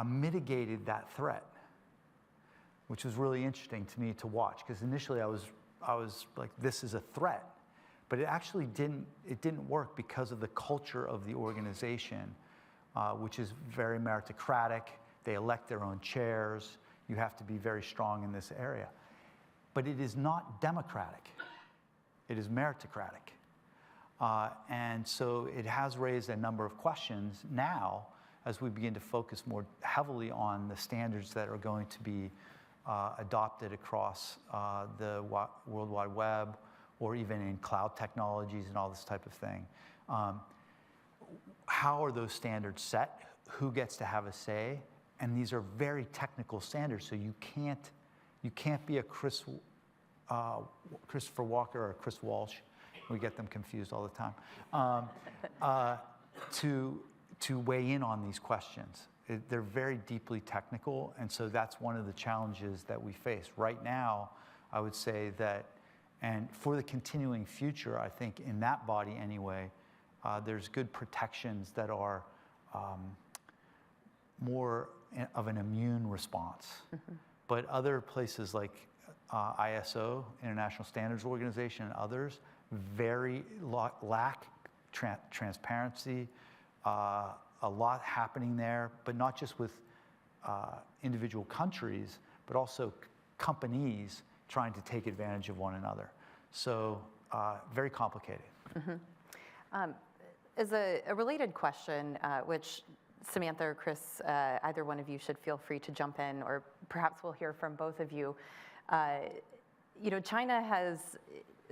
[SPEAKER 4] mitigated that threat, which was really interesting to me to watch, because initially I was like, this is a threat. But it actually didn't work because of the culture of the organization, which is very meritocratic. They elect their own chairs. You have to be very strong in this area. But it is not democratic. It is meritocratic. And so it has raised a number of questions now as we begin to focus more heavily on the standards that are going to be adopted across the World Wide Web, or even in cloud technologies and all this type of thing. How are those standards set? Who gets to have a say? And these are very technical standards, so you can't be a Christopher Walker or Chris Walsh. We get them confused all the time. To weigh in on these questions. They're very deeply technical, and so that's one of the challenges that we face. Right now, I would say that, and for the continuing future, I think in that body anyway, there's good protections that are more of an immune response. But other places like ISO, International Standards Organization, and others, lack transparency, a lot happening there, but not just with individual countries, but also companies trying to take advantage of one another. So very complicated.
[SPEAKER 3] As a related question, which Samantha or Chris, either one of you should feel free to jump in, or perhaps we'll hear from both of you. You know, China has,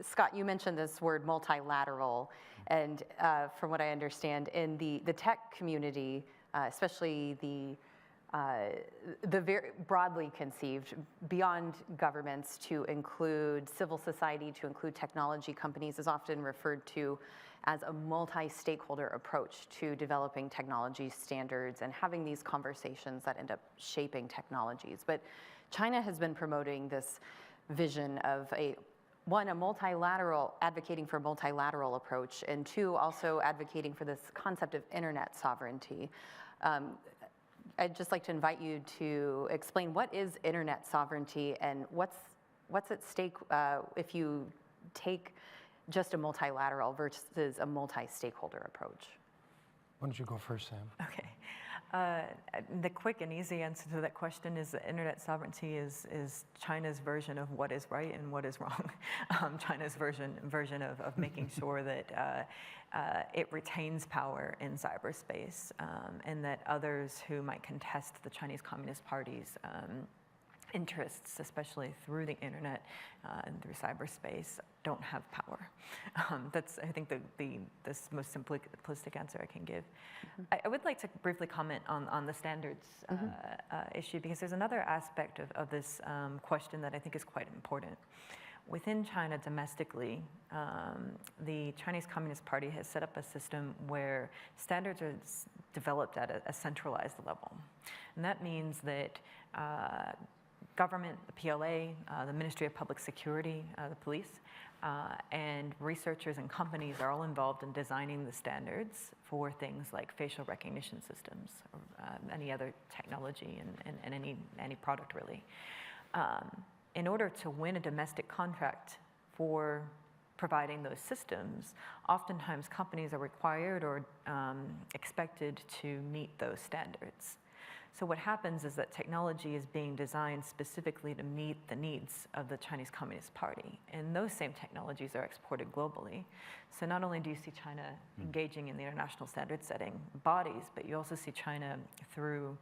[SPEAKER 3] Scott, you mentioned this word multilateral, and from what I understand, in the tech community, especially the very broadly conceived, beyond governments to include civil society, to include technology companies, is often referred to as a multi-stakeholder approach to developing technology standards and having these conversations that end up shaping technologies. But China has been promoting this vision of a multilateral, advocating for a multilateral approach, and two, also advocating for this concept of internet sovereignty. I'd just like to invite you to explain what is internet sovereignty and what's at stake if you take just a multilateral versus a multi-stakeholder approach.
[SPEAKER 34] Why don't you go first, Sam?
[SPEAKER 5] Okay. The quick and easy answer to that question is that internet sovereignty is China's version of what is right and what is wrong. China's version of making sure that it retains power in cyberspace, and that others who might contest the Chinese Communist Party's interests, especially through the internet and through cyberspace, don't have power. That's, I think, the most simplistic answer I can give. I would like to briefly comment on the standards issue, because there's another aspect of this question that I think is quite important. Within China domestically, the Chinese Communist Party has set up a system where standards are developed at a centralized level. And that means that government, the PLA, the Ministry of Public Security, the police, and researchers and companies are all involved in designing the standards for things like facial recognition systems, or any other technology and any product really. In order to win a domestic contract for providing those systems, oftentimes companies are required or expected to meet those standards. So what happens is that technology is being designed specifically to meet the needs of the Chinese Communist Party, and those same technologies are exported globally. So not only do you see China engaging in the international standard setting bodies, but you also see China through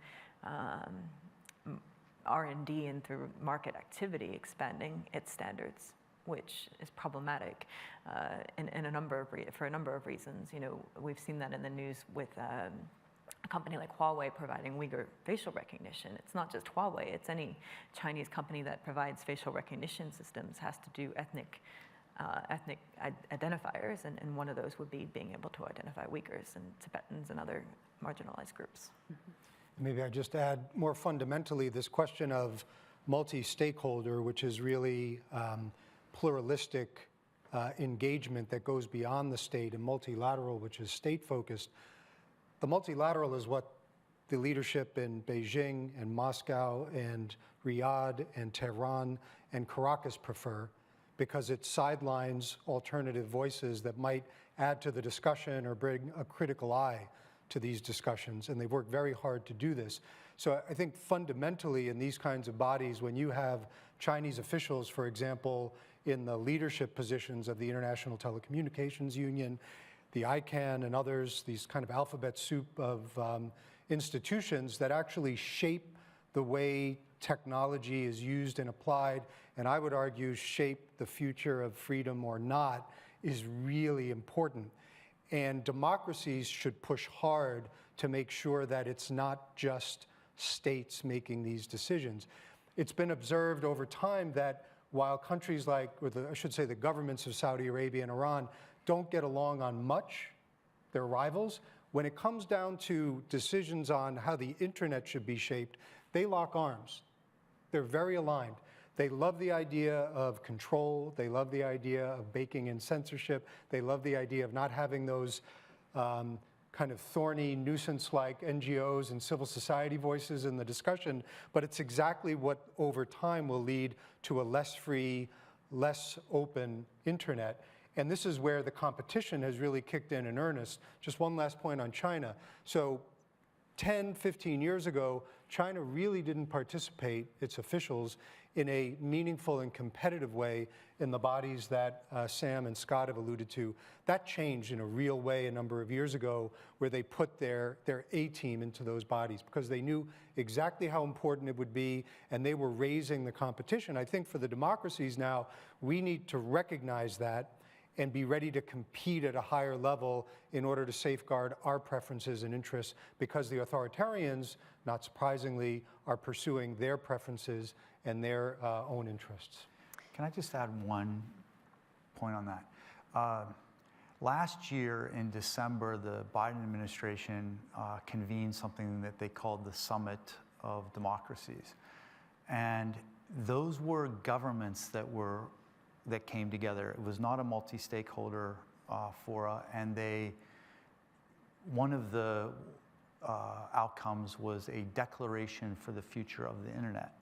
[SPEAKER 5] R&D and through market activity expanding its standards, which is problematic for a number of reasons. You know, we've seen that in the news with a company like Huawei providing Uyghur facial recognition. It's not just Huawei, it's any Chinese company that provides facial recognition systems has to do ethnic identifiers, and one of those would be being able to identify Uyghurs and Tibetans and other marginalized groups.
[SPEAKER 34] Maybe I just add more fundamentally this question of multi-stakeholder, which is really pluralistic engagement that goes beyond the state, and multilateral, which is state-focused. The multilateral is what the leadership in Beijing and Moscow and Riyadh and Tehran and Caracas prefer, because it sidelines alternative voices that might add to the discussion or bring a critical eye to these discussions, and they've worked very hard to do this. So I think fundamentally in these kinds of bodies, when you have Chinese officials, for example, in the leadership positions of the International Telecommunications Union, the ICANN and others, these kind of alphabet soup of institutions that actually shape the way technology is used and applied, and I would argue shape the future of freedom or not, is really important. And democracies should push hard to make sure that it's not just states making these decisions. It's been observed over time that while countries like, I should say the governments of Saudi Arabia and Iran don't get along on much, they're rivals, when it comes down to decisions on how the internet should be shaped, they lock arms. They're very aligned. They love the idea of control. They love the idea of baking in censorship. They love the idea of not having those kind of thorny, nuisance-like NGOs and civil society voices in the discussion, but it's exactly what over time will lead to a less free, less open internet. And this is where the competition has really kicked in earnest. Just one last point on China. So 10, 15 years ago, China really didn't participate, its officials, in a meaningful and competitive way in the bodies that Sam and Scott have alluded to. That changed in a real way a number of years ago, where they put their A-team into those bodies because they knew exactly how important it would be, and they were raising the competition. I think for the democracies now, we need to recognize that and be ready to compete at a higher level in order to safeguard our preferences and interests, because the authoritarians, not surprisingly, are pursuing their preferences and their own interests.
[SPEAKER 4] Can I just add one point on that? Last year in December, the Biden administration convened something that they called the Summit of Democracies. And those were governments that came together. It was not a multi-stakeholder fora, and one of the outcomes was a declaration for the future of the internet.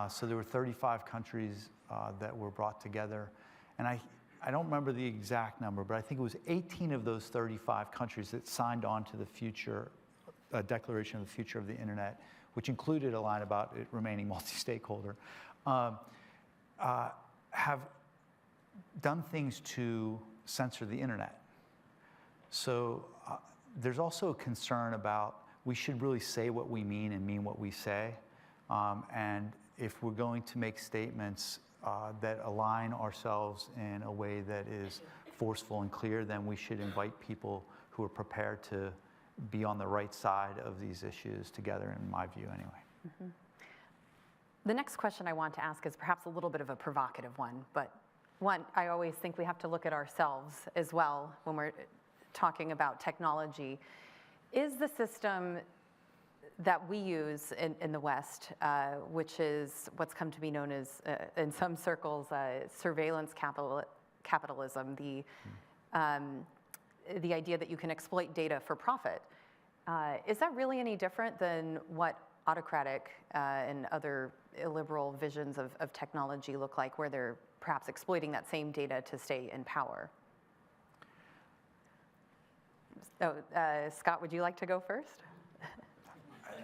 [SPEAKER 4] So there were 35 countries that were brought together, and I don't remember the exact number, but I think it was 18 of those 35 countries that signed on to the Declaration of the Future of the Internet, which included a line about it remaining multi-stakeholder, have done things to censor the internet. So there's also a concern about we should really say what we mean and mean what we say. And if we're going to make statements that align ourselves in a way that is forceful and clear, then we should invite people who are prepared to be on the right side of these issues together, in my view anyway.
[SPEAKER 3] Mm-hmm. The next question I want to ask is perhaps a little bit of a provocative one, but one, I always think we have to look at ourselves as well when we're talking about technology. Is the system that we use in the West, which is what's come to be known as, in some circles, surveillance capitalism, the idea that you can exploit data for profit, is that really any different than what autocratic and other illiberal visions of technology look like, where they're perhaps exploiting that same data to stay in power? So, Scott, would you like to go first?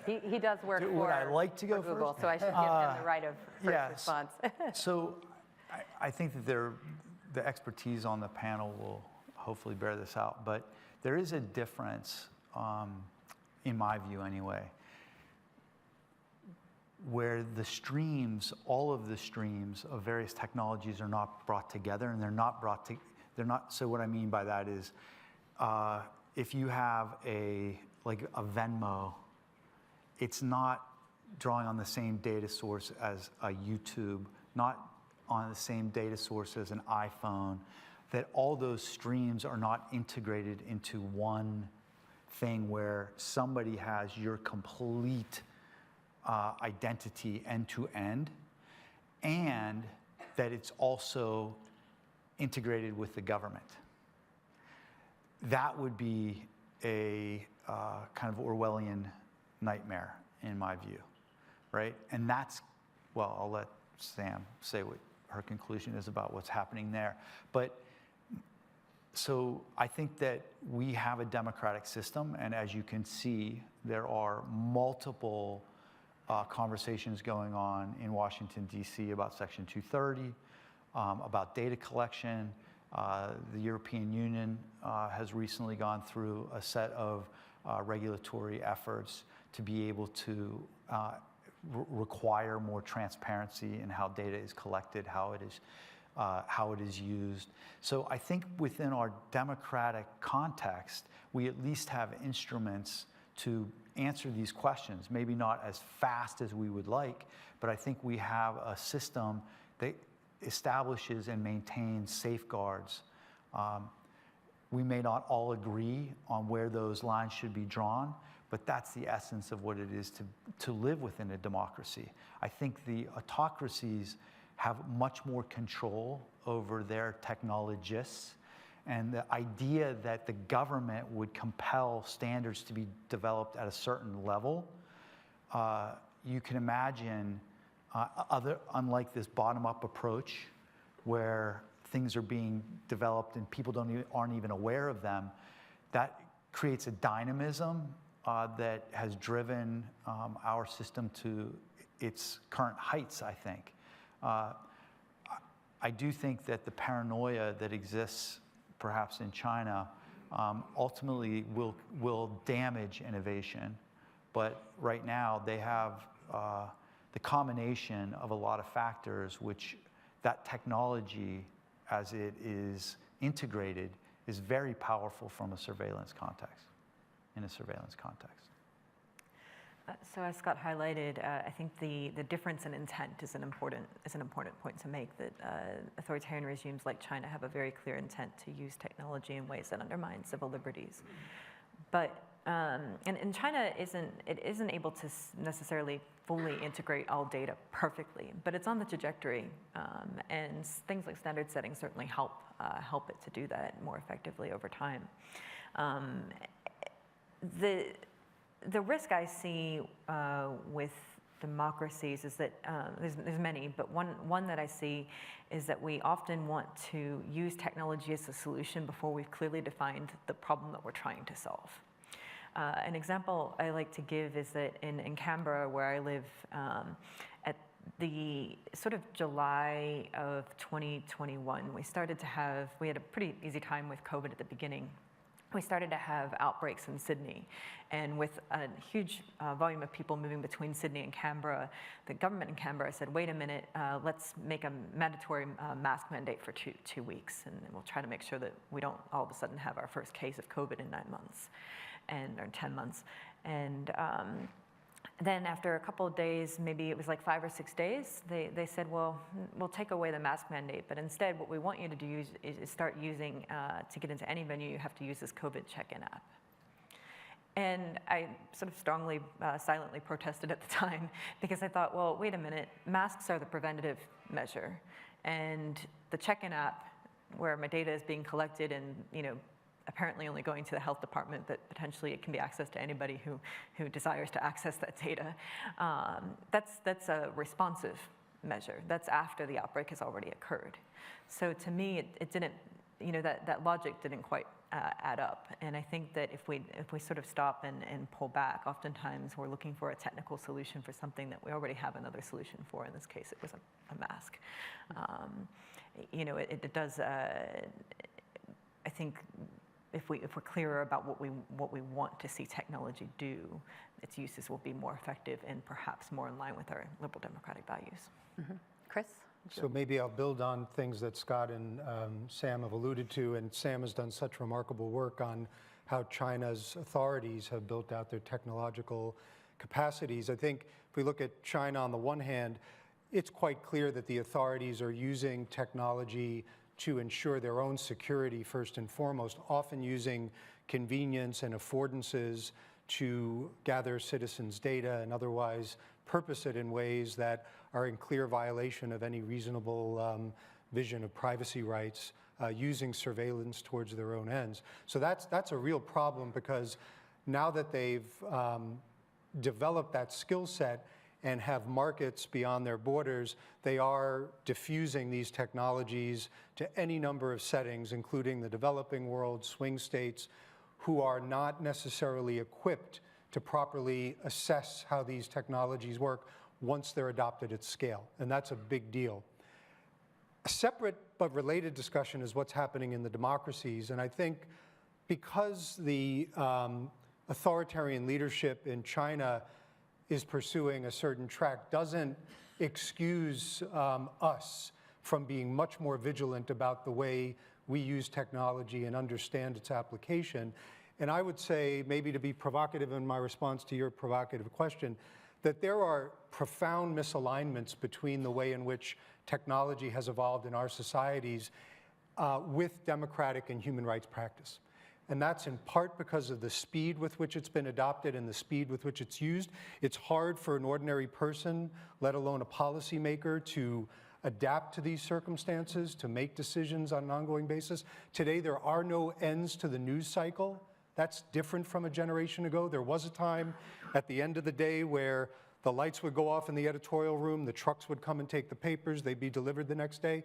[SPEAKER 3] He does work for
[SPEAKER 4] Would I like to go
[SPEAKER 3] Google,
[SPEAKER 4] first?
[SPEAKER 3] so I should give him the right of first response.
[SPEAKER 4] So I think that the expertise on the panel will hopefully bear this out, but there is a difference, in my view anyway, where the streams, all of the streams of various technologies are not brought together, and they're not, so what I mean by that is, if you have like a Venmo, it's not drawing on the same data source as a YouTube, not on the same data source as an iPhone, that all those streams are not integrated into one thing where somebody has your complete identity end to end, and that it's also integrated with the government. That would be a kind of Orwellian nightmare in my view, right? And that's, well, I'll let Sam say what her conclusion is about what's happening there. But so I think that we have a democratic system, and as you can see, there are multiple conversations going on in Washington, D.C. about Section 230, about data collection. The European Union has recently gone through a set of regulatory efforts to be able to require more transparency in how data is collected, how it is used. So I think within our democratic context, we at least have instruments to answer these questions, maybe not as fast as we would like, but I think we have a system that establishes and maintains safeguards. We may not all agree on where those lines should be drawn, but that's the essence of what it is to live within a democracy. I think the autocracies have much more control over their technologists, And the idea that the government would compel standards to be developed at a certain level, you can imagine unlike this bottom-up approach where things are being developed and people aren't even aware of them, that creates a dynamism that has driven our system to its current heights, I think. I do think that the paranoia that exists perhaps in China ultimately will damage innovation. But right now they have the combination of a lot of factors which that technology as it is integrated is very powerful from a surveillance context, in a surveillance context.
[SPEAKER 5] So as Scott highlighted, I think the difference in intent is an important point to make, that authoritarian regimes like China have a very clear intent to use technology in ways that undermine civil liberties. But and China isn't able to necessarily fully integrate all data perfectly, but it's on the trajectory, and things like standard setting certainly help it to do that more effectively over time. The risk I see with democracies is that there's many, but one that I see is that we often want to use technology as a solution before we've clearly defined the problem that we're trying to solve. An example I like to give is that in Canberra, where I live, at the sort of July of 2021, we had a pretty easy time with COVID at the beginning. We started to have outbreaks in Sydney, and with a huge volume of people moving between Sydney and Canberra, the government in Canberra said, wait a minute, let's make a mandatory mask mandate for two weeks, and we'll try to make sure that we don't all of a sudden have our first case of COVID in 9 months, or 10 months. And then after a couple of days, maybe it was like 5 or 6 days, they said, well, we'll take away the mask mandate, but instead what we want you to do is start using, to get into any venue, you have to use this COVID check-in app. And I sort of strongly, silently protested at the time, because I thought, well, wait a minute, masks are the preventative measure, and the check-in app, where my data is being collected and, apparently only going to the health department, but potentially it can be accessed to anybody who desires to access that data. That's a responsive measure. That's after the outbreak has already occurred. So to me, it didn't, that logic didn't quite add up. And I think that if we sort of stop and pull back, oftentimes we're looking for a technical solution for something that we already have another solution for. In this case, it was a mask. It does. I think if we're clearer about what we want to see technology do, its uses will be more effective and perhaps more in line with our liberal democratic values.
[SPEAKER 3] Mm-hmm. Chris?
[SPEAKER 34] So maybe I'll build on things that Scott and Sam have alluded to, and Sam has done such remarkable work on how China's authorities have built out their technological capacities. I think if we look at China on the one hand, it's quite clear that the authorities are using technology to ensure their own security first and foremost, often using convenience and affordances to gather citizens' data and otherwise purpose it in ways that are in clear violation of any reasonable vision of privacy rights, using surveillance towards their own ends. So that's a real problem, because now that they've developed that skill set and have markets beyond their borders, they are diffusing these technologies to any number of settings, including the developing world, swing states, who are not necessarily equipped to properly assess how these technologies work once they're adopted at scale. And that's a big deal. A separate but related discussion is what's happening in the democracies. And I think because the authoritarian leadership in China is pursuing a certain track doesn't excuse us from being much more vigilant about the way we use technology and understand its application. And I would say, maybe to be provocative in my response to your provocative question, that there are profound misalignments between the way in which technology has evolved in our societies with democratic and human rights practice. And that's in part because of the speed with which it's been adopted and the speed with which it's used. It's hard for an ordinary person, let alone a policymaker, to adapt to these circumstances, to make decisions on an ongoing basis. Today, there are no ends to the news cycle. That's different from a generation ago. There was a time at the end of the day where the lights would go off in the editorial room, the trucks would come and take the papers, they'd be delivered the next day.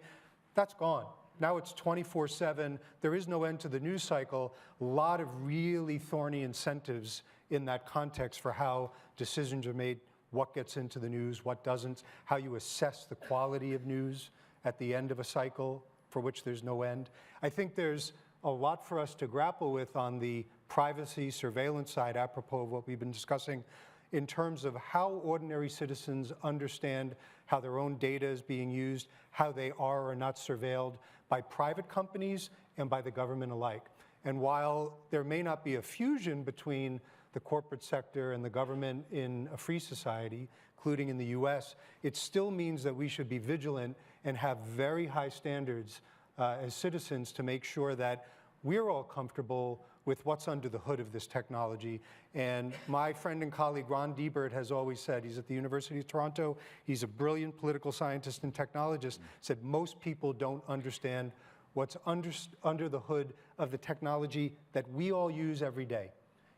[SPEAKER 34] That's gone. Now it's 24/7. There is no end to the news cycle. A lot of really thorny incentives in that context for how decisions are made, what gets into the news, what doesn't, how you assess the quality of news at the end of a cycle for which there's no end. I think there's a lot for us to grapple with on the privacy surveillance side, apropos of what we've been discussing, in terms of how ordinary citizens understand how their own data is being used, how they are or not surveilled by private companies and by the government alike. And while there may not be a fusion between the corporate sector and the government in a free society, including in the US, it still means that we should be vigilant and have very high standards as citizens to make sure that we're all comfortable with what's under the hood of this technology. And my friend and colleague Ron Deibert has always said, he's at the University of Toronto, he's a brilliant political scientist and technologist, said most people don't understand what's under the hood of the technology that we all use every day.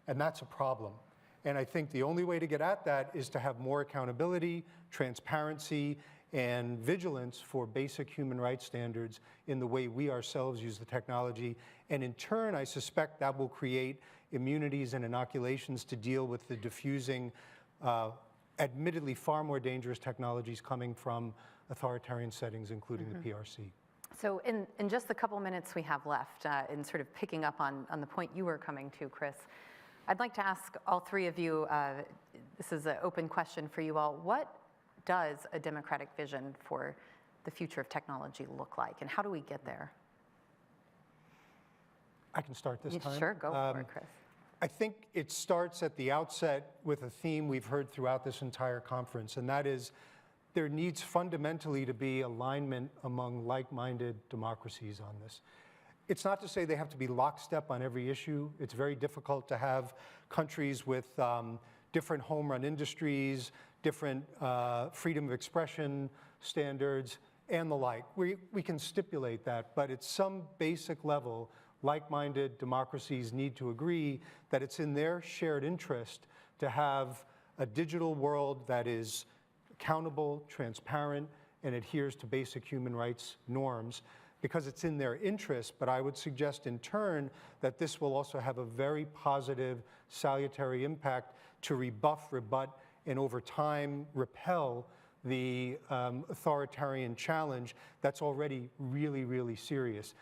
[SPEAKER 34] And that's a problem. And I think the only way to get at that is to have more accountability, transparency, and vigilance for basic human rights standards in the way we ourselves use the technology. And in turn, I suspect that will create immunities and inoculations to deal with the diffusing, admittedly far more dangerous technologies coming from authoritarian settings, including the PRC.
[SPEAKER 3] So in just the couple minutes we have left, in sort of picking up on the point you were coming to, Chris, I'd like to ask all three of you, this is an open question for you all, what does a democratic vision for the future of technology look like, and how do we get there?
[SPEAKER 34] I can start this time.
[SPEAKER 3] Sure, go for it, Chris.
[SPEAKER 34] I think it starts at the outset with a theme we've heard throughout this entire conference, and that is there needs fundamentally to be alignment among like-minded democracies on this. It's not to say they have to be lockstep on every issue. It's very difficult to have countries with different home-run industries, different freedom of expression standards, and the like. We can stipulate that, but at some basic level, like-minded democracies need to agree that it's in their shared interest to have a digital world that is accountable, transparent, and adheres to basic human rights norms, because it's in their interest. But I would suggest in turn that this will also have a very positive, salutary impact to rebuff, rebut, and over time repel the authoritarian challenge that's already really, really serious.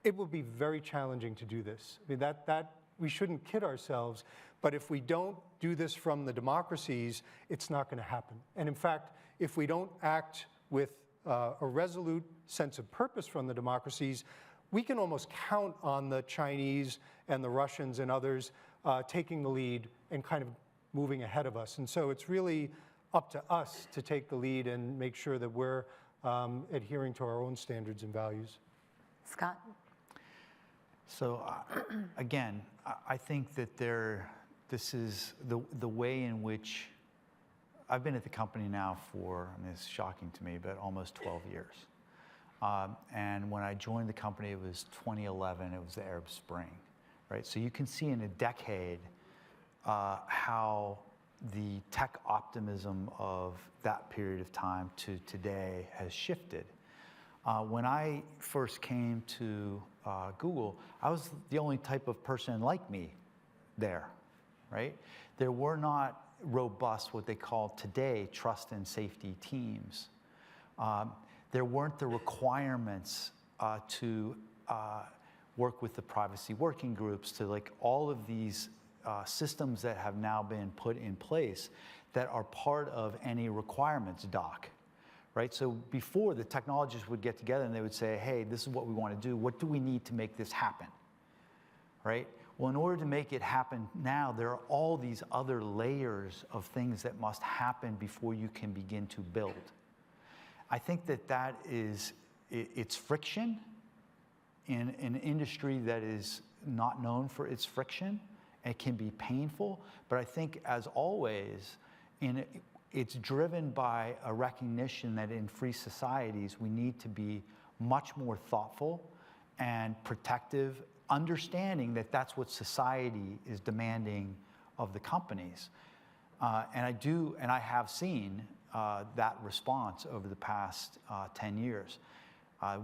[SPEAKER 34] It will be very challenging to do this. I mean, that we shouldn't kid ourselves, but if we don't do this from the democracies, it's not going to happen. And in fact, if we don't act with a resolute sense of purpose from the democracies, we can almost count on the Chinese and the Russians and others taking the lead and kind of moving ahead of us. And so it's really up to us to take the lead and make sure that we're adhering to our own standards and values.
[SPEAKER 3] Scott?
[SPEAKER 4] So again, I think that this is the way in which I've been at the company now for, I mean, it's shocking to me, but almost 12 years. And when I joined the company, it was 2011, it was the Arab Spring, right? So you can see in a decade how the tech optimism of that period of time to today has shifted. When I first came to Google, I was the only type of person like me there, right? There were not robust, what they call today, trust and safety teams. There weren't the requirements to work with the privacy working groups, to like all of these systems that have now been put in place that are part of any requirements doc. Right? So before, the technologists would get together and they would say, hey, this is what we want to do. What do we need to make this happen? Right? Well, in order to make it happen now, there are all these other layers of things that must happen before you can begin to build. I think that it's friction in an industry that is not known for its friction. It can be painful, but I think, as always, it's driven by a recognition that in free societies, we need to be much more thoughtful and protective, understanding that that's what society is demanding of the companies. And I have seen that response over the past 10 years.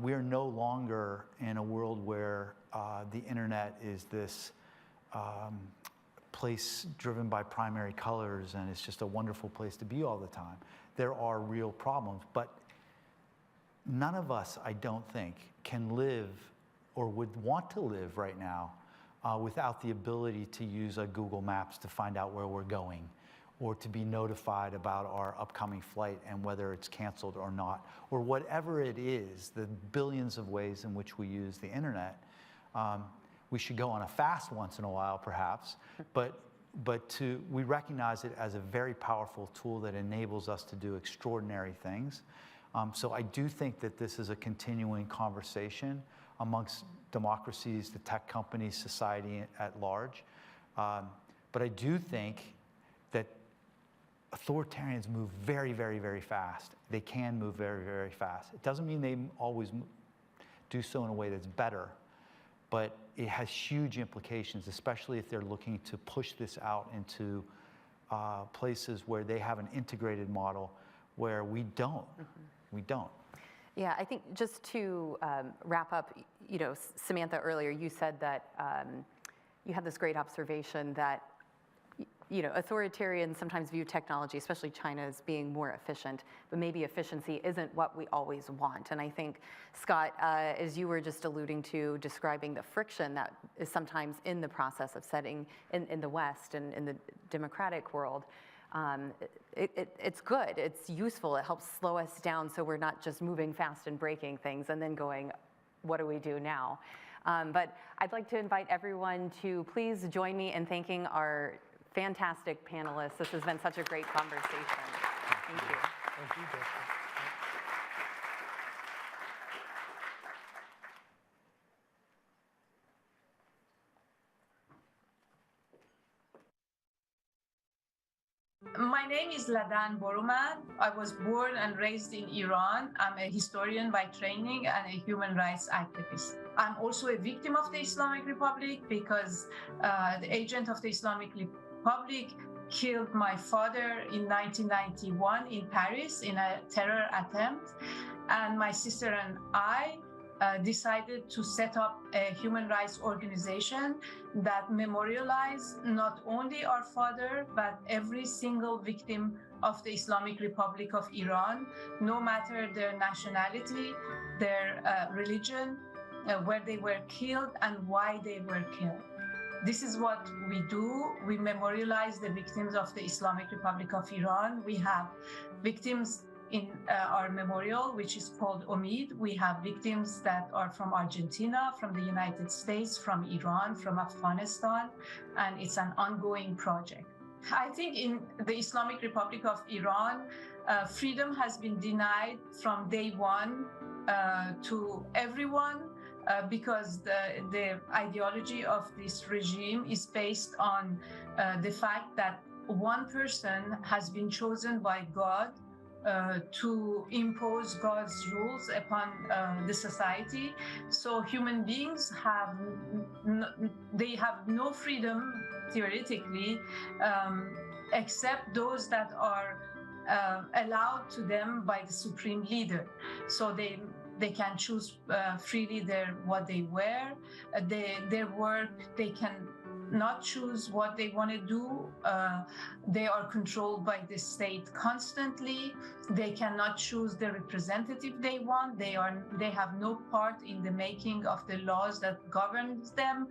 [SPEAKER 4] We are no longer in a world where the internet is this place driven by primary colors and it's just a wonderful place to be all the time. There are real problems, but none of us, I don't think, can live or would want to live right now without the ability to use a Google Maps to find out where we're going, or to be notified about our upcoming flight and whether it's canceled or not, or whatever it is, the billions of ways in which we use the internet. We should go on a fast once in a while, perhaps, but we recognize it as a very powerful tool that enables us to do extraordinary things. So I do think that this is a continuing conversation amongst democracies, the tech companies, society at large. But I do think that authoritarians move very, very, very fast. They can move very, very fast. It doesn't mean they always do so in a way that's better, but it has huge implications, especially if they're looking to push this out into places where they have an integrated model where we don't. We don't.
[SPEAKER 3] Yeah, I think just to wrap up, Samantha, earlier you said that you had this great observation that authoritarians sometimes view technology, especially China, as being more efficient, but maybe efficiency isn't what we always want. And I think, Scott, as you were just alluding to, describing the friction that is sometimes in the process of setting in the West and in the democratic world, it's good, it's useful, it helps slow us down so we're not just moving fast and breaking things and then going, what do we do now? But I'd like to invite everyone to please join me in thanking our fantastic panelists. This has been such a great conversation. Thank you.
[SPEAKER 34] Thank you, Jessica.
[SPEAKER 6] My name is Ladan Boruman. I was born and raised in Iran. I'm a historian by training and a human rights activist. I'm also a victim of the Islamic Republic because the agent of the Islamic Republic killed my father in 1991 in Paris in a terror attempt. And my sister and I decided to set up a human rights organization that memorialized not only our father, but every single victim of the Islamic Republic of Iran, no matter their nationality, their religion, where they were killed and why they were killed. This is what we do. We memorialize the victims of the Islamic Republic of Iran. We have victims in our memorial, which is called Omid. We have victims that are from Argentina, from the United States, from Iran, from Afghanistan, and it's an ongoing project. I think in the Islamic Republic of Iran, freedom has been denied from day one to everyone because the ideology of this regime is based on the fact that one person has been chosen by God to impose God's rules upon the society. So human beings have no freedom, theoretically, except those that are allowed to them by the supreme leader. So they can choose freely what they wear, their work, they can not choose what they want to do. They are controlled by the state constantly. They cannot choose the representative they want. They have no part in the making of the laws that governs them.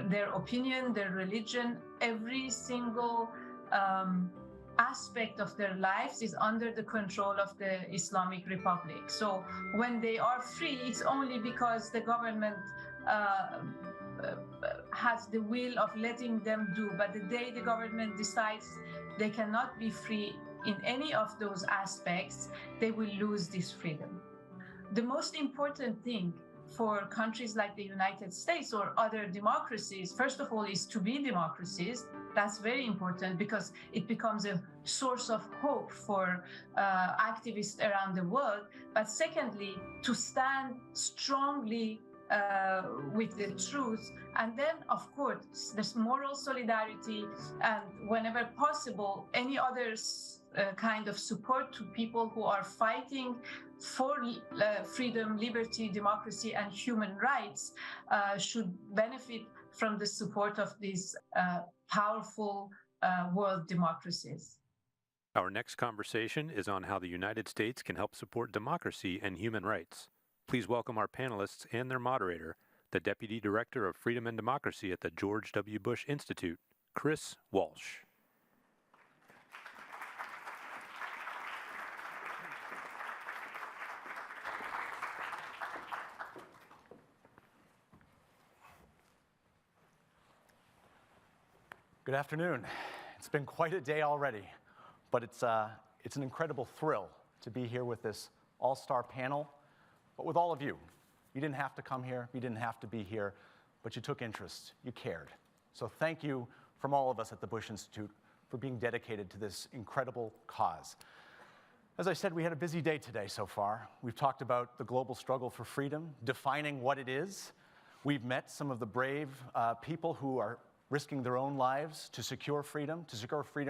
[SPEAKER 6] Their opinion, their religion, every single aspect of their lives is under the control of the Islamic Republic. So when they are free, it's only because the government has the will of letting them do. But the day the government decides they cannot be free in any of those aspects, they will lose this freedom. The most important thing for countries like the United States or other democracies, first of all, is to be democracies. That's very important because it becomes a source of hope for activists around the world. But secondly, to stand strongly with the truth. And then, of course, there's moral solidarity, and whenever possible, any other kind of support to people who are fighting for freedom, liberty, democracy, and human rights should benefit from the support of these powerful world democracies.
[SPEAKER 2] Our next conversation is on how the United States can help support democracy and human rights. Please welcome our panelists and their moderator, the Deputy Director of Freedom and Democracy at the George W. Bush Institute, Chris Walsh.
[SPEAKER 7] Good afternoon. It's been quite a day already, but it's an incredible thrill to be here with this all-star panel, but with all of you. You didn't have to come here, you didn't have to be here, but you took interest, you cared. So thank you from all of us at the Bush Institute for being dedicated to this incredible cause. As I said, we had a busy day today so far. We've talked about the global struggle for freedom, defining what it is. We've met some of the brave people who are risking their own lives to secure freedom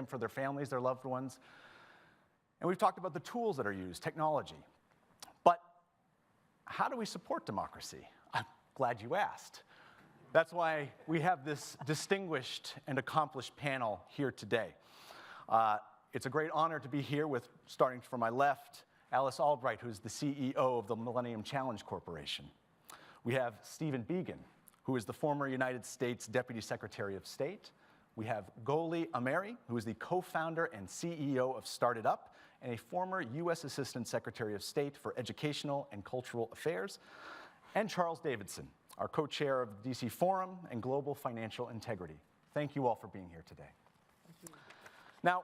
[SPEAKER 7] for their families, their loved ones. And we've talked about the tools that are used, technology. But how do we support democracy? I'm glad you asked. That's why we have this distinguished and accomplished panel here today. It's a great honor to be here with, starting from my left, Alice Albright, who's the CEO of the Millennium Challenge Corporation. We have Stephen Biegun, who is the former United States Deputy Secretary of State. We have Goli Ameri, who is the co-founder and CEO of Start It Up, and a former U.S. Assistant Secretary of State for Educational and Cultural Affairs, and Charles Davidson, our co-chair of the DC Forum and Global Financial Integrity. Thank you all for being here today. Thank you. Now,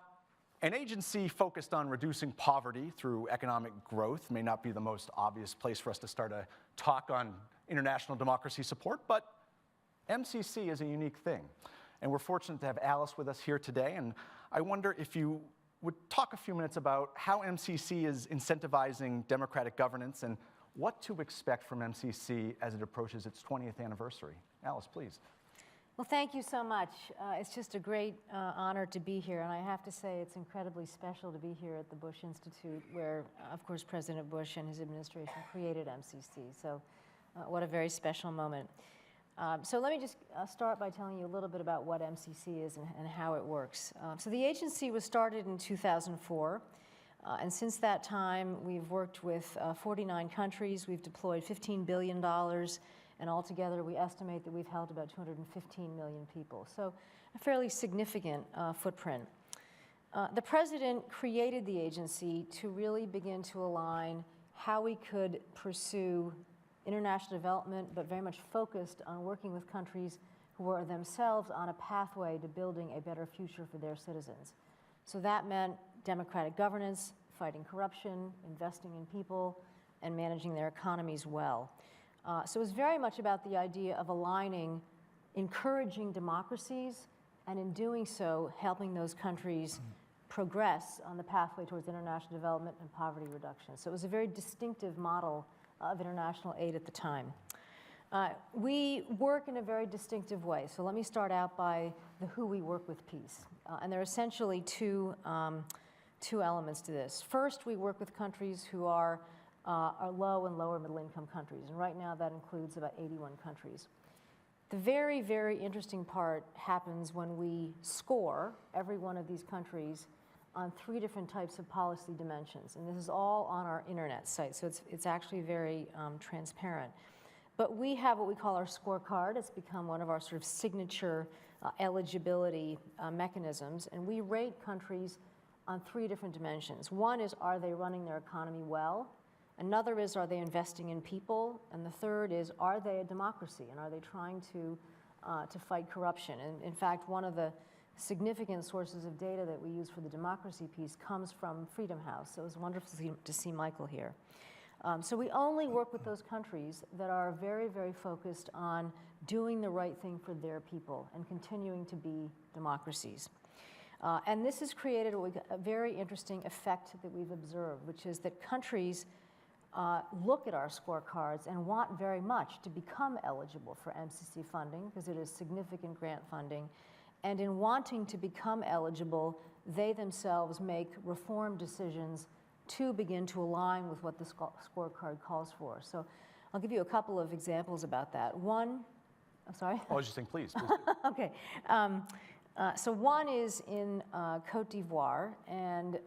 [SPEAKER 7] an agency focused on reducing poverty through economic growth may not be the most obvious place for us to start a talk on international democracy support, but MCC is a unique thing. And we're fortunate to have Alice with us here today, and I wonder if you would talk a few minutes about how MCC is incentivizing democratic governance and what to expect from MCC as it approaches its 20th anniversary. Alice, please.
[SPEAKER 8] Well, thank you so much. It's just a great honor to be here, and I have to say it's incredibly special to be here at the Bush Institute, where, of course, President Bush and his administration created MCC. So what a very special moment. So let me just start by telling you a little bit about what MCC is and how it works. So the agency was started in 2004, and since that time, we've worked with 49 countries. We've deployed $15 billion, and altogether, we estimate that we've helped about 215 million people. So a fairly significant footprint. The president created the agency to really begin to align how we could pursue international development, but very much focused on working with countries who are themselves on a pathway to building a better future for their citizens. So that meant democratic governance, fighting corruption, investing in people, and managing their economies well. So it was very much about the idea of aligning, encouraging democracies, and in doing so, helping those countries progress on the pathway towards international development and poverty reduction. So it was a very distinctive model of international aid at the time. We work in a very distinctive way. So let me start out by the who we work with piece. And there are essentially two elements to this. First, we work with countries who are low and lower middle income countries. And right now that includes about 81 countries. The very, very interesting part happens when we score every one of these countries on 3 different types of policy dimensions. And this is all on our internet site, so it's actually very transparent. But we have what we call our scorecard. It's become one of our sort of signature eligibility mechanisms, and we rate countries on 3 different dimensions. One is, are they running their economy well? Another is, are they investing in people? And the third is, are they a democracy? And are they trying to fight corruption? And in fact, one of the significant sources of data that we use for the democracy piece comes from Freedom House. So it was wonderful to see Michael here. So we only work with those countries that are very, very focused on doing the right thing for their people and continuing to be democracies. And this has created a very interesting effect that we've observed, which is that countries look at our scorecards and want very much to become eligible for MCC funding because it is significant grant funding. And in wanting to become eligible, they themselves make reform decisions to begin to align with what the scorecard calls for. So I'll give you a couple of examples about that. One, I'm sorry?
[SPEAKER 7] I was just saying, please.
[SPEAKER 8] Okay. So one is in Cote d'Ivoire, and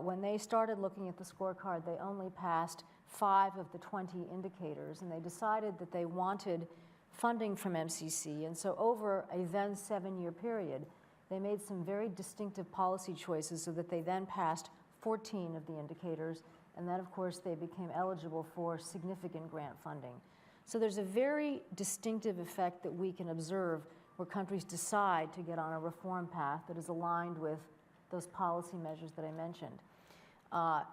[SPEAKER 8] when they started looking at the scorecard, they only passed 5 of the 20 indicators, and they decided that they wanted funding from MCC. And so over a then 7-year period, they made some very distinctive policy choices so that they then passed 14 of the indicators, and then of course they became eligible for significant grant funding. So there's a very distinctive effect that we can observe where countries decide to get on a reform path that is aligned with those policy measures that I mentioned.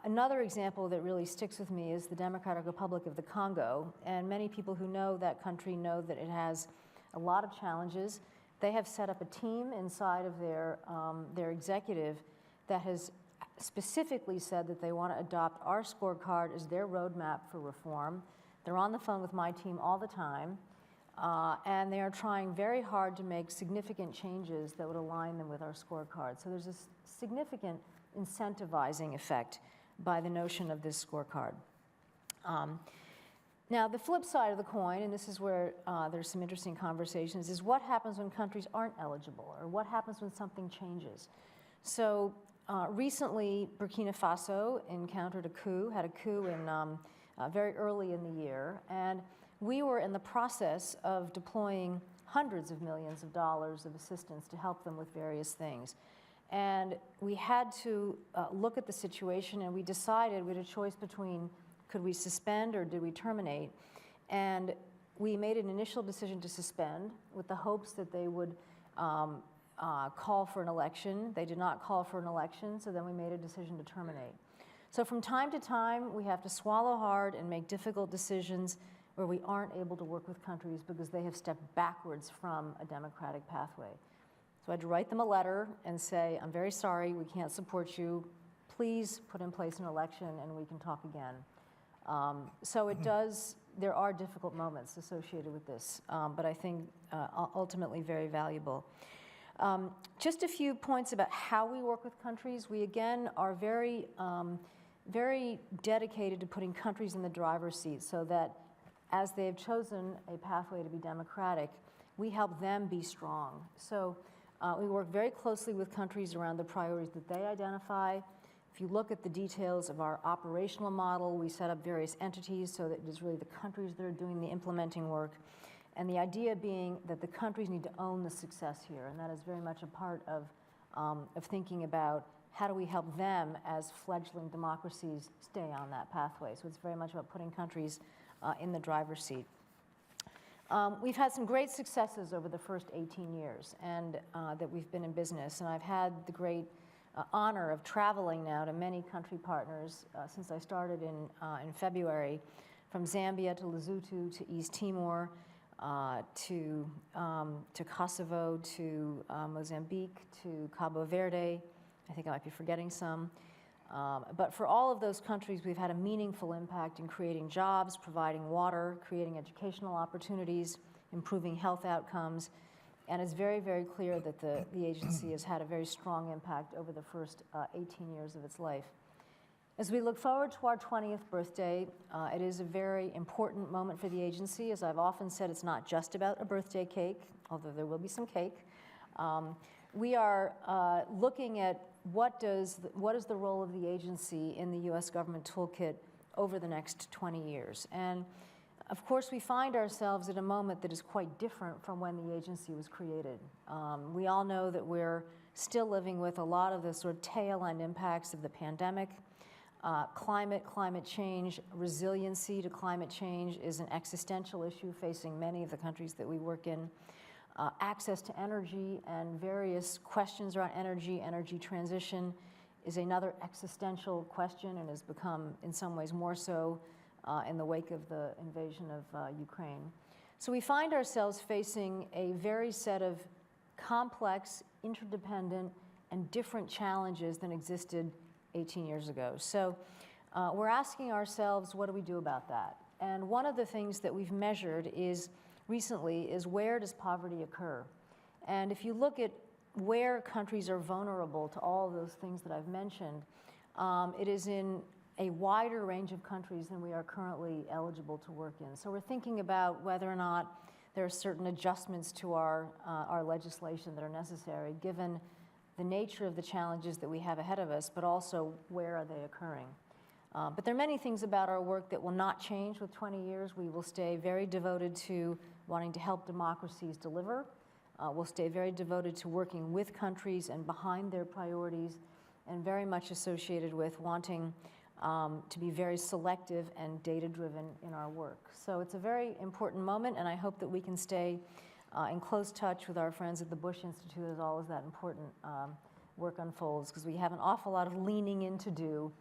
[SPEAKER 8] Another example that really sticks with me is the Democratic Republic of the Congo, and many people who know that country know that it has a lot of challenges. They have set up a team inside of their executive that has specifically said that they want to adopt our scorecard as their roadmap for reform. They're on the phone with my team all the time, and they are trying very hard to make significant changes that would align them with our scorecard. So there's a significant incentivizing effect by the notion of this scorecard. Now, the flip side of the coin, and this is where there's some interesting conversations, is what happens when countries aren't eligible, or what happens when something changes. So recently, Burkina Faso encountered a coup, had a coup in very early in the year, and we were in the process of deploying hundreds of millions of dollars of assistance to help them with various things. And we had to look at the situation, and we decided we had a choice between could we suspend or did we terminate. And we made an initial decision to suspend with the hopes that they would call for an election. They did not call for an election, so then we made a decision to terminate. So from time to time, we have to swallow hard and make difficult decisions where we aren't able to work with countries because they have stepped backwards from a democratic pathway. So I had to write them a letter and say, I'm very sorry, we can't support you. Please put in place an election and we can talk again. So it does, there are difficult moments associated with this, but I think ultimately very valuable. Just a few points about how we work with countries. We again are very, very dedicated to putting countries in the driver's seat so that as they have chosen a pathway to be democratic, we help them be strong. So we work very closely with countries around the priorities that they identify. If you look at the details of our operational model, we set up various entities so that it is really the countries that are doing the implementing work. And the idea being that the countries need to own the success here, and that is very much a part of thinking about how do we help them as fledgling democracies stay on that pathway. So it's very much about putting countries in the driver's seat. We've had some great successes over the first 18 years and that we've been in business, and I've had the great honor of traveling now to many country partners since I started in February, from Zambia to Lesotho to East Timor, to Kosovo, to Mozambique, to Cabo Verde. I think I might be forgetting some. But for all of those countries, we've had a meaningful impact in creating jobs, providing water, creating educational opportunities, improving health outcomes. And it's very, very clear that the agency has had a very strong impact over the first 18 years of its life. As we look forward to our 20th birthday, it is a very important moment for the agency. As I've often said, it's not just about a birthday cake, although there will be some cake. We are looking at what is the role of the agency in the U.S. government toolkit over the next 20 years. And of course, we find ourselves at a moment that is quite different from when the agency was created. We all know that we're still living with a lot of the sort of tail end impacts of the pandemic. Climate change, resiliency to climate change is an existential issue facing many of the countries that we work in. Access to energy and various questions around energy transition is another existential question and has become, in some ways, more so in the wake of the invasion of Ukraine. So we find ourselves facing a very set of complex, interdependent, and different challenges than existed 18 years ago. So we're asking ourselves, what do we do about that? And one of the things that we've measured recently is where does poverty occur? And if you look at where countries are vulnerable to all of those things that I've mentioned, it is in a wider range of countries than we are currently eligible to work in. So we're thinking about whether or not there are certain adjustments to our legislation that are necessary, given the nature of the challenges that we have ahead of us, but also where are they occurring. But there are many things about our work that will not change with 20 years. We will stay very devoted to wanting to help democracies deliver. We'll stay very devoted to working with countries and behind their priorities, and very much associated with wanting to be very selective and data-driven in our work. So it's a very important moment, and I hope that we can stay in close touch with our friends at the Bush Institute as all as that important work unfolds, because we have an awful lot of leaning in to do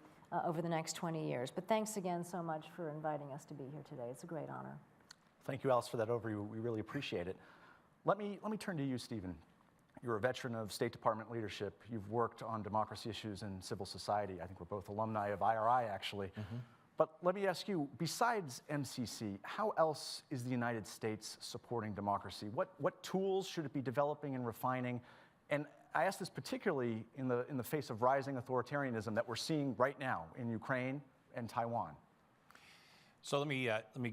[SPEAKER 8] over the next 20 years. But thanks again so much for inviting us to be here today. It's a great honor.
[SPEAKER 7] Thank you, Alice, for that overview. We really appreciate it. Let me turn to you, Stephen. You're a veteran of State Department leadership. You've worked on democracy issues in civil society. I think we're both alumni of IRI, actually. But let me ask you, besides MCC, how else is the United States supporting democracy? What tools should it be developing and refining? And I ask this particularly in the face of rising authoritarianism that we're seeing right now in Ukraine and Taiwan.
[SPEAKER 9] So let me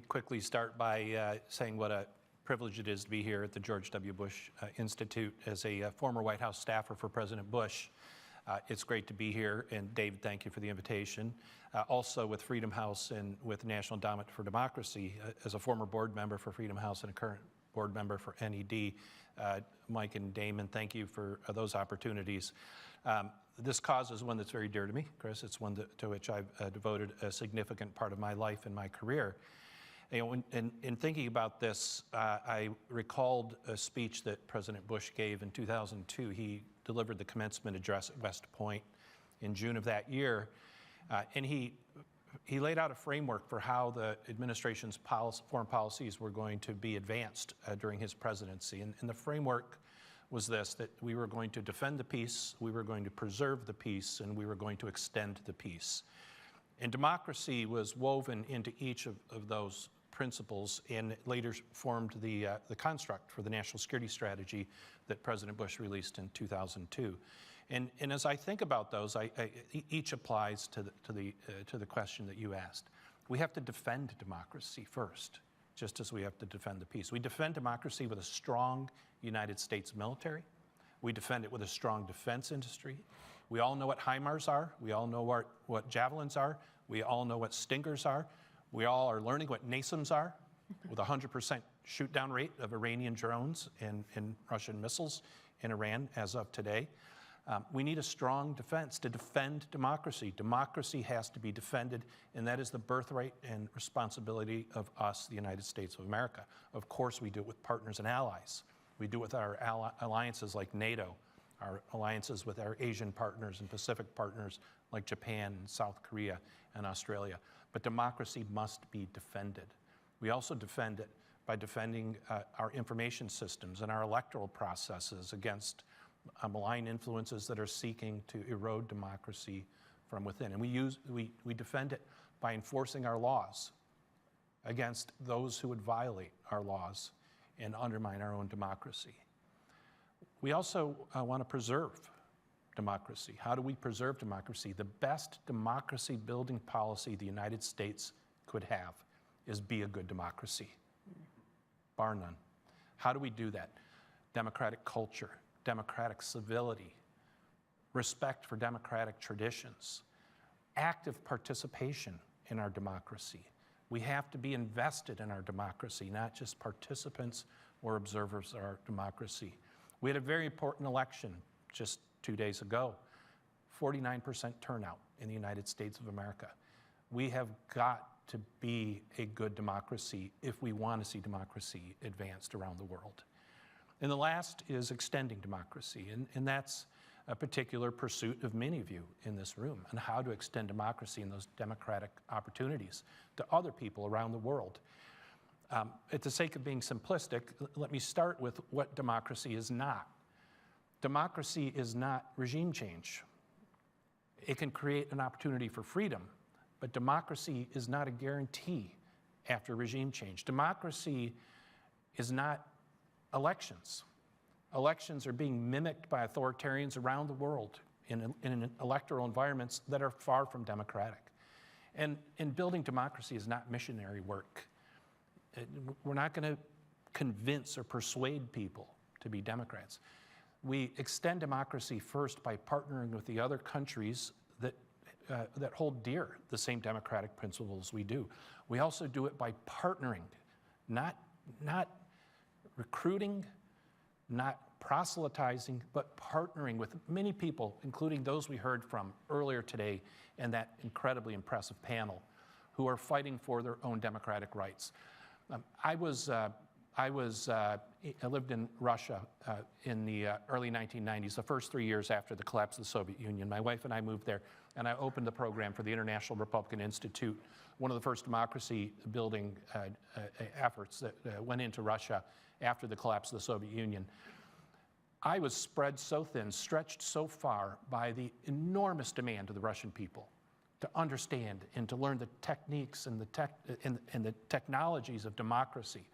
[SPEAKER 9] quickly start by saying what a privilege it is to be here at the George W. Bush Institute as a former White House staffer for President Bush. It's great to be here, and David, thank you for the invitation. Also with Freedom House and with National Endowment for Democracy, as a former board member for Freedom House and a current board member for NED, Mike and Damon, thank you for those opportunities. This cause is one that's very dear to me, Chris. It's one to which I've devoted a significant part of my life and my career. You know, in thinking about this, I recalled a speech that President Bush gave in 2002. He delivered the commencement address at West Point in June of that year, and he laid out a framework for how the administration's foreign policies were going to be advanced during his presidency. And the framework was this, that we were going to defend the peace, we were going to preserve the peace, and we were going to extend the peace. And democracy was woven into each of those principles, and later formed the construct for the national security strategy that President Bush released in 2002. And as I think about those, each applies to the question that you asked. We have to defend democracy first, just as we have to defend the peace. We defend democracy with a strong United States military. We defend it with a strong defense industry. We all know what HIMARS are. We all know what javelins are. We all know what Stingers are. We all are learning what NASAMS are, with a 100% shoot-down rate of Iranian drones and Russian missiles in Iran as of today. We need a strong defense to defend democracy. Democracy has to be defended, and that is the birthright and responsibility of us, the United States of America. Of course, we do it with partners and allies. We do it with our alliances like NATO, our alliances with our Asian partners and Pacific partners like Japan, South Korea, and Australia. But democracy must be defended. We also defend it by defending our information systems and our electoral processes against malign influences that are seeking to erode democracy from within. And we defend it by enforcing our laws against those who would violate our laws and undermine our own democracy. We also want to preserve democracy. How do we preserve democracy? The best democracy building policy the United States could have is be a good democracy, bar none. How do we do that? Democratic culture, democratic civility, respect for democratic traditions, active participation in our democracy. We have to be invested in our democracy, not just participants or observers of our democracy. We had a very important election just 2 days ago, 49% turnout in the United States of America. We have got to be a good democracy if we want to see democracy advanced around the world. And the last is extending democracy, and that's a particular pursuit of many of you in this room, and how to extend democracy and those democratic opportunities to other people around the world. At the sake of being simplistic, let me start with what democracy is not. Democracy is not regime change. It can create an opportunity for freedom, but democracy is not a guarantee after regime change. Democracy is not elections. Elections are being mimicked by authoritarians around the world in electoral environments that are far from democratic. And building democracy is not missionary work. We're not going to convince or persuade people to be Democrats. We extend democracy first by partnering with the other countries that hold dear the same democratic principles we do. We also do it by partnering, not recruiting, not proselytizing, but partnering with many people, including those we heard from earlier today and that incredibly impressive panel, who are fighting for their own democratic rights. I lived in Russia in the early 1990s, the first 3 years after the collapse of the Soviet Union. My wife and I moved there, and I opened the program for the International Republican Institute, one of the first democracy building efforts that went into Russia after the collapse of the Soviet Union. I was spread so thin, stretched so far by the enormous demand of the Russian people to understand and to learn the techniques and the technologies of democracy,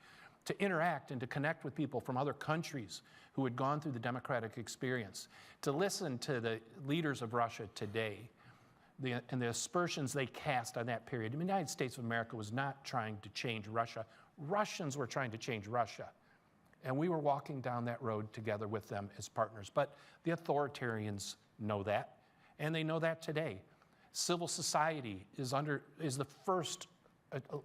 [SPEAKER 9] to interact and to connect with people from other countries who had gone through the democratic experience, to listen to the leaders of Russia today and the aspersions they cast on that period. The United States of America was not trying to change Russia. Russians were trying to change Russia. And we were walking down that road together with them as partners. But the authoritarians know that, and they know that today. Civil society is the first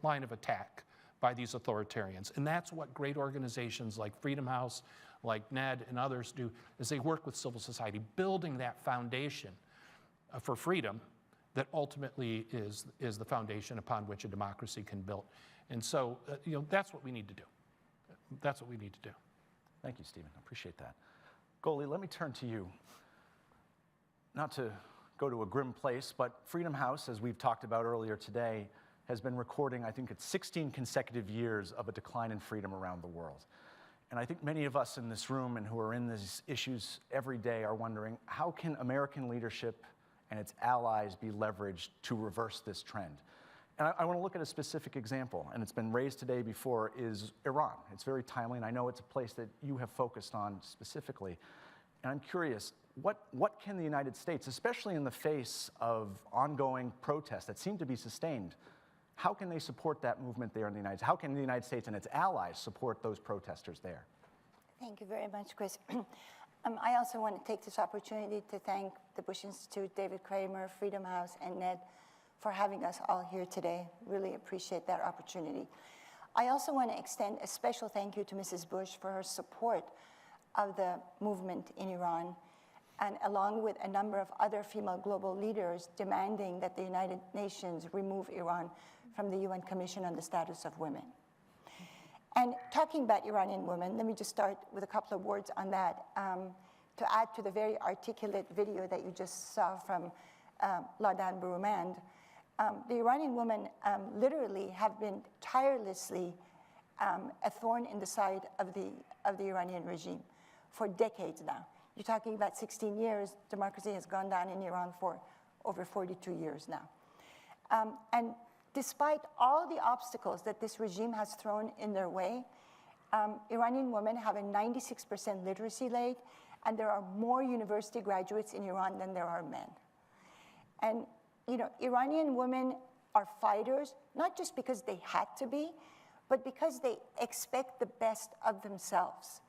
[SPEAKER 9] line of attack by these authoritarians. And that's what great organizations like Freedom House, like NED and others do, is they work with civil society, building that foundation for freedom that ultimately is the foundation upon which a democracy can build. And so, that's what we need to do. That's what we need to do.
[SPEAKER 7] Thank you, Stephen. I appreciate that. Goalie, let me turn to you. Not to go to a grim place, but Freedom House, as we've talked about earlier today, has been recording, I think it's 16 consecutive years of a decline in freedom around the world. And I think many of us in this room and who are in these issues every day are wondering, how can American leadership and its allies be leveraged to reverse this trend? And I want to look at a specific example, and it's been raised today before, is Iran. It's very timely, and I know it's a place that you have focused on specifically. And I'm curious, what can the United States, especially in the face of ongoing protests that seem to be sustained, how can they support that movement there in the United States? How can the United States and its allies support those protesters there?
[SPEAKER 10] Thank you very much, Chris. I also want to take this opportunity to thank the Bush Institute, David Kramer, Freedom House, and NED for having us all here today. Really appreciate that opportunity. I also want to extend a special thank you to Mrs. Bush for her support of the movement in Iran, and along with a number of other female global leaders demanding that the United Nations remove Iran from the UN Commission on the Status of Women. And talking about Iranian women, let me just start with a couple of words on that. To add to the very articulate video that you just saw from Ladan Burumand, the Iranian women literally have been tirelessly a thorn in the side of the Iranian regime for decades now. You're talking about 16 years. Democracy has gone down in Iran for over 42 years now. And despite all the obstacles that this regime has thrown in their way, Iranian women have a 96% literacy rate, and there are more university graduates in Iran than there are men. And Iranian women are fighters, not just because they had to be, but because they expect the best of themselves.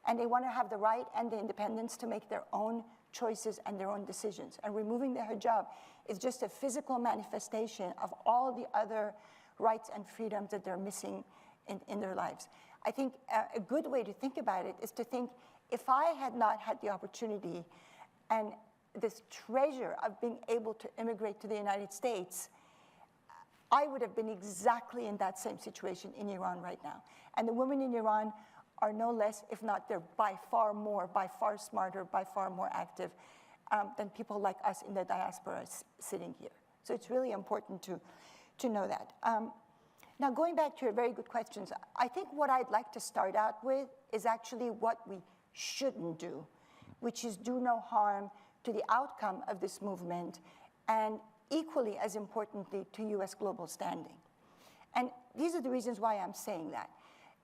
[SPEAKER 10] And they want to have the right and the independence to make their own choices and their own decisions. And removing the hijab is just a physical manifestation of all the other rights and freedoms that they're missing in their lives. I think a good way to think about it is to think, if I had not had the opportunity and this treasure of being able to immigrate to the United States, I would have been exactly in that same situation in Iran right now. And the women in Iran are no less, if not they're by far more, by far smarter, by far more active, than people like us in the diaspora sitting here. So it's really important to know that. Now, going back to your very good questions, I think what I'd like to start out with is actually what we shouldn't do, which is do no harm to the outcome of this movement, and equally as importantly, to US global standing. And these are the reasons why I'm saying that.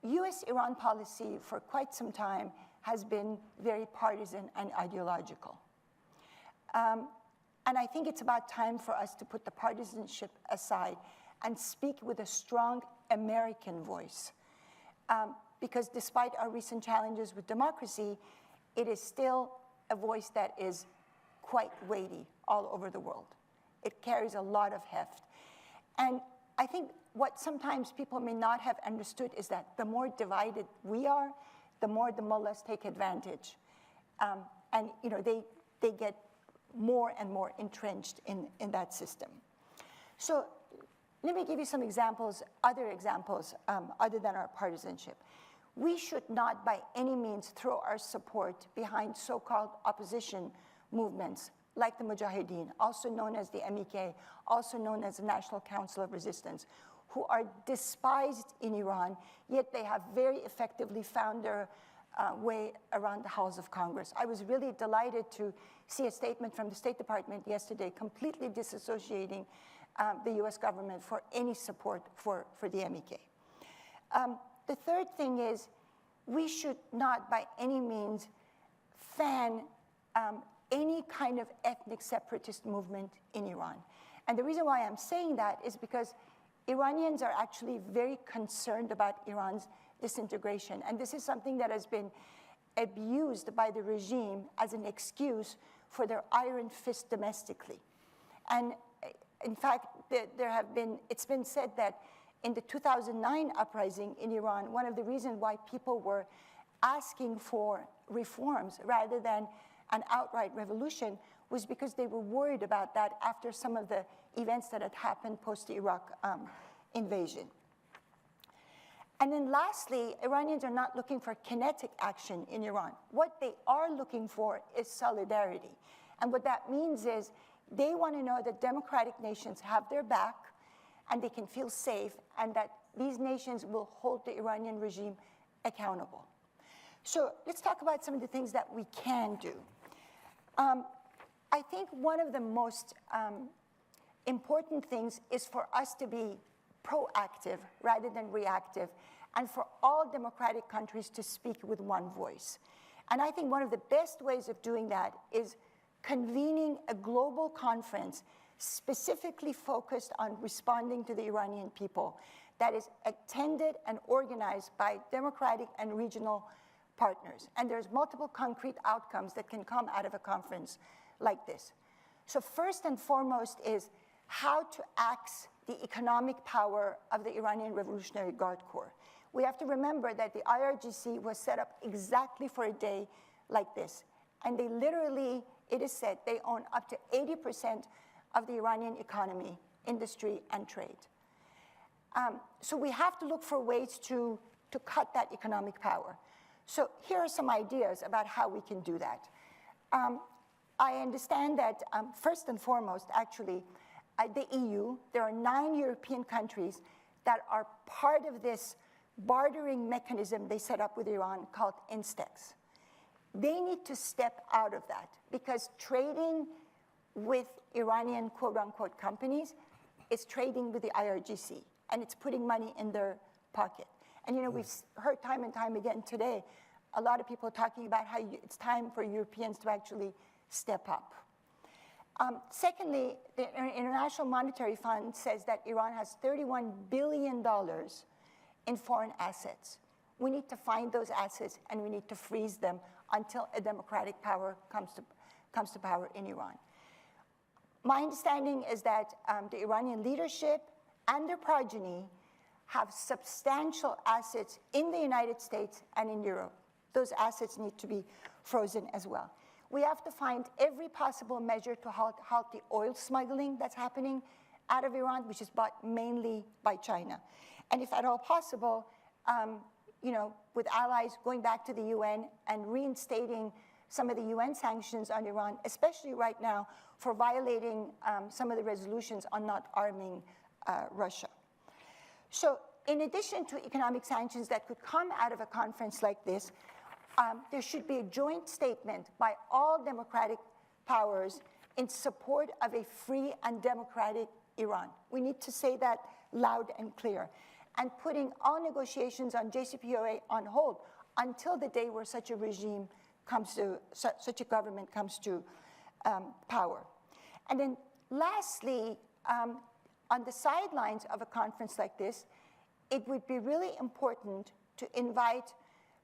[SPEAKER 10] US-Iran policy for quite some time has been very partisan and ideological. And I think it's about time for us to put the partisanship aside and speak with a strong American voice. Because despite our recent challenges with democracy, it is still a voice that is quite weighty all over the world. It carries a lot of heft. And I think what sometimes people may not have understood is that the more divided we are, the more the mullahs take advantage. And they get more and more entrenched in that system. So let me give you some examples, other examples, other than our partisanship. We should not by any means throw our support behind so-called opposition movements like the Mujahideen, also known as the MEK, also known as the National Council of Resistance, who are despised in Iran, yet they have very effectively found their way around the halls of Congress. I was really delighted to see a statement from the State Department yesterday completely disassociating the US government for any support for the MEK. The third thing is we should not by any means fan any kind of ethnic separatist movement in Iran. And the reason why I'm saying that is because Iranians are actually very concerned about Iran's disintegration. And this is something that has been abused by the regime as an excuse for their iron fist domestically. And in fact, it's been said that in the 2009 uprising in Iran, one of the reasons why people were asking for reforms rather than an outright revolution was because they were worried about that after some of the events that had happened post the Iraq invasion. And then lastly, Iranians are not looking for kinetic action in Iran. What they are looking for is solidarity. And what that means is they want to know that democratic nations have their back and they can feel safe, and that these nations will hold the Iranian regime accountable. So let's talk about some of the things that we can do. I think one of the most important things is for us to be proactive rather than reactive, and for all democratic countries to speak with one voice. And I think one of the best ways of doing that is convening a global conference specifically focused on responding to the Iranian people that is attended and organized by democratic and regional partners. And there's multiple concrete outcomes that can come out of a conference like this. So first and foremost is how to axe the economic power of the Iranian Revolutionary Guard Corps. We have to remember that the IRGC was set up exactly for a day like this. And they literally, it is said, they own up to 80% of the Iranian economy, industry, and trade. So we have to look for ways to cut that economic power. So here are some ideas about how we can do that. I understand that first and foremost, actually, the EU, there are 9 European countries that are part of this bartering mechanism they set up with Iran called INSTEX. They need to step out of that because trading with Iranian quote-unquote companies is trading with the IRGC, and it's putting money in their pocket. And we've heard time and time again today, a lot of people talking about how it's time for Europeans to actually step up. Secondly, the International Monetary Fund says that Iran has $31 billion in foreign assets. We need to find those assets and we need to freeze them until a democratic power comes to power in Iran. My understanding is that the Iranian leadership and their progeny have substantial assets in the United States and in Europe. Those assets need to be frozen as well. We have to find every possible measure to halt the oil smuggling that's happening out of Iran, which is bought mainly by China. And if at all possible, with allies going back to the UN and reinstating some of the UN sanctions on Iran, especially right now for violating some of the resolutions on not arming Russia. So in addition to economic sanctions that could come out of a conference like this, there should be a joint statement by all democratic powers in support of a free and democratic Iran. We need to say that loud and clear, and putting all negotiations on JCPOA on hold until the day where such a regime comes to, such a government comes to power. And then lastly, on the sidelines of a conference like this, it would be really important to invite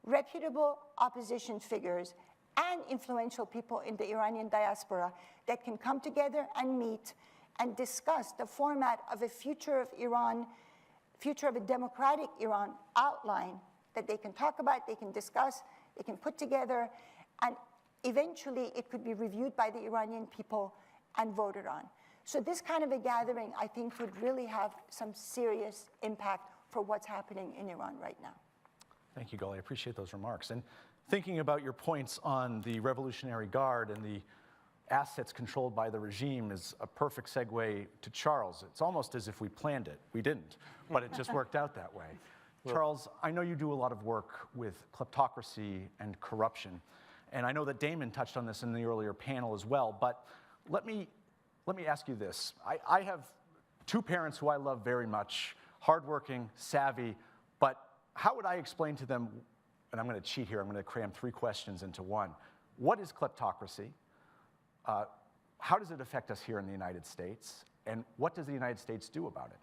[SPEAKER 10] reputable opposition figures and influential people in the Iranian diaspora that can come together and meet and discuss the format of a future of Iran, future of a democratic Iran outline that they can talk about, they can discuss, they can put together, and eventually it could be reviewed by the Iranian people and voted on. So this kind of a gathering, I think, would really have some serious impact for what's happening in Iran right now.
[SPEAKER 7] Thank you, Gully. I appreciate those remarks. And thinking about your points on the Revolutionary Guard and the assets controlled by the regime is a perfect segue to Charles. It's almost as if we planned it. We didn't, but it just worked out that way. Well, Charles, I know you do a lot of work with kleptocracy and corruption, and I know that Damon touched on this in the earlier panel as well, but let me ask you this. I have two parents who I love very much, hardworking, savvy, but how would I explain to them, and I'm going to cheat here, I'm going to cram 3 questions into one. What is kleptocracy? How does it affect us here in the United States? And what does the United States do about it?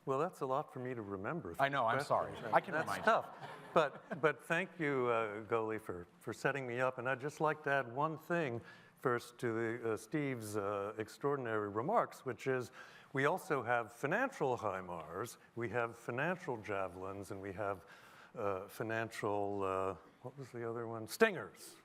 [SPEAKER 11] Well, that's a lot for me to remember.
[SPEAKER 7] I know, I'm sorry. I can remind you.
[SPEAKER 11] That's tough. But thank you, Goli, for setting me up. And I'd just like to add one thing first to Steve's extraordinary remarks, which is we also have financial HIMARS, we have financial javelins, and we have financial, what was the other one? Stingers.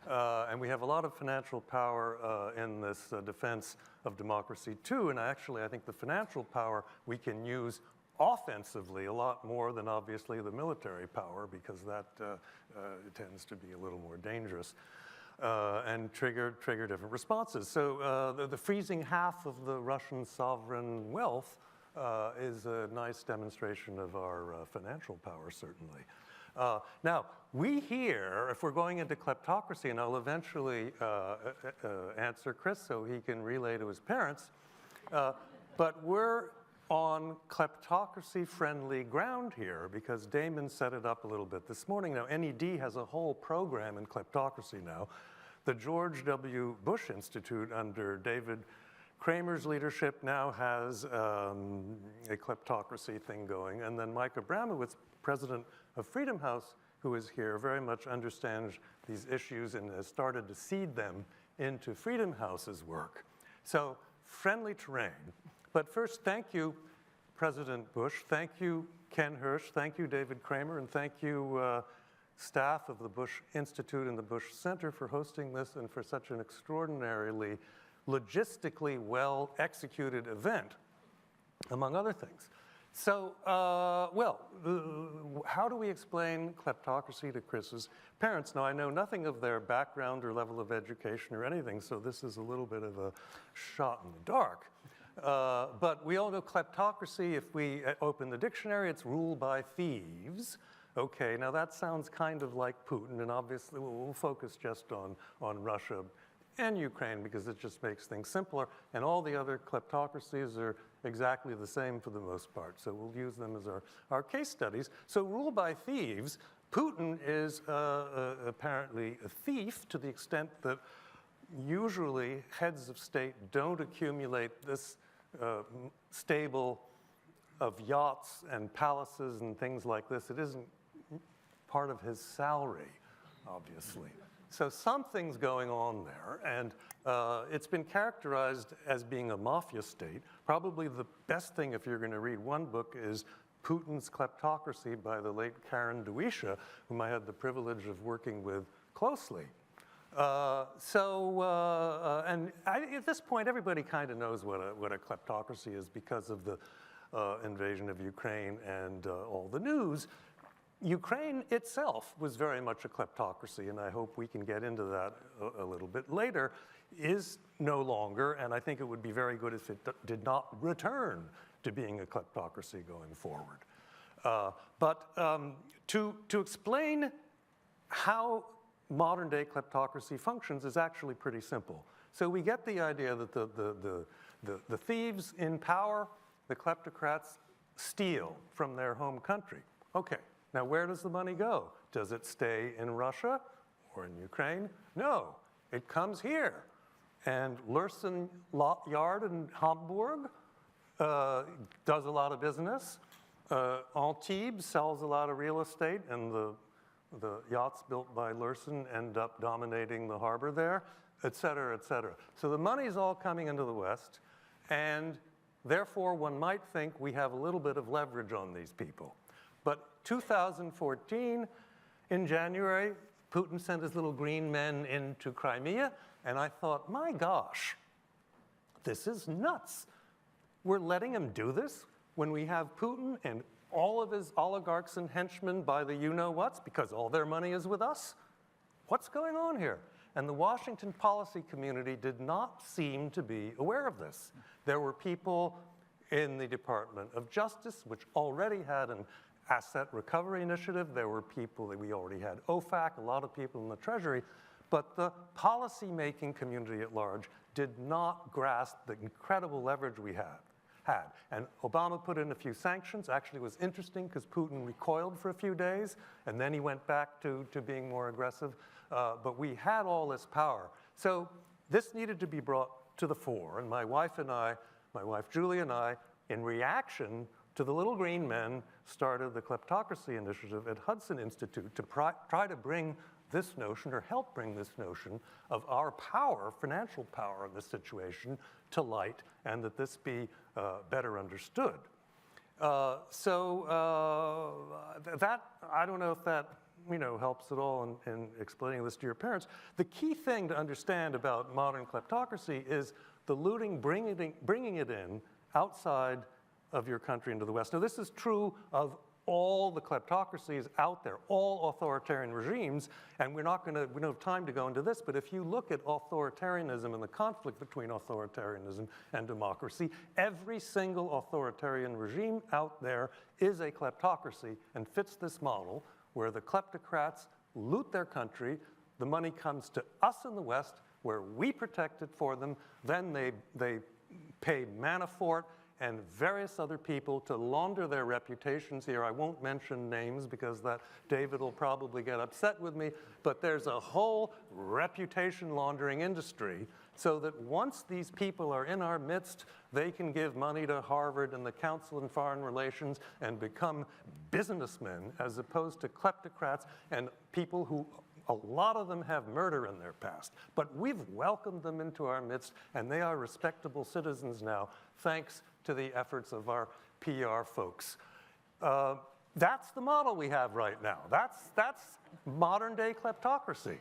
[SPEAKER 11] And we have a lot of financial power in this defense of democracy too. And actually, I think the financial power we can use offensively a lot more than obviously the military power, because that tends to be a little more dangerous and trigger different responses. So the freezing half of the Russian sovereign wealth is a nice demonstration of our financial power, certainly. Now, we here, if we're going into kleptocracy, and I'll eventually answer Chris so he can relay to his parents, but we're on kleptocracy-friendly ground here because Damon set it up a little bit this morning. Now, NED has a whole program in kleptocracy now. The George W. Bush Institute under David Kramer's leadership now has a kleptocracy thing going, and then Mike Abramowitz, president of Freedom House, who is here, very much understands these issues and has started to seed them into Freedom House's work. So, friendly terrain. But first, thank you, President Bush. Thank you, Ken Hirsch. Thank you, David Kramer. And thank you, staff of the Bush Institute and the Bush Center for hosting this and for such an extraordinarily logistically well-executed event, among other things. So, how do we explain kleptocracy to Chris's parents? Now, I know nothing of their background or level of education or anything, so this is a little bit of a shot in the dark. But we all know kleptocracy, if we open the dictionary, it's rule by thieves. Okay, now that sounds kind of like Putin, and obviously we'll focus just on Russia and Ukraine because it just makes things simpler, and all the other kleptocracies are exactly the same for the most part, so we'll use them as our case studies. So rule by thieves, Putin is apparently a thief to the extent that usually heads of state don't accumulate this stable of yachts and palaces and things like this. It isn't part of his salary, obviously. So something's going on there, and it's been characterized as being a mafia state. Probably the best thing, if you're going to read one book, is Putin's Kleptocracy by the late Karen Duisha, whom I had the privilege of working with closely. And at this point, everybody kind of knows what a kleptocracy is because of the invasion of Ukraine and all the news. Ukraine itself was very much a kleptocracy, and I hope we can get into that a little bit later, is no longer, and I think it would be very good if it did not return to being a kleptocracy going forward. To explain how modern-day kleptocracy functions is actually pretty simple. So we get the idea that the thieves in power, the kleptocrats, steal from their home country. Okay, now where does the money go? Does it stay in Russia or in Ukraine? No, it comes here. And Lursen Yard in Hamburg does a lot of business. Antibes sells a lot of real estate, and the yachts built by Lursen end up dominating the harbor there, et cetera, et cetera. So the money's all coming into the West, and therefore one might think we have a little bit of leverage on these people. But 2014, in January, Putin sent his little green men into Crimea, and I thought, my gosh, this is nuts. We're letting him do this when we have Putin and all of his oligarchs and henchmen by the you-know-whats because all their money is with us? What's going on here? And the Washington policy community did not seem to be aware of this. There were people in the Department of Justice, which already had an asset recovery initiative. There were people that we already had OFAC, a lot of people in the Treasury, but the policy-making community at large did not grasp the incredible leverage we had. And Obama put in a few sanctions. Actually, it was interesting because Putin recoiled for a few days, and then he went back to being more aggressive. But we had all this power. So this needed to be brought to the fore. And my wife Julie and I, in reaction to the little green men, started the Kleptocracy Initiative at Hudson Institute to try to bring this notion, or help bring this notion of our power, financial power in this situation, to light, and that this be better understood. That, I don't know if that helps at all in explaining this to your parents. The key thing to understand about modern kleptocracy is the looting, bringing it in outside of your country into the West. Now, this is true of all the kleptocracies out there, all authoritarian regimes, and we don't have time to go into this, but if you look at authoritarianism and the conflict between authoritarianism and democracy, every single authoritarian regime out there is a kleptocracy and fits this model where the kleptocrats loot their country, the money comes to us in the West where we protect it for them, then they pay Manafort and various other people to launder their reputations here. I won't mention names because that David will probably get upset with me, but there's a whole reputation laundering industry so that once these people are in our midst, they can give money to Harvard and the Council on Foreign Relations and become businessmen as opposed to kleptocrats and people who a lot of them have murder in their past, but we've welcomed them into our midst, and they are respectable citizens now, thanks to the efforts of our PR folks. That's the model we have right now. That's modern-day kleptocracy.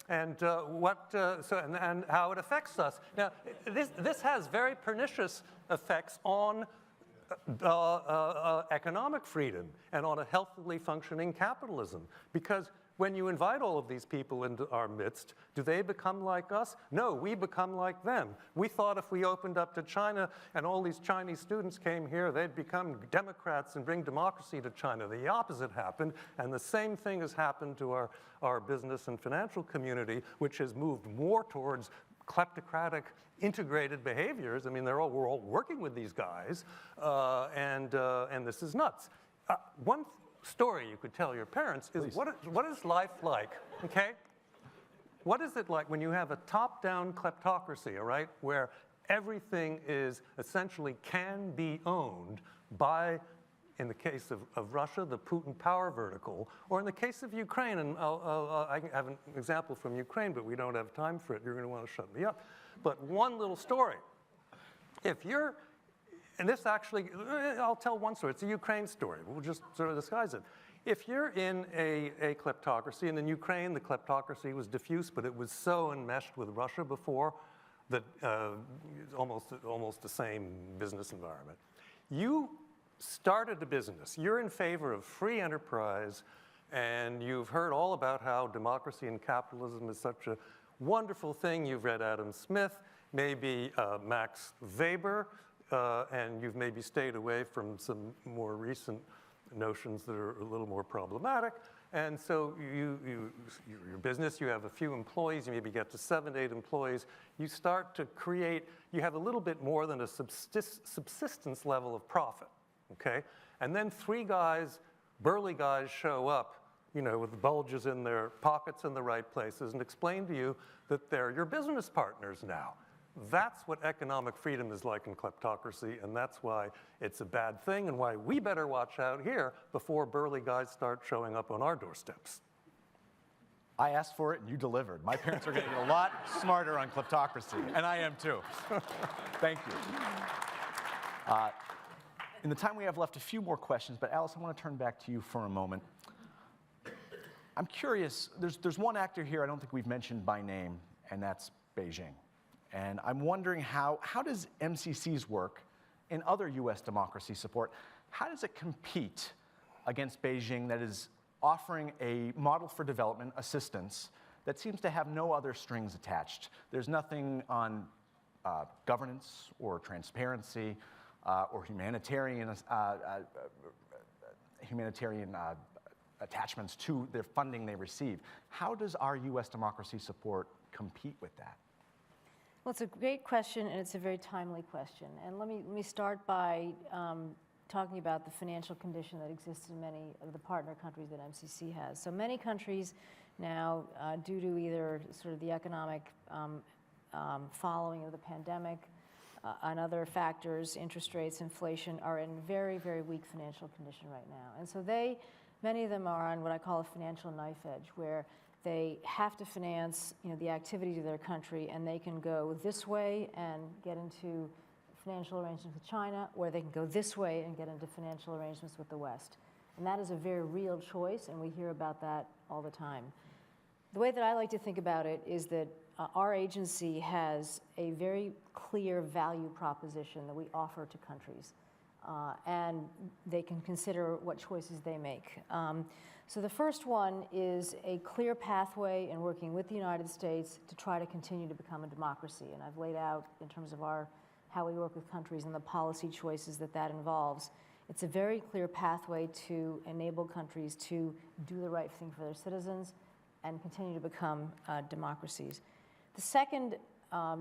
[SPEAKER 11] And and how it affects us. Now, this has very pernicious effects on economic freedom and on a healthily functioning capitalism, because when you invite all of these people into our midst, do they become like us? No, we become like them. We thought if we opened up to China and all these Chinese students came here, they'd become Democrats and bring democracy to China. The opposite happened, and the same thing has happened to our business and financial community, which has moved more towards kleptocratic integrated behaviors. I mean, we're all working with these guys, and this is nuts. One story you could tell your parents is what is life like, okay? What is it like when you have a top-down kleptocracy, all right, where everything is essentially can be owned by, in the case of Russia, the Putin power vertical, or in the case of Ukraine, and I have an example from Ukraine, but we don't have time for it. You're going to want to shut me up. But one little story. If you're And this actually, I'll tell one story. It's a Ukraine story. We'll just sort of disguise it. If you're in a kleptocracy, and in Ukraine the kleptocracy was diffuse, but it was so enmeshed with Russia before that almost the same business environment. You started a business. You're in favor of free enterprise, and you've heard all about how democracy and capitalism is such a wonderful thing. You've read Adam Smith, maybe Max Weber, and you've maybe stayed away from some more recent notions that are a little more problematic. And so your business, you have a few employees, you maybe get to 7 to 8 employees. You start to create, you have a little bit more than a subsistence level of profit, okay? And then 3 guys, burly guys, show up, you know, with bulges in their pockets in the right places and explain to you that they're your business partners now. That's what economic freedom is like in kleptocracy, and that's why it's a bad thing and why we better watch out here before burly guys start showing up on our doorsteps.
[SPEAKER 7] I asked for it and you delivered. My parents are getting a lot smarter on kleptocracy, and I am too. Thank you. In the time we have left, a few more questions, but Alice, I want to turn back to you for a moment. I'm curious, there's one actor here I don't think we've mentioned by name, and that's Beijing. And I'm wondering how does MCC's work in other US democracy support, how does it compete against Beijing that is offering a model for development assistance that seems to have no other strings attached? There's nothing on governance or transparency or humanitarian attachments to the funding they receive. How does our US democracy support compete with that?
[SPEAKER 8] Well, it's a great question, and it's a very timely question. And let me start by talking about the financial condition that exists in many of the partner countries that MCC has. So many countries now, due to either sort of the economic following of the pandemic and other factors, interest rates, inflation, are in very, very weak financial condition right now. And so many of them are on what I call a financial knife edge, where they have to finance, you know, the activities of their country, and they can go this way and get into financial arrangements with China, or they can go this way and get into financial arrangements with the West. And that is a very real choice, and we hear about that all the time. The way that I like to think about it is that our agency has a very clear value proposition that we offer to countries, and they can consider what choices they make. So the first one is a clear pathway in working with the United States to try to continue to become a democracy. And I've laid out in terms of how we work with countries and the policy choices that involves. It's a very clear pathway to enable countries to do the right thing for their citizens and continue to become democracies. The second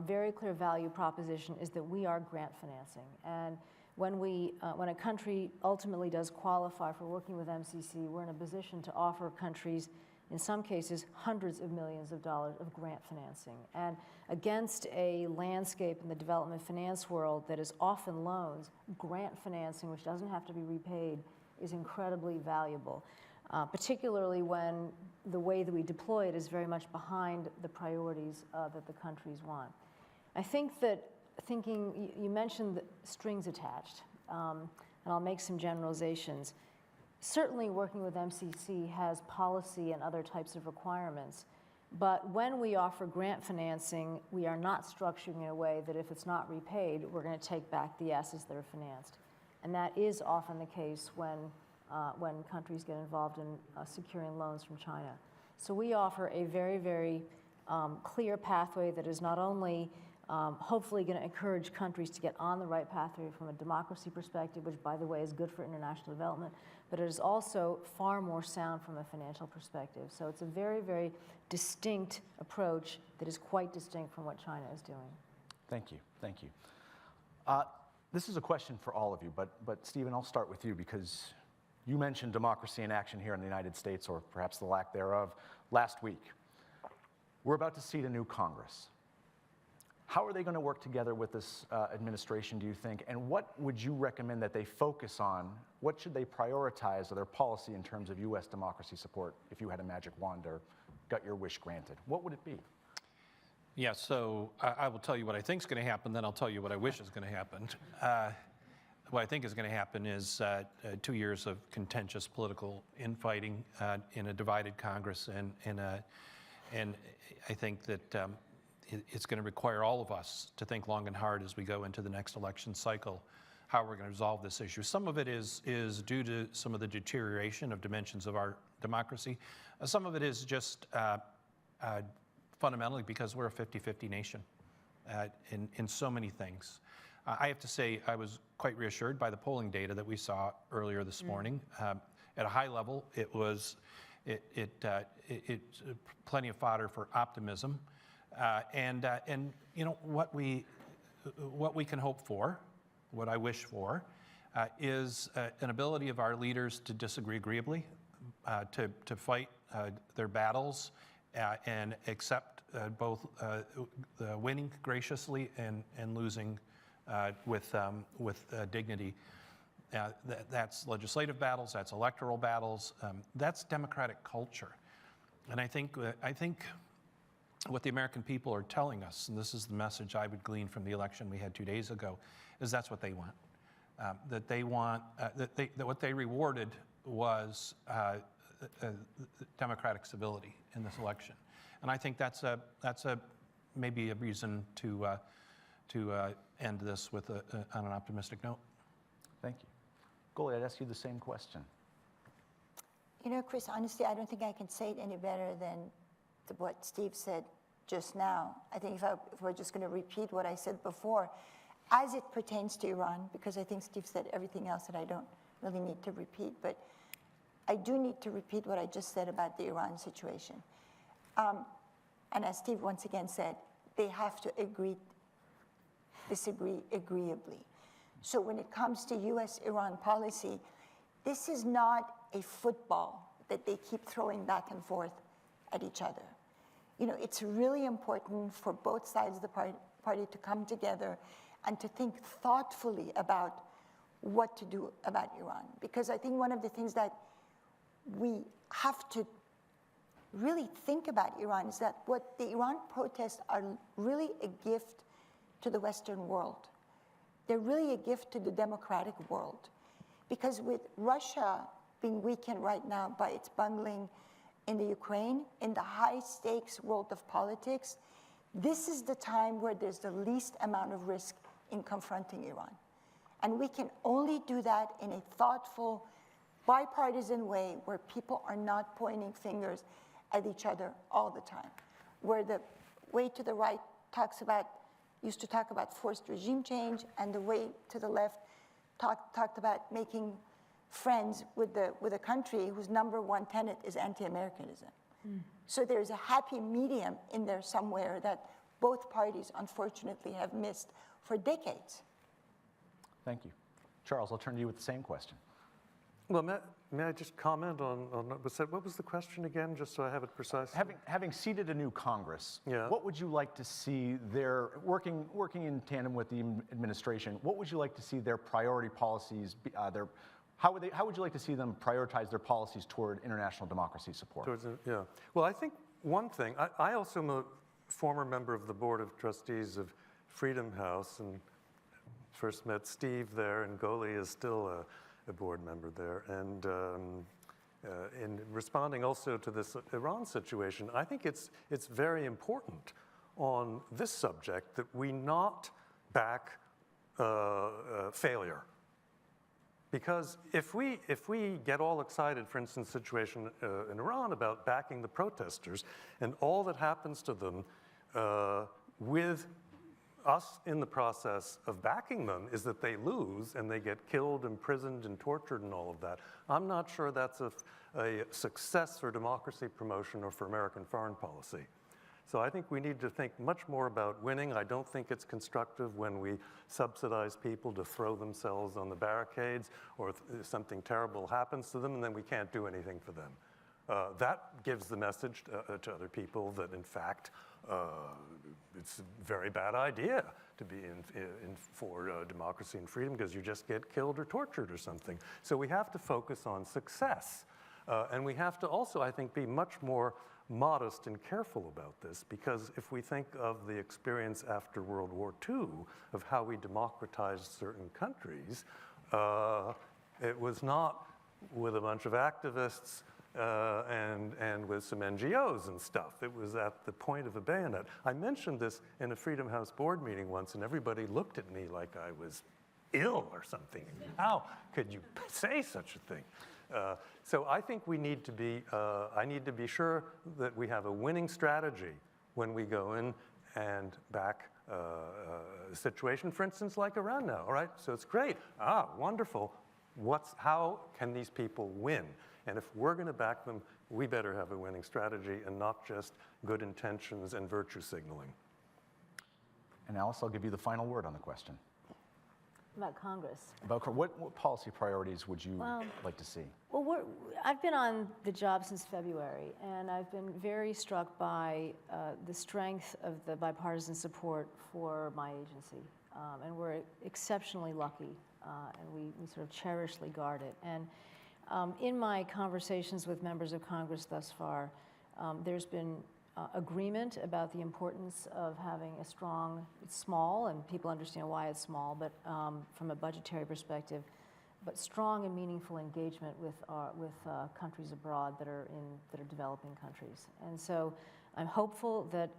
[SPEAKER 8] very clear value proposition is that we are grant financing. And when a country ultimately does qualify for working with MCC, we're in a position to offer countries, in some cases, hundreds of millions of dollars of grant financing. And against a landscape in the development finance world that is often loans, grant financing, which doesn't have to be repaid, is incredibly valuable, particularly when the way that we deploy it is very much behind the priorities that the countries want. I think that you mentioned strings attached, and I'll make some generalizations. Certainly working with MCC has policy and other types of requirements, but when we offer grant financing, we are not structuring in a way that if it's not repaid, we're going to take back the assets that are financed. And that is often the case when countries get involved in securing loans from China. So we offer a very, very clear pathway that is not only hopefully going to encourage countries to get on the right pathway from a democracy perspective, which, by the way, is good for international development, but it is also far more sound from a financial perspective. So it's a very, very distinct approach that is quite distinct from what China is doing.
[SPEAKER 7] Thank you. Thank you. This is a question for all of you, but Stephen, I'll start with you because you mentioned democracy in action here in the United States, or perhaps the lack thereof, last week. We're about to seat a new Congress. How are they going to work together with this administration, do you think? And what would you recommend that they focus on? What should they prioritize of their policy in terms of U.S. democracy support if you had a magic wand or got your wish granted? What would it be?
[SPEAKER 9] Yeah, so I will tell you what I think is going to happen, then I'll tell you what I wish is going to happen. What I think is going to happen is 2 years of contentious political infighting in a divided Congress, and I think that it's going to require all of us to think long and hard as we go into the next election cycle how we're going to resolve this issue. Some of it is due to some of the deterioration of dimensions of our democracy. Some of it is just fundamentally because we're a 50-50 nation in so many things. I have to say I was quite reassured by the polling data that we saw earlier this morning. At a high level, it's plenty of fodder for optimism, and you know what we can hope for, what I wish for, is an ability of our leaders to disagree agreeably, to fight their battles, and accept both winning graciously and losing with dignity. That's legislative battles, that's electoral battles, that's democratic culture. And I think what the American people are telling us, and this is the message I would glean from the election we had 2 days ago, is that's what they want. That they want, that what they rewarded was democratic civility in this election. And I think that's maybe a reason to end this with on an optimistic note.
[SPEAKER 4] Thank you. Goli, I'd ask you the same question.
[SPEAKER 10] You know, Chris, honestly, I don't think I can say it any better than what Steve said just now. I think if we're just going to repeat what I said before, as it pertains to Iran, because I think Steve said everything else that I don't really need to repeat, but I do need to repeat what I just said about the Iran situation. And as Steve once again said, they have to disagree agreeably. So when it comes to U.S.-Iran policy, this is not a football that they keep throwing back and forth at each other. You know, it's really important for both sides of the party to come together and to think thoughtfully about what to do about Iran. Because I think one of the things that we have to really think about Iran is that what the Iran protests are really a gift to the Western world. They're really a gift to the democratic world. Because with Russia being weakened right now by its bungling in the Ukraine, in the high-stakes world of politics, this is the time where there's the least amount of risk in confronting Iran. And we can only do that in a thoughtful, bipartisan way where people are not pointing fingers at each other all the time, where the way to the right used to talk about forced regime change, and the way to the left talked about making friends with a country whose #1 tenet is anti-Americanism. So there's a happy medium in there somewhere that both parties, unfortunately, have missed for decades.
[SPEAKER 7] Thank you. Charles, I'll turn to you with the same question.
[SPEAKER 11] Well, may I just comment on what was the question again, just so I have it precise?
[SPEAKER 7] Having seated a new Congress,
[SPEAKER 11] yeah.
[SPEAKER 7] What would you like to see their, working in tandem with the administration, what would you like to see their priority policies, how would you like to see them prioritize their policies toward international democracy support?
[SPEAKER 11] Yeah. Well, I think one thing, I also am a former member of the Board of Trustees of Freedom House, and first met Steve there, and Goli is still a board member there. And in responding also to this Iran situation, I think it's very important on this subject that we not back failure. Because if we get all excited, for instance, situation in Iran about backing the protesters, and all that happens to them with us in the process of backing them is that they lose and they get killed, imprisoned, and tortured and all of that, I'm not sure that's a success for democracy promotion or for American foreign policy. So I think we need to think much more about winning. I don't think it's constructive when we subsidize people to throw themselves on the barricades, or something terrible happens to them and then we can't do anything for them. That gives the message to other people that, in fact, it's a very bad idea to be for democracy and freedom, because you just get killed or tortured or something. So we have to focus on success. And we have to also, I think, be much more modest and careful about this, because if we think of the experience after World War II of how we democratized certain countries, it was not with a bunch of activists and with some NGOs and stuff. It was at the point of a bayonet. I mentioned this in a Freedom House board meeting once, and everybody looked at me like I was ill or something. How could you say such a thing? So I think we need to be, I need to be sure that we have a winning strategy when we go in and back a situation, for instance, like Iran now, all right? So it's great, wonderful. How can these people win? And if we're gonna back them, we better have a winning strategy and not just good intentions and virtue signaling.
[SPEAKER 7] And Alice, I'll give you the final word on the question.
[SPEAKER 8] About Congress.
[SPEAKER 7] About what policy priorities would you like to see?
[SPEAKER 8] Well, I've been on the job since February, and I've been very struck by the strength of the bipartisan support for my agency. And we're exceptionally lucky, and we sort of cherishly guard it. And in my conversations with members of Congress thus far, there's been agreement about the importance of having a strong, it's small, and people understand why it's small, but from a budgetary perspective, but strong and meaningful engagement with countries abroad that are developing countries. And so I'm hopeful that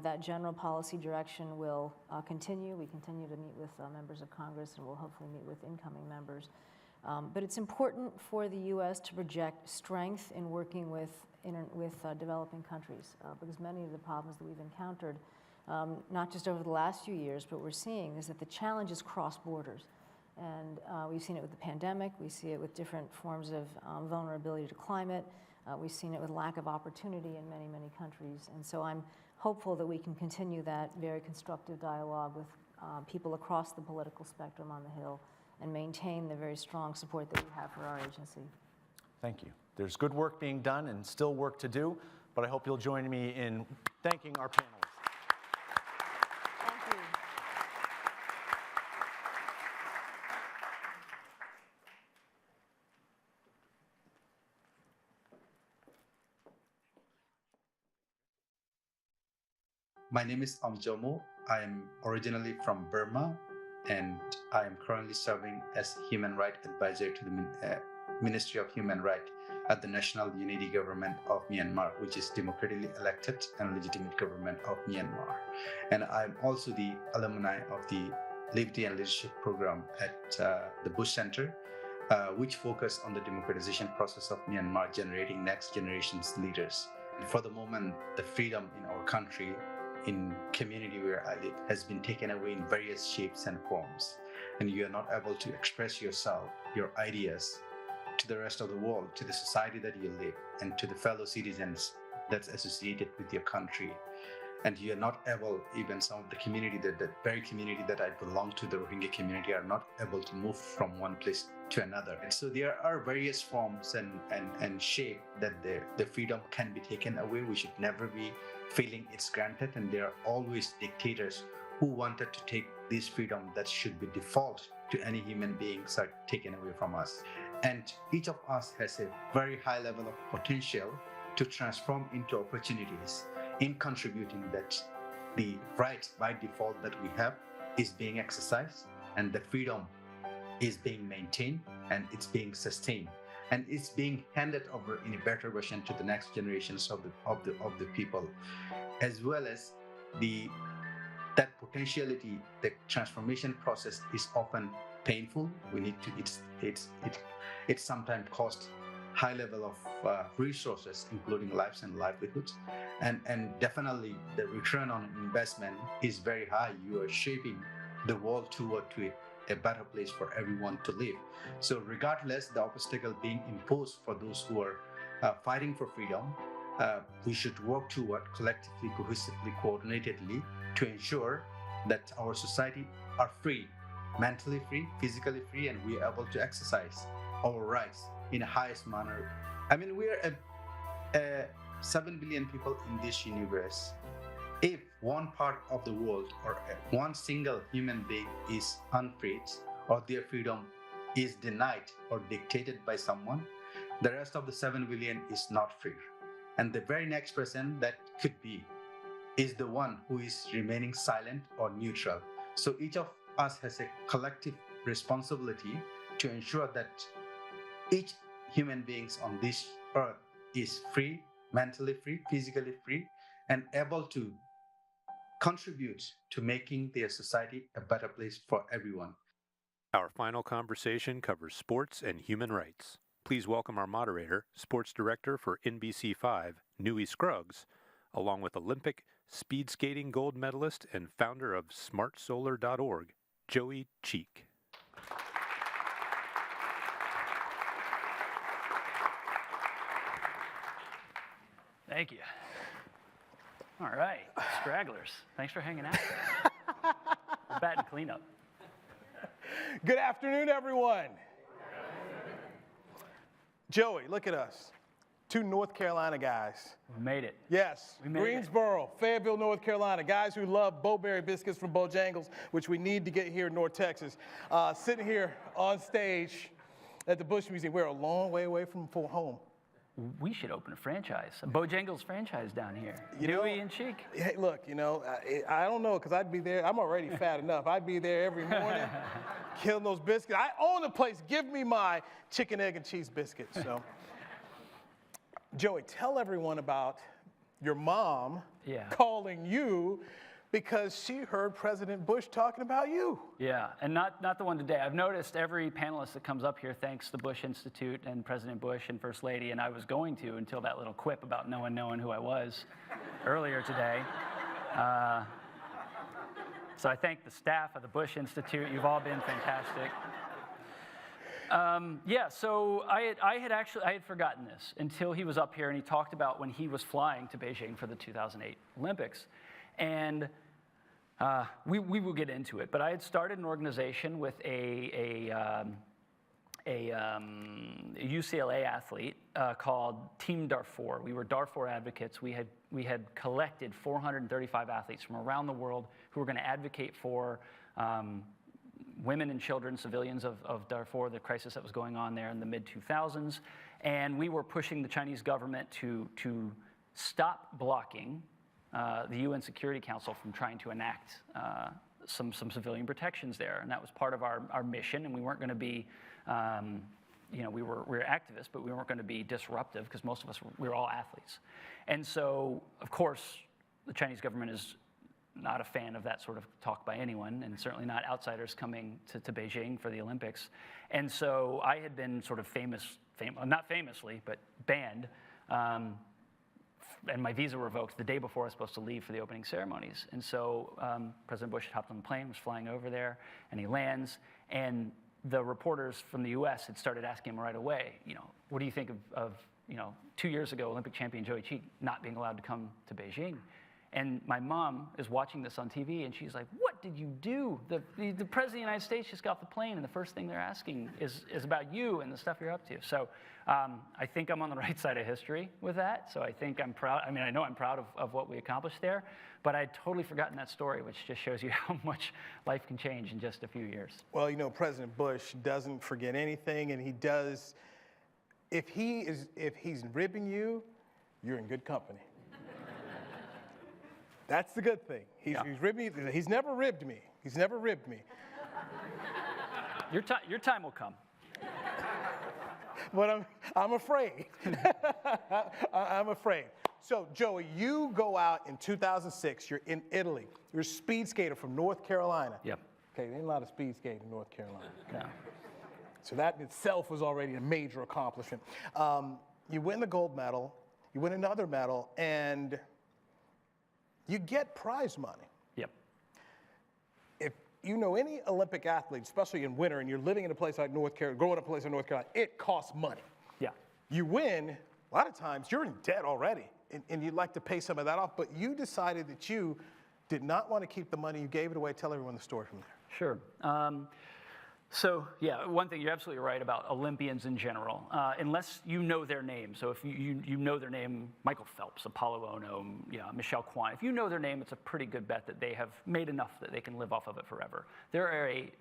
[SPEAKER 8] that general policy direction will continue. We continue to meet with members of Congress, and we'll hopefully meet with incoming members. But it's important for the U.S. to project strength in working with developing countries, because many of the problems that we've encountered, not just over the last few years, but we're seeing is that the challenges cross borders. And we've seen it with the pandemic, we see it with different forms of vulnerability to climate, we've seen it with lack of opportunity in many, many countries. And so I'm hopeful that we can continue that very constructive dialogue with people across the political spectrum on the Hill and maintain the very strong support that we have for our agency.
[SPEAKER 7] Thank you. There's good work being done and still work to do, but I hope you'll join me in thanking our panelists.
[SPEAKER 8] Thank you.
[SPEAKER 12] My name is Amjomo. I am originally from Burma, and I am currently serving as Human Rights Advisor to the Ministry of Human Rights at the National Unity Government of Myanmar, which is democratically elected and legitimate government of Myanmar. And I'm also the alumni of the Liberty and Leadership Program at the Bush Center, which focus on the democratization process of Myanmar, generating next generation's leaders. And for the moment, the freedom in our country, in community where I live, has been taken away in various shapes and forms. And you are not able to express yourself, your ideas, to the rest of the world, to the society that you live, and to the fellow citizens that's associated with your country. And you are not able, even some of the community, the very community that I belong to, the Rohingya community, are not able to move from one place to another. And so there are various forms and shape that the freedom can be taken away. We should never be feeling it's granted, and there are always dictators who wanted to take this freedom that should be default to any human beings are taken away from us. And each of us has a very high level of potential to transform into opportunities in contributing that the right by default that we have is being exercised, and the freedom is being maintained, and it's being sustained, and it's being handed over in a better version to the next generations of the people, as well as that potentiality. The transformation process is often painful. We need to. It sometimes costs high level of resources, including lives and livelihoods, and definitely the return on investment is very high. You are shaping the world toward to a better place for everyone to live. So regardless the obstacle being imposed for those who are fighting for freedom, we should work toward collectively, cohesively, coordinatedly to ensure that our society are free, mentally free, physically free, and we are able to exercise our rights in the highest manner. I mean, we are 7 billion people in this universe. If one part of the world or one single human being is unfreed, or their freedom is denied or dictated by someone, the rest of the 7 billion is not free. And the very next person that could be is the one who is remaining silent or neutral. So each of us has a collective responsibility to ensure that each human beings on this earth is free, mentally free, physically free, and able to contribute to making their society a better place for everyone.
[SPEAKER 2] Our final conversation covers sports and human rights. Please welcome our moderator, Sports Director for NBC5, Nui Scruggs, along with Olympic speed skating gold medalist and founder of smartsolar.org, Joey Cheek.
[SPEAKER 13] Thank you. All right, stragglers, thanks for hanging out. We're batting cleanup.
[SPEAKER 14] Good afternoon, everyone. Joey, look at us. Two North Carolina guys.
[SPEAKER 13] We made it.
[SPEAKER 14] Yes,
[SPEAKER 13] We made
[SPEAKER 14] Greensboro, Fayetteville, North Carolina. Guys who love Bowberry biscuits from Bojangles, which we need to get here in North Texas. Sitting here on stage at the Bush Museum. We're a long way away from home.
[SPEAKER 13] We should open a franchise, a Bojangles franchise down here.
[SPEAKER 14] Nui
[SPEAKER 13] and Cheek.
[SPEAKER 14] Hey, look, you know, I don't know, because I'd be there. I'm already fat enough. I'd be there every morning, killing those biscuits. I own the place. Give me my chicken, egg, and cheese biscuits. So, Joey, tell everyone about your mom calling you because she heard President Bush talking about you.
[SPEAKER 13] Yeah, and not the one today. I've noticed every panelist that comes up here thanks the Bush Institute and President Bush and First Lady, and I was going to until that little quip about no one knowing who I was earlier today. So I thank the staff of the Bush Institute. You've all been fantastic. So I had forgotten this until he was up here and he talked about when he was flying to Beijing for the 2008 Olympics. And we will get into it, but I had started an organization with a UCLA athlete called Team Darfur. We were Darfur advocates. We had collected 435 athletes from around the world who were going to advocate for women and children, civilians of Darfur, the crisis that was going on there in the mid-2000s. And we were pushing the Chinese government to stop blocking the UN Security Council from trying to enact some civilian protections there. And that was part of our mission, and we weren't going to be, we were activists, but we weren't going to be disruptive because most of us, we were all athletes. And so, of course, the Chinese government is not a fan of that sort of talk by anyone, and certainly not outsiders coming to Beijing for the Olympics. And so I had been sort of not famously, but banned, and my visa revoked the day before I was supposed to leave for the opening ceremonies. And so President Bush hopped on the plane, was flying over there, and he lands, and the reporters from the US had started asking him right away, what do you think of 2 years ago, Olympic champion Joey Cheek not being allowed to come to Beijing? And my mom is watching this on TV, and she's like, what did you do? The President of the United States just got off the plane, and the first thing they're asking is about you and the stuff you're up to. So I think I'm on the right side of history with that. So I think I'm proud. I mean, I know I'm proud of what we accomplished there, but I'd totally forgotten that story, which just shows you how much life can change in just a few years.
[SPEAKER 14] Well, President Bush doesn't forget anything, and he does. If he's ribbing you, you're in good company. That's the good thing. He's ribbing me. He's never ribbed me. He's never ribbed me.
[SPEAKER 13] Your time will come.
[SPEAKER 14] But I'm afraid. I'm afraid. So, Joey, you go out in 2006. You're in Italy. You're a speed skater from North Carolina.
[SPEAKER 13] Yep.
[SPEAKER 14] Okay, there ain't a lot of speed skating in North Carolina. Okay. So that in itself was already a major accomplishment. You win the gold medal. You win another medal, and you get prize money.
[SPEAKER 13] Yep.
[SPEAKER 14] If you know any Olympic athlete, especially in winter, and you're living in a place like North Carolina, growing up in a place like North Carolina, it costs money.
[SPEAKER 13] Yeah.
[SPEAKER 14] You win, a lot of times you're in debt already, and you'd like to pay some of that off, but you decided that you did not want to keep the money, you gave it away. Tell everyone the story from there.
[SPEAKER 13] Sure. So, yeah, one thing, you're absolutely right about Olympians in general, unless you know their name. So if you know their name, Michael Phelps, Apollo Ono, Michelle Kwan, if you know their name, it's a pretty good bet that they have made enough that they can live off of it forever. The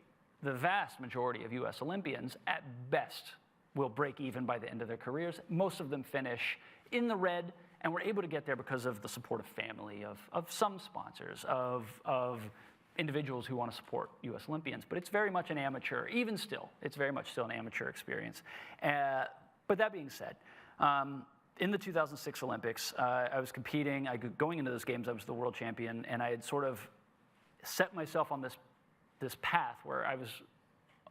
[SPEAKER 13] vast majority of U.S. Olympians, at best, will break even by the end of their careers. Most of them finish in the red, and we're able to get there because of the support of family, of some sponsors, of individuals who want to support U.S. Olympians, but it's very much an amateur, even still, it's very much still an amateur experience. But that being said, in the 2006 Olympics, I was competing, going into those games, I was the world champion, and I had sort of set myself on this path where I was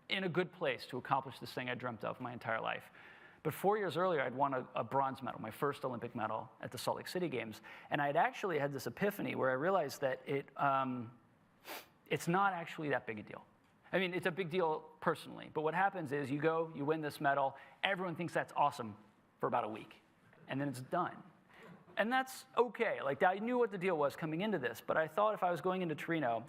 [SPEAKER 13] in a good place to accomplish this thing I dreamt of my entire life. But 4 years earlier, I'd won a bronze medal, my first Olympic medal at the Salt Lake City Games. And I'd actually had this epiphany where I realized that it's not actually that big a deal. I mean, it's a big deal personally. But what happens is you go, you win this medal, everyone thinks that's awesome for about a week. And then it's done. And that's okay. Like, I knew what the deal was coming into this. But I thought if I was going into Torino,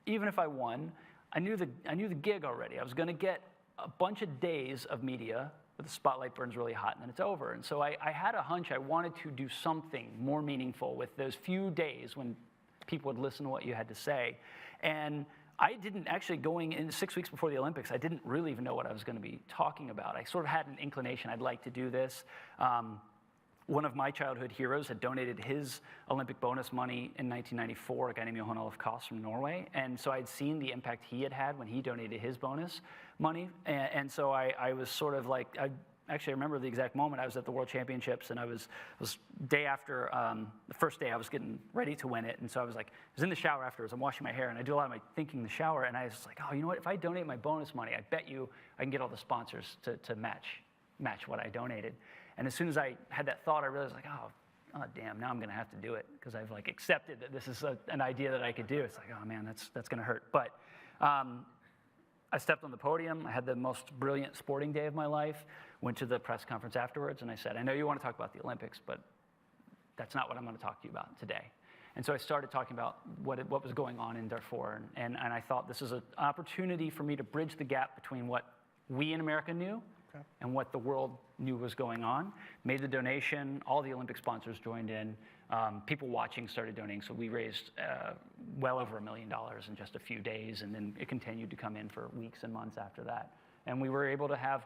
[SPEAKER 13] even if I won, I knew the gig already. I was going to get a bunch of days of media where the spotlight burns really hot and then it's over. And so I had a hunch I wanted to do something more meaningful with those few days when people would listen to what you had to say. And I didn't actually, going in 6 weeks before the Olympics, I didn't really even know what I was going to be talking about. I sort of had an inclination I'd like to do this. One of my childhood heroes had donated his Olympic bonus money in 1994, a guy named Johan Olaf Koss from Norway. And so I'd seen the impact he had had when he donated his bonus money. And so I was sort of like, I remember the exact moment. I was at the World Championships, and I was day after, the first day I was getting ready to win it. And so I was in the shower afterwards. I'm washing my hair, and I do a lot of my thinking in the shower. And I was like, oh, you know what? If I donate my bonus money, I bet you I can get all the sponsors to match what I donated. And as soon as I had that thought, I realized, oh damn, now I'm going to have to do it because I've accepted that this is an idea that I could do. It's like, oh man, that's going to hurt. But I stepped on the podium. I had the most brilliant sporting day of my life. Went to the press conference afterwards, and I said, I know you want to talk about the Olympics, but that's not what I'm going to talk to you about today. And so I started talking about what was going on in Darfur, and I thought this is an opportunity for me to bridge the gap between what we in America knew and what the world knew was going on. Made the donation. All the Olympic sponsors joined in. People watching started donating. So we raised well over $1 million in just a few days. And then it continued to come in for weeks and months after that. And we were able to have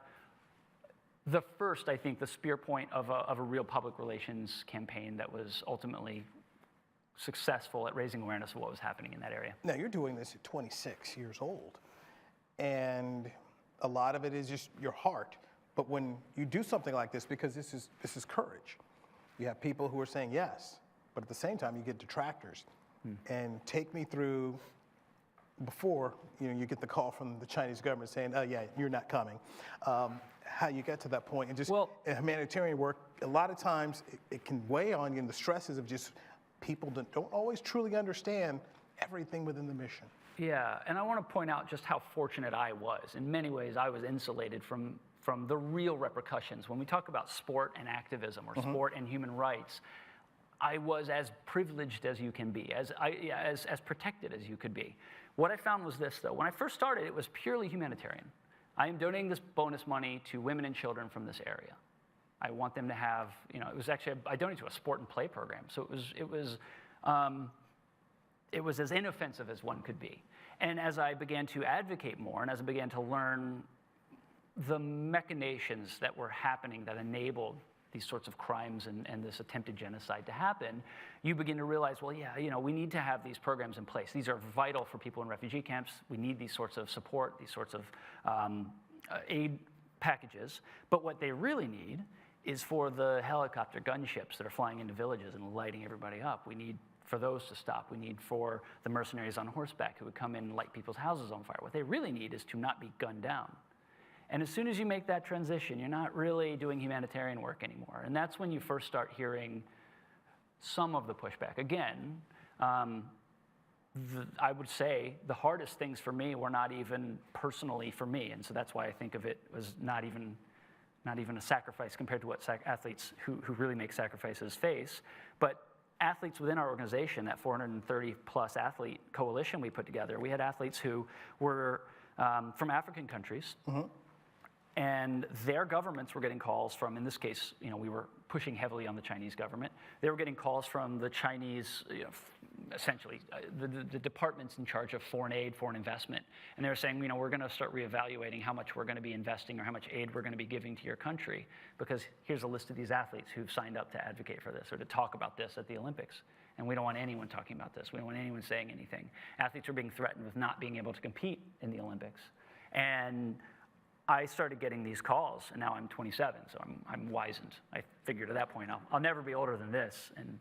[SPEAKER 13] the first, I think, the spear point of a real public relations campaign that was ultimately successful at raising awareness of what was happening in that area.
[SPEAKER 14] Now, you're doing this at 26 years old. And a lot of it is just your heart. But when you do something like this, because this is courage, you have people who are saying yes, but at the same time you get detractors. And take me through before you get the call from the Chinese government saying, oh yeah, you're not coming. How you get to that point, and just in humanitarian work, a lot of times it can weigh on you, and the stresses of just people don't always truly understand everything within the mission.
[SPEAKER 13] Yeah, and I want to point out just how fortunate I was. In many ways, I was insulated from the real repercussions. When we talk about sport and activism or sport and human rights, I was as privileged as you can be, as protected as you could be. What I found was this, though. When I first started, it was purely humanitarian. I am donating this bonus money to women and children from this area. I want them to have, it was actually, I donated to a sport and play program. So it was as inoffensive as one could be. And as I began to advocate more, and as I began to learn the machinations that were happening that enabled these sorts of crimes and this attempted genocide to happen, you begin to realize, well, yeah, we need to have these programs in place. These are vital for people in refugee camps. We need these sorts of support, these sorts of aid packages. But what they really need is for the helicopter gunships that are flying into villages and lighting everybody up. We need for those to stop. We need for the mercenaries on horseback who would come in and light people's houses on fire. What they really need is to not be gunned down. And as soon as you make that transition, you're not really doing humanitarian work anymore. And that's when you first start hearing some of the pushback. Again, I would say the hardest things for me were not even personally for me. And so that's why I think of it as not even a sacrifice compared to what athletes who really make sacrifices face. But athletes within our organization, that 430 plus athlete coalition we put together, we had athletes who were from African countries. And their governments were getting calls from, in this case, we were pushing heavily on the Chinese government. They were getting calls from the Chinese, essentially, the departments in charge of foreign aid, foreign investment. And they were saying, we're going to start reevaluating how much we're going to be investing or how much aid we're going to be giving to your country, because here's a list of these athletes who've signed up to advocate for this or to talk about this at the Olympics. And we don't want anyone talking about this. We don't want anyone saying anything. Athletes are being threatened with not being able to compete in the Olympics. And I started getting these calls, and now I'm 27, so I'm wizened. I figured at that point, I'll never be older than this, and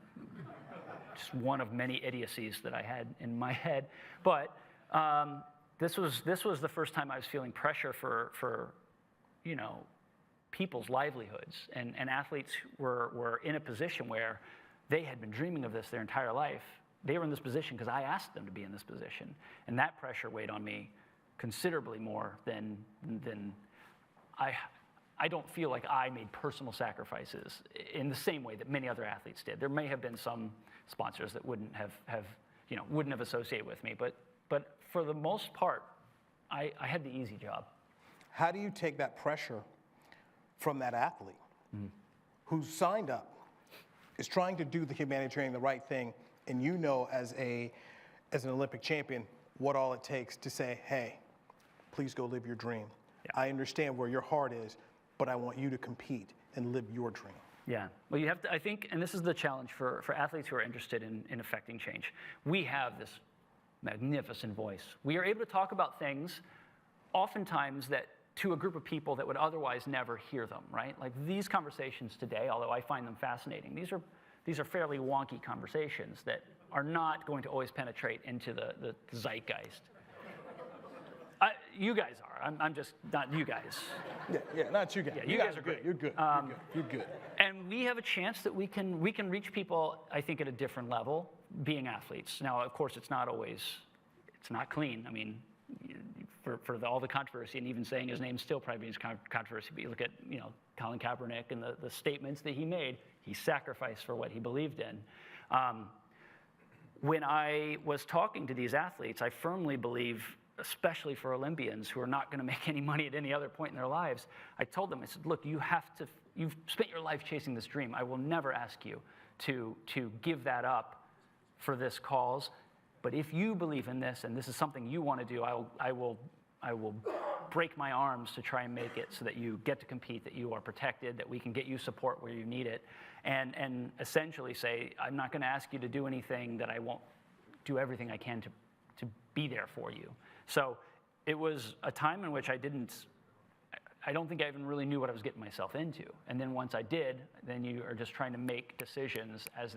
[SPEAKER 13] just one of many idiocies that I had in my head. But this was the first time I was feeling pressure for you know, people's livelihoods, and athletes were in a position where they had been dreaming of this their entire life. They were in this position because I asked them to be in this position, and that pressure weighed on me considerably more than I don't feel like I made personal sacrifices in the same way that many other athletes did. There may have been some sponsors that wouldn't have associated with me, but for the most part, I had the easy job.
[SPEAKER 14] How do you take that pressure from that athlete who signed up, is trying to do the humanitarian, the right thing, and you know as an Olympic champion what all it takes to say, hey, please go live your dream. Yeah. I understand where your heart is, but I want you to compete and live your dream.
[SPEAKER 13] Yeah, well, you have to, I think, and this is the challenge for athletes who are interested in affecting change. We have this magnificent voice. We are able to talk about things oftentimes that to a group of people that would otherwise never hear them, right? Like these conversations today, although I find them fascinating, these are fairly wonky conversations that are not going to always penetrate into the zeitgeist. You guys are. I'm just not you guys.
[SPEAKER 14] Yeah, not you guys.
[SPEAKER 13] Yeah, you guys are great.
[SPEAKER 14] You're good. You're good.
[SPEAKER 13] And we have a chance that we can reach people, I think, at a different level, being athletes. Now, of course, it's not clean. I mean, for all the controversy, and even saying his name still probably means controversy. But you look at, you know, Colin Kaepernick and the statements that he made. He sacrificed for what he believed in. When I was talking to these athletes, I firmly believe, especially for Olympians who are not going to make any money at any other point in their lives, I told them, I said, look, you've spent your life chasing this dream. I will never ask you to give that up for this cause. But if you believe in this and this is something you want to do, I will break my arms to try and make it so that you get to compete, that you are protected, that we can get you support where you need it, and essentially say, I'm not going to ask you to do anything that I won't do everything I can to be there for you. So it was a time in which I don't think I even really knew what I was getting myself into. And then once I did, then you are just trying to make decisions as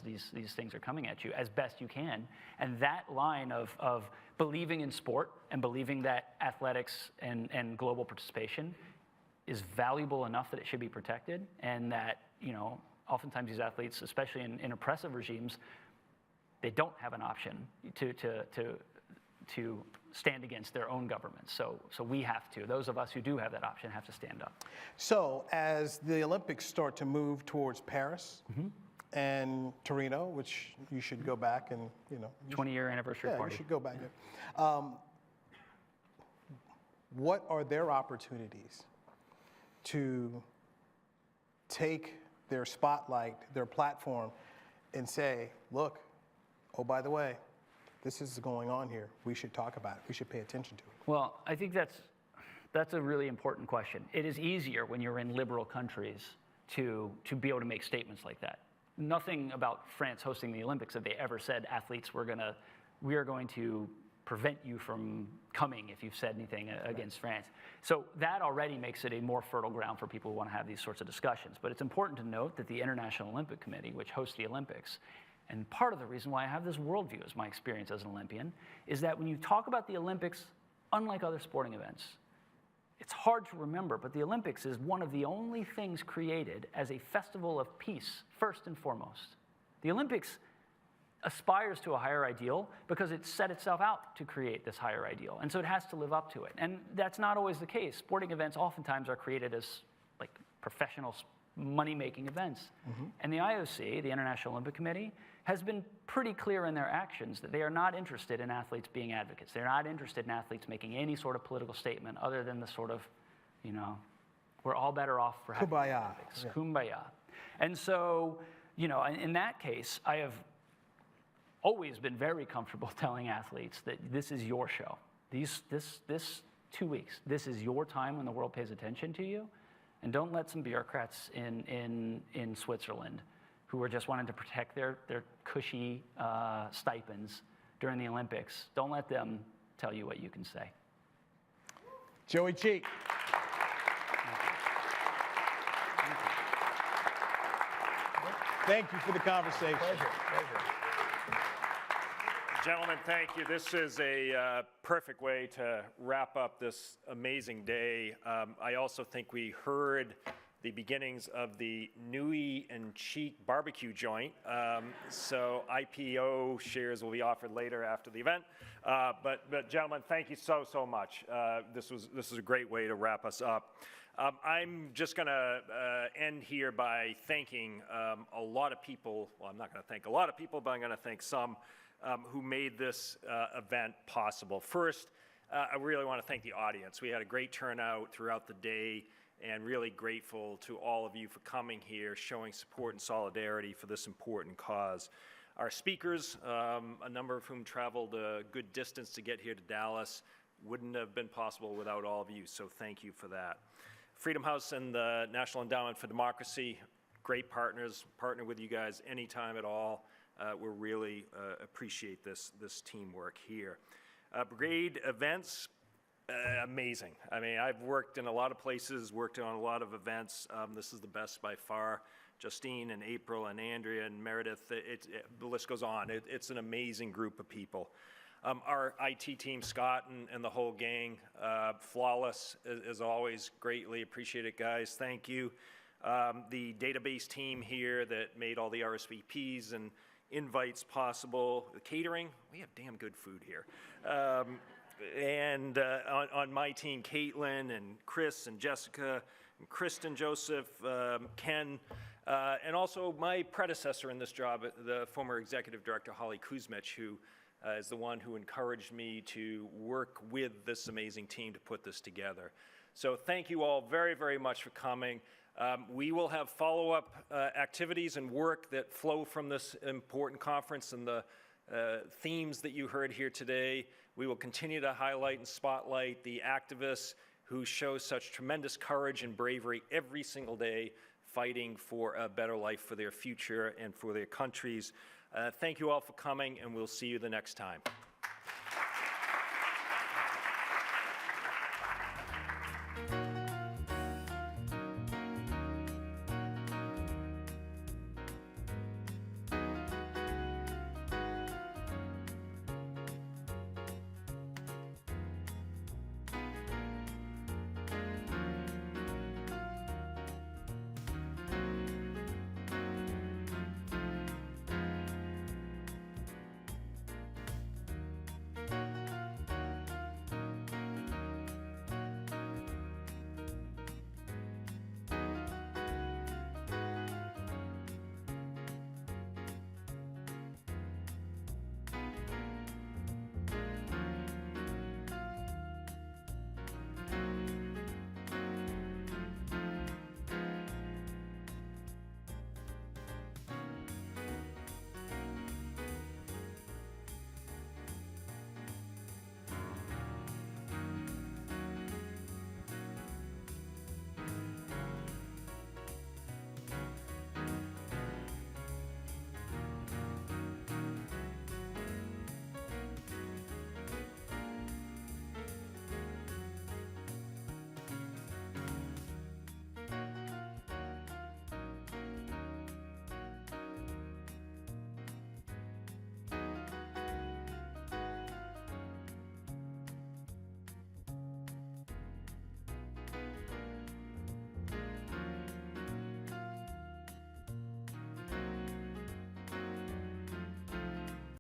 [SPEAKER 13] these things are coming at you as best you can. And that line of believing in sport and believing that athletics and global participation is valuable enough that it should be protected, and that, you know, oftentimes these athletes, especially in oppressive regimes, they don't have an option to stand against their own governments. So we have to. Those of us who do have that option have to stand up.
[SPEAKER 14] So as the Olympics start to move towards Paris and Torino, which you should go back and, you know.
[SPEAKER 13] 20-year anniversary party.
[SPEAKER 14] Yeah, you should go back there. What are their opportunities to take their spotlight, their platform, and say, look, oh, by the way, this is going on here. We should talk about it. We should pay attention to it.
[SPEAKER 13] Well, I think that's a really important question. It is easier when you're in liberal countries to be able to make statements like that. Nothing about France hosting the Olympics have they ever said, athletes, we are going to prevent you from coming if you've said anything against France. So that already makes it a more fertile ground for people who want to have these sorts of discussions. But it's important to note that the International Olympic Committee, which hosts the Olympics, and part of the reason why I have this worldview as my experience as an Olympian, is that when you talk about the Olympics, unlike other sporting events, it's hard to remember, but the Olympics is one of the only things created as a festival of peace, first and foremost. The Olympics aspires to a higher ideal because it set itself out to create this higher ideal, and so it has to live up to it. And that's not always the case. Sporting events oftentimes are created as like professional money-making events. And the IOC, the International Olympic Committee, has been pretty clear in their actions that they are not interested in athletes being advocates. They're not interested in athletes making any sort of political statement other than the sort of, you know, we're all better off for having Olympics. Kumbaya. And so, you know, in that case, I have always been very comfortable telling athletes that this is your show. This 2 weeks, this is your time when the world pays attention to you. And don't let some bureaucrats in Switzerland who are just wanting to protect their cushy stipends during the Olympics, don't let them tell you what you can say.
[SPEAKER 14] Joey Cheek. Thank you for the conversation.
[SPEAKER 13] Pleasure.
[SPEAKER 15] Gentlemen, thank you. This is a perfect way to wrap up this amazing day. I also think we heard the beginnings of the Nui and Cheek barbecue joint. So IPO shares will be offered later after the event. But gentlemen, thank you so much. This is a great way to wrap us up. I'm just going to end here by thanking a lot of people. Well, I'm not going to thank a lot of people, but I'm going to thank some who made this event possible. First, I really want to thank the audience. We had a great turnout throughout the day, and really grateful to all of you for coming here, showing support and solidarity for this important cause. Our speakers, a number of whom traveled a good distance to get here to Dallas, wouldn't have been possible without all of you, so thank you for that. Freedom House and the National Endowment for Democracy, great partners, partner with you guys anytime at all. We really appreciate this teamwork here. Brigade events, amazing. I mean, I've worked in a lot of places, worked on a lot of events. This is the best by far. Justine and April and Andrea and Meredith, the list goes on. It's an amazing group of people. Our IT team, Scott and the whole gang, flawless as always. Greatly appreciate it, guys. Thank you. The database team here that made all the RSVPs and invites possible. The catering, we have damn good food here. And on my team, Caitlin and Chris and Jessica and Kristen, Joseph, Ken, and also my predecessor in this job, the former executive director, Holly Kuzmich, who is the one who encouraged me to work with this amazing team to put this together. So thank you all very, very much for coming. We will have follow-up activities and work that flow from this important conference and the themes that you heard here today. We will continue to highlight and spotlight the activists who show such tremendous courage and bravery every single day, fighting for a better life for their future and for their countries. Thank you all for coming, and we'll see you the next time.